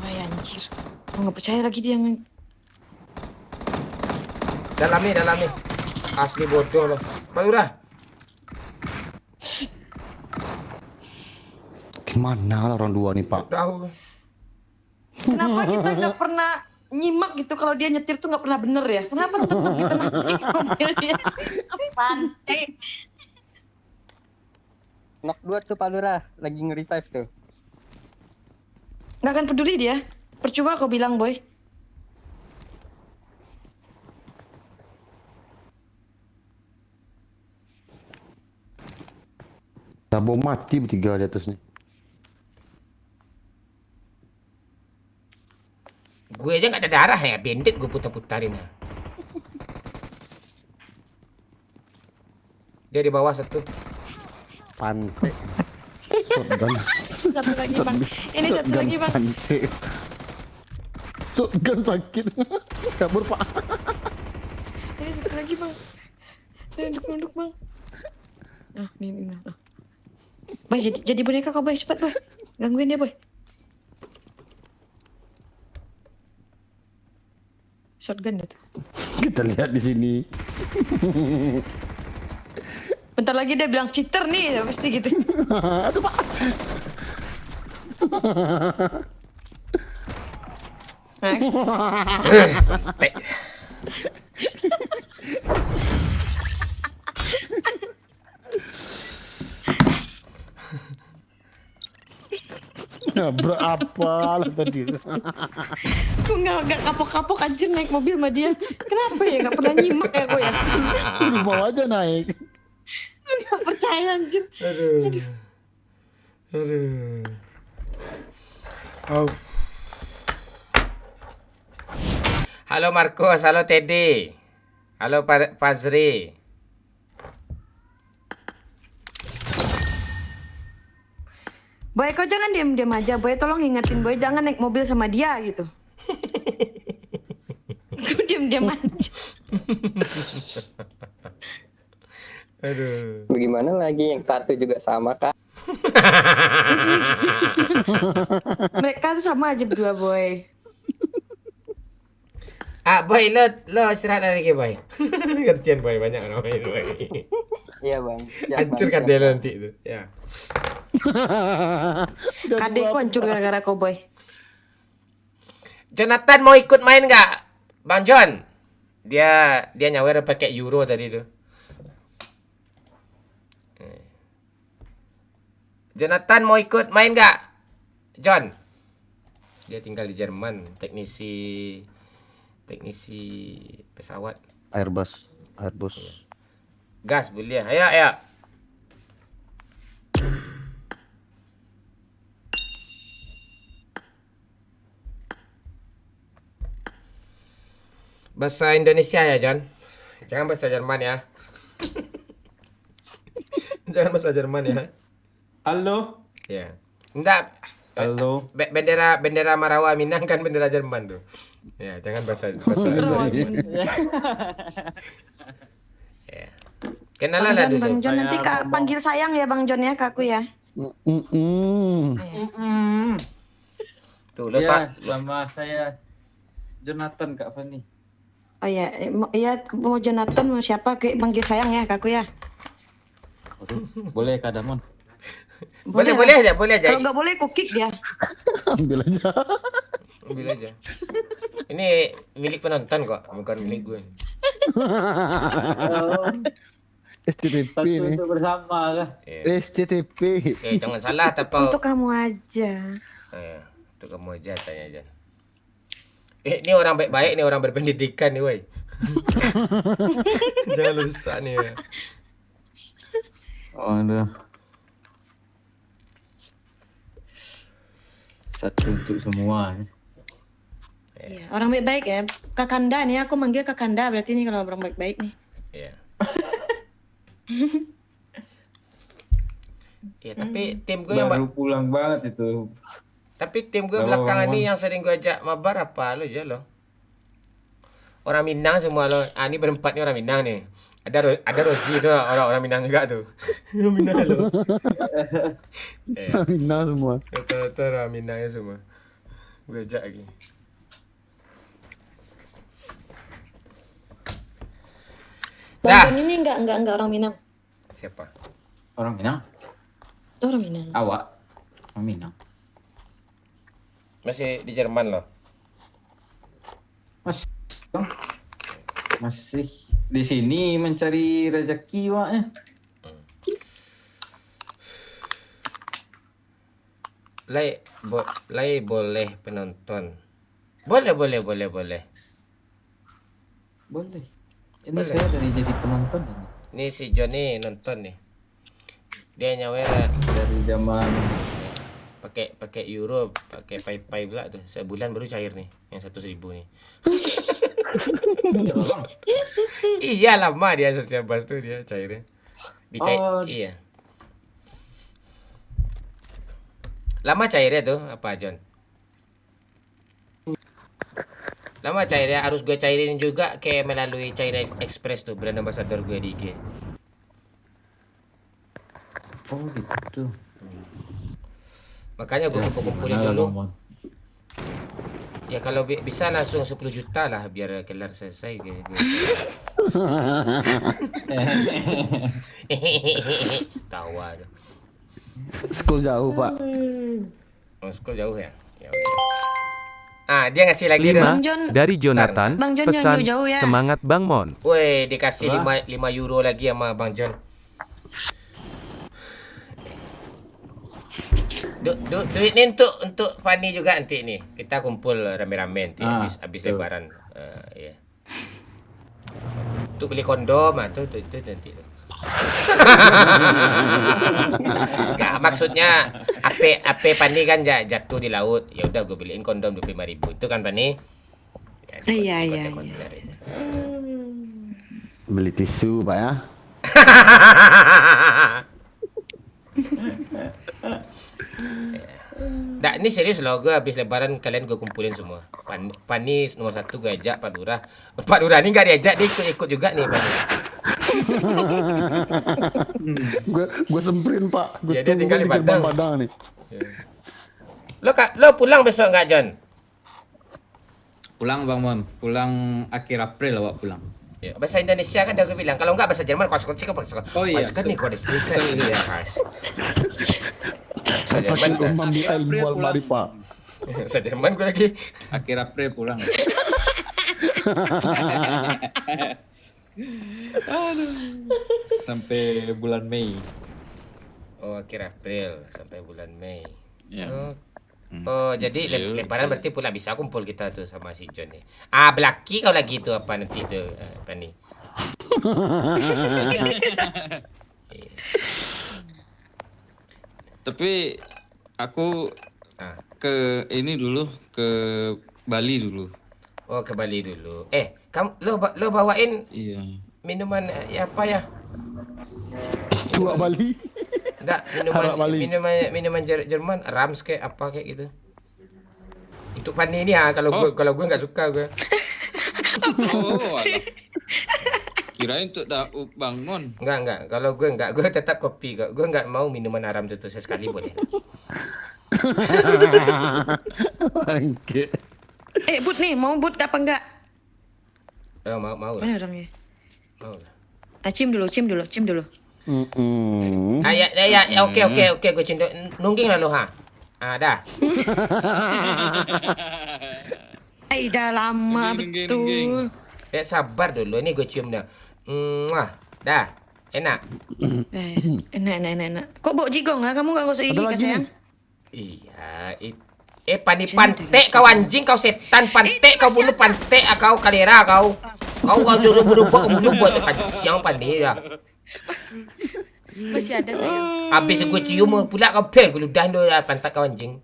Wah, anjir. Gak percaya lagi dia yang... Dalami. Asli bodoh loh. Pak Lurah. Gimana lah orang dua nih, Pak? Tahu. Kenapa kita nggak pernah nyimak gitu kalau dia nyetir tuh nggak pernah bener ya? Kenapa tetap kita naik mobilnya? Pantai. Knock 2 tuh Pak Lurah, lagi nge-revive tuh. Nggak akan peduli dia. Percuma kau bilang, Boy. Tabung mati bertiga di atas nih. Gue aja gak ada darah ya, bandit gue putar-putarin ya. Dia di bawah satu. Pantai. Shotgun. Satu lagi, Bang. Ini satu lagi, Bang. Pantai. Shotgun sakit. Kabur, Pak. Ini satu lagi, Bang. Saya duduk, Bang. Ah, ini. Ah. Boy, jadi boneka kau, Boy. Cepat, Boy. Gangguin dia, Boy. Shotgun itu. Kita lihat di sini. Bentar lagi dia bilang cheater nih, pasti gitu. Aduh, Pak. Berapa lah tadi? Gue nggak kapok-kapok anjir naik mobil sama dia. Kenapa ya? Nggak pernah nyimak ya gue ya? Di bawah aja naik. Nggak percaya anjir. Aduh. Oh. Halo Marcos, halo Teddy. Halo Fazri. Boy, kau jangan diam-diam aja. Boy, tolong ingetin Boy, jangan naik mobil sama dia gitu. Kau diam-diam aja. Aduh. Bagaimana lagi yang satu juga sama, Kak? Mereka tuh sama aja berdua, Boy. Boy, lo istirahat lagi, Boy. Gantian, Boy, banyak orang main, Boy. Iya, Bang. Siap, Bang. Hancurkan Siap, dia Bang. nanti itu. Ya. Kadekku hancur gara-gara cowboy. Jonathan mau ikut main nggak, Bang John? Dia nyawer pakai euro tadi tuh. Jonathan mau ikut main nggak, John? Dia tinggal di Jerman, teknisi pesawat. Airbus. Gas boleh. Ayo. Bahasa Indonesia ya, John. Jangan bahasa Jerman ya. Jangan bahasa Jerman ya. Halo. Ya. Enggak. Halo. Bendera Marawa Minang kan bendera Jerman tuh. Ya, jangan bahasa Jerman. Ya. Kenalan lah dulu. Bang John nanti Kak panggil sayang ya Bang John ya ke aku ya. Tuh, lo Ya, sama saya Jonathan Kak Fani. Oh iya, mau Jonathan mau siapa ke panggil sayang ya ke aku ya. Boleh Kak Damon? Boleh aja. Kalau nggak boleh aku kick dia. Ambil aja. Ini milik penonton kok, bukan milik gue. SCTP nih. Untuk bersama lah. SCTP. Jangan salah tapi Untuk kamu aja. Untuk kamu aja tanya Jan. Ini orang baik-baik nih, orang berpendidikan nih, woi. Jangan rusak nih ya. Oh, aduh. Satu untuk semua. Iya, orang baik-baik ya. Kakanda nih, aku manggil Kakanda berarti nih kalau orang baik-baik nih. Iya. Iya, tapi tim gue yang baru pulang banget itu. Tapi tim gue belakangan ini yang sering gue ajak mabar apa lo aja lo. Orang Minang semua lo. Ini berempat nih orang Minang nih. Ada Rozi itu orang Minang juga tuh. Orang Minang lo. Minang semua. Rata-rata orang Minangnya semua. Gue ajak lagi. Bang John ini enggak orang Minang. Siapa? Orang Minang? Orang Minang. Awak orang Minang. Masih di Jerman loh. Masih di sini mencari rezeki waknya. Lai boleh penonton. Boleh. Boleh. Ini Boleh. saya dari jadi penonton ini. Nih si Johnny nonton nih. Dia nyawer Dari zaman pakai euro, pakai pai pula tuh. Sebulan baru cair nih, yang 100.000 nih. Iya lama dia sosial bus tuh dia cairnya. Iya. Lama cairnya tuh apa John? Lama cairnya harus gue cairin juga kayak melalui Cair Express tuh brand ambassador gue di IG. Oh gitu. Makanya gue kumpulin dulu. Ya kalau bisa langsung 10 juta lah biar kelar selesai gue. Tawa tuh. School jauh, Pak. Oh, school jauh ya? Ya udah. Dia ngasih lagi 5 dari Jonathan. Bang John Pesan jauh-jauh ya. semangat Bang Mon. Woi, dikasih 5 euro lagi sama Bang John. Duit ini untuk Fani juga nanti nih. Kita kumpul rame-rame nanti habis lebaran. Ya. Untuk beli kondom tuh nanti tuh. Enggak, maksudnya AP Fani kan jatuh di laut. Ya udah gue beliin kondom 25.000. Itu kan Fani? Ya, Iya. Beli tisu, Pak ya. Nah, ini serius loh, gue habis lebaran kalian gue kumpulin semua. Pani nomor 1 gue ajak, Pak Lurah ini gak diajak, dia ikut juga nih Pani. Gue semperin Pak. Ya, dia tinggal di Padang. Nih. Lo pulang besok nggak John? Pulang Bang Mon, pulang akhir April awak pulang. Ya, bahasa Indonesia kan udah gue bilang, kalau nggak bahasa Jerman kau suka. Oh iya. Kan nih kau bahasa Jerman dah. Mengambil ilmu al-marifah. Bahasa Jerman gue lagi. Akhir April pulang. Sampai bulan Mei. Oh, akhir April sampai bulan Mei. Ya. Oh, jadi lebaran berarti pula bisa kumpul kita tuh sama si John nih. Ah, belaki kau lagi tuh apa nanti tuh apa nih? Tapi aku ke ini dulu, ke Bali dulu. Oh, ke Bali dulu. Kamu lo bawain Iya. minuman ya apa ya? Tua Bali. Enggak, Arak Bali. minuman Jerman, Rams kayak apa kayak gitu. Untuk Pani ini kalau gue nggak suka gue. Oh, alah. Kirain untuk bangun. Enggak. Kalau gue enggak, gue tetap kopi kok. Gue enggak mau minuman haram tuh sesekali boleh. Bangke. But nih, mau but apa enggak? Mau lah. Mana orangnya? Mau lah. Cium dulu. Ya, oke, gue cinta. Nungging lah lo ha. Dah. Dah lama betul. Ya sabar dulu, ini gue cium dah. Dah. Enak. Enak. Kok bau jigong lah? Kamu nggak usah gigi kan sayang? Iya, Pani pantek kau anjing, kau setan pantek, kau bulu pantek, kau kalera kau. Kau suruh bulu buat yang Pani dah. Masih ada sayang. Habis gue cium pula kau pel, gue ludah tu pantat kau anjing.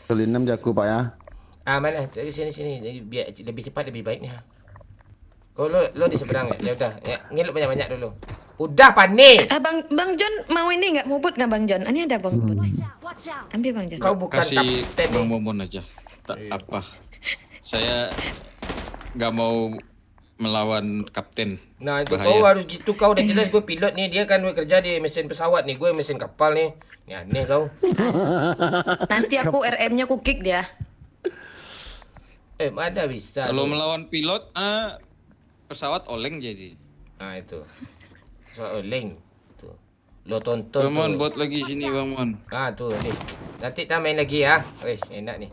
Kali 6 jaku Pak ya. Mana? Sini. Biar lebih cepat lebih baik ni. Oh, lo di seberang ya? Ya udah, ngeluk banyak-banyak dulu. Udah Pani. Bang John mau ini nggak? Mau but nggak Bang John? Ini ada Bang but. Ambil Bang John. Kau bukan Kasih kapten Bang Momon aja. Tak apa. Saya nggak mau melawan kapten. Nah, itu Bahaya. kau harus gitu, kau udah jelas gue pilot nih, dia kan kerja di mesin pesawat nih, gue mesin kapal nih. Ni aneh kau. Nanti aku RM-nya ku kick dia. Mana bisa. Kalau tu. melawan pilot, pesawat oleng jadi. Nah itu. Soal oleng. Tuh. Lo tonton Bang Mon, tu. buat lagi sini Bang Mon. Tuh ni. Nanti kita main lagi ya. Wes, enak ni.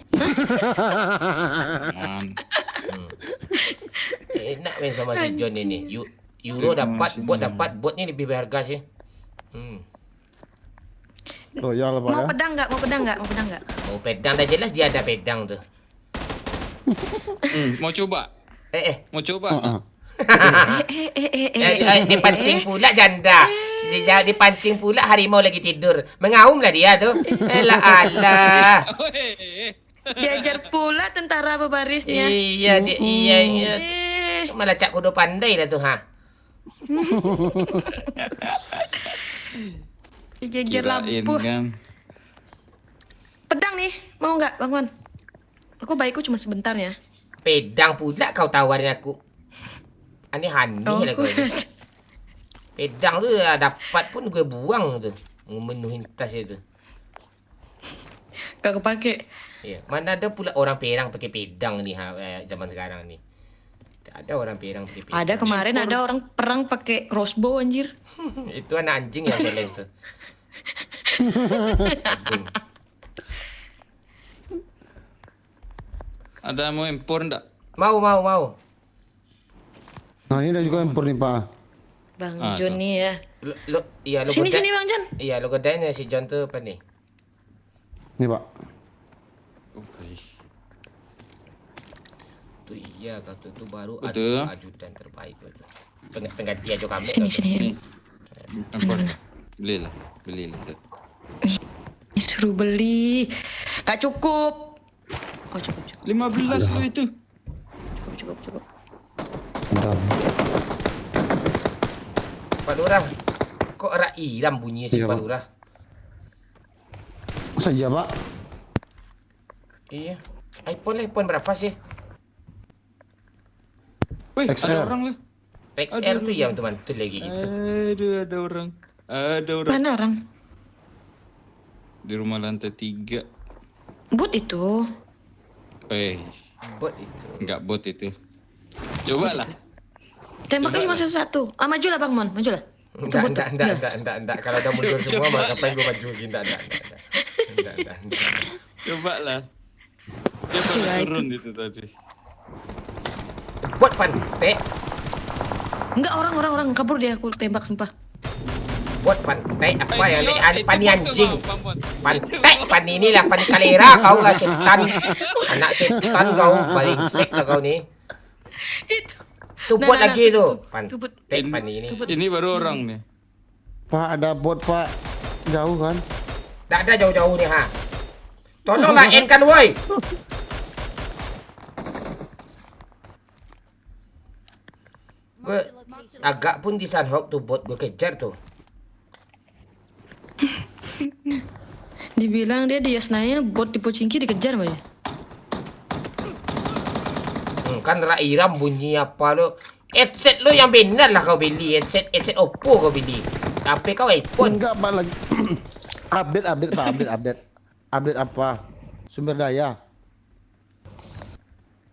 Enak main sama si John ini. Euro dapat, bot ni lebih berharga sih. Royal Pak ya. Mau pedang nggak? Mau pedang dah jelas dia ada pedang tu. Mau coba? Mau coba? Dipancing pula janda. Dipancing pula harimau lagi tidur. Mengaumlah dia tu. Alah. Diajar pula tentara berbarisnya. Iya. Malah cak kudu pandai dah tu ha. Digeger Kirain lampu. kan. Pedang nih, mau nggak Bang Mon? Aku baikku cuma sebentar ya. Pedang pula kau tawarin aku. Aneh-aneh lah kau. Pedang tu dapat pun gue buang tu. Memenuhi tas itu. Kau kepake. Ya, mana ada pula orang perang pakai pedang ni zaman sekarang ni. Tak ada orang perang pakai pedang. Ada kemarin ada orang perang pakai crossbow anjir. Itu anak anjing yang challenge tu. Ada mau impor enggak? Mau. Nah ini ada juga impor nih Pak. Bang John nih ya. Lo Sini Bang John. Iya, lo godain si John tu apa ni? Nih Pak. Tu iya kata tu baru Betul. ajudan terbaik tu. Pengganti aja kami. Sini. Impor. Belilah. Suruh beli. Gak cukup. Oh cukup. 15 lo itu. Cukup. Bentar. Pak Lurah. Kok rak iram bunyi si Iya, Pak Pak. Lurah? Masa iya Pak? Iya. iPhone berapa sih? Wih, XR. ada orang lu. XR tu yang mantul lagi gitu. Aduh, ada orang. Mana orang? Di rumah lantai 3. But itu. Bot itu. Enggak bot itu. Coba lah. Tembaknya cuma satu. Ah, maju lah Bang Mon, maju lah. Enggak. Kalau udah mundur semua, maka ngapain gue maju lagi? Enggak. Coba lah. Dia baru turun itu tadi. Bot pantai. Enggak, orang kabur dia, aku tembak sumpah. Bot pantai apa yang pani anjing. Pantai pani inilah pani kalera kau lah setan. Anak setan kau, brengsek lah kau nih. Itu bot lagi tu. Pantai pani ini. Ini baru orang nih. Pak, ada bot, Pak. Jauh kan? Tak ada jauh-jauh nih, ha. Tolonglah end kan, woi. Gue agak pun di Sunhawk tuh bot gue kejar tuh. Dibilang dia di Yasnaya bot di Pochinki dikejar aja. Kan Iram bunyi apa lo? Headset lo yang benar lah kau beli. Headset Oppo kau beli. HP kau iPhone. Enggak, Pak, lagi. Update, Pak, update. Update apa? Sumber daya.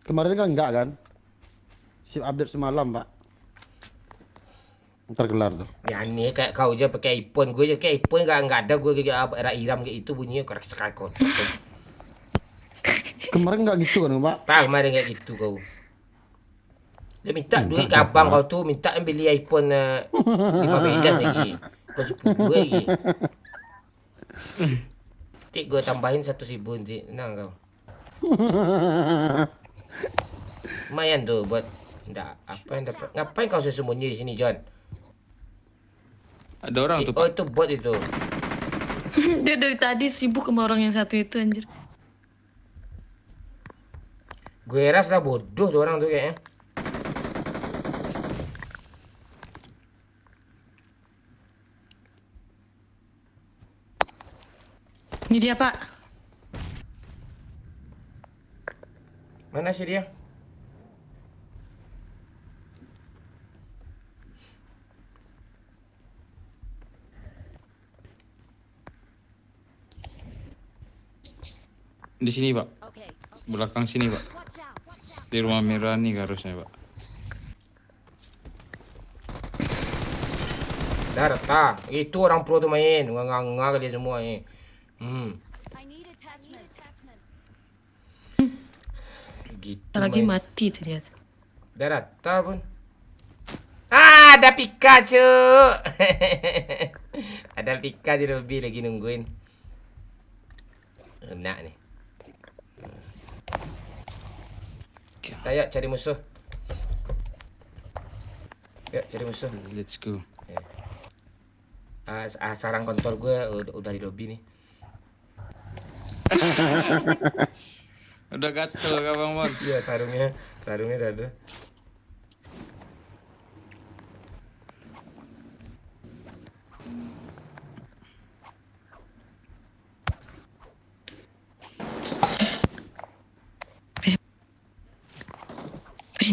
Kemarin kan enggak kan? Update semalam, Pak. Tergelar tuh. Ya nih kayak kau aja pakai iPhone, gue aja pakai iPhone enggak ada gue kayak Iram kayak itu bunyinya kerak sekakon. Kemarin enggak gitu kan, Pak? Pak, kemarin kayak gitu kau. Dia minta duit ke abang kau tuh, minta beli iPhone 15 lagi. IPhone 10 lagi. Nanti gue tambahin 1.000 nanti. Tenang kau. Lumayan tuh buat enggak apa yang dapat. Ngapain kau sembunyi di sini, John? Ada orang tuh, Pak. Oh, itu bot itu. Dia dari tadi sibuk sama orang yang satu itu anjir. Gue rasa lah bodoh tuh orang tuh kayaknya. Ini dia, Pak. Mana sih dia? Di sini, Pak. Belakang sini, Pak. Di rumah merah nih harusnya, Pak. Darta, itu orang pro tuh main, nganga dia semua ini. Gitu. Lagi mati ternyata. Darta pun. Ah, ada Pikachu. Ada Pikachu lebih lagi nungguin. Enak nih. Ayo cari musuh. Yuk cari musuh. Let's go. Sarang kontol gue udah di lobby nih. Udah gatel kah Bang Mon? Iya sarungnya udah ada.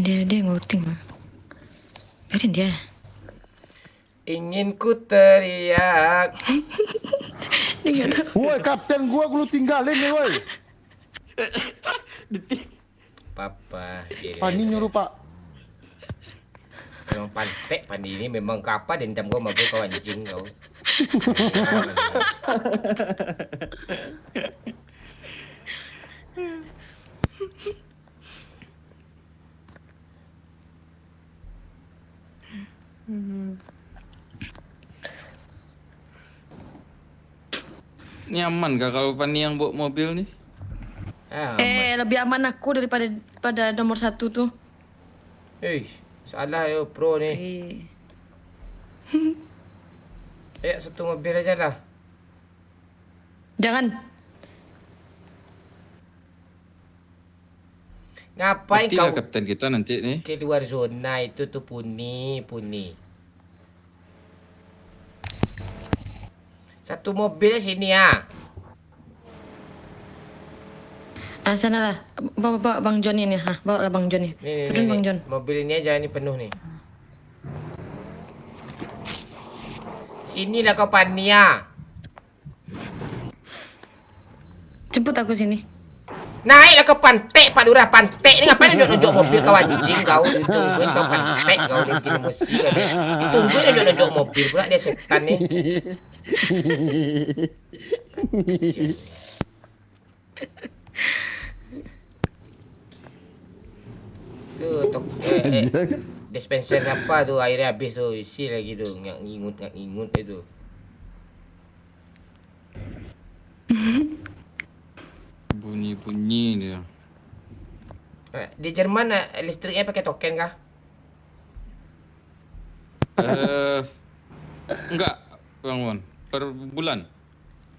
Biarin dia ngurting mah. Biarin dia. Ingin ku teriak. Dia nggak tahu. Woi, kapten gua lu tinggalin nih, woi. Papa. Pani nyuruh, Pak. Memang pantek Pandi ini memang kapa dendam gua sama gue kau anjing kau. Ini aman gak kalau Pani yang bawa mobil nih? Lebih aman aku daripada nomor 1 tuh. Salah yo pro nih. Ayo satu mobil aja lah. Jangan. Ngapain Pastilah kau kapten kita nanti nih. ke luar zona itu tuh puni. Satu mobil sini ya. Sana lah. Bawa Bang John ini. Bawa lah Bang John ini. Turun Bang John. Mobil ini aja ini penuh nih. Sinilah kau Pania. Jemput aku sini. Naiklah ke pantai Pak Lurah, pantai ni ngapain nunjuk-nunjuk mobil kau anjing kau. Ditungguin kau pantai kau ni bikin emosi kan. Ditungguin nunjuk-nunjuk mobil pula dia setan ni. Tuh, dispenser apa tuh airnya habis tuh, isi lagi tuh, ngingut itu. Bunyi-bunyi dia. Di Jerman listriknya pakai token kah? Enggak, Bang Mon. Per bulan.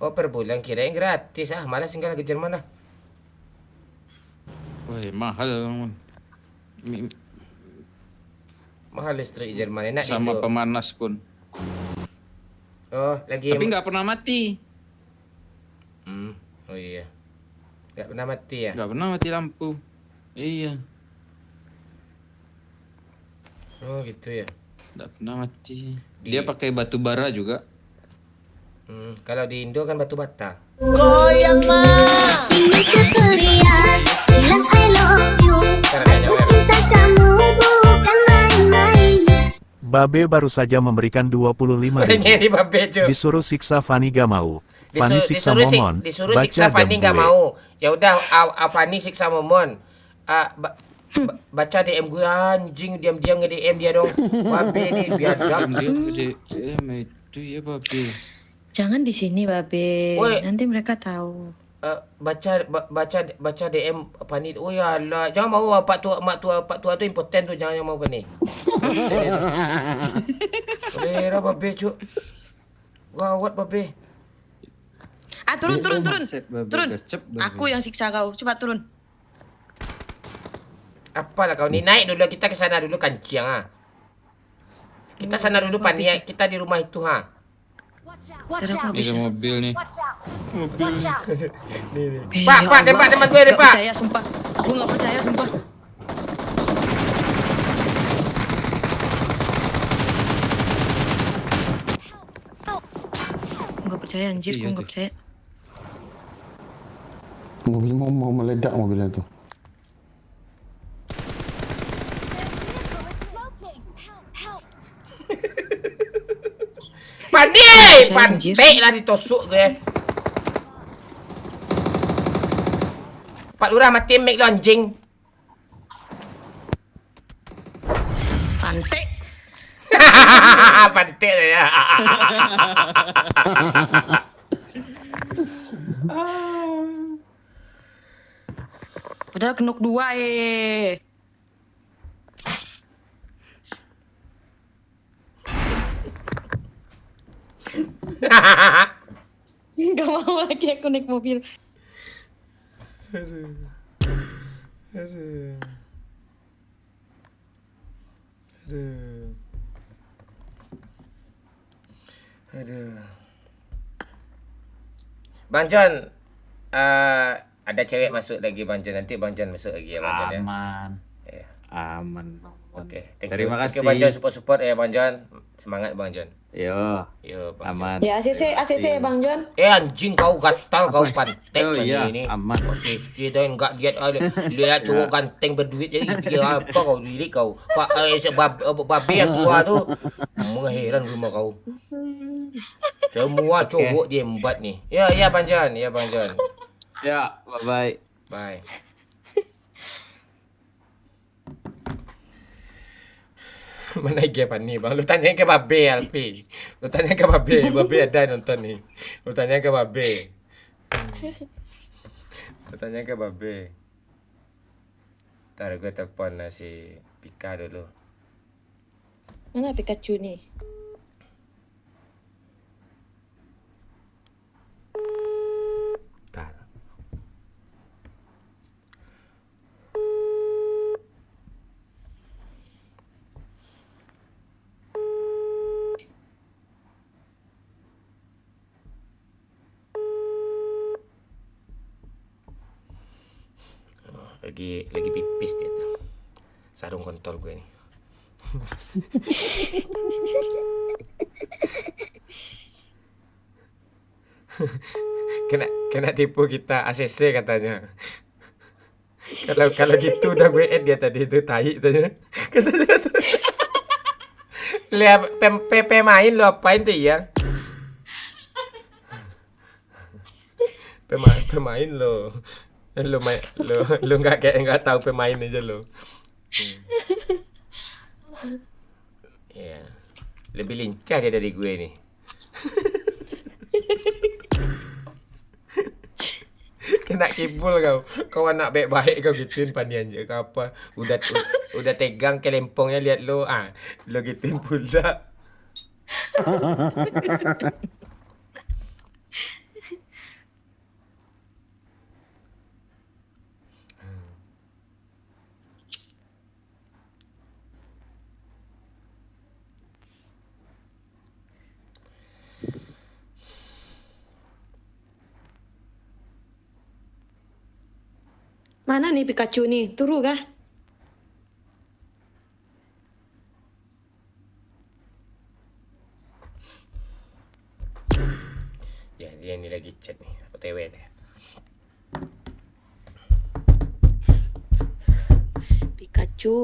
Oh per bulan, kirain gratis malas tinggal ke Jerman lah. Wah, mahal Bang Mon. Mahal listrik Jerman enak Sama Indo. pemanas pun. Oh lagi. Tapi nggak pernah mati. Oh iya. Nggak pernah mati ya? Nggak pernah mati lampu. Iya. Oh gitu ya. Nggak pernah mati. Dia pakai batu bara juga. Kalau di Indo kan batu bata. Goyang mah. Ini keceriaan, bilang I love you. Aku cinta kamu bukan main-main. Babe baru saja memberikan 25.000. Nyeri babe cuy. Disuruh siksa Fani gak mau. Fani siksa Momon. Disuruh Baca siksa Fani DM nggak gue. mau. Ya udah, Fani siksa Momon. Baca DM gue anjing, diam-diam nge-DM dia dong. Babe nih biadab. DM itu ya babe. Jangan di sini, Babe. Woi. Nanti mereka tahu. Baca DM Fani. Oh ya Allah, jangan mau pak tua tu impoten tu, jangan mau Fani. Lera babe cuk. Gawat babe. Turun. Turun. Gercep, babe. Aku yang siksa kau. Cepat turun. Apalah kau ni, naik dulu, kita ke sana dulu kanciang Kita sana dulu Fani, kita di rumah itu Ini ada mobil nih. Mobil. Pak, tembak teman gue deh, Pak. Percaya, sumpah. Aku nggak percaya, sumpah. Nggak percaya, anjir. Aku nggak percaya. Mobil mau meledak mobilnya tuh. Fani, pantai lah ditusuk gue. Pak Lurah mati mic lu anjing. Pantai. Pantai ya. Padahal kenok 2 Gak mau lagi aku naik mobil. Aduh. Bang John, ada cewek masuk lagi Bang John. Nanti Bang John masuk lagi ya Bang John ya. Aman. Ya. Aman. Oke, thank Terima you. kasih. Bang John support ya Bang John. Semangat Bang John. Yo. Bang Aman. Ya ACC Bang John. Anjing kau gatal kau pantek Oh iya, ini. aman. Posisi dan enggak lihat cowok ganteng berduit jadi dia apa kau lirik kau. Pak babe yang tua tu mengheran rumah kau. Semua cowok dia embat nih. Ya Bang John, ya Bang John. Ya, bye. Bye. Mana dia Fani bang? Lu tanya ke babe Alfi. Lu tanya ke babe, babe ada nonton nih. Lu tanya ke babe. Lu tanya ke babe. Ntar gue telepon si Pika dulu. Mana Pikachu nih? Ntar. Lagi pipis dia tuh. Sarung kontol gue nih. Kena tipu kita ACC katanya. Kalau gitu udah gue add dia tadi itu tai tanya. Lihat PP main lo apain tuh ya? Pemain lo. Lo nggak tahu pemain aja lo. Ya. Lebih lincah dia dari gue nih. Kena kibul kau anak baik-baik kau gituin panian je kau apa udah tegang kelempongnya lihat lo lo gituin pula. Mana nih Pikachu nih? Turu kah? Ya dia ini lagi chat nih OTW deh.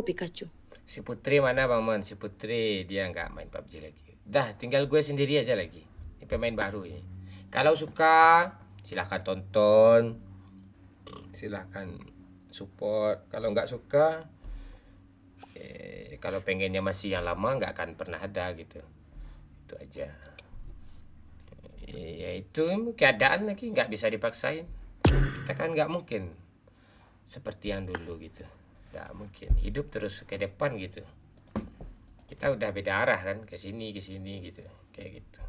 Pikachu. Si Putri mana Bang Mon? Si Putri dia nggak main PUBG lagi. Dah tinggal gue sendiri aja lagi. Ini pemain baru ini. Kalau suka silahkan tonton, silahkan support. Kalau nggak suka, kalau pengennya masih yang lama nggak akan pernah ada gitu. Itu aja. Ya itu keadaan lagi nggak bisa dipaksain. Kita kan nggak mungkin seperti yang dulu gitu. Nggak mungkin hidup terus ke depan gitu. Kita udah beda arah kan, ke sini gitu, kayak gitu.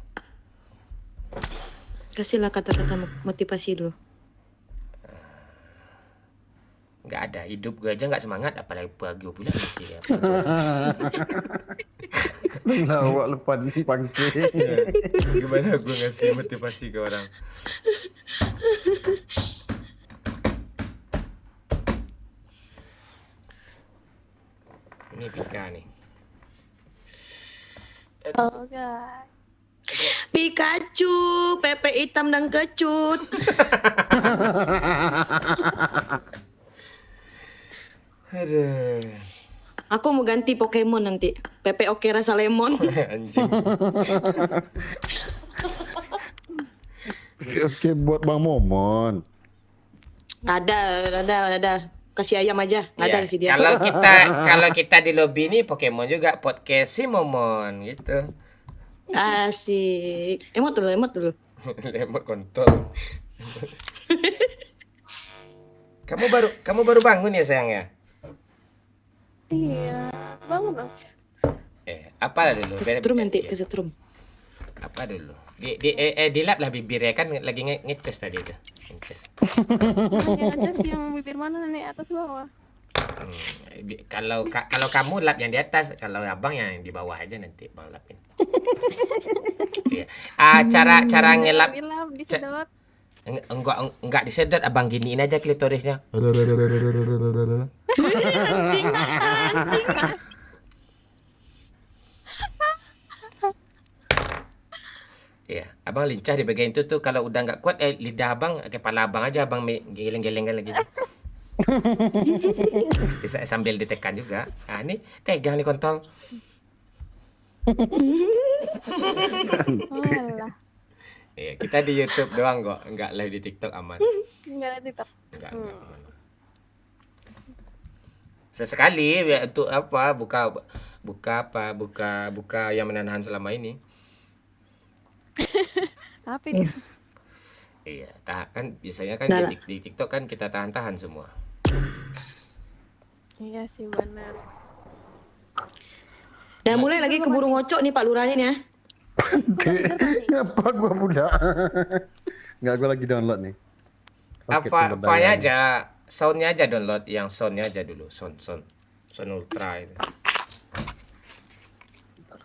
Kasihlah kata-kata motivasi dulu. Nggak ada, hidup gue aja nggak semangat, apalagi pagi pula masih ya. Lawak lepas ni pangkit. Gimana gue ngasih motivasi ke orang? Ini Pika nih. Oh god. Pikachu, Pepe hitam dan kecut. Aduh. Aku mau ganti Pokemon nanti. Pepe Oke rasa lemon. Anjing. Oke buat Bang Momon. Ada. Kasih ayam aja. Nggak ada Ya, kasih dia. kalau kita di lobby ini Pokemon juga podcast si Momon gitu. Asik. Emot dulu. Lemot kontol. Kamu baru bangun ya sayang ya? Iya, bangun dong. Apa dulu? Kesetrum nanti, kesetrum. Apa dulu? Dilap lah bibirnya kan lagi ngeces tadi itu. Ngeces. Yang atas yang bibir mana nih, atas bawah? Kalau kamu lap yang di atas, kalau abang yang di bawah aja nanti bang lapin. Iya. Cara ngelap. Disedot. Enggak disedot, abang giniin aja klitorisnya. Anjing. Iya, abang lincah di bagian itu tuh. Kalau udah nggak kuat, lidah abang, kepala abang aja abang geleng-gelengkan lagi. Bisa sambil ditekan juga. Ini tegang nih kontol. Walah. Iya, kita di YouTube doang kok, nggak live di TikTok aman. Enggak ada TikTok. Enggak aman. Sesekali ya, untuk apa? Buka yang menahan selama ini. Tapi Iya, kan biasanya kan di TikTok kan kita tahan-tahan semua. iya sih benar. Dah mulai lagi keburu ngocok nih Pak Lurahnya nih ya. Apa gua pula? Enggak, gua lagi download nih. Apanya aja, soundnya aja download, yang soundnya aja dulu, sound ultra itu.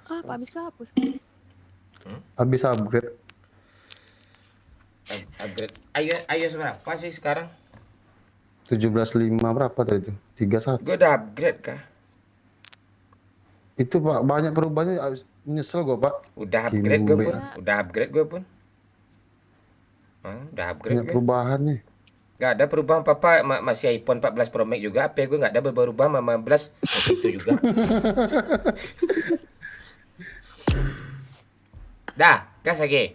Habis kehapus. Habis upgrade. Upgrade. Ayo berapa sih sekarang? 17.5 berapa tadi itu? 31. Gue udah upgrade kah? Itu Pak, banyak perubahannya, nyesel gua Pak. Udah upgrade gue pun. Udah upgrade gue pun. Udah upgrade Banyak gue. perubahannya. Gak ada perubahan papa, masih iPhone 14 Pro Max juga. HP gue gak ada berubah-ubah, 15 masih itu juga. Dah, gas lagi.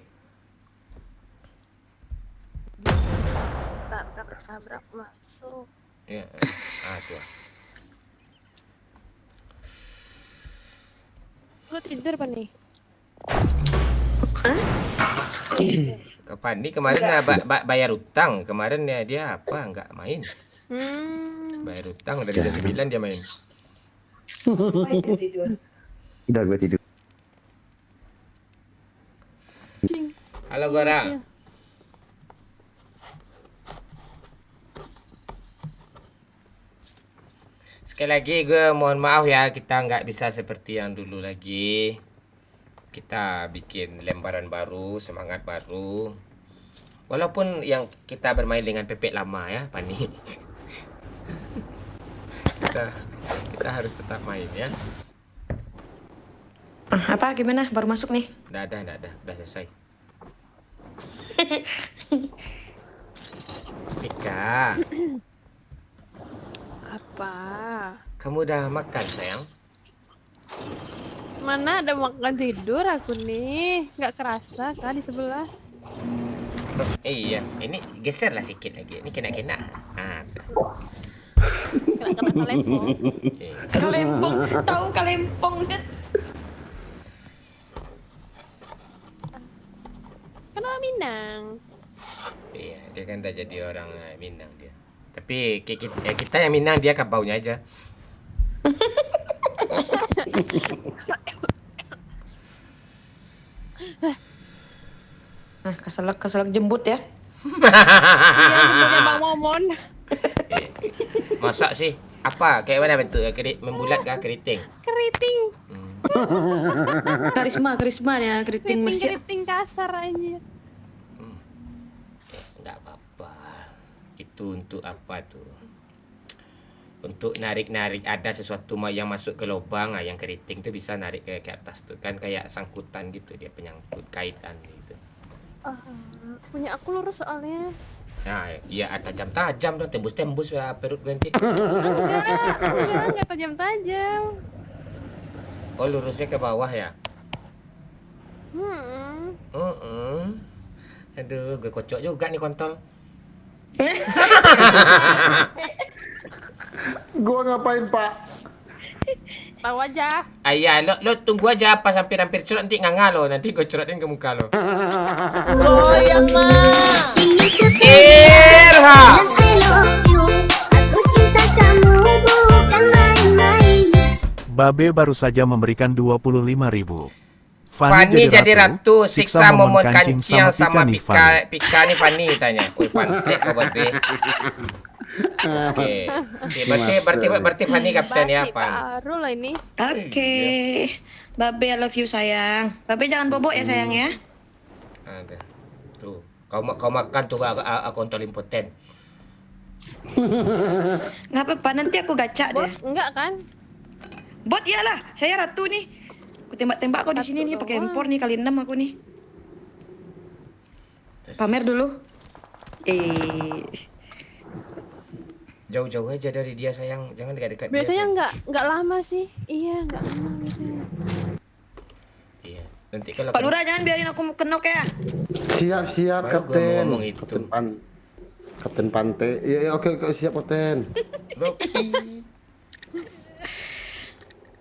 Tabrak masuk. Ya, tuh. Lu tidur apa nih? Kapan nih kemarin bayar utang. Kemarin ya dia apa nggak main. Bayar utang dari jam 9 dia main. Udah gue tidur. Halo Gora. Sekali lagi gue mohon maaf ya, kita nggak bisa seperti yang dulu lagi. Kita bikin lembaran baru, semangat baru. Walaupun yang kita bermain dengan pepek lama ya, Pani. kita harus tetap main ya. Apa gimana? Baru masuk nih. Nggak ada, udah selesai. Ika. Apa? Kamu udah makan sayang? Mana ada makan tidur aku nih. Nggak kerasa kan di sebelah. Iya, ini geser lah sedikit lagi. Ini kena-kena. Kena kalempong. Kalempong, tahu kalempong kan? Kan orang Minang. Iya, dia kan udah jadi orang Minang dia. Tapi kita yang Minang, dia kabaunya aja. Nah, keselak jembut ya. Iya, jemputnya Bang Momon. Masak sih. Apa? Kayak mana bentuknya? Membulat kah keriting? Keriting. Karisma ya, keriting Mesir. Keriting kasar aja. Enggak apa-apa. Itu untuk apa tuh? Untuk narik-narik, ada sesuatu yang masuk ke lubang, yang keriting tuh bisa narik ke atas tuh. Kan kayak sangkutan gitu, dia penyangkut kaitan gitu. Punya aku lurus soalnya. Nah, iya tajam-tajam dong, tembus-tembus ya perut gue nanti. Enggak tajam-tajam. Oh, lurusnya ke bawah ya? Aduh, gue kocok juga nih kontol. Gua ngapain, Pak? Tahu aja. Iya, lo tunggu aja pas hampir curot nanti nganga lo, nanti gue curotin ke muka lo. Goyang mah. Irha. I love you, aku cinta kamu bukan main-main. Babe baru saja memberikan 25.000. Fani jadi ratu, siksa momon kancing sama Pika. Pika nih Fani tanya. Woi pandai kau berarti. Oke. Berarti Fani kapten ya, Pan. Baru lah ini. Oke. Babe, I love you sayang. Babe jangan bobok ya sayang ya. Ada. Tuh, kau makan tuh aku kontol impoten. Nggak apa-apa, nanti aku gacak deh. Enggak kan? Bot iyalah, saya ratu nih. Aku tembak-tembak kau di sini nih pakai empor nih kali 6 aku nih. Pamer dulu. Jauh-jauh aja dari dia sayang, jangan dekat-dekat dia. Biasanya enggak lama sih. Iya, enggak lama biasanya. Iya. Nanti kalau Pak Lurah jangan biarin aku kenok ya. Siap, baru gua mau Kapten. ngomong itu. Kapten Pante. Iya, oke, siap, Kapten.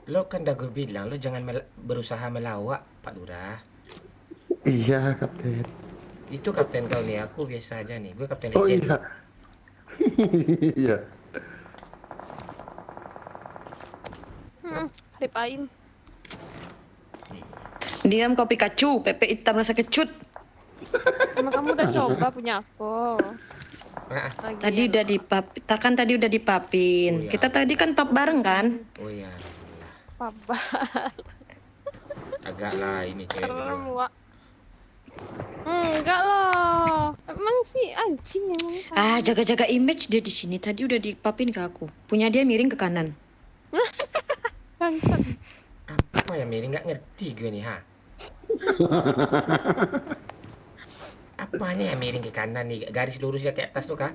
Lo kan udah gue bilang, lo jangan berusaha melawak, Pak Lurah. Iya, Kapten. Itu kapten kau nih, aku biasa aja nih. Gue kapten Oh legend. iya. Iya. Ripain. Diam kau Pikachu, Pepe hitam rasa kecut. Emang kamu udah coba punya aku? Tadi udah tadi udah dipapin. Oh, iya. Kita tadi kan pap bareng kan? Oh iya. Papa. Agak lah ini cewek. Serem, Wak. Enggak loh. Emang sih anjing emang. Jaga-jaga image dia di sini. Tadi udah dipapin ke aku. Punya dia miring ke kanan. Bangsat. Apa yang miring nggak ngerti gue nih, ha? Apanya yang miring ke kanan nih? Garis lurusnya ke atas tuh kah?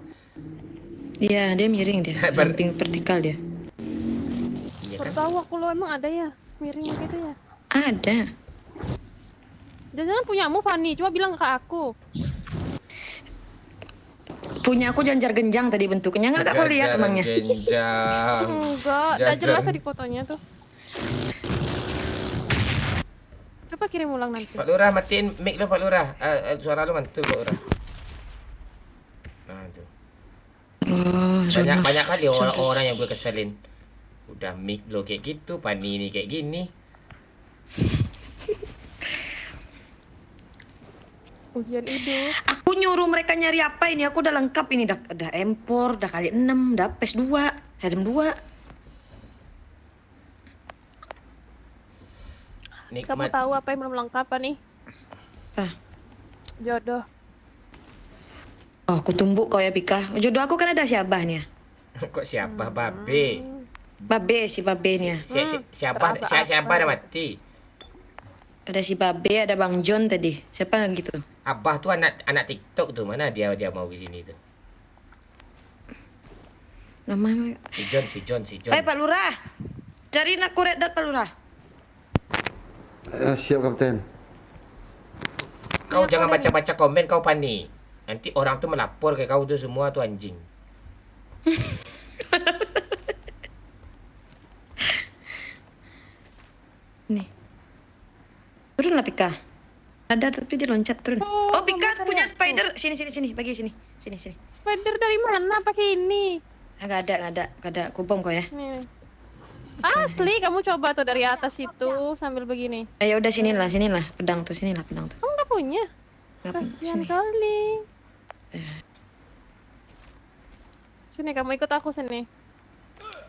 Iya, dia miring dia. Samping vertikal dia. Iya Baru kan? tahu aku lo emang ada ya miring begitu ya. Ada. Jangan punyamu Fanny, coba bilang ke aku. Punya aku janjar genjang tadi bentuknya. Enggak kau lihat emangnya? Genjang. Enggak, udah Jajar. jelas di fotonya tuh. Coba kirim ulang nanti. Pak Lurah, matiin mic lo Pak Lurah. Suara lo mantul Pak Lurah. Nah, tuh. Oh, Banyak kali orang-orang yang gue keselin. Udah mic lo kayak gitu, Pani ini kayak gini. Ujian hidup. Aku nyuruh mereka nyari apa ini? Aku udah lengkap ini, udah M4, udah kali 6, udah PES 2, Helm 2. Kamu tahu apa yang belum lengkap apa nih? Jodoh. Oh, aku tumbuk kau ya Pika. Jodoh aku kan ada siabahnya. Kok siapa babe? Babe si babenya. Siapa ada mati? Ada si Babe, ada Bang John tadi. Siapa lagi tuh? Abah tuh anak TikTok tuh, mana dia mau ke sini tuh. Namanya Si John. Pak Lurah. Cariin aku Red Dot Pak Lurah. Siap Kapten. Kau jangan baca-baca komen kau Pani. Nanti orang tuh melapor ke kau tuh semua tuh anjing. Nih. Turun lah Pika. Ada tapi dia loncat turun. Oh, Pika punya spider. Sini, bagi sini. Sini. Spider dari mana pakai ini? Enggak ada. Kubom kau ya. Nih. Asli, kamu coba tuh dari atas itu sambil begini. Ya udah sinilah. Pedang tuh. Kamu nggak punya? Kasihan kali. Sini, kamu ikut aku sini.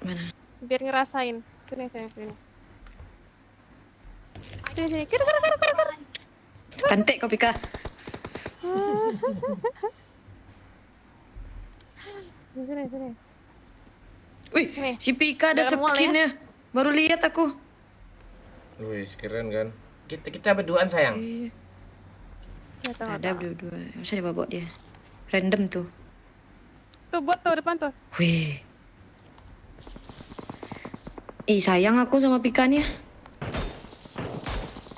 Mana? Biar ngerasain. Sini. Sini. Kira. Pantek kau Pika. Sini. Wih, si Pika ada skinnya. Baru lihat aku. Wih, keren kan? Kita berduaan sayang. Ada berdua. Masa dia bawa dia. Random tuh. Tuh buat tuh depan tuh. Wih. Sayang aku sama Pikanya.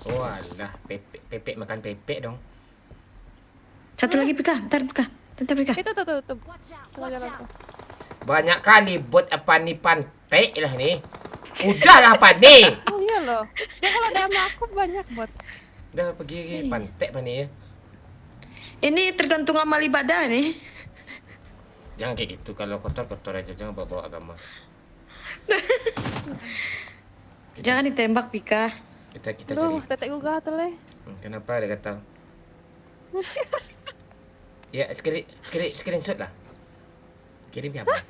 Walah, pepek makan pepek dong. Satu lagi Pika, bentar Pika. Itu tuh. Tengah jalan tuh. Banyak kali buat apa nih pantai lah nih. Udahlah apa nih? Oh iya loh. Dia kalau ada sama aku banyak buat. Udah pergi pantai apa nih ya? Ini tergantung amal ibadah nih. Jangan kayak gitu, kalau kotor aja, jangan bawa agama. Jangan ditembak Pika. Kita Duh, cari. tetek gue gatel ya. Kenapa ada gatal? Ya, screenshot lah. Kirim ya, Bang.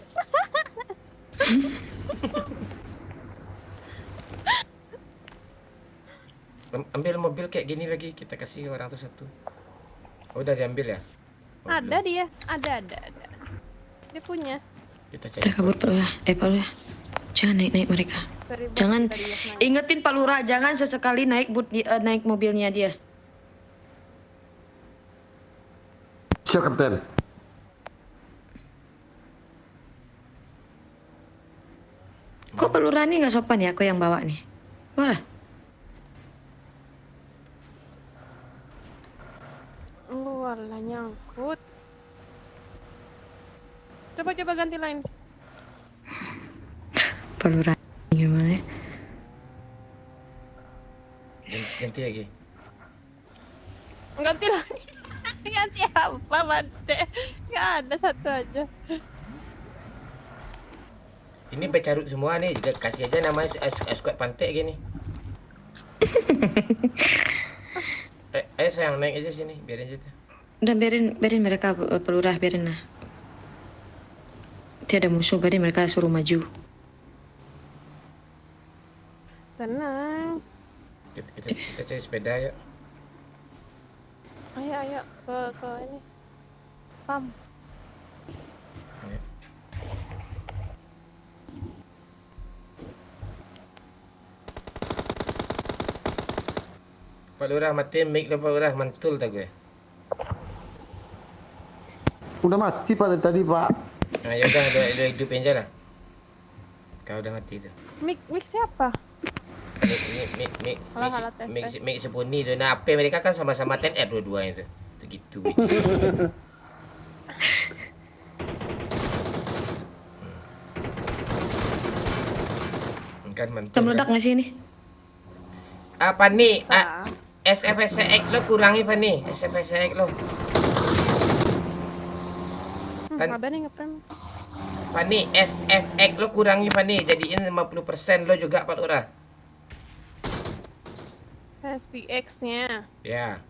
Ambil mobil kayak gini lagi, kita kasih orang tuh satu. Oh, udah diambil ya? Oh, Ada dia, ada. Dia punya. Kita Udah kabur Pak Lurah. Pak Lurah. Jangan naik mereka. Jangan ingetin Pak Lurah, jangan sesekali naik mobilnya dia. Siap Kapten. Kok Pak Lurah nih nggak sopan ya? Aku yang bawa nih. Malah. Walah nyangkut. Coba ganti lain. Pak Lurah gimana? Ganti lagi. Ganti lagi. Ganti apa, Bante? Nggak ada, satu aja. Ini becarut semua nih, kasih aja namanya squad pantai gini. Ayo sayang, naik aja sini, biarin aja tuh. Udah biarin mereka Pak Lurah, biarin lah. Tiada musuh, biarin mereka suruh maju. Tenang. Kita cari sepeda yuk. Ayo ke ini. Pam. Ayo. Pak Lurah matiin mic lo Pak Lurah, mantul tak gue. Udah mati Pak dari tadi Pak. Nah, ya udah hidupin aja lah. Kau udah mati tuh. Mik siapa? Alah, tes. Mik Sepuni tuh. Nah, AP mereka kan sama-sama 10R dua-duanya tuh. Tuh gitu. Kan mantul. Kita meledak nggak sih ini? Apa nih? SFSX lo kurangi apa nih? SFSX lo. Ada nih ngeprank. Pani SFX lo kurangi Pani, jadiin 50% lo juga Pak Lurah. SPX-nya. Ya.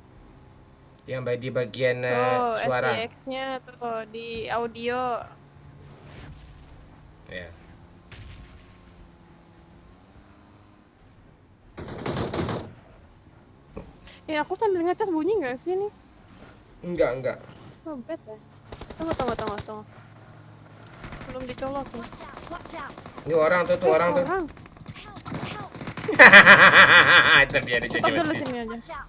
Yang di bagian suara. SPX-nya tuh di audio. Ya. Ya aku sambil ngecas bunyi nggak sih nih? Enggak. Oh, bad ya. Tunggu. Belum dicolok nih. Ini orang tuh orang tuh. Itu dia di Stop dulu sini aja.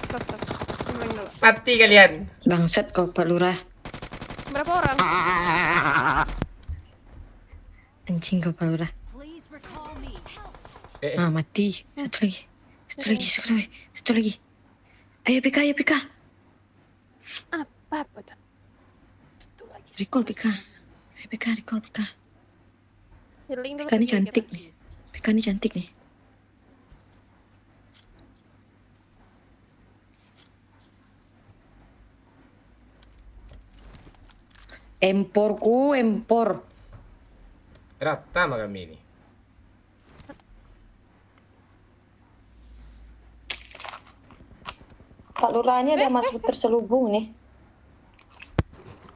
Stop. Dulu. Mati kalian. Bangsat kau Pak Lurah. Berapa orang? Anjing kau Pak Lurah. Mati. Satu lagi. Ayo PK. Apa tuh? Recall PK. Recall PK. Healing dulu. PK ini cantik nih. PK ini cantik nih. Empor. Rata sama kami ini. Pak Lurahnya ada masuk terselubung nih.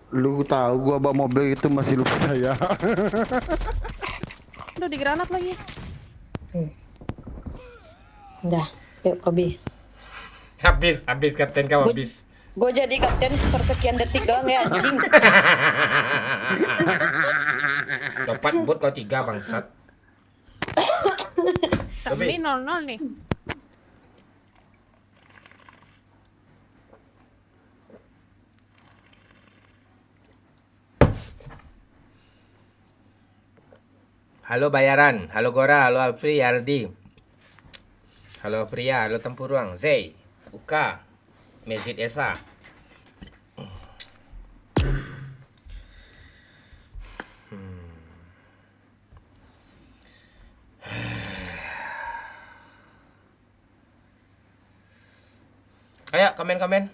Lu tahu gua bawa mobil itu masih lupa saya. Udah digranat lagi. Udah, yuk Kobi. Habis kapten kau habis. Gue jadi kapten persekian detik doang ya anjing. Dapat bot kau 3 bangsat. Kami 0-0 nih. Halo Bayaran, halo Gora, halo Alfri, Aldi. Halo Pria, halo Tempurung, Zay, Uka, Mezid Esa. Ayo komen.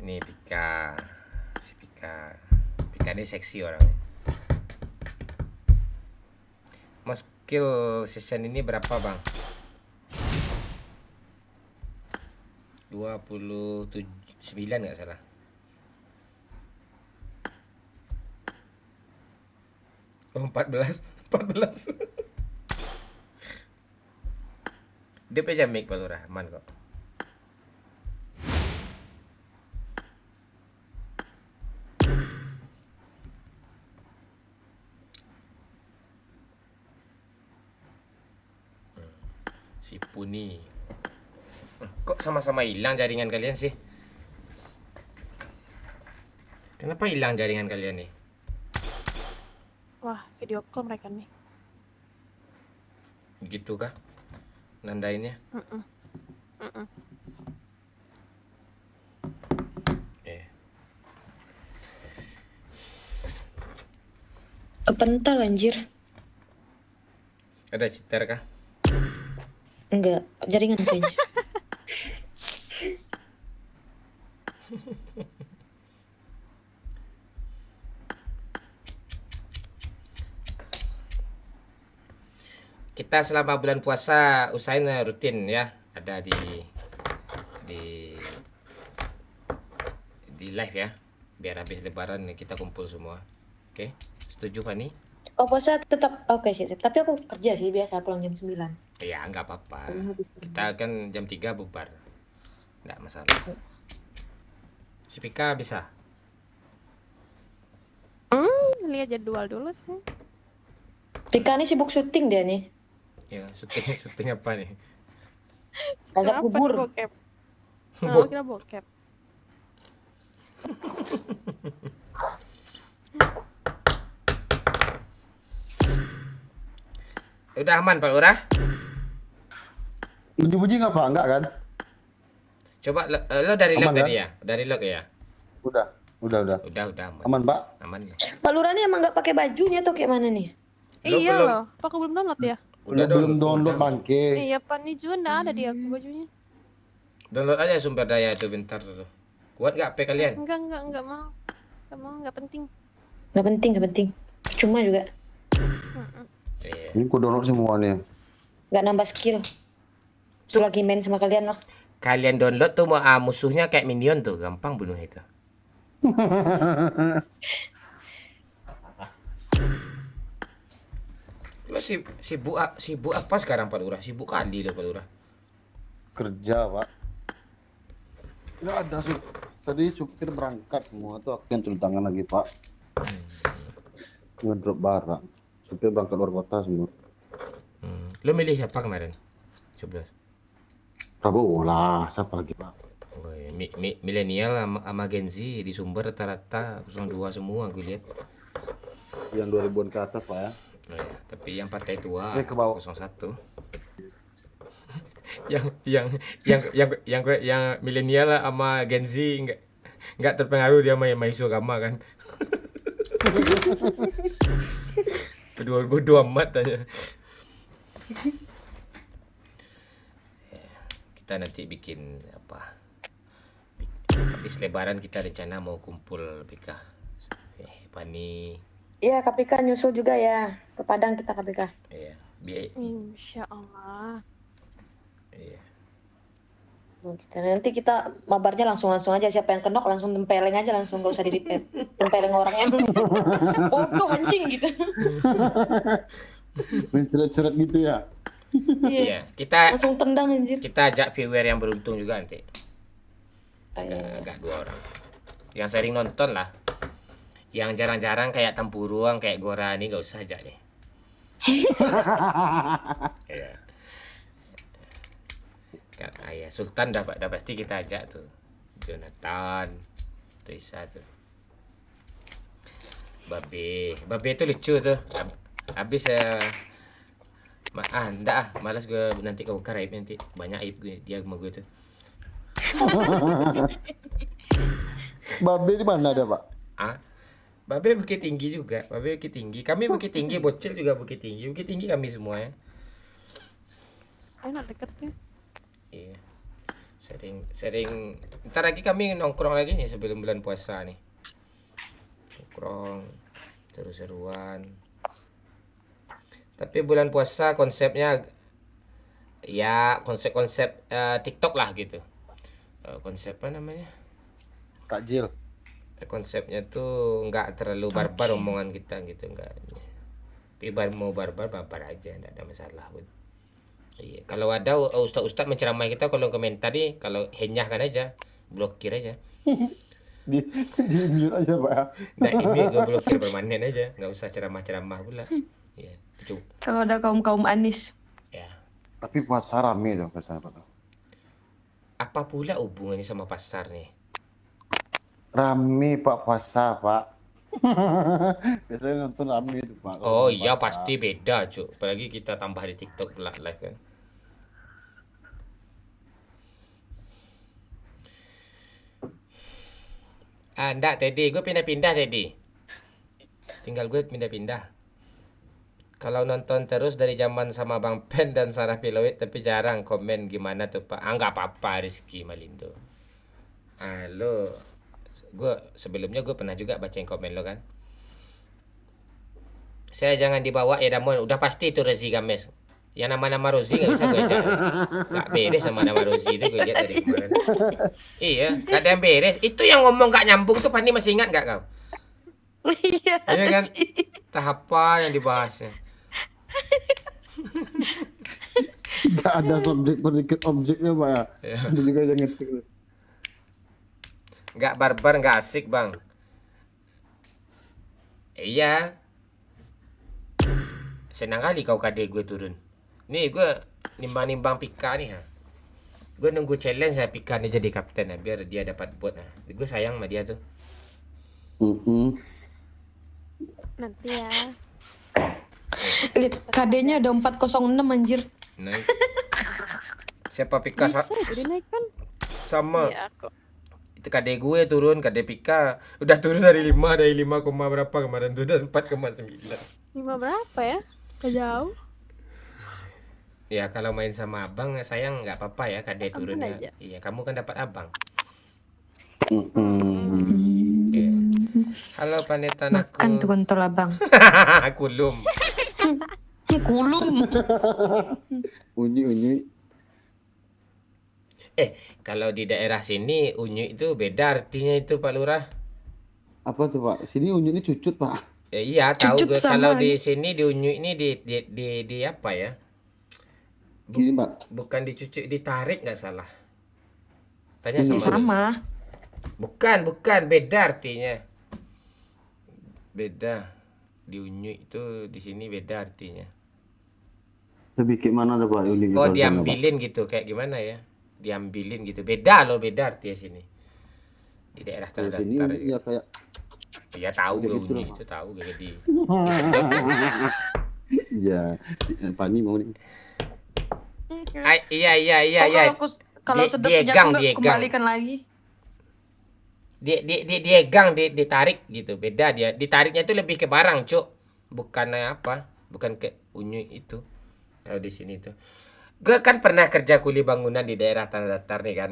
Ini Pika, si Pika ini seksi orangnya. Mas skill season ini berapa bang? 29 nggak salah. Oh 14. DP aja mic Pak Lurah, aman kok. Si Puni. Kok sama-sama hilang jaringan kalian sih? Kenapa hilang jaringan kalian nih? Wah, video call mereka nih. Gitu kah? Nandainnya? Kepental anjir. Ada cheater kah? Enggak, jaringan kayaknya. Kita selama bulan puasa usahain rutin ya, ada di live ya, biar habis lebaran kita kumpul semua. Oke, setuju Fani? Oh puasa tetap oke sih, tapi aku kerja sih biasa pulang jam 9. Ya nggak apa-apa. Kita kan jam 3 bubar, nggak masalah. Si Pika bisa? Lihat jadwal dulu sih. Pika nih sibuk syuting dia nih. Ya syuting apa nih? Masak bubur. Bokep. Nah, kira bokep. Udah aman Pak Lurah? Bunyi-bunyi nggak Pak? Enggak kan? Coba lo dari log Aman, tadi kan? ya? Dari log ya? Udah. Udah aman. Aman Pak? Aman. Pak Lurah nih emang nggak pakai bajunya atau kayak mana nih? Lo Iya belum- loh. Apa aku belum download ya? Udah belum download udah. bangke. Iya, Pan ini juga nggak ada di aku bajunya. Download aja sumber daya itu bentar dulu. Kuat nggak HP kalian? Enggak mau. Enggak mau, enggak penting. Nggak penting. Cuma juga Iya. Ini ku download semua nih. nggak nambah skill. Selagi main sama kalian lah. Kalian download tuh musuhnya kayak minion tuh, gampang bunuh itu. Lo sibuk apa sekarang Pak Lurah? Sibuk kali lo Pak Lurah. Kerja Pak. Nggak ada tadi supir berangkat semua tuh aku yang turun tangan lagi Pak. Ngedrop barang. Supir berangkat luar kota semua. Lo milih siapa kemarin? 11. Prabowo lah, siapa lagi Pak? Milenial sama Gen Z di sumber rata-rata 02 semua gue lihat. Yang 2000-an ke atas Pak ya. Oh ya, tapi yang partai tua Ke bawah. 01. yang milenial sama Gen Z nggak terpengaruh dia main isu agama kan. Kedua bodoh amat aja. Kita nanti bikin apa? Habis lebaran kita rencana mau kumpul PK. Pani. Iya, KPK nyusul juga ya. Ke Padang kita KPK. Iya. Insya Allah. Iya. Nanti kita mabarnya langsung aja, siapa yang kenok langsung tempeleng aja, langsung nggak usah di repair. Tempeleng orangnya langsung. Bodoh anjing gitu. Mencret-cret gitu ya. Iya, kita langsung tendang anjir. Kita ajak viewer yang beruntung juga nanti. Iya. Agak 2 orang. Yang sering nonton lah. Yang jarang-jarang kayak Tempuruang, kayak Gora ini gak usah ajak deh. Iya. Kan ayah Sultan dah pasti kita ajak tuh. Jonathan, Trisa tuh. Babe itu lucu tuh. Habis enggak malas gue nanti kebongkar aib nanti. Banyak aib gue dia sama gue tuh. Babe di mana ada Pak? Babe Bukit Tinggi juga. Babe Bukit Tinggi. Kami Bukit Tinggi, Bocil juga Bukit Tinggi. Bukit Tinggi kami semua ya. Enak deket ya. Iya. Sering ntar lagi kami nongkrong lagi nih sebelum bulan puasa nih. Nongkrong seru-seruan. Tapi bulan puasa konsepnya ya konsep TikTok lah gitu. Konsep apa namanya? Takjil. Konsepnya tuh nggak terlalu barbar omongan kita gitu, nggak. Tapi mau barbar aja, nggak ada masalah pun. Iya, kalau ada ustaz-ustaz menceramai kita, kalau komentar nih, kalau henyahkan aja, blokir aja. di mute aja Pak. Nah ini gue blokir permanen aja, nggak usah ceramah-ceramah pula. Iya, Kalau ada kaum Anis. Ya. Tapi pasar rame dong pasar Pak. Apa pula hubungannya sama pasar nih? Rame Pak puasa Pak. Biasanya nonton rame itu Pak. Oh iya pasti beda cuk. Apalagi kita tambah di TikTok live kan. Enggak Teddy, gue pindah-pindah Teddy. Tinggal gue pindah-pindah. Kalau nonton terus dari zaman sama Bang Pen dan Sarah Piloid, tapi jarang komen gimana tuh Pak. Nggak apa-apa Rizky Malindo. Lo sebelumnya gue pernah juga bacain komen lo kan. Saya jangan dibawa ya Damon, udah pasti itu Rezi Games. Yang nama-nama Rozi gak bisa gue ajak. Gak beres sama nama Rozi itu gue lihat dari kemarin. Iya, gak ada yang beres. Itu yang ngomong gak nyambung tuh Pani masih ingat gak kau? Iya kan? Tahapan yang dibahasnya. Gak ada subjek predicate objeknya Pak ya. Ada juga yang ngetik tuh. Gak barbar, gak asik bang. Iya. Senang kali kau kade gue turun. Nih gue nimbang-nimbang pika nih ha. Gue nunggu challenge saya Pika nih jadi kapten nah, biar dia dapat bot nah. Gue sayang sama dia tuh. Nanti ya. Lihat KD-nya ada 406 anjir. Naik. Siapa Pika Udah naik kan? sama Iya kok. itu KD gue turun, KD Pika udah turun dari 5 berapa kemarin tuh dan 4,9. 5 berapa ya? Gak jauh. Ya kalau main sama abang sayang nggak apa-apa ya KD Ampun turunnya. aja. Iya kamu kan dapat abang. Iya. Halo panetan aku. Makan tuh kontol abang. Kulum. Kulum. Unyu. Kalau di daerah sini unyu itu beda artinya itu Pak Lurah. Apa tuh Pak? Sini unyu ini cucut Pak. Ya, iya tahu Cucut gue sama kalau di ini. sini di unyu ini di apa ya? Gini Pak. Bukan dicucuk ditarik nggak salah. Tanya Ini sama dia. Sama. Bukan beda artinya. Beda. Di unyu itu di sini beda artinya. Lebih kayak mana tuh Pak? Unyu Oh, gitu, diambilin gitu kayak gimana ya? Diambilin gitu. Beda loh, beda artinya sini. Di daerah Kalau tanah sini datar. ya kayak Ya tahu Udah gue gitu unyu loh, itu tahu gue di. Iya, Pani mau nih. Iya. Kalau Di- sedap diegang, punya aku diegang. kembalikan lagi. Diegang ditarik gitu. Beda dia. Ditariknya itu lebih ke barang, Cuk. Bukan apa? Bukan ke unyu itu. Kalau di sini tuh. Gue kan pernah kerja kuli bangunan di daerah tanah datar nih kan.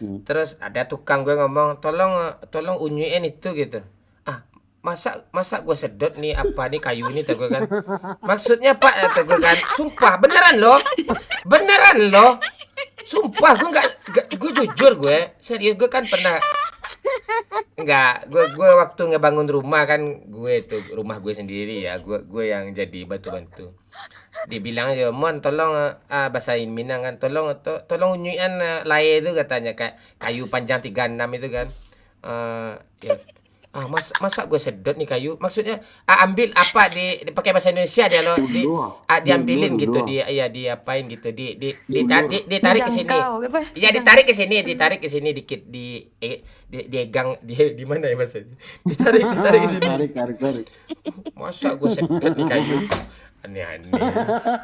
Terus ada tukang gue ngomong, tolong unyuin itu gitu. Ah, masa gue sedot nih apa nih kayu ini tuh gue kan. Maksudnya Pak tuh gue kan. Sumpah beneran loh. Sumpah gue jujur gue. Serius gue kan pernah gue waktu ngebangun rumah kan gue tuh rumah gue sendiri ya. Gue yang jadi bantu-bantu. Dibilang aja Mon tolong bahasain Minang kan tolong unyuan lay itu katanya kayak kayu panjang 36 itu kan ya masa gue sedot nih kayu maksudnya ambil apa pakai bahasa Indonesia dia lo diambilin gitu diapain gitu ditarik ke sini ya ditarik ke sini dikit diegang di mana ya mas ditarik ke sini Tarik. masa gue sedot nih kayu aneh-aneh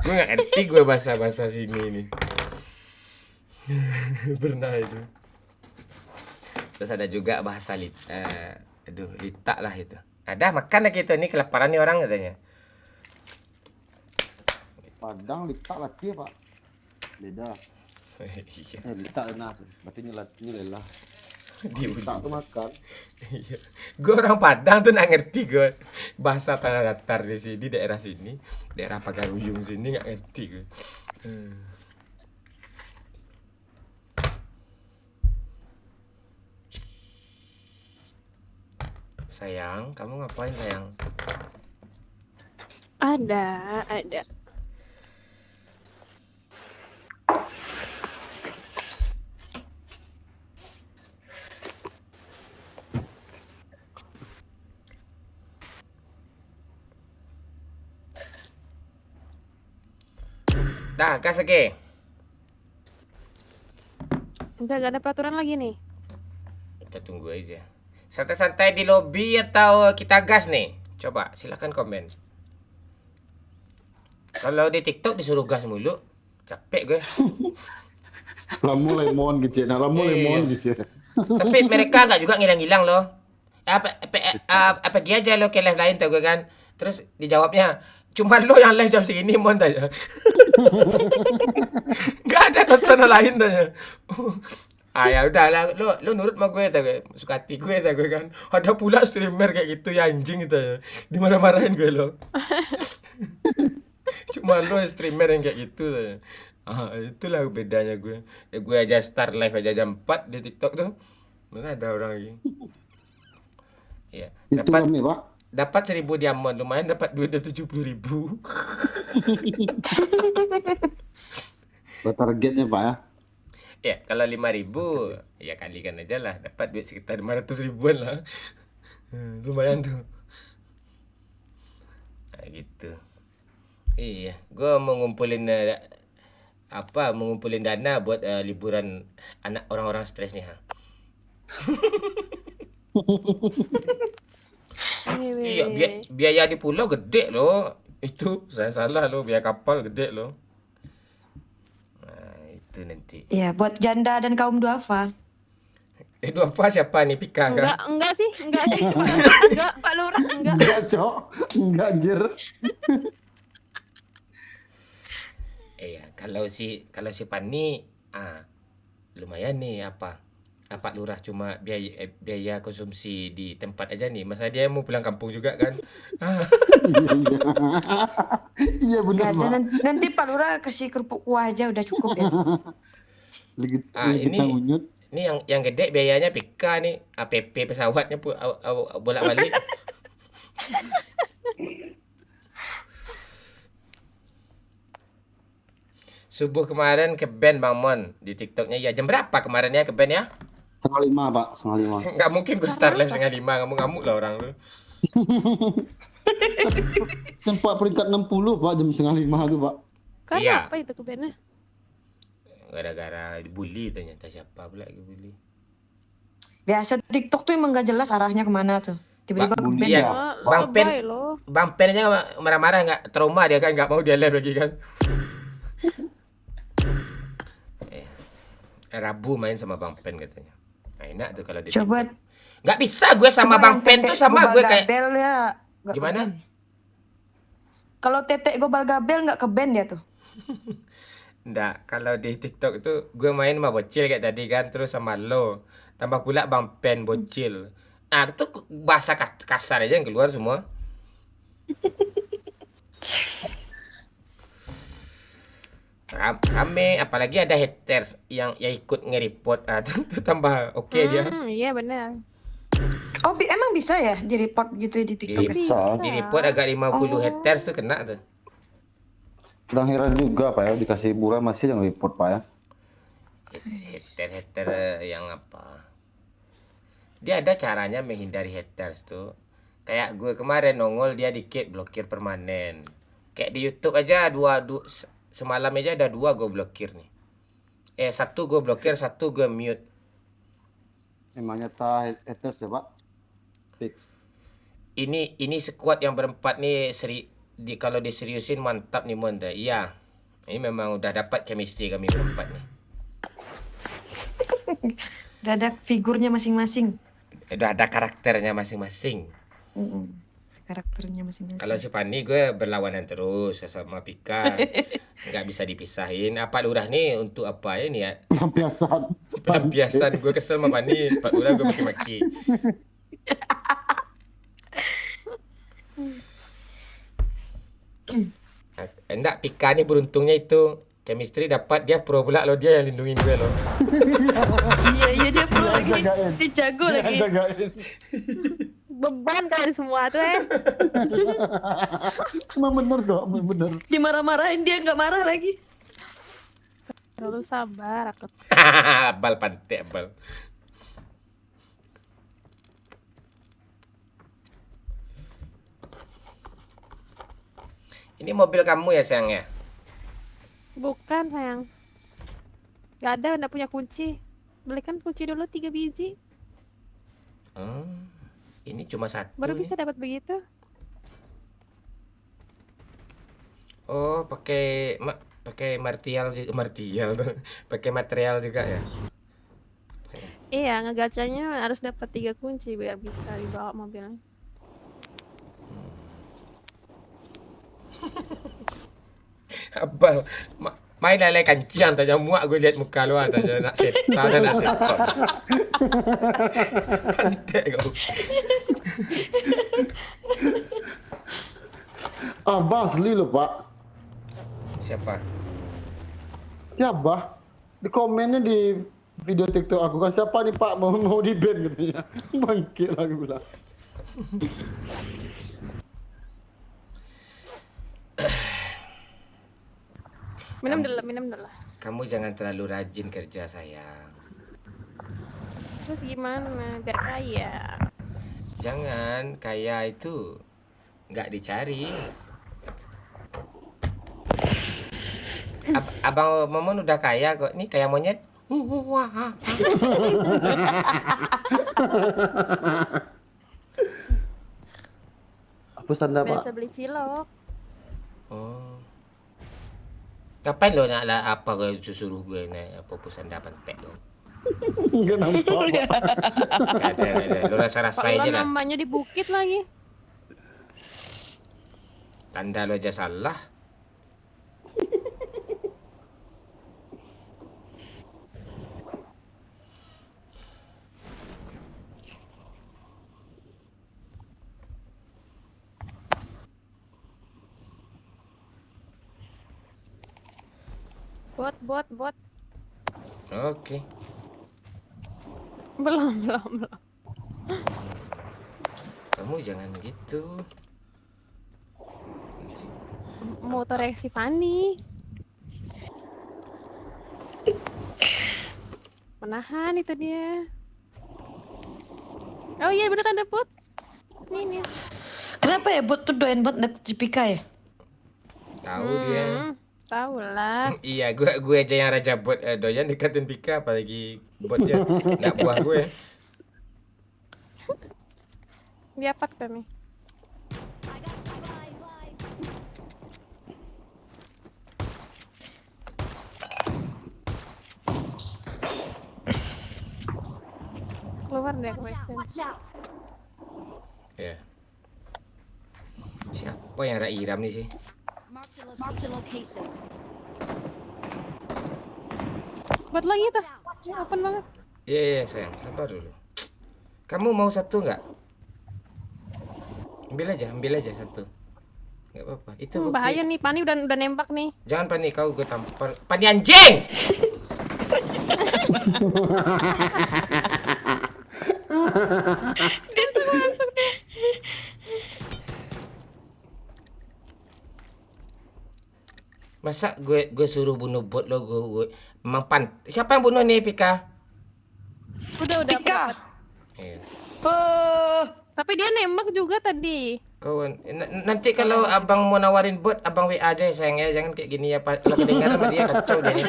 gue nggak ngerti gue bahasa sini nih pernah itu terus ada juga bahasa litak lah itu ada makan lah gitu ini kelaparan nih orang katanya Padang litak laki Pak. Beda. Iya. Litak enak. Berarti nilai lah. Di Litak tuh makan. Iya. Gue orang Padang tuh nggak ngerti gue bahasa tanah datar di sini daerah sini daerah Pagaruyung sini nggak ngerti gue. Sayang, kamu ngapain sayang? Ada. Dah, gas lagi. Udah gak ada peraturan lagi nih. Kita tunggu aja. Santai-santai di lobi atau kita gas nih? Coba silakan komen. Kalau di TikTok disuruh gas mulu, capek gue. Lamu lemon gitu ya. Nah, lamu Iya. lemon gitu ya. Tapi mereka nggak juga ngilang-ngilang loh. Pergi aja lo ke live lain tuh gue kan. Terus dijawabnya, cuma lo yang live jam segini mon tanya. Gak ada tontonan lain tanya. Ya udah lah, lo nurut sama gue gue, suka hati gue gue kan. Ada pula streamer kayak gitu ya anjing gitu ya. Dimarah-marahin gue lo. Cuma lo streamer yang kayak gitu tanya. Itulah bedanya gue. Gue aja start live aja jam 4 di TikTok tuh. Mana ada orang lagi. Ya, Itu rame Pak. dapat 1.000 diamond, lumayan dapat duit 70.000. Buat targetnya Pak ya. Ya, kalau 5.000 ya kalikan aja lah, dapat duit sekitar 500 ribuan lah. Lumayan tuh. Nah, gitu. Iya, gue mau ngumpulin apa mengumpulin dana buat liburan anak orang-orang stres nih, ha. Iya, biaya di pulau gede loh. Itu saya salah loh, biaya kapal gede loh. Nah, itu nanti. Iya, buat janda dan kaum duafa. Itu apa siapa nih Pika kan? Enggak sih. Enggak, Pak Lurah, enggak. Enggak, Cok. Enggak, anjir. Iya, kalau si Pani lumayan nih apa Pak Lurah cuma biaya konsumsi di tempat aja nih. Masa dia mau pulang kampung juga kan? Iya benar, Pak. Nanti Pak Lurah kasih kerupuk kuah aja udah cukup ya. Ini yang gede biayanya Pika nih. PP pesawatnya bolak-balik. Subuh kemarin ke band Bang Mon di TikToknya. Ya jam berapa kemarin ya ke band ya? 1:05, Pak. 1:05. Nggak mungkin gue start live 1:05. Ngamuk-ngamuk lah orang lu. Sempat peringkat 60, Pak, jam 1:05 tuh, Pak. Kenapa itu ke bandnya? Gara-gara dibully ternyata. Siapa pula yang bully? Biasa TikTok tuh emang gak jelas arahnya kemana tuh. Tiba-tiba ke band. Iya. Bang Pen aja marah-marah, nggak trauma dia kan, nggak mau dia live lagi kan. Rabu main sama Bang Pen katanya. Nah, enak tuh kalau dia. Coba. Nggak bisa gue sama Bang Pen tuh sama gue kayak. Gabel ya. Gimana? Kalau Tetek Gobal Gabel nggak ke band dia tuh. Nggak, kalau di TikTok itu gue main sama bocil kayak tadi kan, terus sama lo. Tambah pula Bang Pen bocil. Nah, itu bahasa kasar aja yang keluar semua. Rame, apalagi ada haters yang ikut nge-report. Itu tambah oke dia. Iya benar. Oh, emang bisa ya di-report gitu di TikTok? Bisa. Di-report agak 50 haters tuh kena tuh. Kurang heran juga, Pak ya, dikasih bulan masih yang report, Pak ya. Hater yang apa? Dia ada caranya menghindari haters tuh. Kayak gue kemarin nongol dia dikit blokir permanen. Kayak di YouTube aja semalam aja ada 2 gue blokir nih. 1 gue blokir, 1 gue mute. Emangnya tak haters ya, Pak? Fix. Ini squad yang berempat nih kalau diseriusin mantap nih Mon. Iya. Ini memang udah dapat chemistry kami berempat nih. Udah ada figurnya masing-masing. Udah ada karakternya masing-masing. Karakternya masing-masing. Kalau si Pani gue berlawanan terus sama Pika. Nggak bisa dipisahin. Pak Lurah nih untuk apa ini ya? Pelampiasan. Gue kesel sama Pani. Pak Lurah gue maki-maki. Enggak, Pika nih beruntungnya itu chemistry dapat, dia pro pula lo, dia yang lindungin gue lo. Iya dia pro lagi. Dia jago lagi. Beban kalian semua tuh Emang bener kok, bener. Dimarah-marahin dia nggak marah lagi. Terlalu sabar aku. Abal pantai abal. Ini mobil kamu ya sayang ya? Bukan sayang. Gak ada, nggak punya kunci. Belikan kunci dulu 3 biji. Ini cuma 1. Baru bisa dapat begitu. Oh, pakai material tuh. Pakai material juga ya. Iya, ngegacanya harus dapat 3 kunci biar bisa dibawa mobilnya. Abal, main lele kancian tanya muak gue lihat muka lu tanya nak setan nak setan. Pantek kau. Abah asli lo, Pak. Siapa? Siapa? Di komennya di video TikTok aku kan, siapa nih Pak mau di ban katanya. Bangkit lagi bilang. Minum dulu. Kamu jangan terlalu rajin kerja sayang. Terus gimana biar kaya? Jangan, kaya itu nggak dicari. Abang Momon udah kaya kok. Nih kayak monyet. Hapus tanda Biar pak. bisa beli cilok. Oh. Ngapain lo nak lah apa gue suruh gue naik apa pesan dapat pek lo? Enggak nampak pak. Gak ada. Lo rasa-rasa Pak aja Lura lah. namanya di bukit lagi. Tanda lo aja salah. Bot. Oke. Belum. Kamu jangan gitu. Motor si Fanny. Menahan itu dia. Oh iya bener ada bot. Nih. Kenapa ya bot tuh doyan bot deket Cipika ya? Tahu dia. Tahu lah. Iya, gue aja yang raja bot doyan deketin Pika, apalagi botnya nggak buah gue. Diapat kami. Keluar deh ke WC. Ya. Siapa yang ada Iram nih sih? Buat lagi tuh. Open banget. Iya sayang, sabar dulu. Kamu mau satu nggak? Ambil aja satu. Nggak apa-apa. Itu bukti. Bahaya nih, Pani udah nembak nih. Jangan panik, kau gue tampar. Pani anjing! Masa gue suruh bunuh bot lo, gue emang siapa yang bunuh nih Pika? Udah. Pika. Iya. Tapi dia nembak juga tadi. Kawan, nanti kalau abang mau nawarin bot, abang WA aja ya sayang ya, jangan kayak gini ya Pak. Kalau kedengaran sama dia kacau dia nih.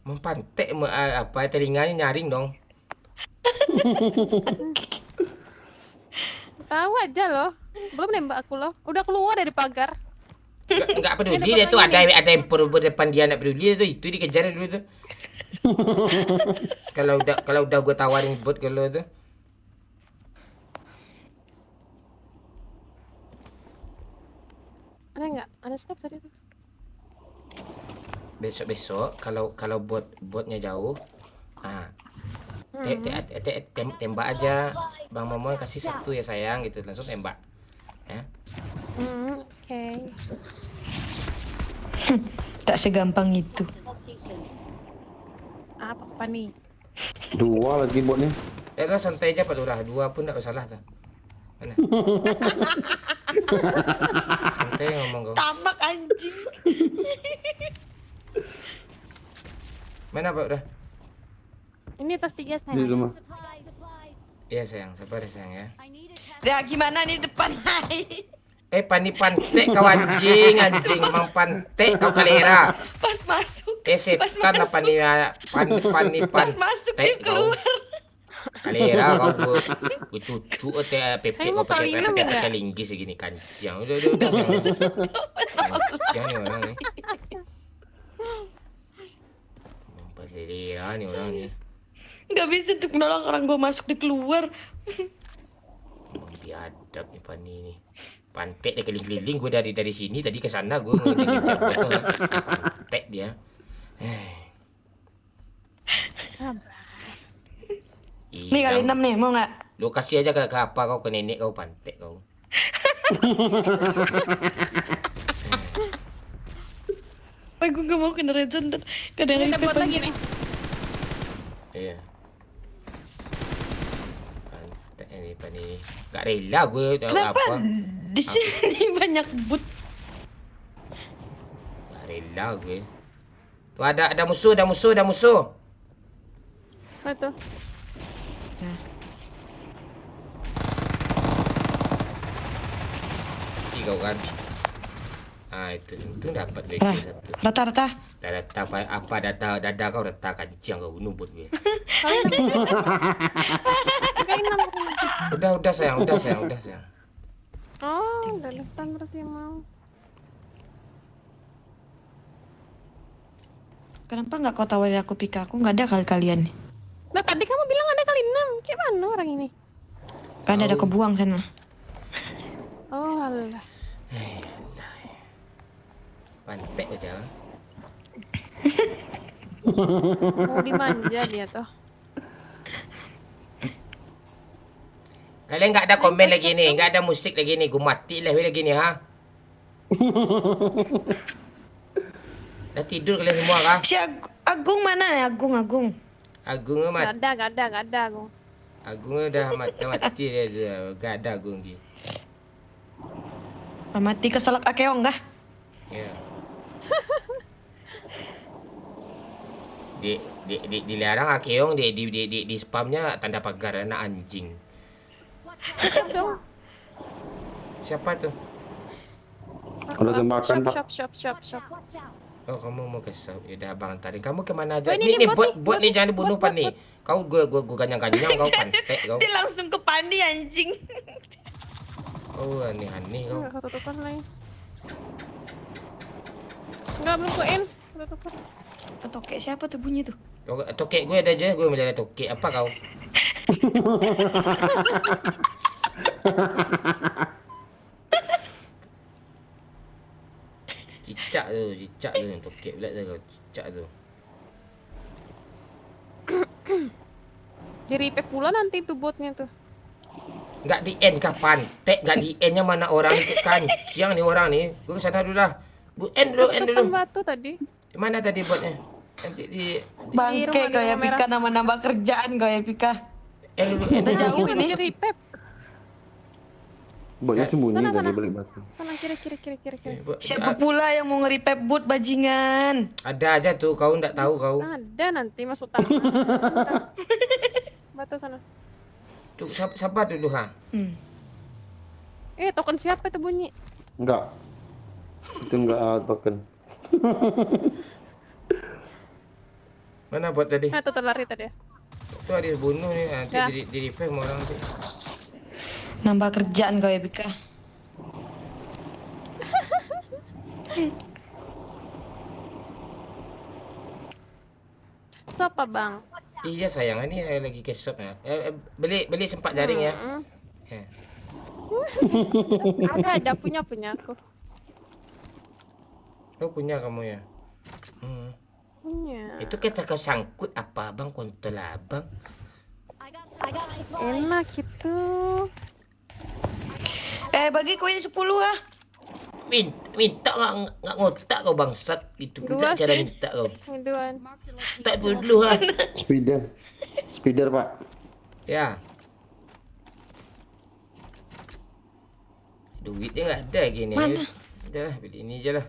Mempantek apa telinganya nyaring dong. Tahu aja loh. Belum nembak aku loh. Udah keluar dari pagar. Enggak peduli dia tuh, ada yang perlu depan dia, enggak peduli itu dikejar dulu tuh. Kalau udah gue tawarin bot kalau tuh. Ada nggak? Ada step tadi tuh. Besok kalau botnya jauh, tembak aja. Bang Momon kasih satu ya sayang gitu, langsung tembak. Ya. Oke. Tak segampang itu. Apa nih? 2 lagi botnya. Lo santai aja Pak Lurah, 2 pun enggak masalah tuh. Mana? Santai ngomong kau. Tamak anjing. Mana Pak udah? Ini tas 3 Di sayang. rumah. Iya sayang, sabar ya sayang ya. Ya gimana nih depan hai? Pani pantek kau anjing mang pantek kau kalera. Pas masuk. Setan apa nih pani Pas masuk dia pantek kau. keluar. Kalera kau gue cucu pepe kau pakai paling pakai linggis segini kan. Yang udah. Jangan nih orang nih. Kalera nih orang nih. Gak bisa tuh menolong orang gua masuk di keluar. Biadab nih Pani nih. Pantek dia keliling-keliling, gue dari sini tadi ke sana gue ngejar betul. Pantek dia. Nih kali 6 nih, mau nggak? Lu kasih aja ke apa kau, ke nenek kau, pantek kau. Gue gak mau kena red zone, kadang Kita buat lagi nih. Iya. Pantek ini Pani. Gak rela gue Kenapa? apa. Di sini banyak but. Gak rela gue. Tuh ada musuh. Apa tuh? kau kan. Ah itu dapat BK satu. Rata-rata. Data apa data kau data kancing kau bunuh buat gue. Udah sayang. Oh, udah daftar berarti yang mau. Kenapa nggak kau tawarin aku Pika? Aku nggak ada kali kalian. Nah, tadi kamu bilang ada kali 6. Kayak mana orang ini? Kan ada kau buang sana. Oh, alah. Pantek aja. Mau dimanja dia tuh. Kalian nggak ada komen lagi nih, nggak ada musik lagi nih, gue mati lah lagi nih ha. Dah tidur kalian semua kah? Si Agung mana nih? Agung. Agung Gak ada, Agung. Agung udah mati dia, gak ada Agung dia. Mati keselak akeong kah? Ya. Dilarang akeong di spamnya tanda pagar anak anjing. Siapa tuh? Udah tembakan, Pak. Shop. Oh kamu mau ke shop, ya udah abang tarik. Kamu kemana aja? Oh, ini nih bot bot nih jangan dibunuh pan nih. Kau gue ganyang kau pantek kau. Dia langsung ke Pandi anjing. Kau aneh kau. Enggak ketutupan lagi. Enggak belum koin. Ketutupan. Tokek siapa tuh bunyi tuh? Tokek gue ada aja, gue menjadi tokek. Apa kau? Cicak tu yang tokek pula tu kau. Cicak tu. Di repair pula nanti tuh botnya tuh. Enggak di end kah pantek? Enggak di endnya mana orang ni kancing ni orang ni. Gue ke sana dulu lah. End dulu. Batu tadi. Mana tadi botnya? Nanti di Bangke kau ya Pika, nambah kerjaan kau ya Pika. dulu. Udah jauh ini. Di repair. Botnya sembunyi Sana, tadi sana. balik batu. Sana kiri. Siapa pula yang mau nge-repap boot bajingan? Ada aja tuh, kau enggak tahu kau. Ada nanti masuk tangan. Batu sana. Tuh siapa dulu ha? Token siapa itu bunyi? Enggak. Itu enggak token. Mana bot tadi? Tuh terlari tadi. Tuh ada bunuh nih, nanti Ya. di repair sama orang tu. Nambah kerjaan kau ya Pika. Siapa bang? Iya sayang, ini lagi ke shop ya. Beli sempat jaring ya. Ya. Ada punya aku. Oh punya kamu ya. Punya. Itu kita kau sangkut apa bang kontol abang? Enak gitu. Bagi koin 10 ah. Minta nggak ngotak kau bangsat. Itu juga cara minta kau. Duaan. Tak dulu ha. Speeder Pak. Ya. Duitnya nggak ada gini. Mana? Udah lah, beli ini aja lah.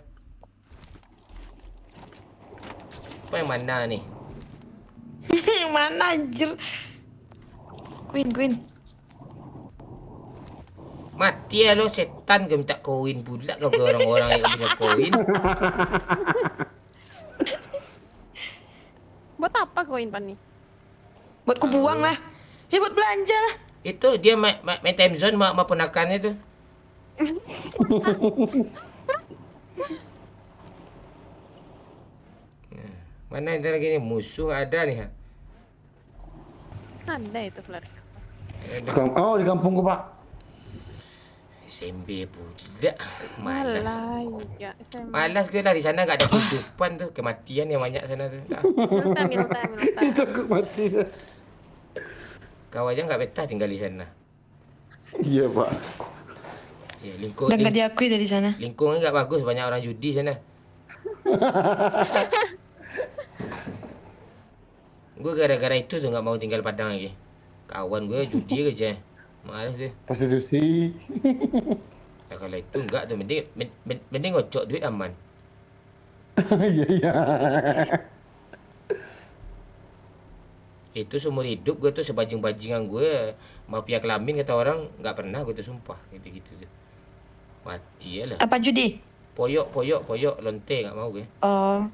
Apa yang mana nih? Mana anjir? Queen. Mati ya lo setan kau minta koin pula kau ke orang-orang yang punya koin. Buat apa koin pan nih? Buat ku buang lah. Ya buat belanja lah. Itu dia main time zone sama ponakannya tuh. Mana yang lagi nih musuh ada nih ha. Ada itu flare. Oh di kampungku Pak. SMB pula. Malas. Ya, SMA. Malas gue lah di sana enggak ada kehidupan tuh, kematian yang banyak sana tuh. Minta. Takut mati. Kau aja enggak betah tinggal di sana. Iya Pak. Ya, lingkungan Dan nggak diakui dari sana. lingkungan enggak bagus, banyak orang judi sana. Gue gara-gara itu tuh nggak mau tinggal Padang lagi. Kawan gue judi aja. Malas deh. Prostitusi. Nah, kalau itu enggak tuh mending ngocok duit aman. Iya. Itu seumur hidup gue tuh sebajing-bajingan gue mafia kelamin kata orang nggak pernah gue tuh sumpah gitu tuh. Mati lah. Apa judi? Poyok lonte nggak mau gue. Oh.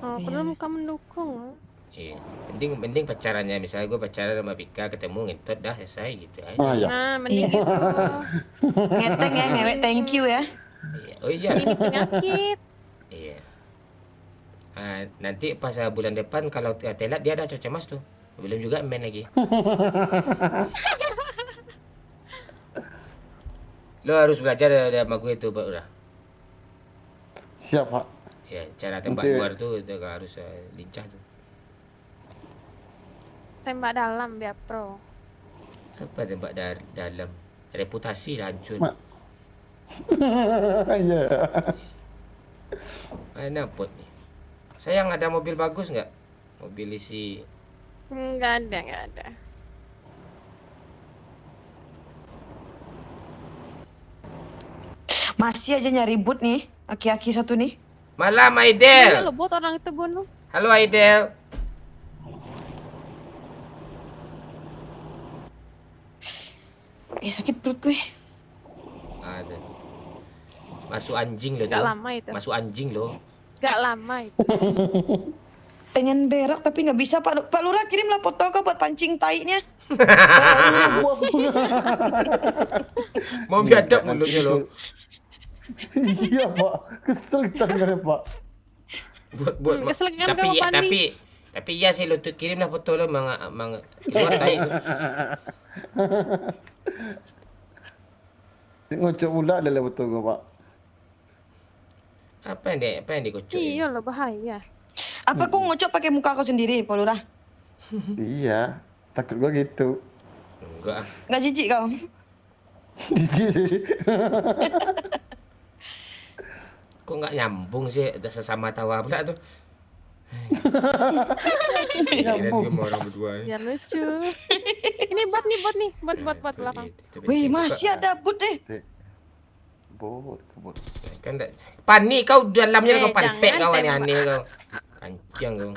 Oh, padahal muka mendukung. Iya. Mending pacarannya, misalnya gue pacaran sama Pika, ketemu ngentot dah selesai gitu aja. Ah, ya. Nah, mending Iya. gitu. Ngeteng ya, ngewek thank you ya. Iya. Oh iya. Ini penyakit. Iya. Nanti pas bulan depan kalau telat dia ada cuaca mas tuh. Belum juga main lagi. Lo harus belajar dari sama gue tuh, Pak. Udah. Siap, Pak. Ya, cara tembak Nanti- luar tuh harus lincah tuh. Tembak dalam biar pro. Apa tembak dalam? Reputasi lah hancur. Iya. Mana pot nih? Sayang, ada mobil bagus nggak? Mobil isi. Nggak ada. Masih aja nyari ribut nih, aki-aki satu nih. Malam Mana Aidel. lo buat orang itu bunuh? Halo Aidel. Sakit perut gue. Ada. Masuk anjing lo Nggak tuh. lama itu. Masuk anjing lo. Nggak lama itu. Pengen berak tapi nggak bisa. Pak Lurah kirimlah foto kau buat pancing tainya. Mau biadab mulutnya lo. Iya, Pak. Kesel kita dengarnya, Pak. Buat Kesel kan tapi kamu ya, panik. tapi ya sih lo tuh kirimlah foto lo keluar tai lo. Ngocok pula adalah betul ke, Pak. Apa yang dikocok? Iya lo bahaya. Apa kau ngocok pakai muka kau sendiri, Pak Lurah? Iya. Takut gua gitu. Enggak. Nggak jijik kau? Kok nggak nyambung sih? Ada sesama tawa pula tuh. Nyambung. Dia mau orang berdua. Biar lucu. Ini bot nih. Bot belakang. Wih, masih ada but deh. Bot. Kan panik kau dalamnya kau pantek jangan kau tembak. aneh kau. Kancang kau.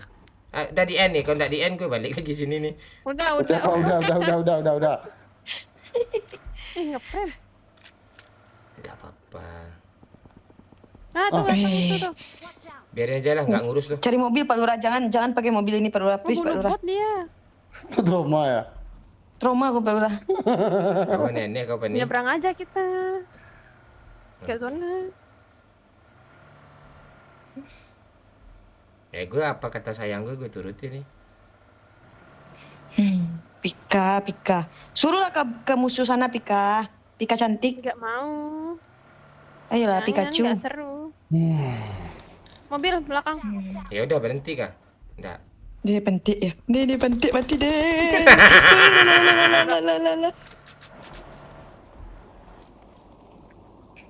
Udah di end nih, kalau nggak di end gue balik lagi sini nih. Udah. Udah. Ngeprank. Nggak apa-apa. Tuh itu tuh. Biarin aja lah, nggak ngurus tuh. Cari mobil Pak Lurah, jangan pakai mobil ini Pak Lurah, please Pak Bunuh Lurah. bot dia. Trauma ya. Trauma aku Pak Lurah. Kau nenek kau panik. Nyebrang aja kita. Ke zona. Gue apa kata sayang gue turutin nih. Pika. Suruhlah ke musuh sana Pika. Pika cantik. Nggak mau. Ayolah Jangan, Pikachu. nggak seru. Mobil belakang. Ya udah berhenti kah? Enggak. Dia pentik ya. Dia pentik mati deh. Lalalala.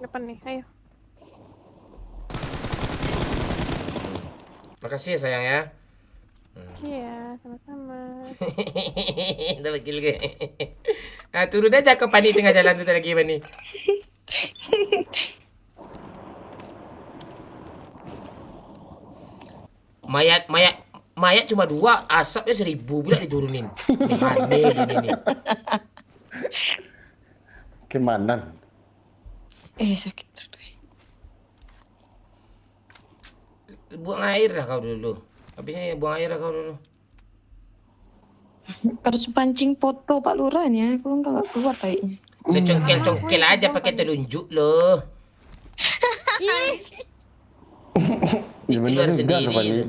Depan nih, ayo. Makasih ya sayang ya. Iya, sama-sama. Udah bekil gue. Turun aja ke Pani tengah jalan tuh lagi Pani. Mayat cuma 2, asapnya 1000 pula diturunin. Nih aneh gini nih. Gimana? Sakit perut gue. Buang air lah kau dulu. Habisnya buang air lah kau dulu. Harus pancing foto Pak Lurah nih ya. Kalau nggak keluar tainya. Lo congkel aja pakai telunjuk lo. Ya bener Keluar juga sendiri. Pak Ni.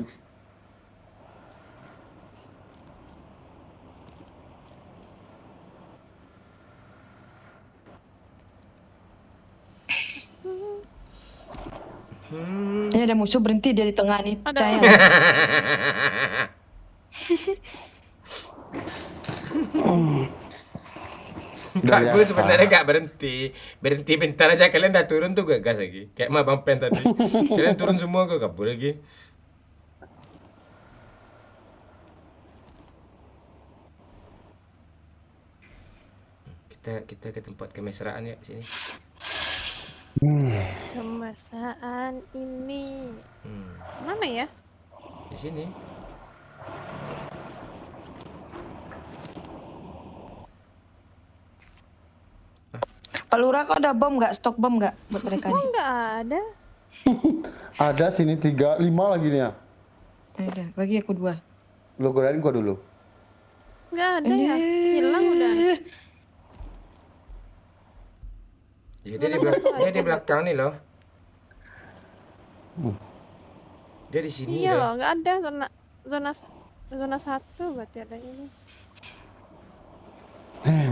Ini ada musuh berhenti dia di tengah nih. Percaya. Enggak, gue sebenarnya gak berhenti. Berhenti bentar aja, kalian udah turun tuh gue gas lagi. Kayak mah Bang Pen tadi. Kalian turun semua, gue kabur lagi. Kita ke tempat kemesraan ya sini. Kemesraan ini. Mana ya? Di sini. Pak Lurah, kok ada bom nggak? Stok bom nggak buat mereka Oh, nih? nggak ada. Ada sini 3, 5 lagi nih ya. Ada, bagi aku 2. Lu godain gua dulu. Nggak ada ya. Hilang udah. Ya, dia di belakang nih loh. Dia di sini Iya loh. loh, nggak ada zona 1 berarti ada ini.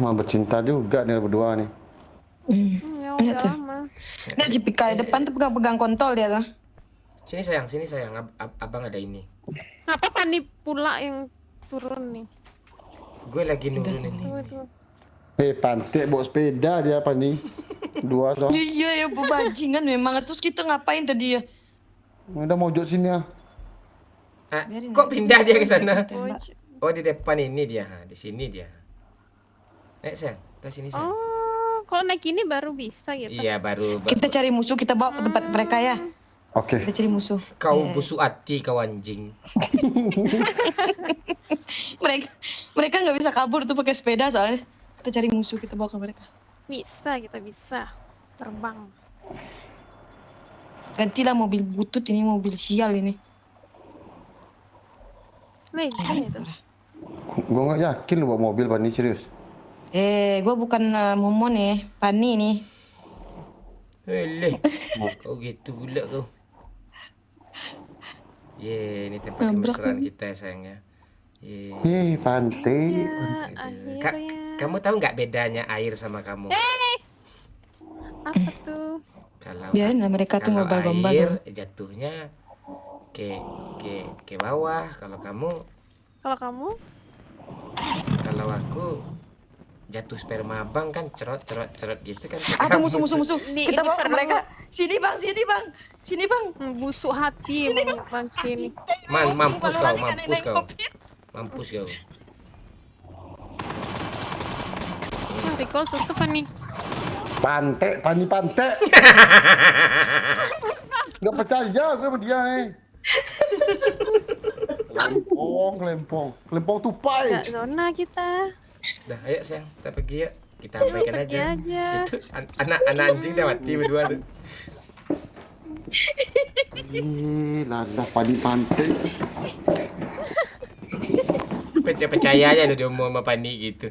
Mau bercinta juga nih berdua nih. Ya Lihat udah tuh. lama. Lihat Jipika di depan tuh pegang pegang kontol dia tuh. Sini sayang. Abang ada ini. Apa Pani pula yang turun nih? Gue lagi nurunin ini. Tuh. Pantai bawa sepeda dia apa nih? 2 toh. Iya ya, bu bajingan memang. Terus kita ngapain tadi ya? Udah mojok sini ya. Kok pindah dia ke sana? Tembak. Oh, di depan ini dia. Di sini dia. Sayang, ke sini sayang. Oh, kalau naik ini baru bisa gitu. Iya, baru. Kita cari musuh, kita bawa ke tempat mereka ya. Oke. Kita cari musuh. Kau busuk hati, kau anjing. Mereka nggak bisa kabur tuh pakai sepeda soalnya. Kita cari musuh, kita bawa ke mereka. Bisa, kita bisa terbang. Gantilah mobil butut ini, mobil sial ini. Legend itu. Gua nggak yakin lu bawa mobil Pani, serius. Gue bukan Momo nih, Pani nih. Kau gitu pula kau. Ini tempat kemesraan kita sayangnya. Pantai. Kamu tahu nggak bedanya air sama kamu? Apa tuh? Kalau Biarin lah mereka tuh kalau ngobrol-ngobrol. air jatuhnya ke bawah. Kalau Kalau aku jatuh sperma abang kan cerot gitu kan. Ada musuh. Kita ini bawa ke seru. mereka. Sini bang. Busuk hati bang sini. Mampus kau. Recall tutup nih. Pantai. Nggak percaya gue sama dia nih. Kelempong tupai. Nggak zona kita. Dah, ayo sayang, kita pergi yuk. Kita abaikan Pergi aja. Itu anak anjing dah mati berdua tuh. Lada pantai. Percaya aja lu dia mau sama Pani gitu.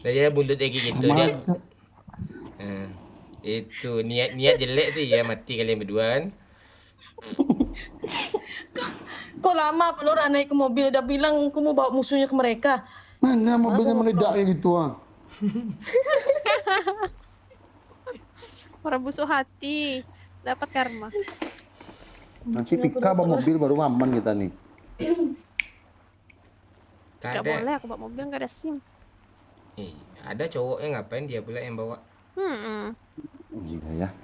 Dia mulut lagi gitu dia. Itu niat jelek tuh ya, mati kalian berdua kan. Kok lama Pak Lurah naik ke mobil udah bilang aku mau bawa musuhnya ke mereka. Mana mobilnya meledak kayak gitu ah. Orang busuk hati dapat karma. Nanti Pika bawa mobil baru aman kita nih. Gak boleh aku bawa mobil nggak ada SIM. Ada cowoknya ngapain dia pula yang bawa? Gila ya.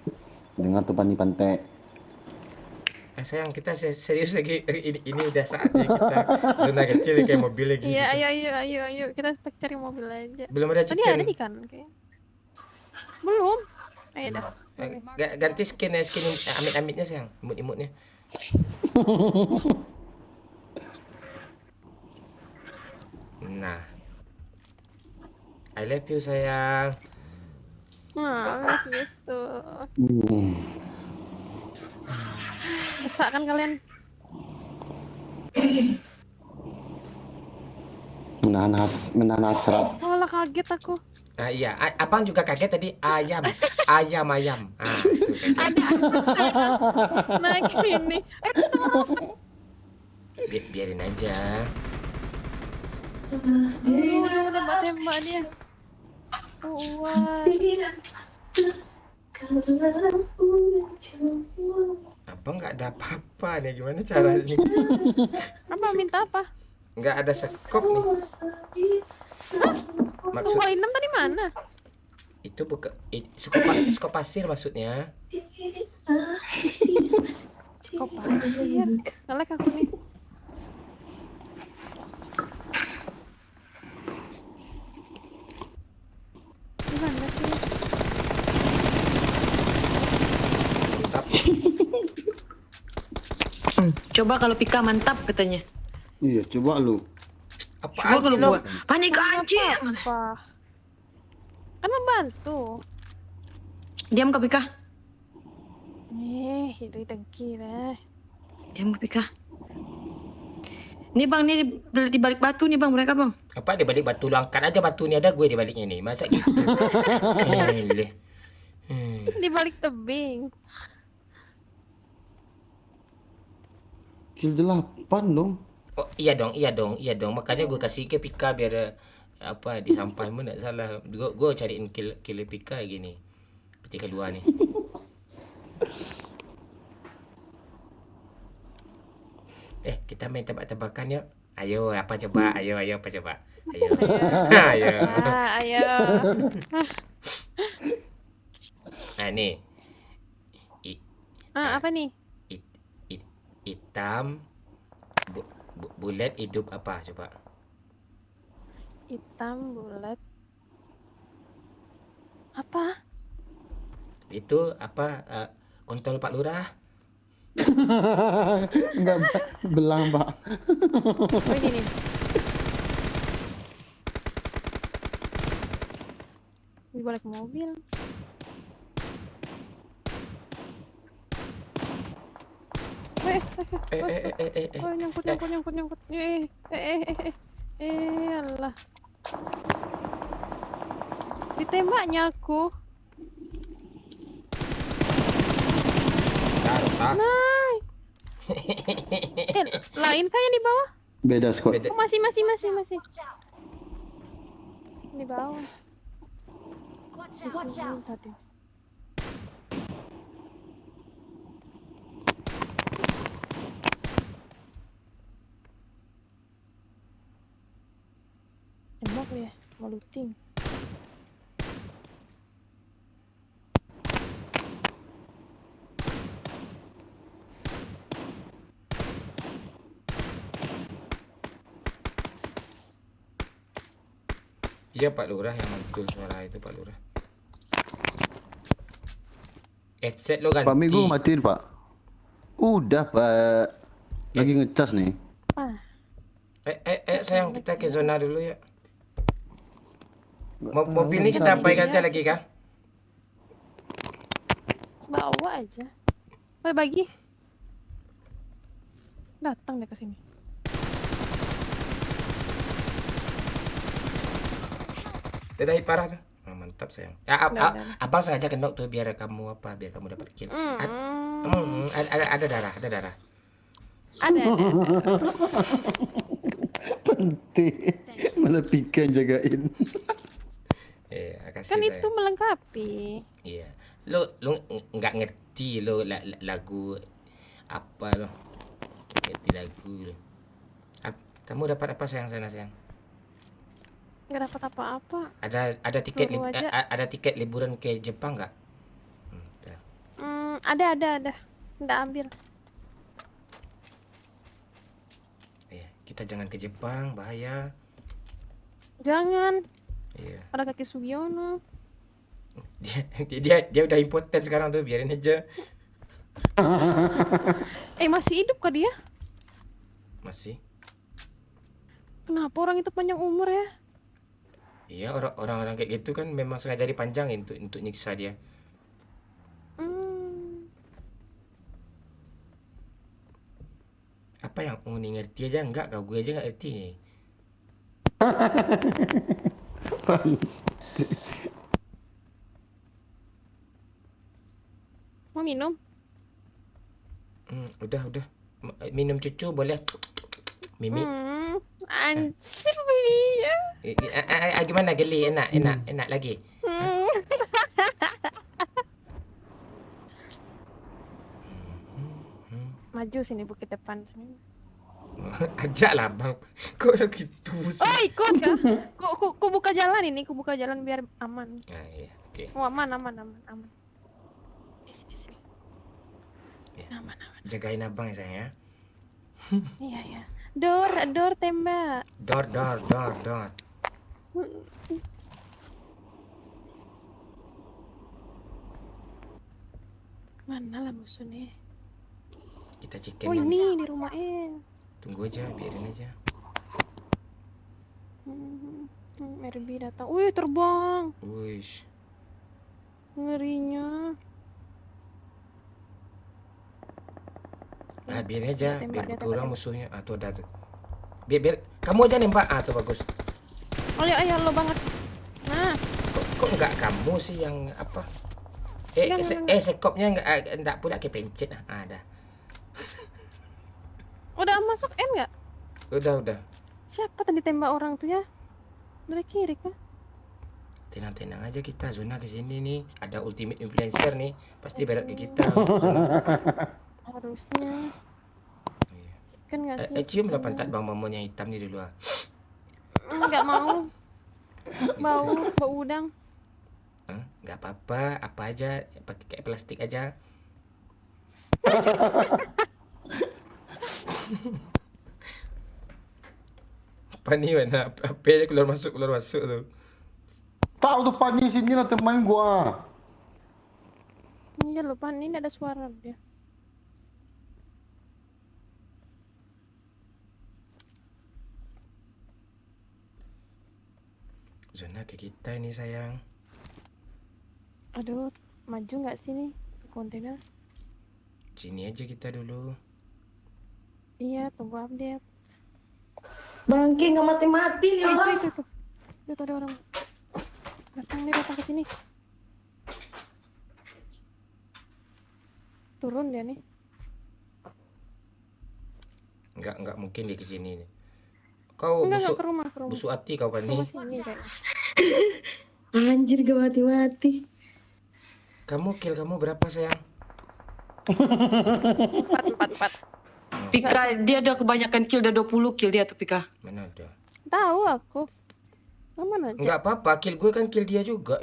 Dengar tuh pantai. Sayang, kita serius lagi. Ini udah saatnya kita zona kecil kayak mobil lagi. Iya, gitu. ayo kita cari mobil aja. Belum ada Tadi chicken. ada ikan kayak. Belum. Ayo dah. Ganti skin amit-amitnya sayang, imut-imutnya. Nah, I love you sayang. Gitu. Besak kan kalian? Menahan hasrat. Malah kaget aku. Iya, abang juga kaget tadi ayam. Itu kaget. Naik ini. Biarin aja. Udah tembak dia. Wah. Abang nggak ada apa-apa nih, gimana caranya? Apa minta apa? Nggak ada sekop nih. Maksud Kali 6 tadi mana? itu bukan skop pasir maksudnya. Skop pasir. Ngelek aku nih. Gimana sih? Coba kalau Pika mantap katanya. Iya, coba lu. Coba kalau gua panik anjing. Apa? Kan membantu. Diam kau Pika. Itu dengki dah. Diam kau Pika. Nih bang, nih di balik batu nih bang mereka bang. Apa di balik batu? Lu angkat aja batu ni, ada gue di baliknya nih. Masa gitu? Di balik tebing. Kill 8 dong. Oh iya dong. Makanya gue kasih ke Pika biar apa di sampahmu nggak salah. Gue cariin kill Pika gini. Peti kedua nih. Kita main tebak-tebakan yuk. Ayo apa coba? Ayo apa coba? Ayo. Ayo. Nah nih. Apa nih? Hitam bulat hidup apa coba? Hitam bulat. Apa? Itu apa? Kontol Pak Lurah. Enggak belang, Pak. Oh, ini nih. Di balik mobil. Oh, nyangkut. Allah. Ditembaknya aku. Nah. Lain kayak di bawah. Beda squad. Oh, masih. Di bawah. Watch out. Tadi. Tembak ya, mau looting. Iya Pak Lurah yang betul suara itu Pak Lurah. Headset lo ganti. Pak Minggu matiin Pak. Udah Pak. Lagi ngecas nih. Sayang kita ke zona dulu ya. Mobil ini kita apain aja lagi kah? Bawa aja. Bagi. Datang deh ke sini. Tidak parah tuh. Mantap sayang. Abang sengaja kenok tuh biar kamu dapat kill. Ada darah. Ada. Penting. Malah Pika yang jagain. Kasih, kan sayang. itu melengkapi. Iya. Lo nggak ngerti lo lagu apa lo? Ngerti lagu lo. Kamu dapat apa sayang sana sayang? Nggak dapat apa-apa. Ada tiket liburan ke Jepang nggak? Ada. Nggak ambil. Kita jangan ke Jepang, bahaya. Jangan. Iya. Ada kaki Sugiono. Dia udah impoten sekarang tuh, biarin aja. Masih hidup kah dia? Masih. Kenapa orang itu panjang umur ya? Iya, orang-orang kayak gitu kan memang sengaja dipanjangin untuk nyiksa dia. Apa yang Uni ngerti aja enggak? Kau gue aja nggak ngerti nih. Mau minum? Udah. Minum cucu boleh. Mimi. Anjir dia. Gimana geli? Enak lagi. Maju sini bukit depan. Ajak lah bang. Kok gitu sih? Oh ikut kah? Ku buka jalan ini, ku buka jalan biar aman. Iya, oke. Oh aman. Di sini. Ya. Aman. Jagain abang ya sayang ya. Iya. Door tembak. Door. Mana lah musuhnya? Kita chicken. Oh ini di rumah El. Tunggu aja, biarin aja. RB datang. Wih, terbang. Wish. Ngerinya. Ah, biar aja, Tembak biar dia, berkurang tembak. musuhnya. Ah, tuh ada tuh. Biar kamu aja nembak. Ah, tuh bagus. Oh ya, lo banget. Nah, Kok enggak kamu sih yang apa? Enggak. Sekopnya enggak pula kepencet. Ah, ada. udah masuk M nggak? Udah. Siapa tadi tembak orang tuh ya? Dari kiri kan? Tenang-tenang aja kita, zona ke sini nih. Ada ultimate influencer nih, pasti berat ke kita. Zona. Harusnya. Chicken nggak sih? Cium lah pantat Bang Momon yang hitam nih dulu ah. Nggak mau. Bau udang. Nggak apa-apa, apa aja, pakai kayak plastik aja. Apa nih mana? Apa aja keluar masuk tuh. Tahu tuh Pani sini lah teman gua. Iya lupa ini ada suara dia. Zona ke kita ini sayang. Aduh, maju nggak sih nih ke kontainer? Sini aja kita dulu. Iya, tunggu update. Bangke nggak mati-mati nih orang. Itu. Itu ada orang. Datang ke sini. Turun dia nih. Enggak mungkin dia ke sini nih. Kau Enggak ke rumah. busuk hati kau Pani. Rumah sini kayaknya. Anjir gak mati-mati. Kill kamu berapa sayang? 4. Pika dia udah kebanyakan kill, udah 20 kill dia tuh Pika. Mana ada? Tahu aku. Mana aja? Enggak apa-apa, kill gue kan kill dia juga.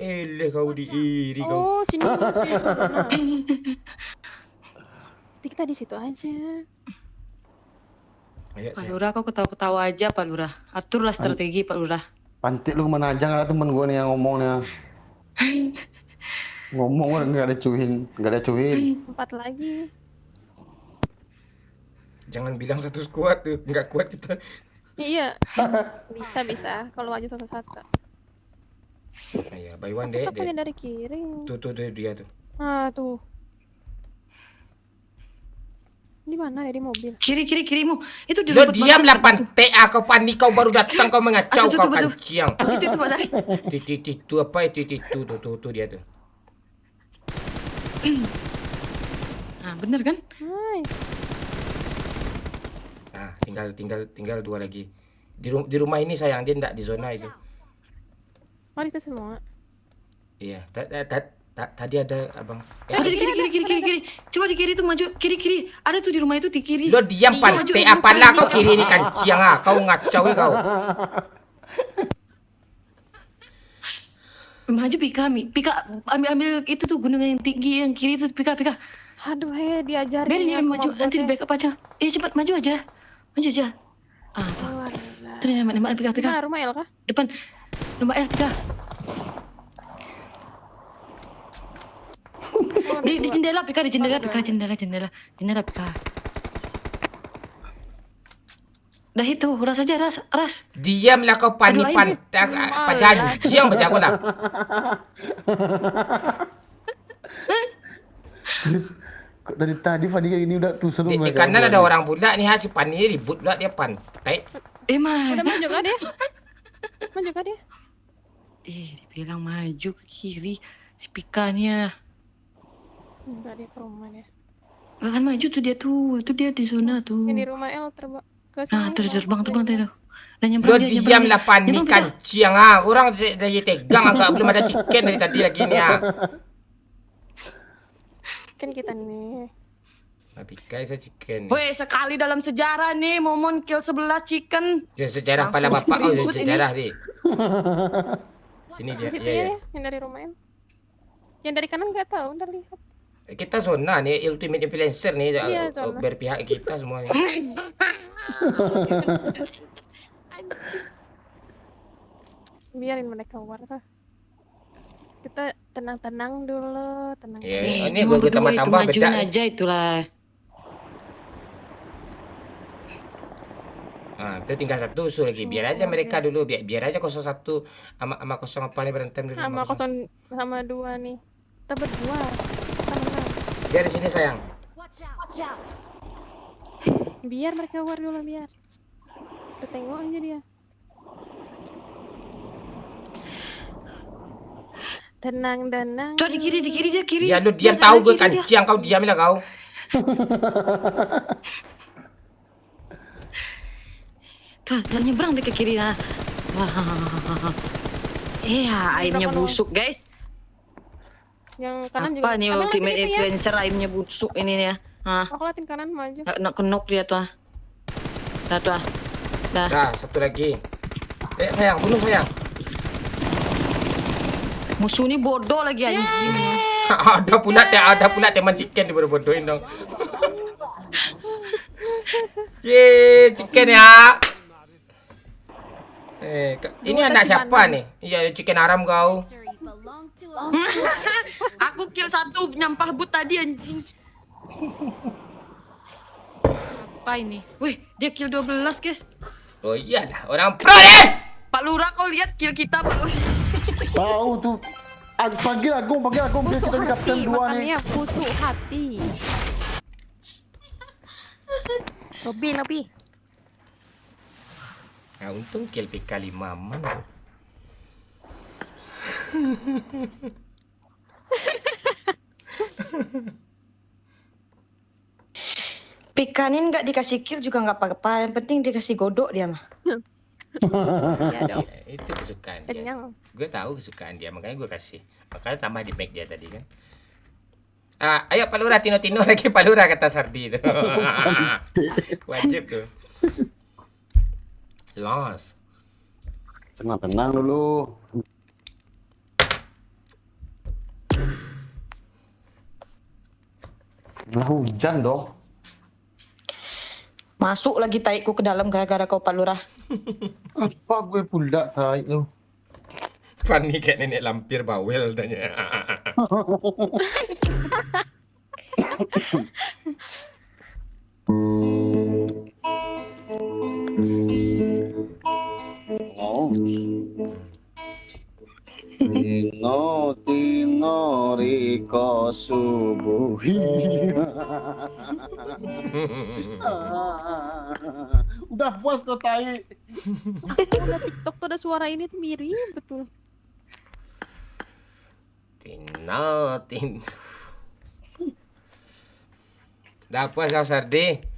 Kau diiri kau. Oh, sini masih. Kita di situ aja. Ayo, Pak Lurah kau ketawa-ketawa aja Pak Lurah. Aturlah strategi Pak Lurah. Pantik lu kemana aja, nggak ada temen gua nih yang ngomongnya. Ngomong nggak ada cuin. 4 lagi. Jangan bilang satu squad tuh, nggak kuat kita. Iya. Bisa. Kalau maju satu-satu. Iya, by one deh. Punya dari kiri. Tuh dia tuh. Ah, tuh. Di mana ya, di mobil? Kirimu. Itu di Lo rumput diam lah belakang. Pantea kau Pani, kau baru datang kau mengacau Betul. kau kanciang. Itu Pak Tari. Itu apa itu tuh dia tuh. Nah, bener kan? Hai. Nah, tinggal 2 lagi. Di rumah ini sayang, dia enggak di zona itu. Mari kita semua. Iya, tadi ada abang. Itu di kiri. Coba di kiri tuh maju, kiri. Ada tuh di rumah itu di kiri. Lo diam Iya, Pante, maju. apalah kau kiri ini kanciang ah. Kau ngacau ya kau. Maju Pika, ambil itu tuh gunung yang tinggi yang kiri itu Pika. Aduh, diajarin. Biarin maju, nanti di backup aja. Cepat maju aja. Ah, tuh. Tuh nembak Pika. Nah, rumah El kah? Depan. Rumah El Pika. Di jendela Pika, jendela Pika. Dah itu, ras aja, ras. Diamlah kau Pani Aduh, Pantang apa janjiang berjago lah. Kok dari tadi Fadi kayak gini udah tuh seru. Di kanan ada orang pula nih si Pani ribut pula dia pantai. Udah maju kah dia? Dibilang maju ke kiri si Pikanya. Enggak, dia ke rumah dia. Gak kan maju tuh dia tuh. Itu dia di zona tuh. Yang di rumah El terbang ke sini. Nah, terbang tuh. Dan Lo diamlah Pani kanciang ah. Orang dari tegang agak belum ada chicken dari tadi lagi nih ah. Kan kita nih. Tapi kayak chicken. Weh, sekali dalam sejarah nih Momon kill 11 chicken. Sejarah pala bapak sejarah deh. Sini dia. Situ Iya. ya, yang dari rumah El. Yang dari kanan nggak tahu, ntar lihat. Kita zona nih, ultimate influencer nih, Iya, zona. berpihak kita semuanya. Biarin mereka keluar tuh. Kita tenang-tenang dulu, tenang. Iya, ini Cuma gue berdua tambah-tambah itu beda. majuin aja itulah. Nah, itu tinggal 1 usul lagi. Biar aja mereka dulu, biar aja 01 sama 0 apa nih berantem dulu. Sama 2 nih. Kita berdua. Kita menang. Dia di sini sayang. Biar mereka war dulu biar. Kita tengok aja dia. Tenang. Tuh di kiri dia kiri. Ya lu diam, tahu gue kancing, kau diam lah kau. Tuh, nyebrang dia ke kiri nah. Aimnya busuk guys. Yang kanan juga. Apa nih ultimate influencer aimnya busuk ini nih ya. Aku liatin kanan maju. Nak kenok dia tuh. Dah. Nah, 1 lagi. Sayang, bunuh sayang. Musuh ni bodoh lagi anjing. ada pula teman chicken dibodoh-bodohin dong. Chicken ya. Ini anak siapa nih? Iya, chicken haram kau. Aku kill 1 nyampah but tadi anjing. Apa ini? Wih, dia kill 12 guys. Oh iyalah, orang pro deh. Pak Lurah kau lihat kill kita Pak Lurah. Tahu tuh. Panggil Agung biar kita di kapten 2 nih. Makannya busuk hati. Lebih. Nah, untung kill PK 5 aman. Pikanin nggak dikasih kill juga nggak apa-apa. Yang penting dikasih godok dia mah. Ya dong, itu kesukaan dia. Kenyang. Gue tahu kesukaan dia, makanya gue kasih. Makanya tambah di make dia tadi kan. Ayo Pak Lurah, Tino lagi Pak Lurah kata Sardi itu. Wajib tuh. Los. Tenang dulu. Nah, hujan dong. Masuk lagi taikku ke dalam gara-gara kau Pak Lurah. Apa gue pula taik lu? Fanny kayak nenek lampir bawel tanya. Tino riko subuhi. Udah puas kau tai. Udah TikTok tuh ada suara ini tuh mirip betul. Tino. Dah puas kau Sardi?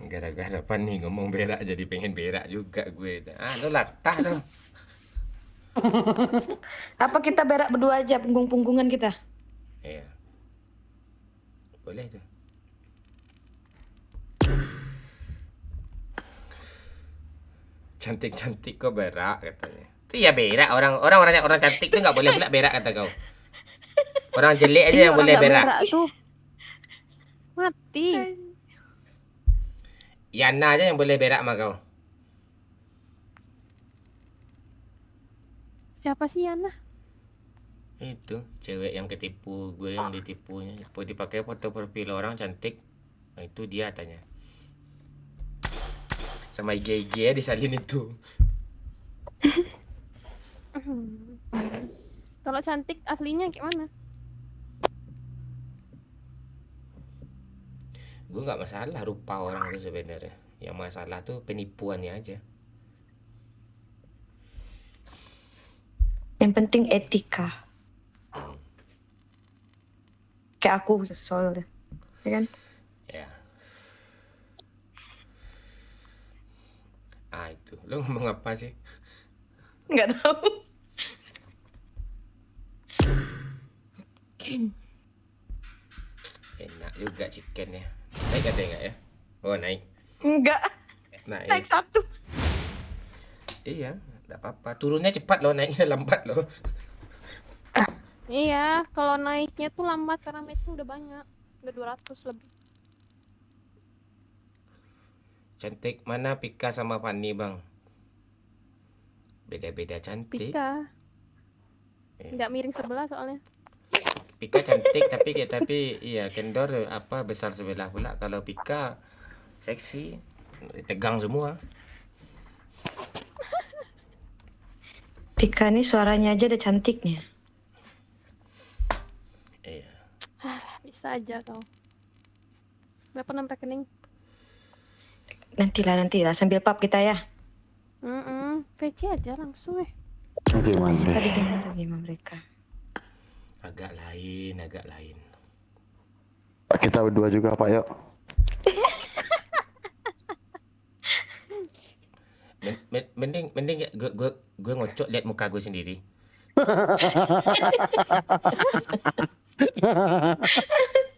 Gara-gara apa nih ngomong berak jadi pengen berak juga gue. Lu latah dong. Apa kita berak berdua aja punggung-punggungan kita? Iya. Boleh tuh. Cantik-cantik kok berak katanya. Itu ya berak, orang cantik tuh nggak boleh pula berak kata kau. Orang jelek aja yang boleh berak. Tuh. Mati. Yana aja yang boleh berak sama kau. Siapa sih Yana? Itu cewek yang ketipu, gue yang ditipunya. Dipakai foto profil orang cantik. Nah, itu dia tanya. Sama IG disalin itu. Kalau cantik aslinya kayak mana? Gue nggak masalah rupa orang itu sebenarnya. Yang masalah tuh penipuannya aja. Yang penting etika. Kayak aku soalnya, ya kan? Ya. Itu. Lo ngomong apa sih? Nggak tahu. Enak juga chickennya. Naik ada nggak ya? Oh naik. Enggak. Naik satu. Iya, enggak apa-apa. Turunnya cepat loh, naiknya lambat loh. Iya, kalau naiknya tuh lambat karena match udah banyak. Udah 200 lebih. Cantik mana Pika sama Fanny, Bang? Beda-beda cantik. Pika. Nggak miring sebelah soalnya. Pika cantik tapi iya kendor apa besar sebelah pula. Kalau Pika seksi, tegang semua. Pika nih suaranya aja udah cantiknya. Iya. Bisa aja kau. Berapa nomor rekening? Nantilah sambil pub kita ya. VC aja langsung Gimana? Tadi dengar gimana mereka. Agak lain. Pak, kita berdua juga Pak, yuk. Mending gue ngocok lihat muka gue sendiri.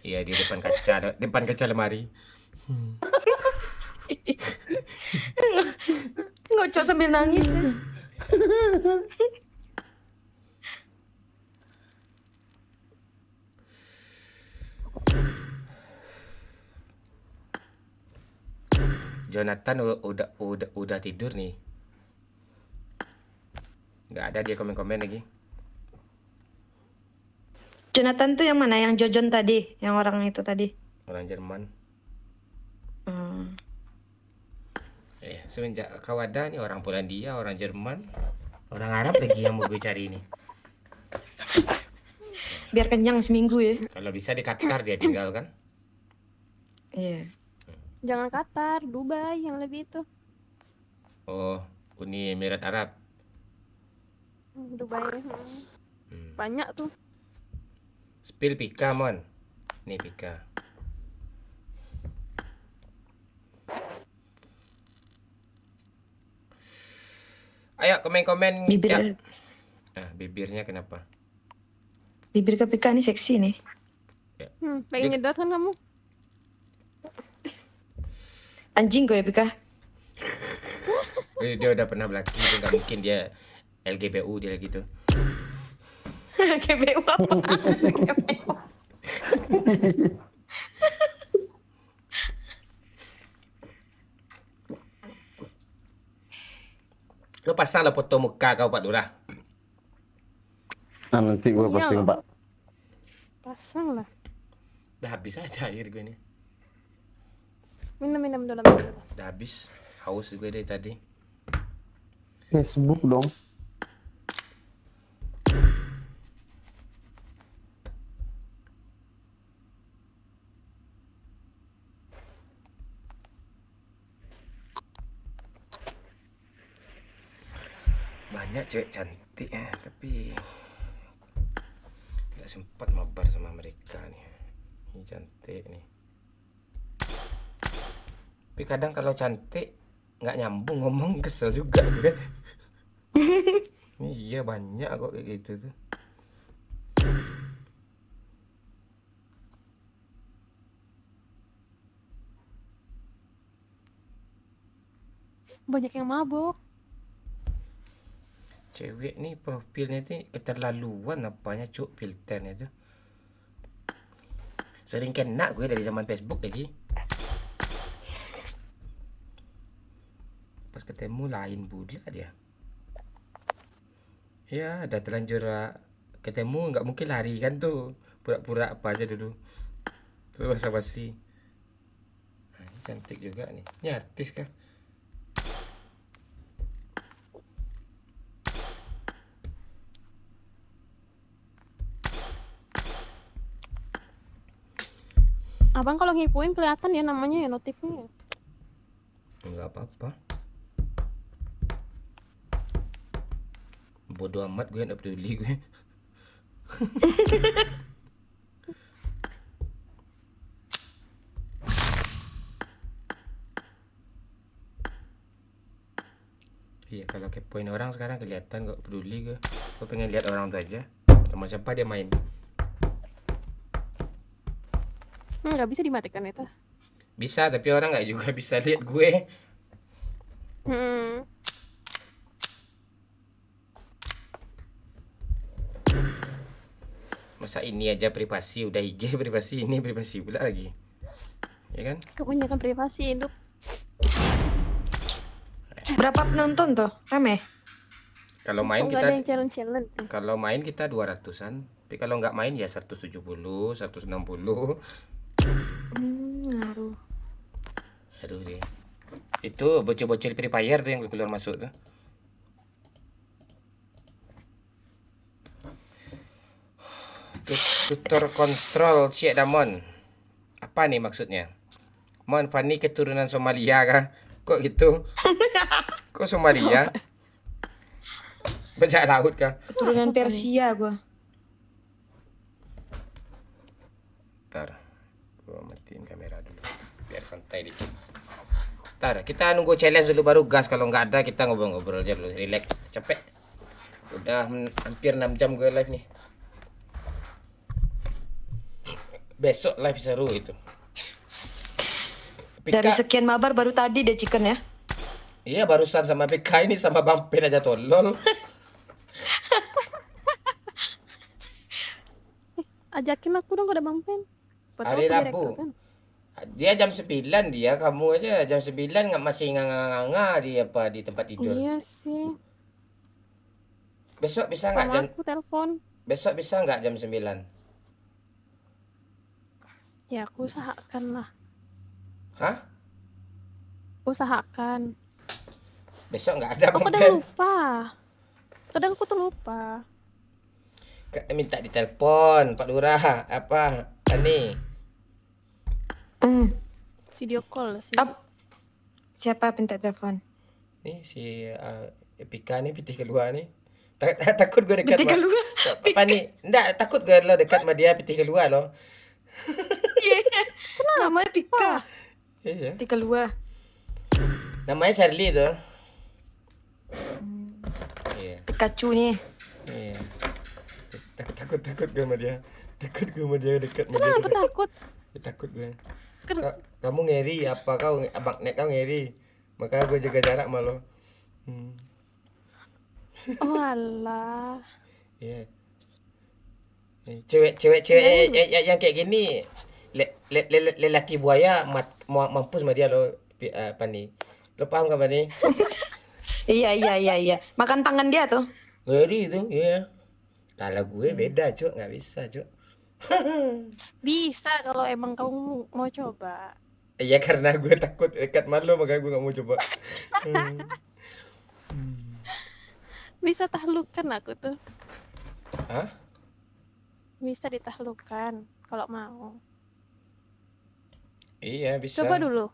Iya di depan kaca lemari. Ngocok sambil nangis. Jonathan udah tidur nih. Nggak ada dia komen-komen lagi. Jonathan tuh yang mana? Yang Jojon tadi, yang orang itu tadi. Orang Jerman. Semenjak kau ada nih orang Polandia, orang Jerman, orang Arab lagi yang mau gue cari ini. Biar kenyang seminggu ya. Kalau bisa di Qatar dia tinggal kan? Iya. Jangan Qatar, Dubai yang lebih itu. Oh, Uni Emirat Arab. Dubai. Banyak tuh. Spill Pika, Mon. Nih Pika. Ayo komen-komen. Bibir. Bibirnya kenapa? Bibir Pika nih seksi nih. Pengen nyedot kan kamu? Anjing gue ya Pika. Dia udah pernah belaki, itu nggak mungkin dia LGBU dia gitu. GBU apa? Lo pasang lah foto muka kau Pak Lurah. Nanti gue posting Pak. Pasang lah. Udah habis aja air gue nih. Minum dulu. Udah habis. Haus gue dari tadi. Facebook dong. Banyak cewek cantik ya, tapi nggak sempat mabar sama mereka nih. Ini cantik nih. Tapi kadang kalau cantik nggak nyambung ngomong, kesel juga kan. Iya banyak kok kayak gitu tuh. Banyak yang mabuk. Cewek nih profilnya tuh keterlaluan apanya cuk, filternya tuh. Sering kena gue dari zaman Facebook lagi. Pas ketemu lain pula dia. Ya udah terlanjur ketemu nggak mungkin lari kan tuh. Pura-pura apa aja dulu. Terus basa-basi. Nah, ini cantik juga nih. Ini artis kah? Abang kalau ngipuin kelihatan ya namanya ya notifnya. Enggak apa-apa. Bodoh amat gue, enggak peduli gue. Iya, kalau kepoin orang sekarang kelihatan, gak peduli gue. Gue pengen lihat orang tuh aja. Sama siapa dia main. Nggak bisa dimatikan itu. Bisa, tapi orang nggak juga bisa lihat gue. Hmm. Masa ini aja privasi, udah IG privasi, ini privasi pula lagi. Ya kan? Kebanyakan privasi hidup. Berapa penonton tuh? Rame? Kalau main Kok nggak ada kita yang challenge-challenge sih? kalau main kita 200-an, tapi kalau nggak main ya 170, 160. Ngaruh. Aduh deh. Itu bocil-bocil Free Fire tuh yang keluar masuk tuh. Tutor kontrol Syekh Damon. Apa nih maksudnya? Mon Fani keturunan Somalia kah? Kok gitu? Kok Somalia? Bajak laut kah? Keturunan Persia gua. Ntar gua matiin kamera dulu biar santai dikit. Ntar kita nunggu challenge dulu baru gas. Kalau nggak ada kita ngobrol-ngobrol aja dulu, relax. Capek. Udah hampir 6 jam gue live nih. Besok live seru itu. Dari sekian mabar baru tadi deh chicken ya. Iya barusan sama PK ini sama Bang Pen aja tolol. Ajakin aku dong, ada Bang Pen. Buat Hari aku Rabu. direkrut kan? Dia jam 9 dia, kamu aja jam 9 nggak masih nganga-nganga di apa di tempat tidur. Iya sih. Besok bisa nggak Sama jam aku telepon. Besok bisa nggak jam 9? Ya aku usahakan lah. Hah? Usahakan. Besok nggak ada Aku Bang kadang Pen. lupa. Kadang aku tuh lupa. Minta ditelepon Pak Lurah apa ini Video call sih. Siapa minta telepon? nih si Epika nih pitih keluar nih. Takut gue dekat Pitih keluar? apa nih? Enggak, takut gue lo dekat sama dia pitih keluar lo. Namanya Pika. Iya. Pitih keluar. Namanya Charlie tuh. Iya. Pikachu nih. Iya. Takut gue sama dia. Takut gue sama dia dekat sama dia. Kenapa takut? Takut gue. Kamu ngeri apa kau abang nek kau ngeri. Makanya gue jaga jarak sama lo. Oh alah. Iya. Cewek yang kayak gini lelaki buaya mampus sama dia lo Pani. Lo paham gak Pani? Iya. Makan tangan dia tuh. Ngeri itu, iya. Kalau gue beda, Cuk, nggak bisa, Cuk. Bisa kalau emang kamu mau coba. Iya karena gue takut dekat malu makanya gue nggak mau coba. Bisa taklukkan aku tuh. Hah? Bisa ditaklukkan kalau mau. Iya bisa. Coba dulu.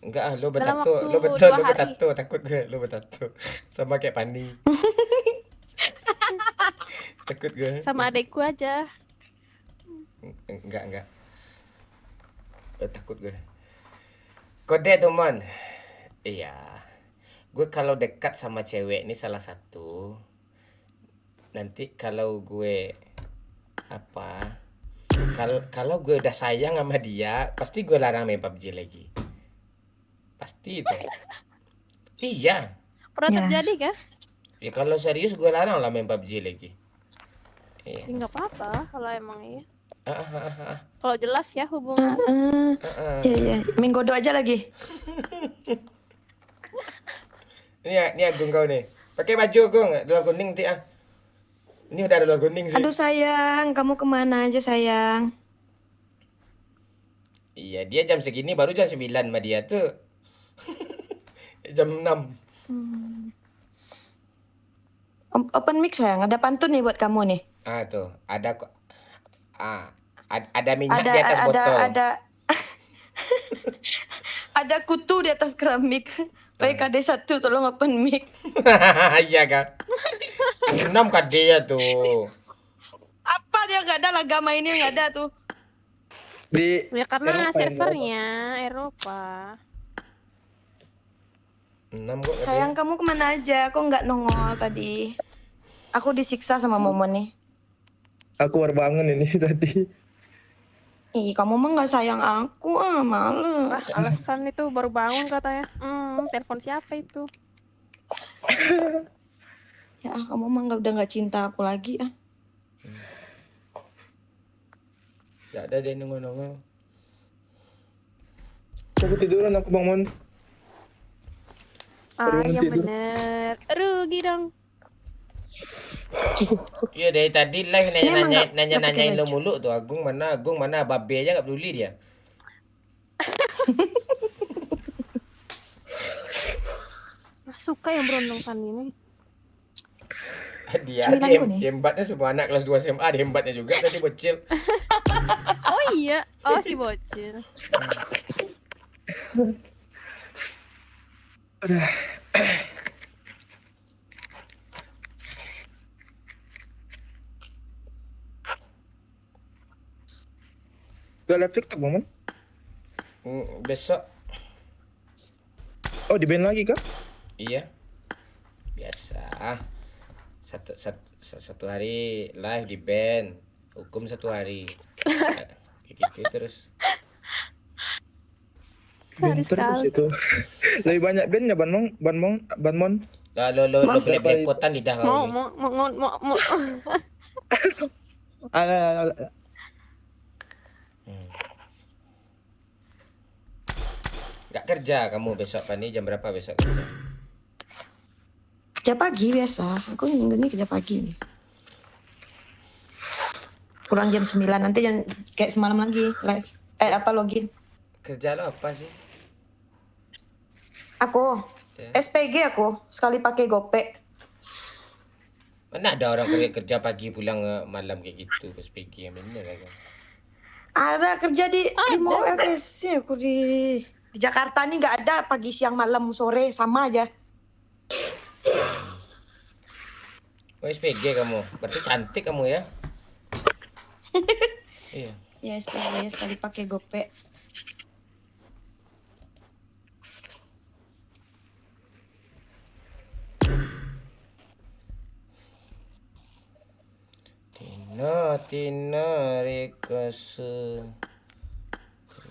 Enggak, lo Dalam betato, waktu lo 2 hari. betato, takut gue, lo betato. Sama kayak Pani. Takut gue. Sama adekku aja. Enggak. Takut gue. Kode tuh, Mon. Iya. Gue kalau dekat sama cewek ini salah satu. Nanti kalau gue apa? Kalau gue udah sayang sama dia, pasti gue larang main PUBG lagi. Pasti itu. Iya. Pernah terjadi kah? Ya kalau serius gue larang lah main PUBG lagi. Iya. Ya nggak apa-apa kalau emang iya. Ah. Kalau jelas ya hubungan. Iya. Minggodo aja lagi. Ini Agung kau nih. Pakai baju Agung, luar kuning nanti ah. Ini udah ada luar kuning sih. Aduh sayang, kamu kemana aja sayang? Iya, dia jam segini baru jam 9 sama dia tuh. Jam 6. Open mic sayang, ada pantun nih buat kamu nih. Ah tuh, ada kok. Ada minyak di atas botol. Ada kutu di atas keramik. PKD 1 tolong open mic. Iya kan. 6 kan dia tuh. Apa dia nggak ada agama ini nggak ada tuh. Ya karena Eropa, servernya Eropa. 6 kok. Sayang kamu kemana aja? Kok nggak nongol tadi? Aku disiksa sama Momon nih. Aku baru bangun ini tadi. Ih, kamu mah nggak sayang aku, males. Wah, alasan itu baru bangun katanya. Telepon siapa itu? Ya, kamu mah udah nggak cinta aku lagi, Gak ada dia nongol-nongol. Aku tiduran, aku bangun. Baru Yang tidur. bener. Rugi dong. Iya dari tadi live Ini emang nggak nanya-nanyain pakai lo mulu tuh. Agung mana, babe aja gak peduli dia. Suka yang berondong San ini. Dia Cemilanku nih. hebatnya semua anak kelas 2 SMA, dia hebatnya juga tadi bocil. Oh iya, oh si bocil. Gak live TikTok, Bang. Besok. Oh, di band lagi kah? Iya. Biasa. Satu hari live di band, hukum 1 hari. Kayak gitu terus. Band terus itu. Lebih banyak bandnya Banmon. Lo belep-belepotan lidah kau ni. Mau. Gak kerja kamu besok Pani, jam berapa besok? Kerja pagi biasa. Aku minggu ini kerja pagi nih. Pulang jam 9, nanti jam kayak semalam lagi live. Login. Kerja lo apa sih? Aku SPG aku sekali pakai GoPay. Mana ada orang kerja pagi pulang malam kayak gitu ke SPG yang bener kan? Ada kerja di mau LTC aku di Jakarta nih nggak ada pagi siang malam sore sama aja. Oh SPG kamu, berarti cantik kamu ya? Iya. Ya SPG sekali pakai GoPay. Tina rekase.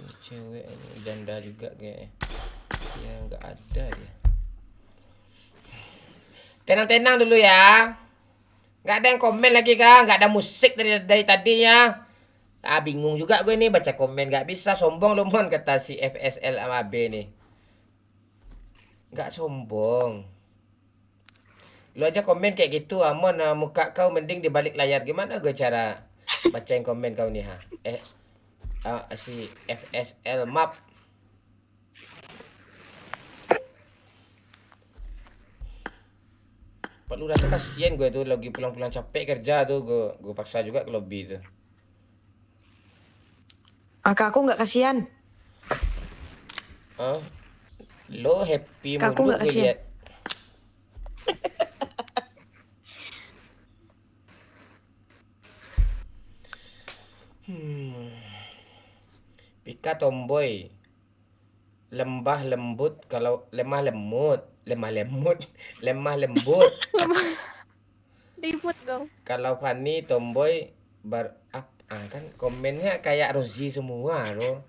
Ini cewek ini janda juga kayaknya. Ya nggak ada dia. Tenang-tenang dulu ya. Nggak ada yang komen lagi kah? Nggak ada musik dari tadinya. Bingung juga gue nih baca komen. Nggak bisa sombong lo Mon, kata si FSL sama B nih. Nggak sombong. Lo aja komen kayak gitu, Amon, muka kau mending di balik layar. Gimana gue cara bacain komen kau nih, si FSL map. Perlu rasa kasihan gue tuh lagi pulang-pulang capek kerja tuh, gue paksa juga ke lobby tuh. Angka aku nggak kasihan. Lo happy Aku mulu nggak gue kasihan. lihat. Pika tomboy. Lemah lembut kalau lemah lembut. Ribut dong. Kalau Fanny tomboy kan komennya kayak Rozi semua loh.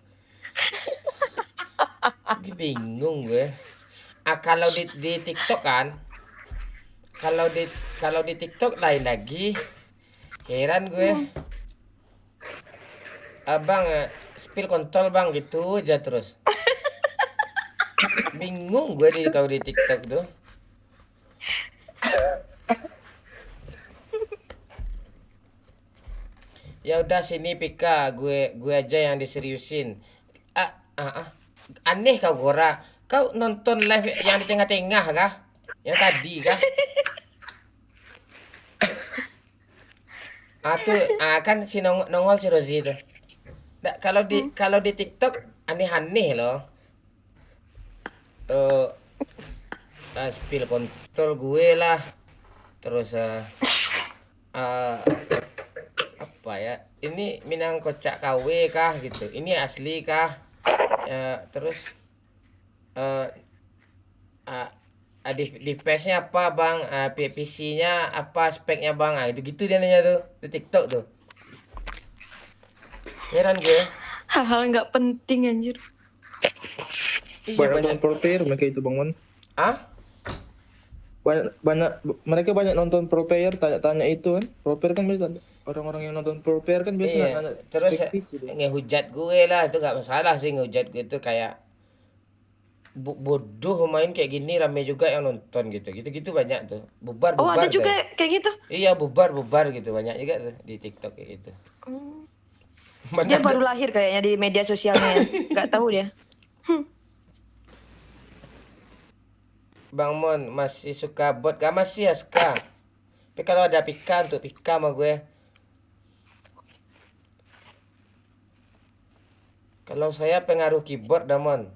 Bingung gue. Kalau di TikTok kan. Kalau di TikTok lain lagi. Heran gue. Abang spill kontol bang gitu aja terus. Bingung gue kalau di TikTok tuh. Ya udah sini Pika, gue aja yang diseriusin. Aneh kau Gora. Kau nonton live yang di tengah-tengah kah? Yang tadi kah? Kan si nongol si Rozi tuh. Kalau di TikTok aneh-aneh loh. Spill kontol gue lah. Terus apa ya? Ini Minang kocak KW kah gitu. Ini asli kah? Terus device-nya apa bang? PC-nya apa speknya bang? Gitu-gitu dia nanya tuh di TikTok tuh. Heran gue. Hal-hal nggak penting anjir. Banyak nonton pro player mereka itu Bang Mon. Ah? Mereka banyak nonton pro player, tanya-tanya itu kan. Pro player kan biasa orang-orang yang nonton pro player kan biasa nanya Terus spek-spek gitu. ngehujat gue lah, itu nggak masalah sih ngehujat gue itu kayak bodoh main kayak gini rame juga yang nonton gitu banyak tuh bubar Oh, ada juga tuh. kayak gitu. Iya bubar gitu banyak juga tuh di TikTok kayak gitu. Dia baru lahir kayaknya di media sosialnya. Nggak tahu dia. Bang Mon masih suka bot gak masih ya suka. Tapi kalau ada Pika untuk Pika sama gue. Kalau saya pengaruh keyboard dah Mon.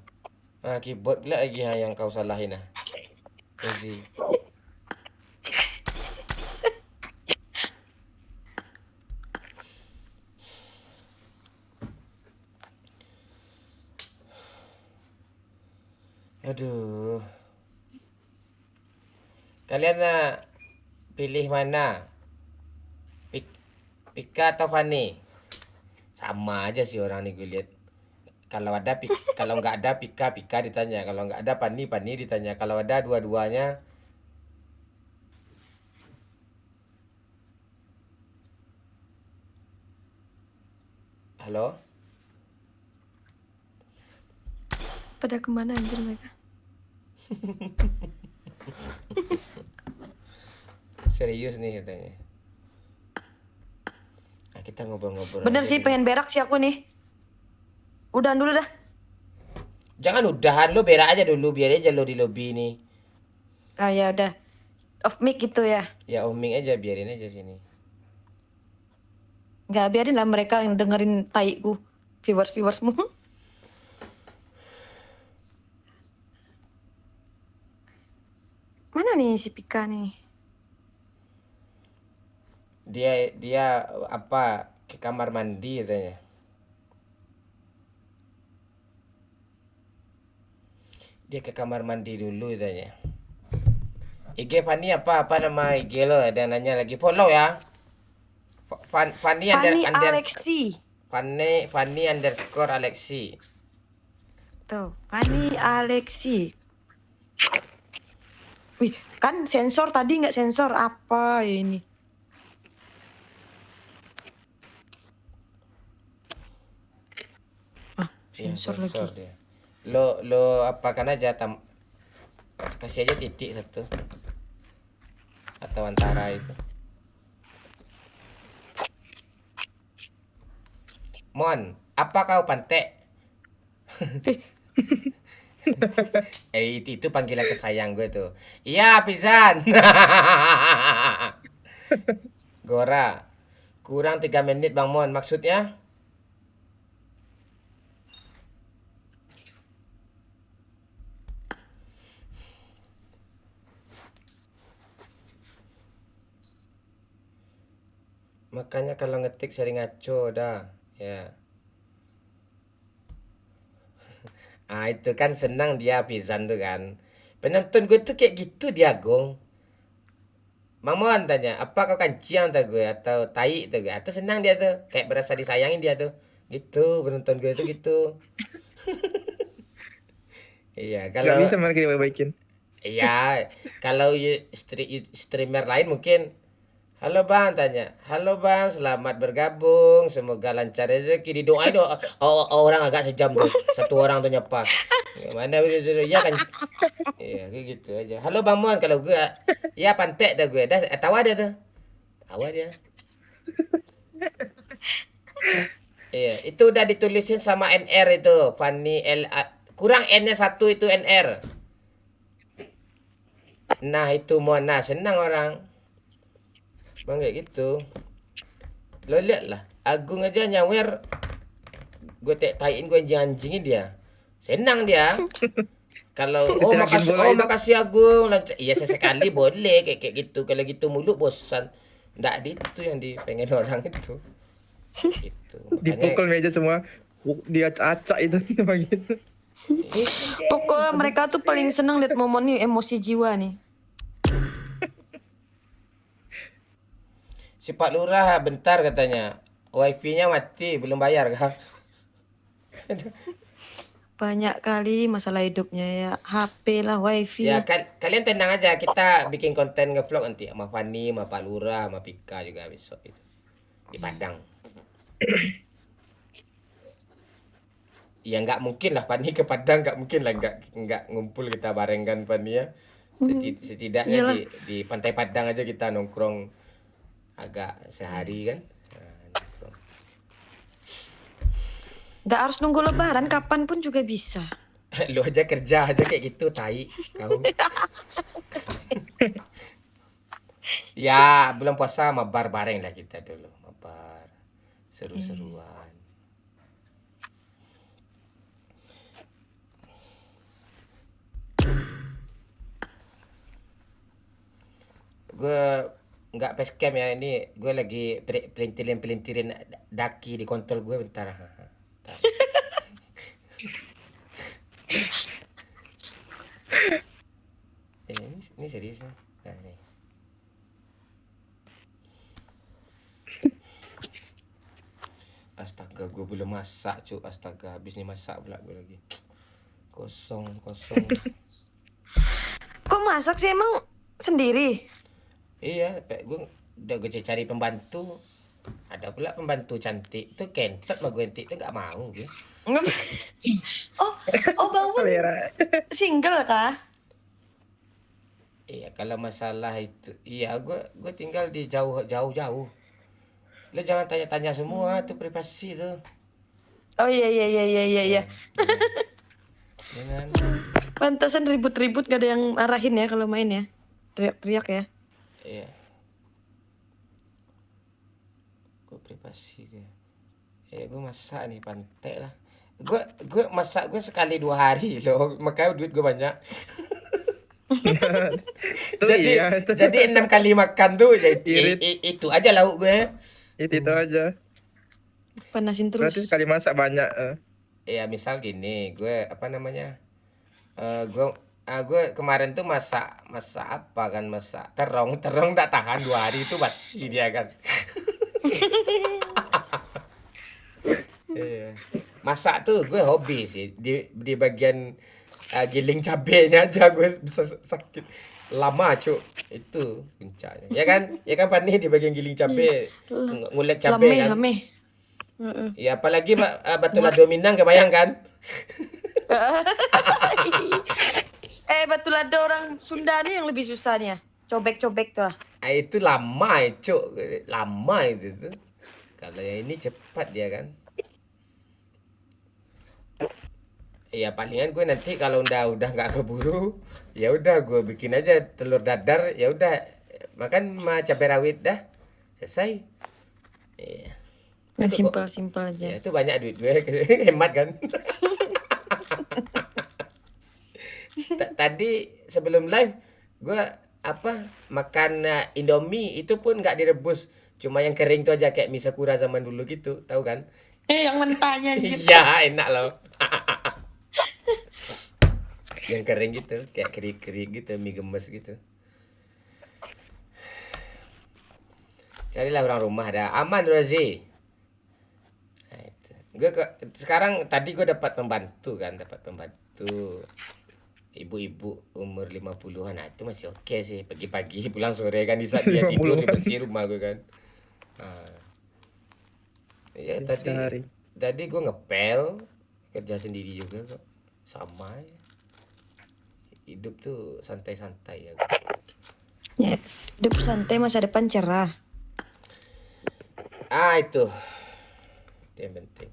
Ah, keyboard pula lagi yang kau salahin ah. Uzi. Aduh. Kalian pilih mana? Pika atau Fanny? Sama aja sih orang nih gue lihat. Kalau nggak ada Pika ditanya, kalau nggak ada Fanny ditanya, kalau ada dua-duanya. Halo? Pada kemana anjir mereka? Serius nih katanya. Nah, kita ngobrol-ngobrol. Bener sih pengen berak sih aku nih. Udahan dulu dah. Jangan udahan, lo berak aja dulu, biar aja lo di lobby nih. Ah ya udah. Off mic gitu ya. Ya oming aja, biarin aja sini. Nggak, biarin lah mereka yang dengerin taiku. Viewers-viewersmu. Mana nih si Pika nih? Dia apa ke kamar mandi katanya. Dia ke kamar mandi dulu katanya. IG Fanny apa nama IG lo? Ada nanya lagi. Follow ya. Fanny Alexi. Fanny underscore Alexi. Tuh, Fanny Alexi. Wih, kan sensor tadi nggak sensor apa ini? Sensor lagi. Dia. Lo apakan aja kasih aja titik satu atau antara itu. Mon, apa kau pantek? Itu panggilan kesayang gue tuh. Iya, Pizan. Gora. Kurang 3 menit Bang Mon, maksudnya? Makanya kalau ngetik sering ngaco dah, ya. Ah itu kan senang dia Pizan tuh kan. Penonton gue tuh kayak gitu dia Gong. Mamon tanya, apa kau kanciang tuh gue atau tai tuh gue? Atau senang dia tuh, kayak berasa disayangin dia tuh. Gitu, penonton gue tuh gitu. Iya, kalau Gak bisa mereka dibaikin. iya, kalau streamer lain mungkin halo Bang tanya. Halo Bang, selamat bergabung. Semoga lancar rezeki. Didoain orang agak sejam tuh. Satu orang tuh nyapa. Mana begitu ya kan. Iya, kayak gitu aja. Halo Bang Mon, kalau gue ya pantek dah gue. Dah tawa dia tuh. Tawa dia. Iya, itu udah ditulisin sama NR itu. Fanny kurang N-nya 1 itu NR. Nah, itu Mon. Nah, senang orang. Bang kayak gitu. Lo lihat lah, Agung aja nyawer. Gue tain gue anjingin dia. Senang dia. Kalau makasih Agung. Iya sesekali boleh kayak gitu. Kalau gitu mulu bosan. Nggak itu yang dipengen orang itu. Gitu. Dipukul meja semua. Dia acak itu begitu. Pokoknya mereka tuh paling senang lihat momen nih emosi jiwa nih. Si Pak Lurah bentar katanya. Wifi-nya mati, belum bayar kah? Banyak kali masalah hidupnya ya. HP lah, wifi. Ya kalian tenang aja, kita bikin konten ngevlog nanti sama Fani, sama Pak Lurah, sama Pika juga besok itu di Padang. Ya nggak mungkin lah Fani ke Padang, nggak mungkin lah nggak ngumpul kita bareng kan Fani ya. Setidaknya Iyalah. di Pantai Padang aja kita nongkrong agak sehari kan. Nongkrong. Nggak harus nunggu lebaran, kapan pun juga bisa. Lu aja kerja aja kayak gitu, tai kau. Ya belum puasa mabar bareng lah kita dulu, mabar seru-seruan. Gue nggak facecam ya, ini gue lagi pelintirin daki di kontol gue bentar. Ini serius nih. Nah, ini. Astaga, gue belum masak cu. Astaga, habis nih masak pula gue lagi. Kosong. Kok masak sih emang sendiri? Iya, gue udah gue cari pembantu. Ada pula pembantu cantik tuh kentot mah gue itu nggak mau gue. Oh Bang Pun single kah? Iya, kalau masalah itu, iya gue tinggal di jauh. Lo jangan tanya-tanya semua tuh privasi tuh. Oh iya. Jangan. Pantasan ribut-ribut gak ada yang arahin ya kalau main ya. Teriak-teriak ya. Iya. Gue privasi gue. Gue masak nih pantai lah. Gue masak gue sekali 2 hari loh, makanya duit gue banyak. Jadi 6 kali makan tuh itu aja lauk gue. Itu aja. Panasin terus. Berarti sekali masak banyak. Ya misal gini, gue apa namanya? Gue kemarin tuh masak apa kan, masak terong tak tahan 2 hari itu basi dia kan. Iya. Masak tuh gue hobi sih, di bagian giling cabenya aja gue bisa sakit lama cuk, itu puncaknya ya kan Pani, di bagian giling cabe ngulek cabe kan. Ya apalagi batu lado Minang, kebayang kan. Betul ada orang Sunda nih yang lebih susahnya. Cobek-cobek tuh. Itu lama cuk, lama itu tuh. Kalau yang ini cepat dia kan. Ya palingan gue nanti kalau udah nggak keburu, ya udah gue bikin aja telur dadar, ya udah makan sama cabai rawit dah, selesai. Iya. Simpel aja. Ya, itu banyak duit gue, hemat kan. Tadi sebelum live gue makan Indomie itu pun nggak direbus, cuma yang kering tuh aja kayak mie Sakura zaman dulu gitu, tahu kan? Yang mentahnya aja. Iya, enak loh. Yang kering gitu, kayak kering gitu, mie gemes gitu. Carilah orang rumah dah, aman Rozi. Nah, itu. Sekarang tadi gue dapat pembantu ibu-ibu umur 50-an. Nah, itu masih oke sih, pagi-pagi pulang sore kan, di saat dia tidur dibersih rumah gue kan. Nah. Ya tadi gue ngepel, kerja sendiri juga kok, sama ya. Hidup tuh santai-santai ya. Ya, hidup santai, masa depan cerah. Itu yang penting.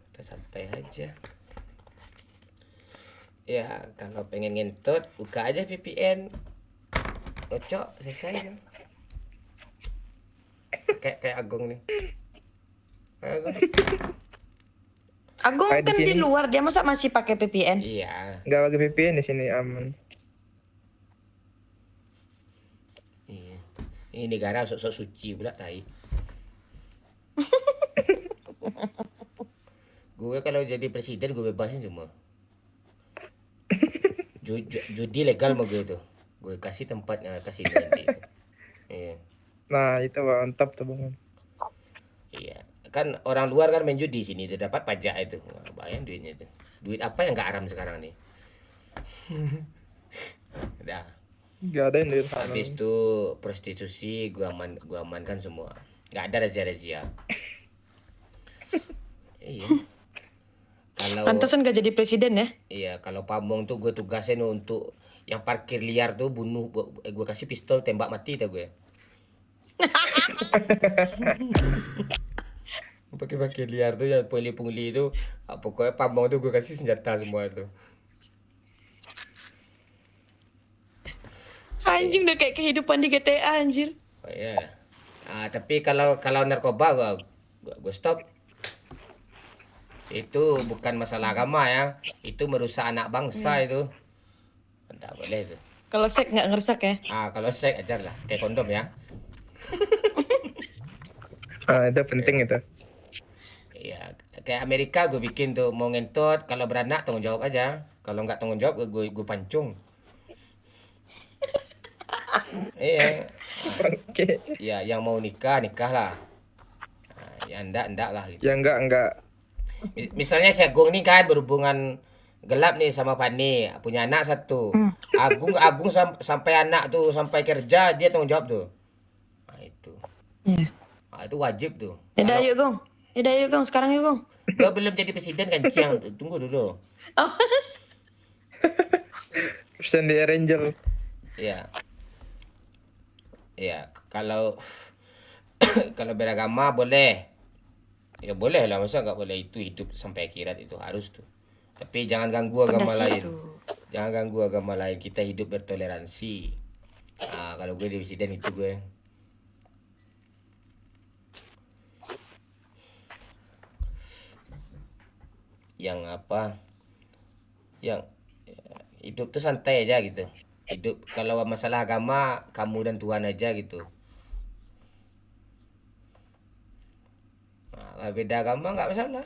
Kita santai aja. Ya kalau pengen ngentot, buka aja VPN, cocok, selesai ya. Kayak Agung nih. Agung kan di luar, dia masa masih pakai VPN? Iya. Nggak pakai VPN di sini, aman. Iya. Ini negara sok-sok suci pula, tai. Gue kalau jadi presiden gue bebasin semua. Judi legal mau gue tuh. Gue kasih tempatnya, kasih nanti. Iya. Nah, itu mantap tuh, Bang. Iya. kan orang luar kan main judi sini dia dapat pajak itu. Wah, bayang duitnya itu. Duit apa yang nggak haram sekarang nih? Udah. Nggak ada yang lihat Habis itu prostitusi gua amankan semua. Nggak ada razia-razia. Iya. Kalau Pantesan gak jadi presiden ya? iya, kalau pamong tuh gue tugasin untuk yang parkir liar tuh bunuh, gue kasih pistol tembak mati tuh gue. Pakai parkir liar tuh yang pungli-pungli itu, pokoknya pamong tuh gue kasih senjata semua itu. Anjing udah kayak kehidupan di GTA anjir. Oh iya. Tapi kalau narkoba gue stop. Itu bukan masalah agama ya, itu merusak anak bangsa itu. Tidak boleh itu. Kalau seks nggak ngerusak ya? Kalau seks ajar lah, kayak kondom ya. Itu penting itu. Iya, kayak Amerika gue bikin tuh mau ngentot, kalau beranak tanggung jawab aja. Kalau nggak tanggung jawab gue pancung. Iya. Oke. Ya, yang mau nikah lah. Ya enggak lah gitu. Ya enggak. Misalnya si Agung nih kan berhubungan gelap nih sama Fani, punya anak satu. Agung sampai anak tuh sampai kerja dia tanggung jawab tuh. Nah itu. Iya. Nah, itu wajib tuh. Yaudah yuk Gong, sekarang yuk Gong. Gue belum jadi presiden kan Ciang, tunggu dulu. Persen di Ranger. Iya. Iya, kalau beragama boleh. Ya boleh lah, masa nggak boleh itu hidup sampai akhirat itu harus tuh. Tapi jangan ganggu agama lain. Jangan ganggu agama lain. Kita hidup bertoleransi. Kalau gue di presiden itu gue. Yang apa? Yang hidup tuh santai aja gitu. Hidup kalau masalah agama kamu dan Tuhan aja gitu. Beda agama nggak masalah.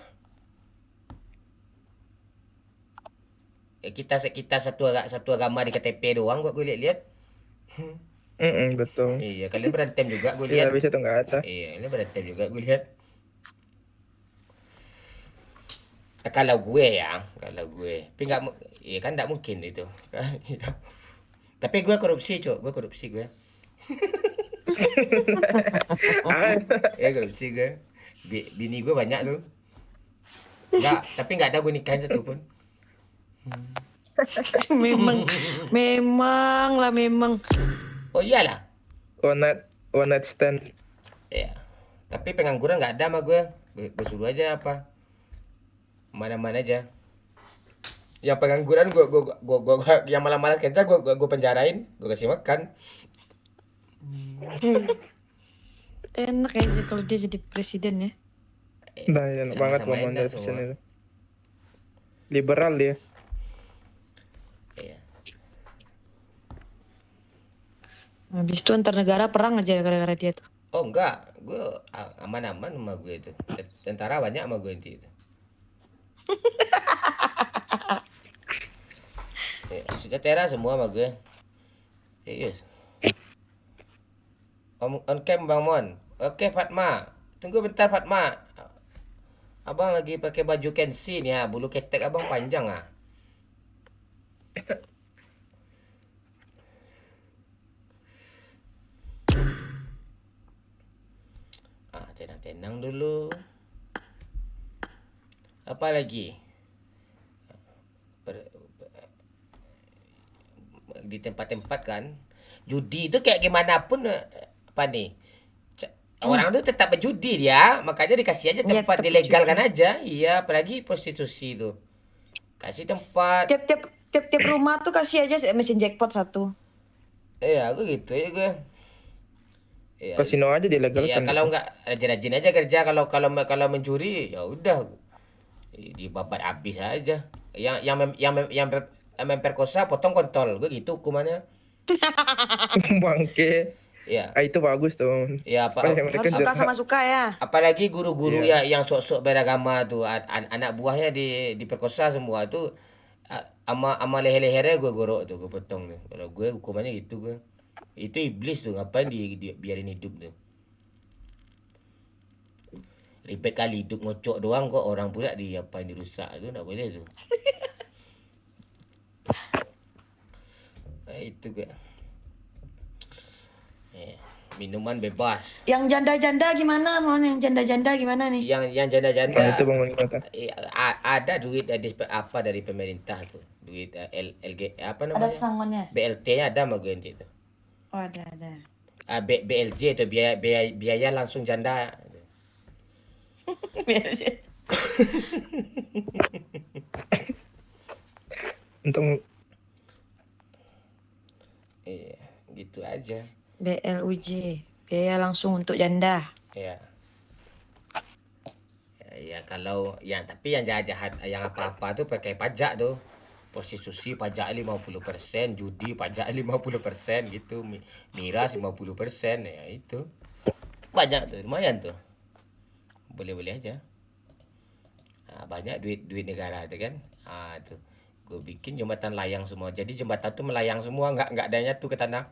Ya, kita satu agama di KTP doang kok gue lihat. Betul. Iya, kalian berantem juga gue Iya, lihat. habis itu nggak ada. Iya, ini berantem juga gue lihat. Kalau gue, tapi nggak, iya kan nggak mungkin itu. Tapi gue korupsi, gue korupsi gue. Ya korupsi gue. Bini gue banyak tuh. Tapi nggak ada gue nikahin satu pun. memang. Oh iyalah. One night stand. Iya. Tapi pengangguran nggak ada sama gue. Gue suruh aja apa. Mana-mana aja. Yang pengangguran gue yang malam-malam kerja gue penjarain, gue kasih makan. Enak aja kalau dia jadi presiden ya. Nah, enak banget Sama-sama ngomong enak dari semua. presiden itu. Liberal dia. Iya. Habis itu antar negara perang aja gara-gara dia tuh. Oh enggak, gue aman-aman sama gue itu. Tentara banyak sama gue itu. Sejahtera semua sama gue. Iya. On cam Bang Mon. Oke Fatma. Tunggu bentar Fatma. Abang lagi pakai baju Kensi nih ya. Bulu ketek abang panjang ah. Tenang-tenang dulu. Apa lagi? Di tempat-tempat kan judi itu kayak gimana pun apa nih orang tuh tetap berjudi dia, makanya dikasih aja tempat dilegalkan aja. Iya, apalagi prostitusi itu kasih tempat. Tiap rumah tuh kasih aja mesin jackpot satu. Iya, aku gitu ya gue. Iya. Kasino aja dilegalkan. Iya, kalau nggak rajin-rajin aja kerja. Kalau mencuri ya udah dibabat habis aja. Yang memperkosa potong kontol, gue gitu hukumannya. Bangke. Iya. Itu bagus tuh. Iya, Pak. Harus suka sama suka ya. Apalagi guru-guru ya yang sok-sok beragama tuh, anak buahnya diperkosa semua tuh, ama leher-lehernya gue gorok tuh, gue potong tuh. Kalau gue hukumannya gitu gue. Itu iblis tuh, ngapain biarin hidup tuh. Ribet kali hidup ngocok doang kok orang pula diapain dirusak tu tak boleh tu. Itu ke. Minuman bebas. Yang janda-janda gimana? Mau yang janda-janda gimana nih? Yang janda-janda. Itu Bang Mata. Ada duit apa dari pemerintah tu. Duit LG apa namanya? Ada pesangonnya? BLT-nya ada mah gue nanti tu. Oh, ada. BLJ tu biaya langsung janda. Untuk gitu aja. BLUJ, biaya langsung untuk janda. Ya. Ya kalau tapi yang jahat-jahat yang apa-apa tu pakai pajak tu. Prostitusi pajak 50%, judi pajak 50% gitu, miras 50%, ya itu. Banyak tu, lumayan tu. Boleh-boleh aja. Banyak duit negara tu kan. Tu. Gue bikin jembatan layang semua. Jadi jembatan tu melayang semua, enggak adanya tu ke tanah.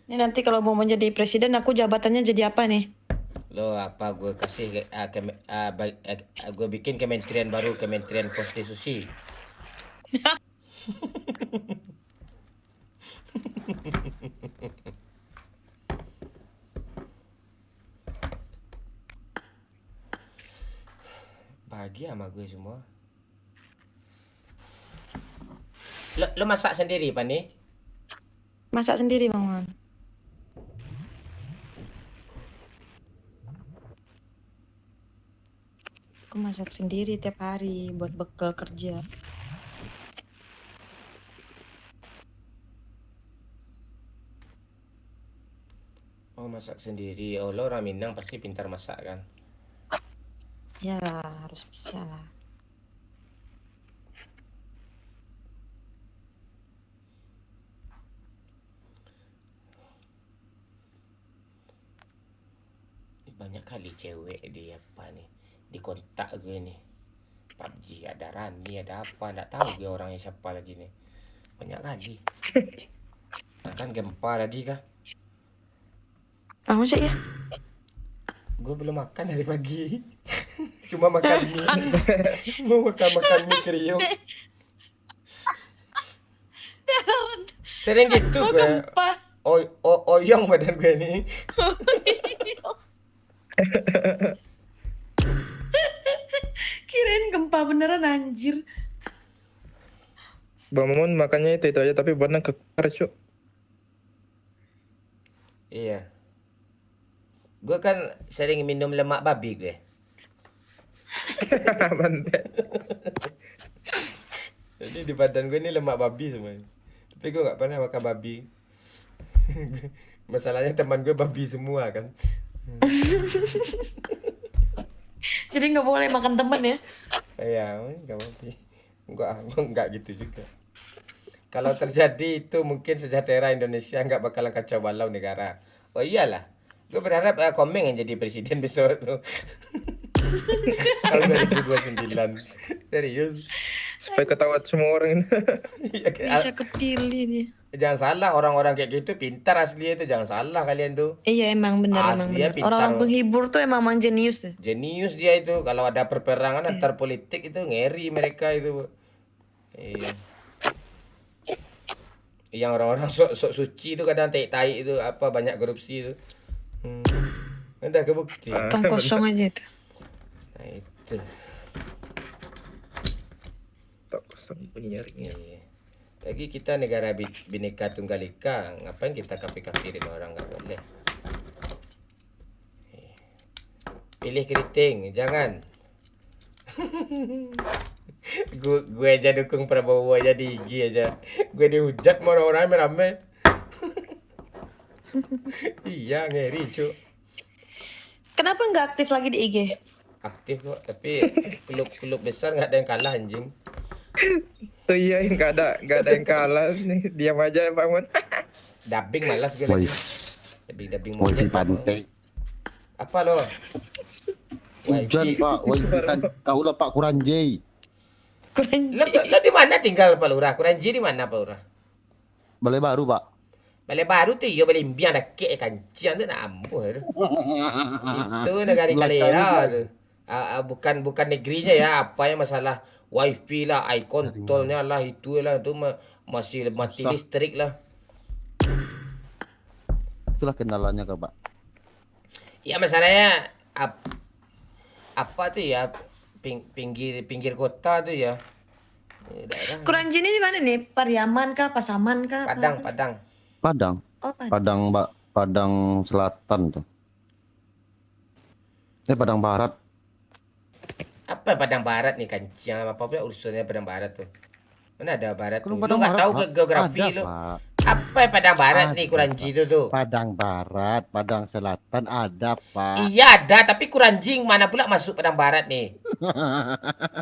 Ini nanti kalau mau menjadi presiden, aku jabatannya jadi apa nih? Lo apa gue kasih gue bikin kementerian baru, Kementerian Prostitusi. Bahagia sama gue semua. Lo masak sendiri Pan nih? Masak sendiri Bang Man. Aku masak sendiri tiap hari buat bekal kerja. Oh masak sendiri. Oh lo orang Minang pasti pintar masak kan? Iyalah, harus bisa lah. Banyak kali cewek di apa nih, di kontak gue nih. PUBG ada Rani, ada apa, nggak tahu gue orangnya siapa lagi nih. Banyak kali. Kan gempa lagi kah? Masa ya? Gue belum makan dari pagi. Cuma makan mie. Mau makan mie kriuk. Sering gitu gue. Oyong badan gue nih. Kirain gempa beneran anjir. Bang Momon makannya itu aja tapi badan kekar, Cuk. Iya. Gue kan sering minum lemak babi gue. Jadi di badan gue ini lemak babi semuanya. Tapi gue gak pernah makan babi. Masalahnya teman gue babi semua kan. Jadi nggak boleh makan temen ya? Iya, nggak babi. Enggak gitu juga. Kalau terjadi itu mungkin sejahtera Indonesia nggak bakalan kacau balau negara. Oh iyalah. Gue berharap Komeng yang jadi presiden besok tuh. Tahun 2029. Serius. Supaya ketawa semua orang. Bisa kepilih nih. Jangan salah, orang-orang kayak gitu pintar asli itu, jangan salah kalian tuh. Iya emang benar. Orang penghibur tuh emang jenius ya. Jenius dia itu. Kalau ada perperangan antar politik itu ngeri mereka itu. Iya. Yang orang-orang sok suci itu kadang tai-tai itu apa banyak korupsi itu. Udah kebukti. Tong kosong aja itu. Nah itu. Tak kosong penyiarnya. Iya. Lagi kita negara Bhinneka Tunggal Ika, ngapain kita kafirin orang, nggak boleh. Pilih keriting, jangan. gue aja dukung Prabowo aja di IG aja. Gue dihujat sama orang-orang rame. Iya ngeri cu. Kenapa nggak aktif lagi di IG? Aktif kok, tapi klub besar nggak ada yang kalah anjing. Tuh iya, nggak ada yang kalah nih, diam aja Bang Mon. Dubbing malas gue lagi. Dubbing mau di pantai. Apa lo? Hujan Pak, kan tahu lah Pak kurang J. Lo di mana tinggal Pak Lurah? Kuranji di mana Pak Lurah? Balai Baru, Pak. Balai Baru tuh yo balai imbiang dah kek kancian tuh nak ampuh tu. Itu negara kalera tu. Bukan negerinya ya, apa yang masalah wifi lah, eye controlnya lah, itu lah itu masih mati Susah. listrik lah. Itulah kendalanya, Kak, Pak. Ya masalahnya apa tuh ya pinggir kota tuh ya. Daerah Kuranji ini di mana nih? Pariaman kah? Pasaman kah? Padang. Padang. Oh, Padang. Padang, Mbak. Padang Selatan tuh. Padang Barat. Apa Padang Barat nih kancian apa pula urusannya Padang Barat tuh? Mana ada Barat tuh? Kalau Lu Padang nggak Barat, tahu Pak, geografi ada, lu? Pak. Apa Padang Barat nih Ada, Kuranji itu tuh? Padang Barat, Padang Selatan ada, Pak. Iya ada, tapi Kuranjing mana pula masuk Padang Barat nih?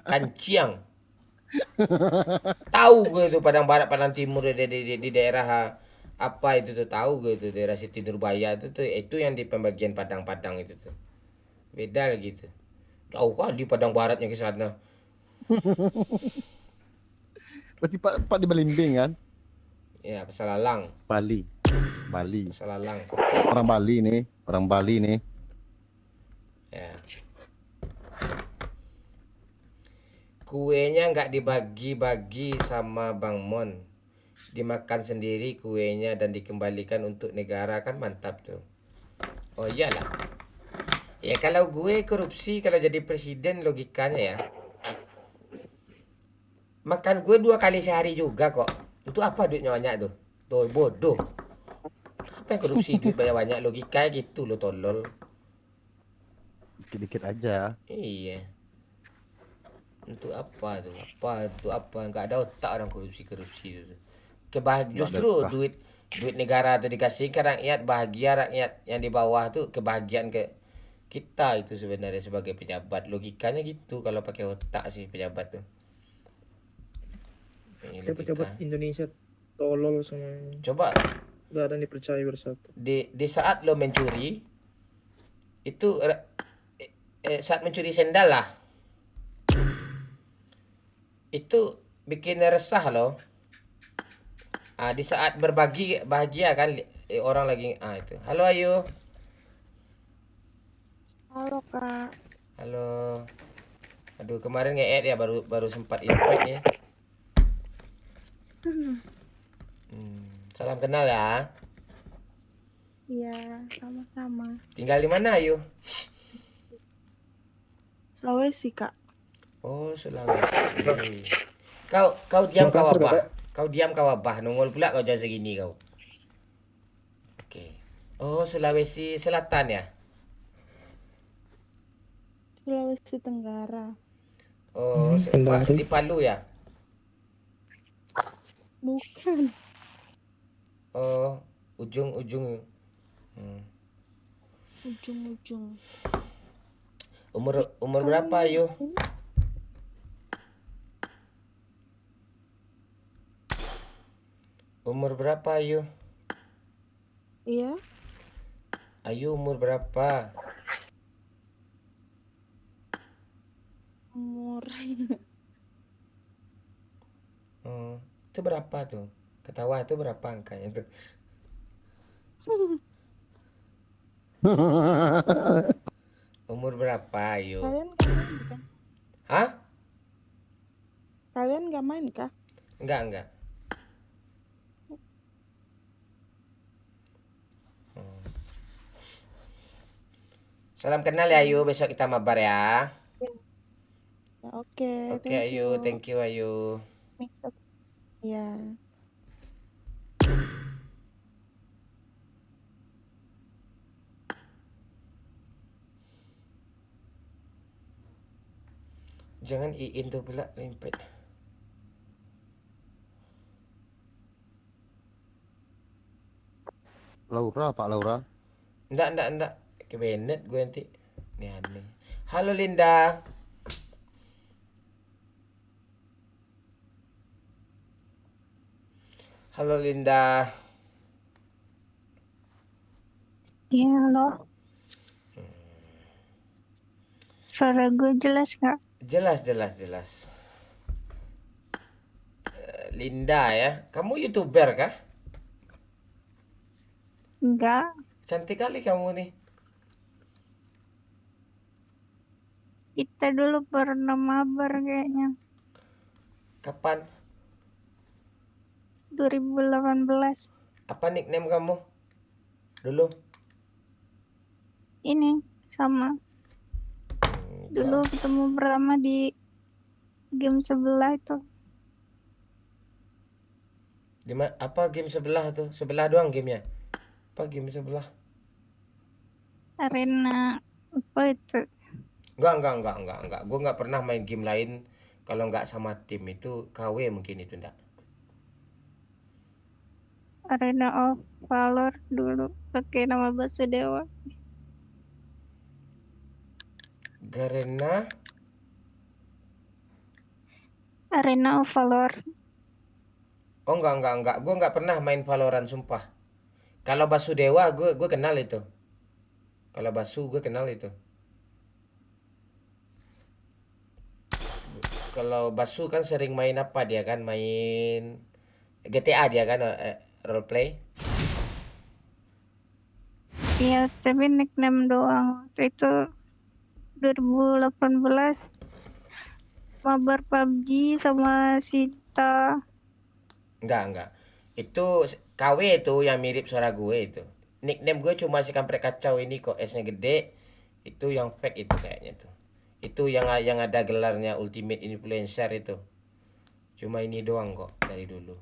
Kanciang. Tahu gue itu Padang Barat, Padang Timur di daerah apa itu tuh tahu gue itu daerah Siti Nurbaya itu yang di pembagian Padang-Padang itu tuh. Beda gitu. Jauh kali Padang Baratnya ke sana. Berarti Pak di Belimbing kan? Ya, Pesalalang. Bali. Pesalalang. Orang Bali nih. Ya. Kuenya nggak dibagi-bagi sama Bang Mon. Dimakan sendiri kuenya dan dikembalikan untuk negara, kan mantap tuh. Oh iyalah. Ya kalau gue korupsi kalau jadi presiden logikanya ya. Makan gue 2 kali sehari juga kok. Untuk apa duitnya banyak tuh? Tuh bodoh. Apa yang korupsi duit banyak-banyak, logikanya gitu lo tolol. Dikit-dikit aja. Iya. Untuk apa tuh? Untuk apa? Nggak ada otak orang korupsi itu. Justru duit negara tuh dikasih ke rakyat, bahagia rakyat yang di bawah tuh, kebahagiaan ke kita itu sebenarnya sebagai pejabat. Logikanya gitu kalau pakai otak sih pejabat tuh. Pejabat Indonesia tolol semua. Coba Gak ada yang dipercaya bersatu. di saat lo mencuri itu saat mencuri sendal lah. Itu bikin resah loh. Di saat berbagi bahagia kan orang lagi itu. Halo Ayu. Halo Kak. Halo. Aduh kemarin nge-add ya baru sempat invite ya. Salam kenal ya. Iya, sama-sama. Tinggal di mana Ayu? Sulawesi Kak. Oh Sulawesi. Kau diam kau abah. Kau diam kau abah. Nongol pula kau jangan segini kau. Oke. Oh Sulawesi Selatan ya. Sulawesi Tenggara. Oh di Palu ya. Bukan. Oh ujung-ujung. Ujung-ujung. Umur berapa Ayu? Umur berapa Ayu? Iya. Ayu umur berapa? Umur. Itu berapa tuh? Ketawa itu berapa angkanya tuh? Umur berapa Ayu? Kalian gak main bukan? Hah? Kalian gak main kah? Enggak. Salam kenal ya Ayu, besok kita mabar ya. Ya, oke. Oke Ayu, thank you Ayu. Ya. Jangan iin tuh pula limpet. Laura, Pak Laura. Enggak. Ke Bennett gue nanti. Ini aneh. Halo Linda. Halo Linda. Iya, halo. Suara gue jelas nggak? Jelas. Linda ya. Kamu YouTuber kah? Enggak, Cantik kali kamu nih. kita dulu pernah mabar kayaknya. Kapan? 2018. Apa nickname kamu? Dulu. Ini sama. Dulu ketemu pertama di game sebelah itu. Apa game sebelah tuh? Sebelah doang gamenya. Apa game sebelah? Arena apa itu? Enggak. Gue nggak pernah main game lain kalau nggak sama tim itu KW mungkin itu enggak. Arena of Valor dulu pakai nama Basudewa. Garena Arena of Valor. Oh enggak. Gue nggak pernah main Valorant sumpah. Kalau Basudewa gue kenal itu. Kalau Basu gue kenal itu. Kalau Basu kan sering main apa dia kan? Main GTA dia kan roleplay. Iya, tapi nickname doang. Waktu itu 2018 mabar PUBG sama Sita. Enggak. Itu KW itu yang mirip suara gue itu. Nickname gue cuma si kampret kacau ini kok, S-nya gede. Itu yang fake itu kayaknya tuh. Itu yang ada gelarnya Ultimate Influencer itu. Cuma ini doang kok dari dulu.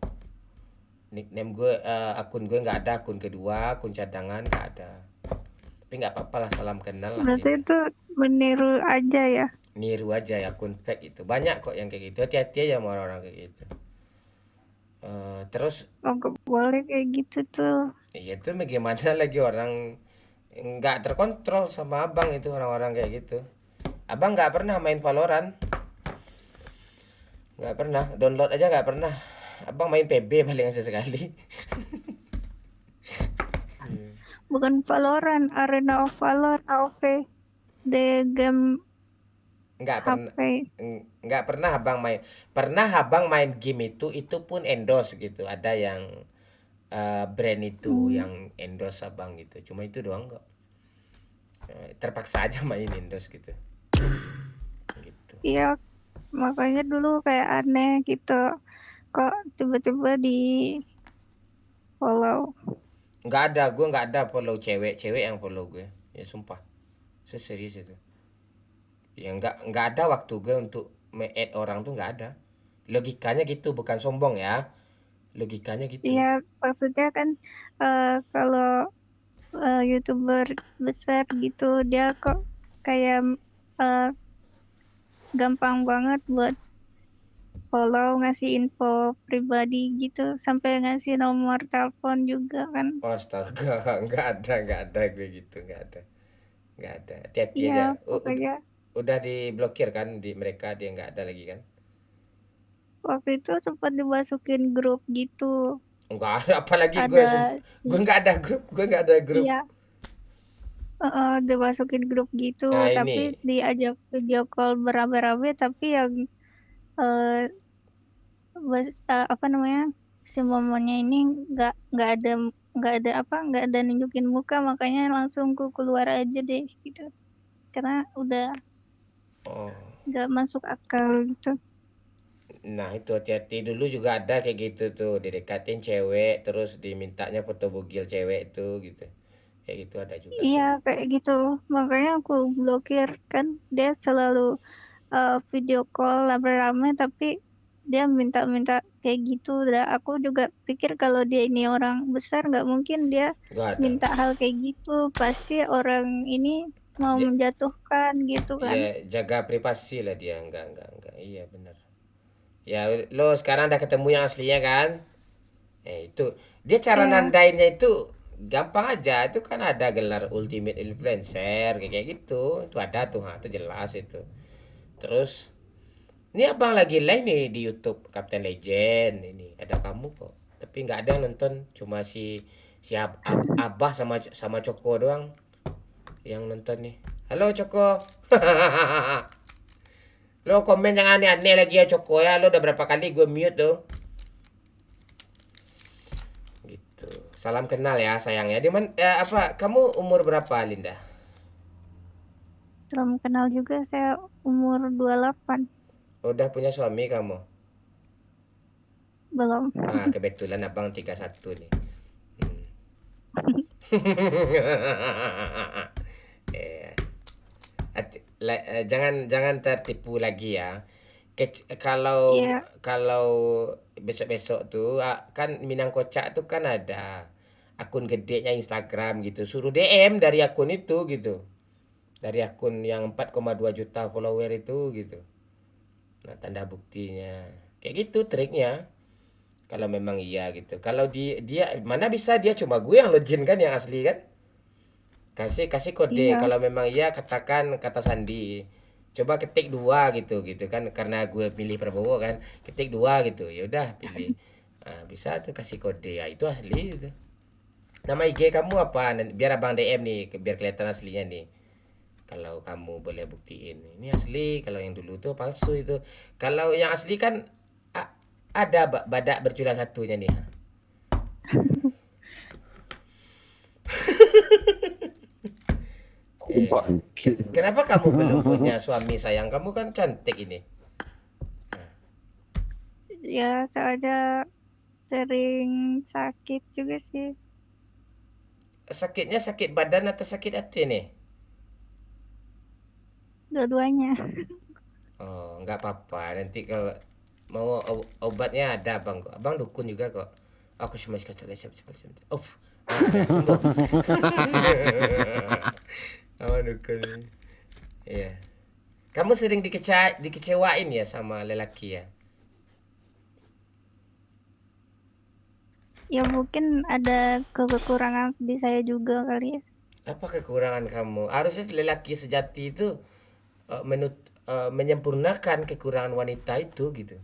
Nickname gue, akun gue nggak ada, akun kedua, akun cadangan nggak ada. Tapi nggak apa-apa lah, salam kenal lah. Berarti itu meniru aja ya. Niru aja ya, akun fake itu. Banyak kok yang kayak gitu. Hati-hati aja sama orang-orang kayak gitu. Terus Oh, nggak boleh kayak gitu tuh. iya tuh bagaimana lagi orang nggak terkontrol sama abang itu orang-orang kayak gitu. Abang nggak pernah main Valorant, nggak pernah download aja nggak pernah. Abang main PB paling sesekali. Bukan Valorant, Arena of Valor, AOV. The game Nggak pernah abang main. Pernah abang main game itu pun endorse gitu. Ada yang brand itu yang endorse abang gitu. Cuma itu doang kok. Terpaksa aja main endorse gitu. Iya, makanya dulu kayak aneh gitu. Kok tiba-tiba di follow. Gue nggak ada follow cewek yang follow gue. Ya sumpah, serius itu. Ya nggak ada waktu gue untuk add orang tuh nggak ada. Logikanya gitu, bukan sombong ya. Logikanya gitu. Iya, maksudnya kan kalau YouTuber besar gitu, dia kok kayak gampang banget buat follow, ngasih info pribadi gitu, sampai ngasih nomor telepon juga kan. Astaga, nggak ada gue gitu, nggak ada. Hati-hati Iya, aja. pokoknya Udah diblokir kan di mereka, dia nggak ada lagi kan? waktu itu sempat dimasukin grup gitu. Enggak ada, apalagi Ada gue nggak ada grup. Iya, dimasukin grup gitu, Nah, tapi diajak video call beramai-ramai, tapi yang apa namanya, si momennya ini nggak ada nunjukin muka, makanya langsung ku keluar aja deh gitu, karena udah nggak masuk akal gitu. Nah itu hati-hati, dulu juga ada kayak gitu tuh, didekatin cewek terus dimintanya foto bugil cewek itu gitu. Kayak gitu ada juga. Iya, kayak gitu, makanya aku blokir. Kan dia selalu video call rame-rame, tapi dia minta-minta kayak gitu. Dan aku juga pikir kalau dia ini orang besar, nggak mungkin dia minta hal kayak gitu. Pasti orang ini mau menjatuhkan gitu kan. Ya jaga privasi lah dia, enggak. Iya benar. Ya lo sekarang udah ketemu yang aslinya kan? Itu dia cara nandainnya itu gampang aja. Itu kan ada gelar Ultimate Influencer kayak gitu. Itu ada tuh, itu jelas itu. Terus ini abang lagi live nih di YouTube Captain Legend ini. Ada kamu kok. Tapi nggak ada yang nonton, cuma si Abah sama Coko doang yang nonton nih. Halo Coko. Lo komen yang aneh-aneh lagi ya Coko ya. Lo udah berapa kali gue mute tuh. Itu. Salam kenal ya sayangnya. Di mana apa kamu umur berapa Linda? Belum kenal juga, saya umur 28. Udah punya suami kamu? Belum. Ah, kebetulan abang 31 nih. Eh, jangan tertipu lagi ya. Kalau Iya. kalau besok-besok tuh kan Minang Kocak tuh kan ada akun gedenya Instagram gitu. Suruh DM dari akun itu gitu. Dari akun yang 4,2 juta follower itu gitu. Nah, tanda buktinya. Kayak gitu triknya. Kalau memang iya gitu. Kalau dia mana bisa dia cuma gue yang login kan yang asli kan? Kasih kode. Iya. Kalau memang iya katakan kata sandi. Coba ketik 2 gitu kan karena gue pilih Prabowo kan. Ketik 2 gitu. Ya udah pilih. Nah, bisa tuh kasih kode. Ya itu asli itu. Nama IG kamu apa? Biar abang DM nih biar kelihatan aslinya nih. Kalau kamu boleh buktiin ini asli, kalau yang dulu tuh palsu itu. Kalau yang asli kan ada badak bercula satunya nih. Kenapa kamu belum punya suami sayang? Kamu kan cantik ini. Ya, saya sering sakit juga sih. Sakitnya sakit badan atau sakit hati nih? Dua-duanya. Oh, nggak apa-apa. Nanti kalau mau obatnya ada abang kok. Abang dukun juga kok. Aku cuma sekali Off. Abang dukun. Iya. Kamu sering dikecewain ya sama lelaki ya? Ya mungkin ada kekurangan di saya juga kali ya. Apa kekurangan kamu? Harusnya lelaki sejati itu menyempurnakan kekurangan wanita itu gitu.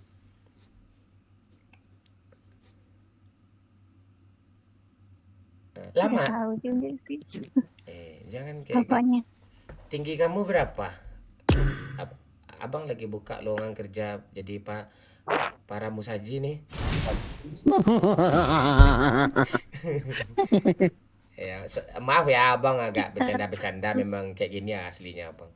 Lama. Nggak tahu juga sih. Jangan kayak Apanya? Tinggi kamu berapa? Abang lagi buka lowongan kerja jadi para musaji nih. Ya, maaf ya abang agak bercanda-bercanda memang kayak gini ya aslinya abang.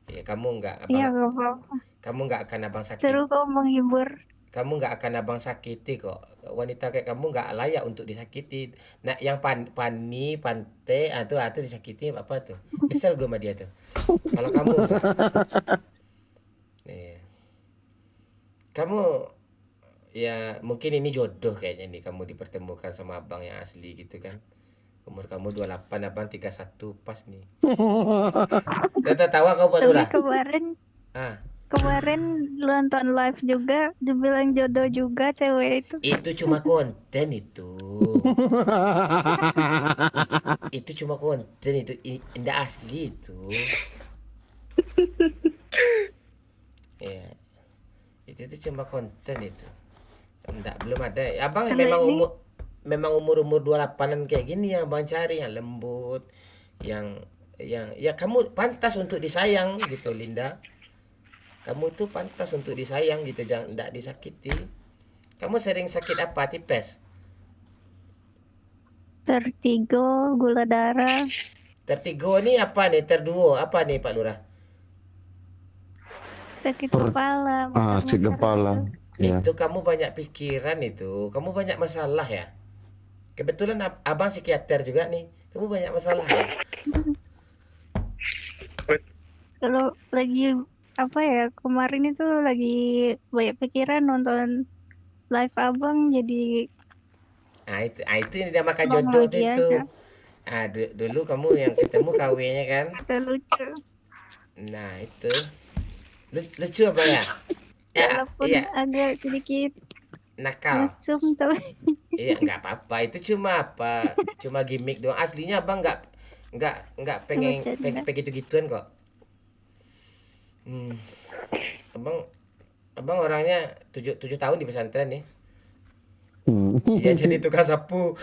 Ya kamu nggak abang. Iya, nggak apa-apa. Kamu nggak akan abang sakit. Seru kok menghibur. Kamu nggak akan abang sakiti kok. Wanita kayak kamu nggak layak untuk disakiti. Nah, yang Pani, Pante, itu disakiti apa tuh? Kesel gue sama dia tuh. Kalau kamu, kamu ya mungkin ini jodoh kayaknya nih kamu dipertemukan sama abang yang asli gitu kan. Umur kamu 28, abang 31 pas nih. Tawa kau Pak Lurah? Kemarin nonton live juga, dibilang jodoh juga cewek itu. Itu cuma konten itu. Itu cuma konten itu, indah asli itu. Ya. Itu cuma konten itu. Belum ada. Abang memang umur 28-an kayak gini yang abang cari yang lembut, yang ya kamu pantas untuk disayang gitu Linda. Kamu tuh pantas untuk disayang gitu, jangan enggak disakiti. Kamu sering sakit apa? Tipes? Vertigo, gula darah. Vertigo ini apa nih? Terduo apa nih Pak Lurah? Sakit kepala. Sakit kepala. Ya. Itu kamu banyak pikiran itu. Kamu banyak masalah ya? Kebetulan abang psikiater juga nih. Kamu banyak masalah ya? Kalau lagi apa ya, kemarin itu lagi banyak pikiran nonton live abang jadi itu yang dinamakan jodoh itu. Dulu kamu yang ketemu KW-nya kan? Ada lucu. Nah itu lucu apa ya? Walaupun agak sedikit nakal. mesum tapi. Iya nggak apa-apa. Itu cuma cuma gimmick doang. Aslinya abang nggak pengen gitu-gituan kok. Abang orangnya 7 tahun di pesantren nih. Iya jadi tukang sapu.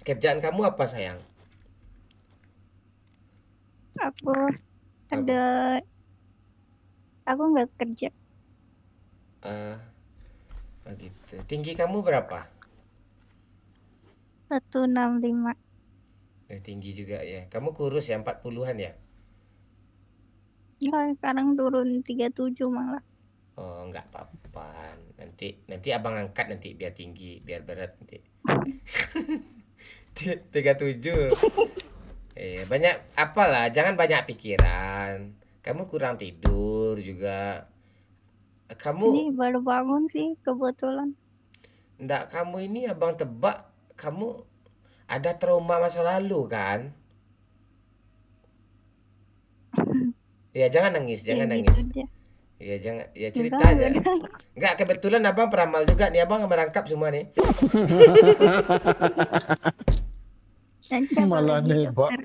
Kerjaan kamu apa sayang? Aku ada Aku nggak kerja. Begitu. Tinggi kamu berapa? 165. Tinggi juga ya. Kamu kurus ya, 40-an ya? Ya, sekarang turun 37 malah. Oh, nggak apa-apa. Nanti abang angkat nanti biar tinggi, biar berat nanti. 37. Banyak apalah, jangan banyak pikiran. Kamu kurang tidur juga. Ini Kamu baru bangun sih kebetulan. Nggak, kamu ini abang tebak kamu ada trauma masa lalu kan? Ya jangan nangis, jangan Ya nangis. gitu aja. Ya jangan, ya cerita Enggak, aja. enggak. Nggak, kebetulan abang peramal juga nih, abang merangkap semua nih. Nanti apa Malah lagi nembak. dokter?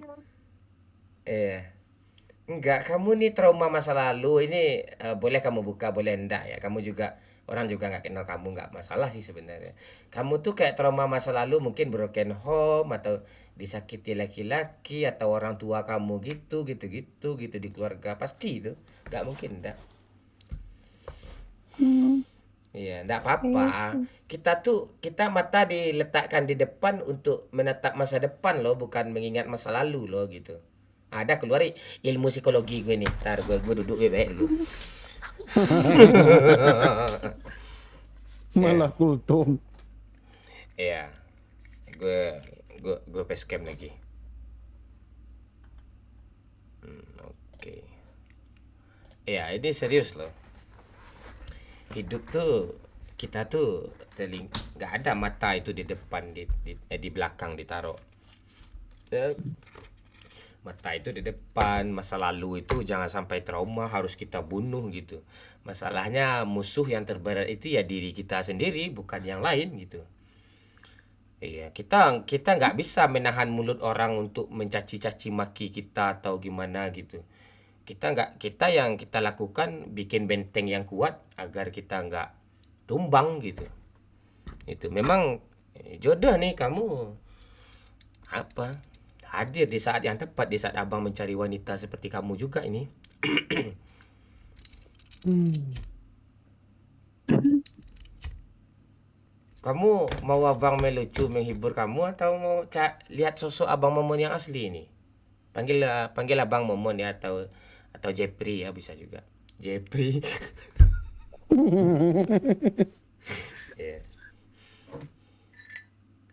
Iya. Enggak, kamu nih trauma masa lalu ini boleh kamu buka, boleh enggak ya. Kamu juga orang juga nggak kenal kamu, nggak masalah sih sebenarnya. Kamu tuh kayak trauma masa lalu mungkin broken home atau disakiti laki-laki atau orang tua kamu gitu di keluarga pasti itu nggak mungkin enggak. Iya, enggak apa-apa. Kita mata diletakkan di depan untuk menatap masa depan loh, bukan mengingat masa lalu loh gitu. Ada keluar ilmu psikologi gue nih. Ntar gue duduk baik dulu. Malah kultum. Iya. Gue facecam lagi. Oke. Iya, ini serius loh. Hidup tuh kita tuh nggak ada mata itu di depan di belakang ditaruh. Mata itu di depan, masa lalu itu jangan sampai trauma harus kita bunuh gitu. Masalahnya musuh yang terberat itu ya diri kita sendiri, bukan yang lain gitu. Iya, kita nggak bisa menahan mulut orang untuk mencaci-caci maki kita atau gimana gitu. Kita yang kita lakukan bikin benteng yang kuat agar kita nggak tumbang gitu. Itu memang jodoh nih kamu hadir di saat yang tepat, di saat abang mencari wanita seperti kamu juga ini. Kamu mau abang melucu menghibur kamu atau mau lihat sosok abang Momon yang asli ini? Panggil abang Momon ya, atau Jepri ya, bisa juga. Jepri. Yeah.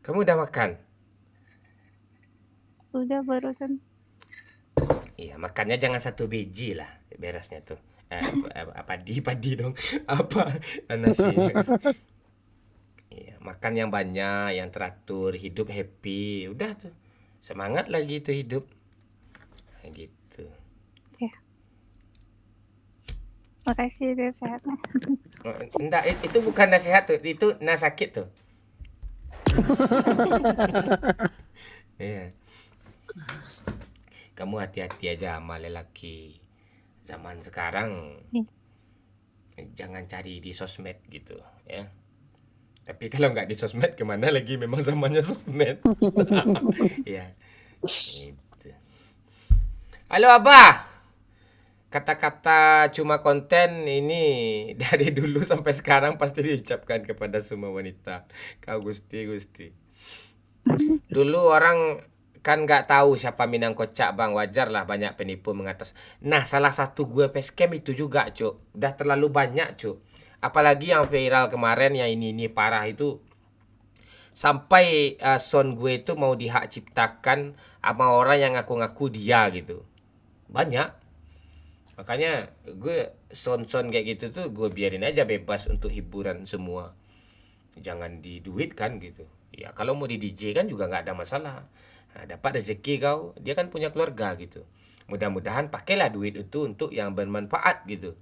Kamu udah makan? Udah barusan. Iya, makannya jangan satu biji lah, beresnya tuh. Padi dong. Nasi. Iya, makan yang banyak, yang teratur, hidup happy, udah tuh. Semangat lagi tuh hidup. Nah, gitu. Ya. Makasih udah sehat. Enggak, itu bukan nasihat tuh, itu sakit tuh. Iya. Kamu hati-hati aja sama lelaki zaman sekarang. Jangan cari di sosmed gitu ya. Tapi kalau nggak di sosmed kemana lagi, memang zamannya sosmed. Ya gitu. Halo Abah, kata-kata cuma konten ini dari dulu sampai sekarang pasti diucapkan kepada semua wanita. Kau Gusti. Dulu orang kan nggak tahu siapa Minang Kocak bang, wajar lah banyak penipu mengatas. Nah salah satu gue facecam itu juga cuk, udah terlalu banyak cuk. Apalagi yang viral kemarin yang ini parah itu, sampai sound gue itu mau dihak ciptakan sama orang yang ngaku-ngaku dia gitu. Banyak. Makanya gue sound kayak gitu tuh gue biarin aja bebas untuk hiburan semua. Jangan diduitkan gitu. Ya kalau mau di DJ kan juga nggak ada masalah. Nah, dapat rezeki kau, dia kan punya keluarga gitu. Mudah-mudahan pakailah duit itu untuk yang bermanfaat gitu.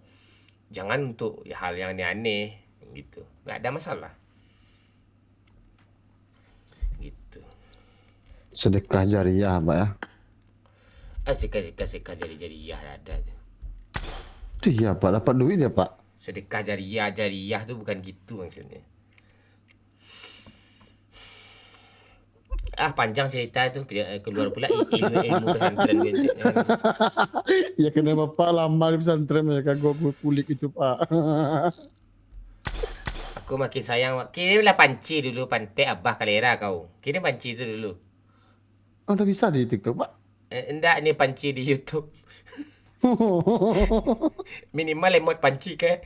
Jangan untuk hal yang aneh-aneh gitu. Nggak ada masalah. Gitu. Sedekah jariah, Mbak ya. Sedekah jariah ada tuh. Tuh iya Pak, dapat duit ya Pak. Sedekah jariah tuh bukan gitu maksudnya. Panjang cerita itu keluar pula ilmu pesantren gitu. Ya kenapa Pak lama di pesantren ya kan gue kulik itu Pak. Aku makin sayang. Kirimlah panci dulu, pantai abah kalera kau. Kirim panci itu dulu. Udah bisa di TikTok Pak? Enggak, ini panci di YouTube. Minimal emot panci ke.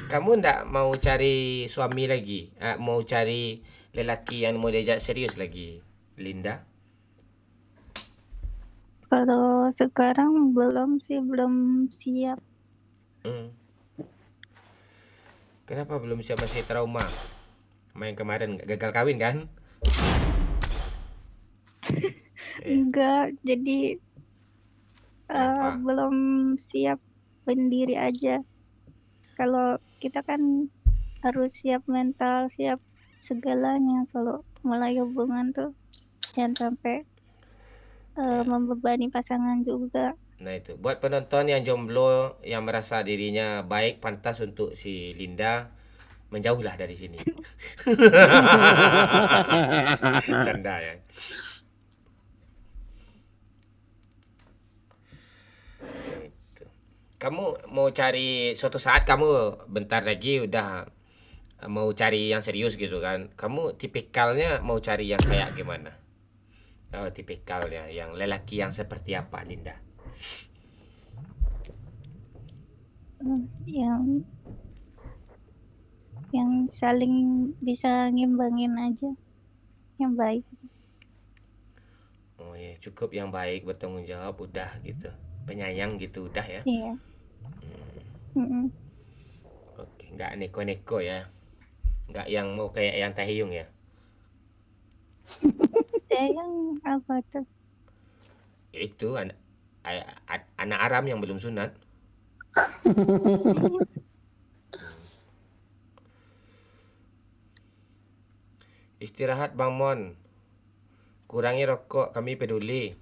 Kamu enggak mau cari suami lagi? Mau cari lelaki yang mau diajak serius lagi, Linda? Kalau sekarang belum sih, belum siap. Kenapa belum siap, masih trauma? Main kemarin gagal kawin kan? Enggak, jadi belum siap pendiri aja. Kalau kita kan harus siap mental, siap segalanya. Kalau mulai hubungan tuh jangan sampai membebani pasangan juga. Nah itu, buat penonton yang jomblo yang merasa dirinya baik, pantas untuk si Linda, menjauhlah dari sini. Canda ya. Itu. Kamu mau cari suatu saat, kamu bentar lagi udah mau cari yang serius gitu kan? Kamu tipikalnya mau cari yang kayak gimana? Oh, tipikalnya yang lelaki yang seperti apa, Linda? Yang saling bisa ngimbangin aja, yang baik. Oh ya, cukup yang baik, bertanggung jawab, udah gitu, penyayang gitu, udah ya. Iya. Oke, nggak neko-neko ya, nggak yang mau kayak yang Taehyung ya. Yang apa tuh? Itu anak Aram yang belum sunat. Istirahat Bang Mon. Kurangi rokok, kami peduli.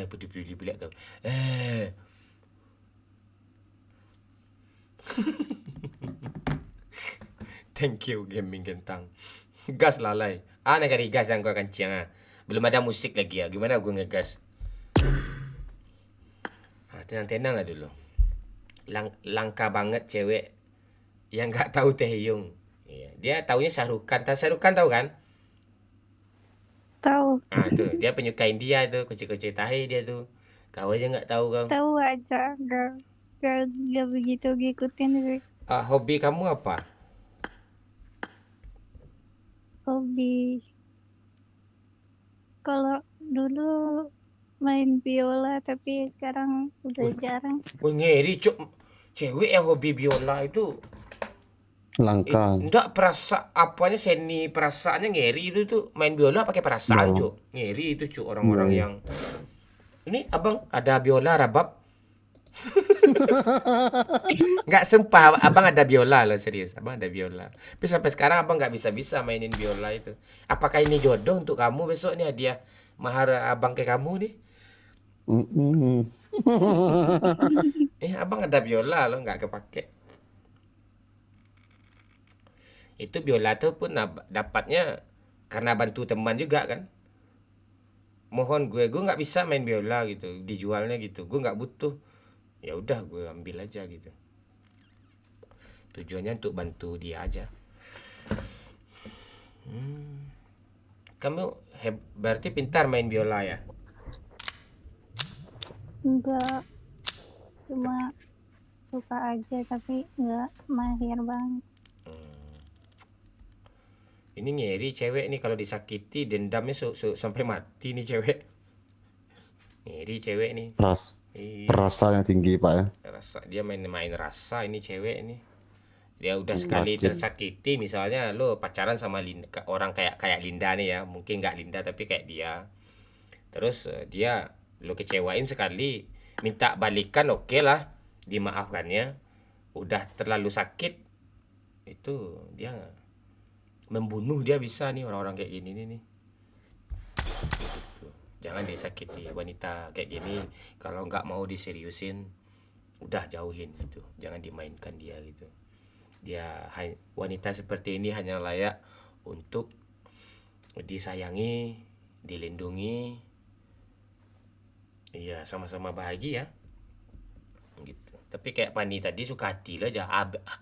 Peduli pula kau. Thank you gaming kentang. Gas lalai. Nak cari gas yang kau kencang. Belum ada musik lagi ya. Gimana gue ngegas? Tenang-tenang lah dulu. Langka banget cewek yang nggak tahu Taehyung. Dia taunya Shahrukan. Shahrukan tahu kan? Tahu. Tuh dia penyuka India tuh, kucing-kucing tahi dia tuh. Kau aja nggak tahu kau. Tahu aja, nggak begitu ngikutin sih. Hobi kamu apa? Hobi, kalau dulu main biola tapi sekarang udah jarang. Wah ngeri cuk. Cewek yang hobi biola itu langka. Enggak perasa apanya, seni perasaannya ngeri itu tuh. Main biola pakai perasaan cuk. Ngeri itu cuk orang-orang yang ini abang ada biola rabab. Nggak, sumpah abang ada biola loh, serius abang ada biola. Tapi sampai sekarang abang nggak bisa mainin biola itu. Apakah ini jodoh untuk kamu besok nih, hadiah mahar abang ke kamu nih? Abang ada biola loh, nggak kepake. Itu biola tuh pun dapatnya karena bantu teman juga kan. Mohon gue nggak bisa main biola gitu, dijualnya gitu, gue nggak butuh. Ya udah gue ambil aja gitu. Tujuannya untuk bantu dia aja. Kamu berarti pintar main biola ya? Enggak, cuma suka aja tapi nggak mahir banget. Ini ngeri cewek nih, kalau disakiti dendamnya sampai mati nih cewek. Ngeri cewek nih. Rasa yang tinggi Pak ya. Dia main rasa ini cewek ini. Dia udah sekali tersakiti, misalnya lo pacaran sama orang kayak Linda nih ya, mungkin nggak Linda tapi kayak dia. Terus dia lo kecewain sekali, minta balikan, oke lah, dimaafkannya. Udah terlalu sakit, itu dia membunuh, dia bisa nih orang-orang kayak gini nih. Gitu. Jangan disakiti wanita kayak gini. Kalau nggak mau diseriusin, udah jauhin gitu. Jangan dimainkan dia gitu. Wanita seperti ini hanya layak untuk disayangi, dilindungi. Iya, sama-sama bahagia. Gitu. Tapi kayak Pani tadi suka hati lah aja.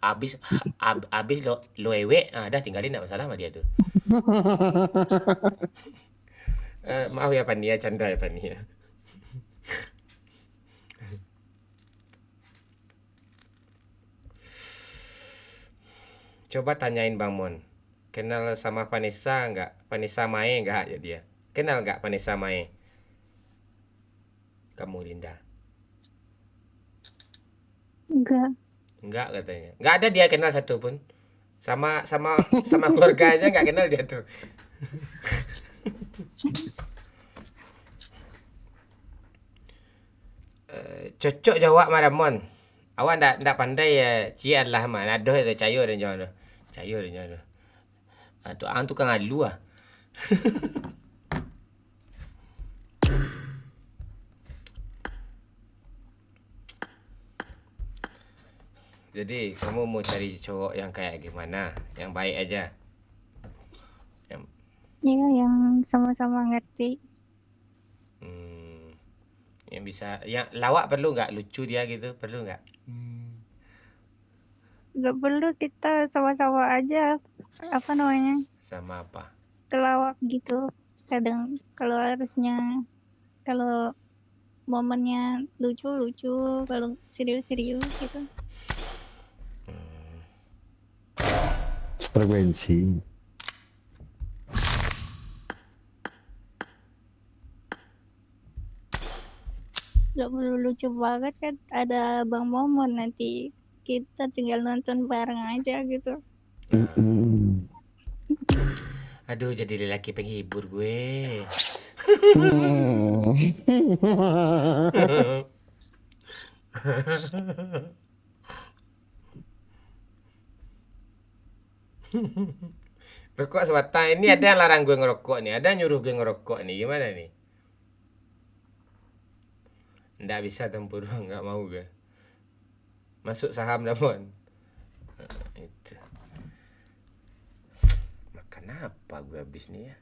Abis lo ewe, dah tinggalin, enggak masalah sama dia tuh. Maaf ya Pani ya, canda ya Pani ya. Coba tanyain Bang Mon, kenal sama Vanessa enggak? Vanessa Mae enggak ya dia? Kenal enggak Vanessa Mae? Kamu Linda? Enggak katanya. Enggak ada dia kenal satu pun. Sama keluarganya enggak kenal dia tuh. Cocok jawab Maramon. Awak ndak pandai ya cian lah man. Aduh itu cayo dan jangan. Cayo dan jangan. Tu tukang alu ah. Jadi kamu mau cari cowok yang kayak gimana? Yang baik aja. Iya, yang sama-sama ngerti. Yang bisa, yang lawak perlu nggak? Lucu dia gitu, perlu nggak? Gak perlu, kita sama-sama aja. Apa namanya? Sama apa? Kelawak gitu. Kadang kalau momennya lucu-lucu, kalau serius-serius gitu. Frekuensi. Gak perlu lucu banget kan, ada Bang Momon, nanti kita tinggal nonton bareng aja gitu. Aduh, jadi lelaki penghibur gue. Rokok sebatang. Ini ada yang larang gue ngerokok nih, ada yang nyuruh gue ngerokok nih, gimana nih? Nggak bisa tempur doang, nggak mau gue. Masuk saham Damon. Itu. Makan apa gue habis nih ya?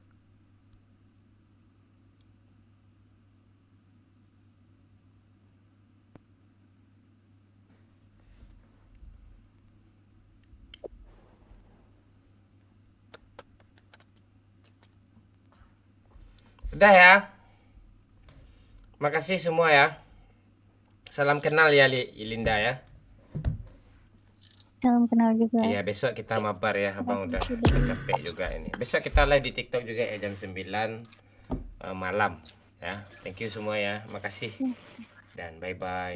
Udah ya. Makasih semua ya. Salam kenal ya Linda ya. Salam kenal juga. Iya, besok kita mabar ya. Abang udah capek juga ini. Besok kita live di TikTok juga ya jam 9 malam ya. Thank you semua ya. Makasih. Dan bye-bye.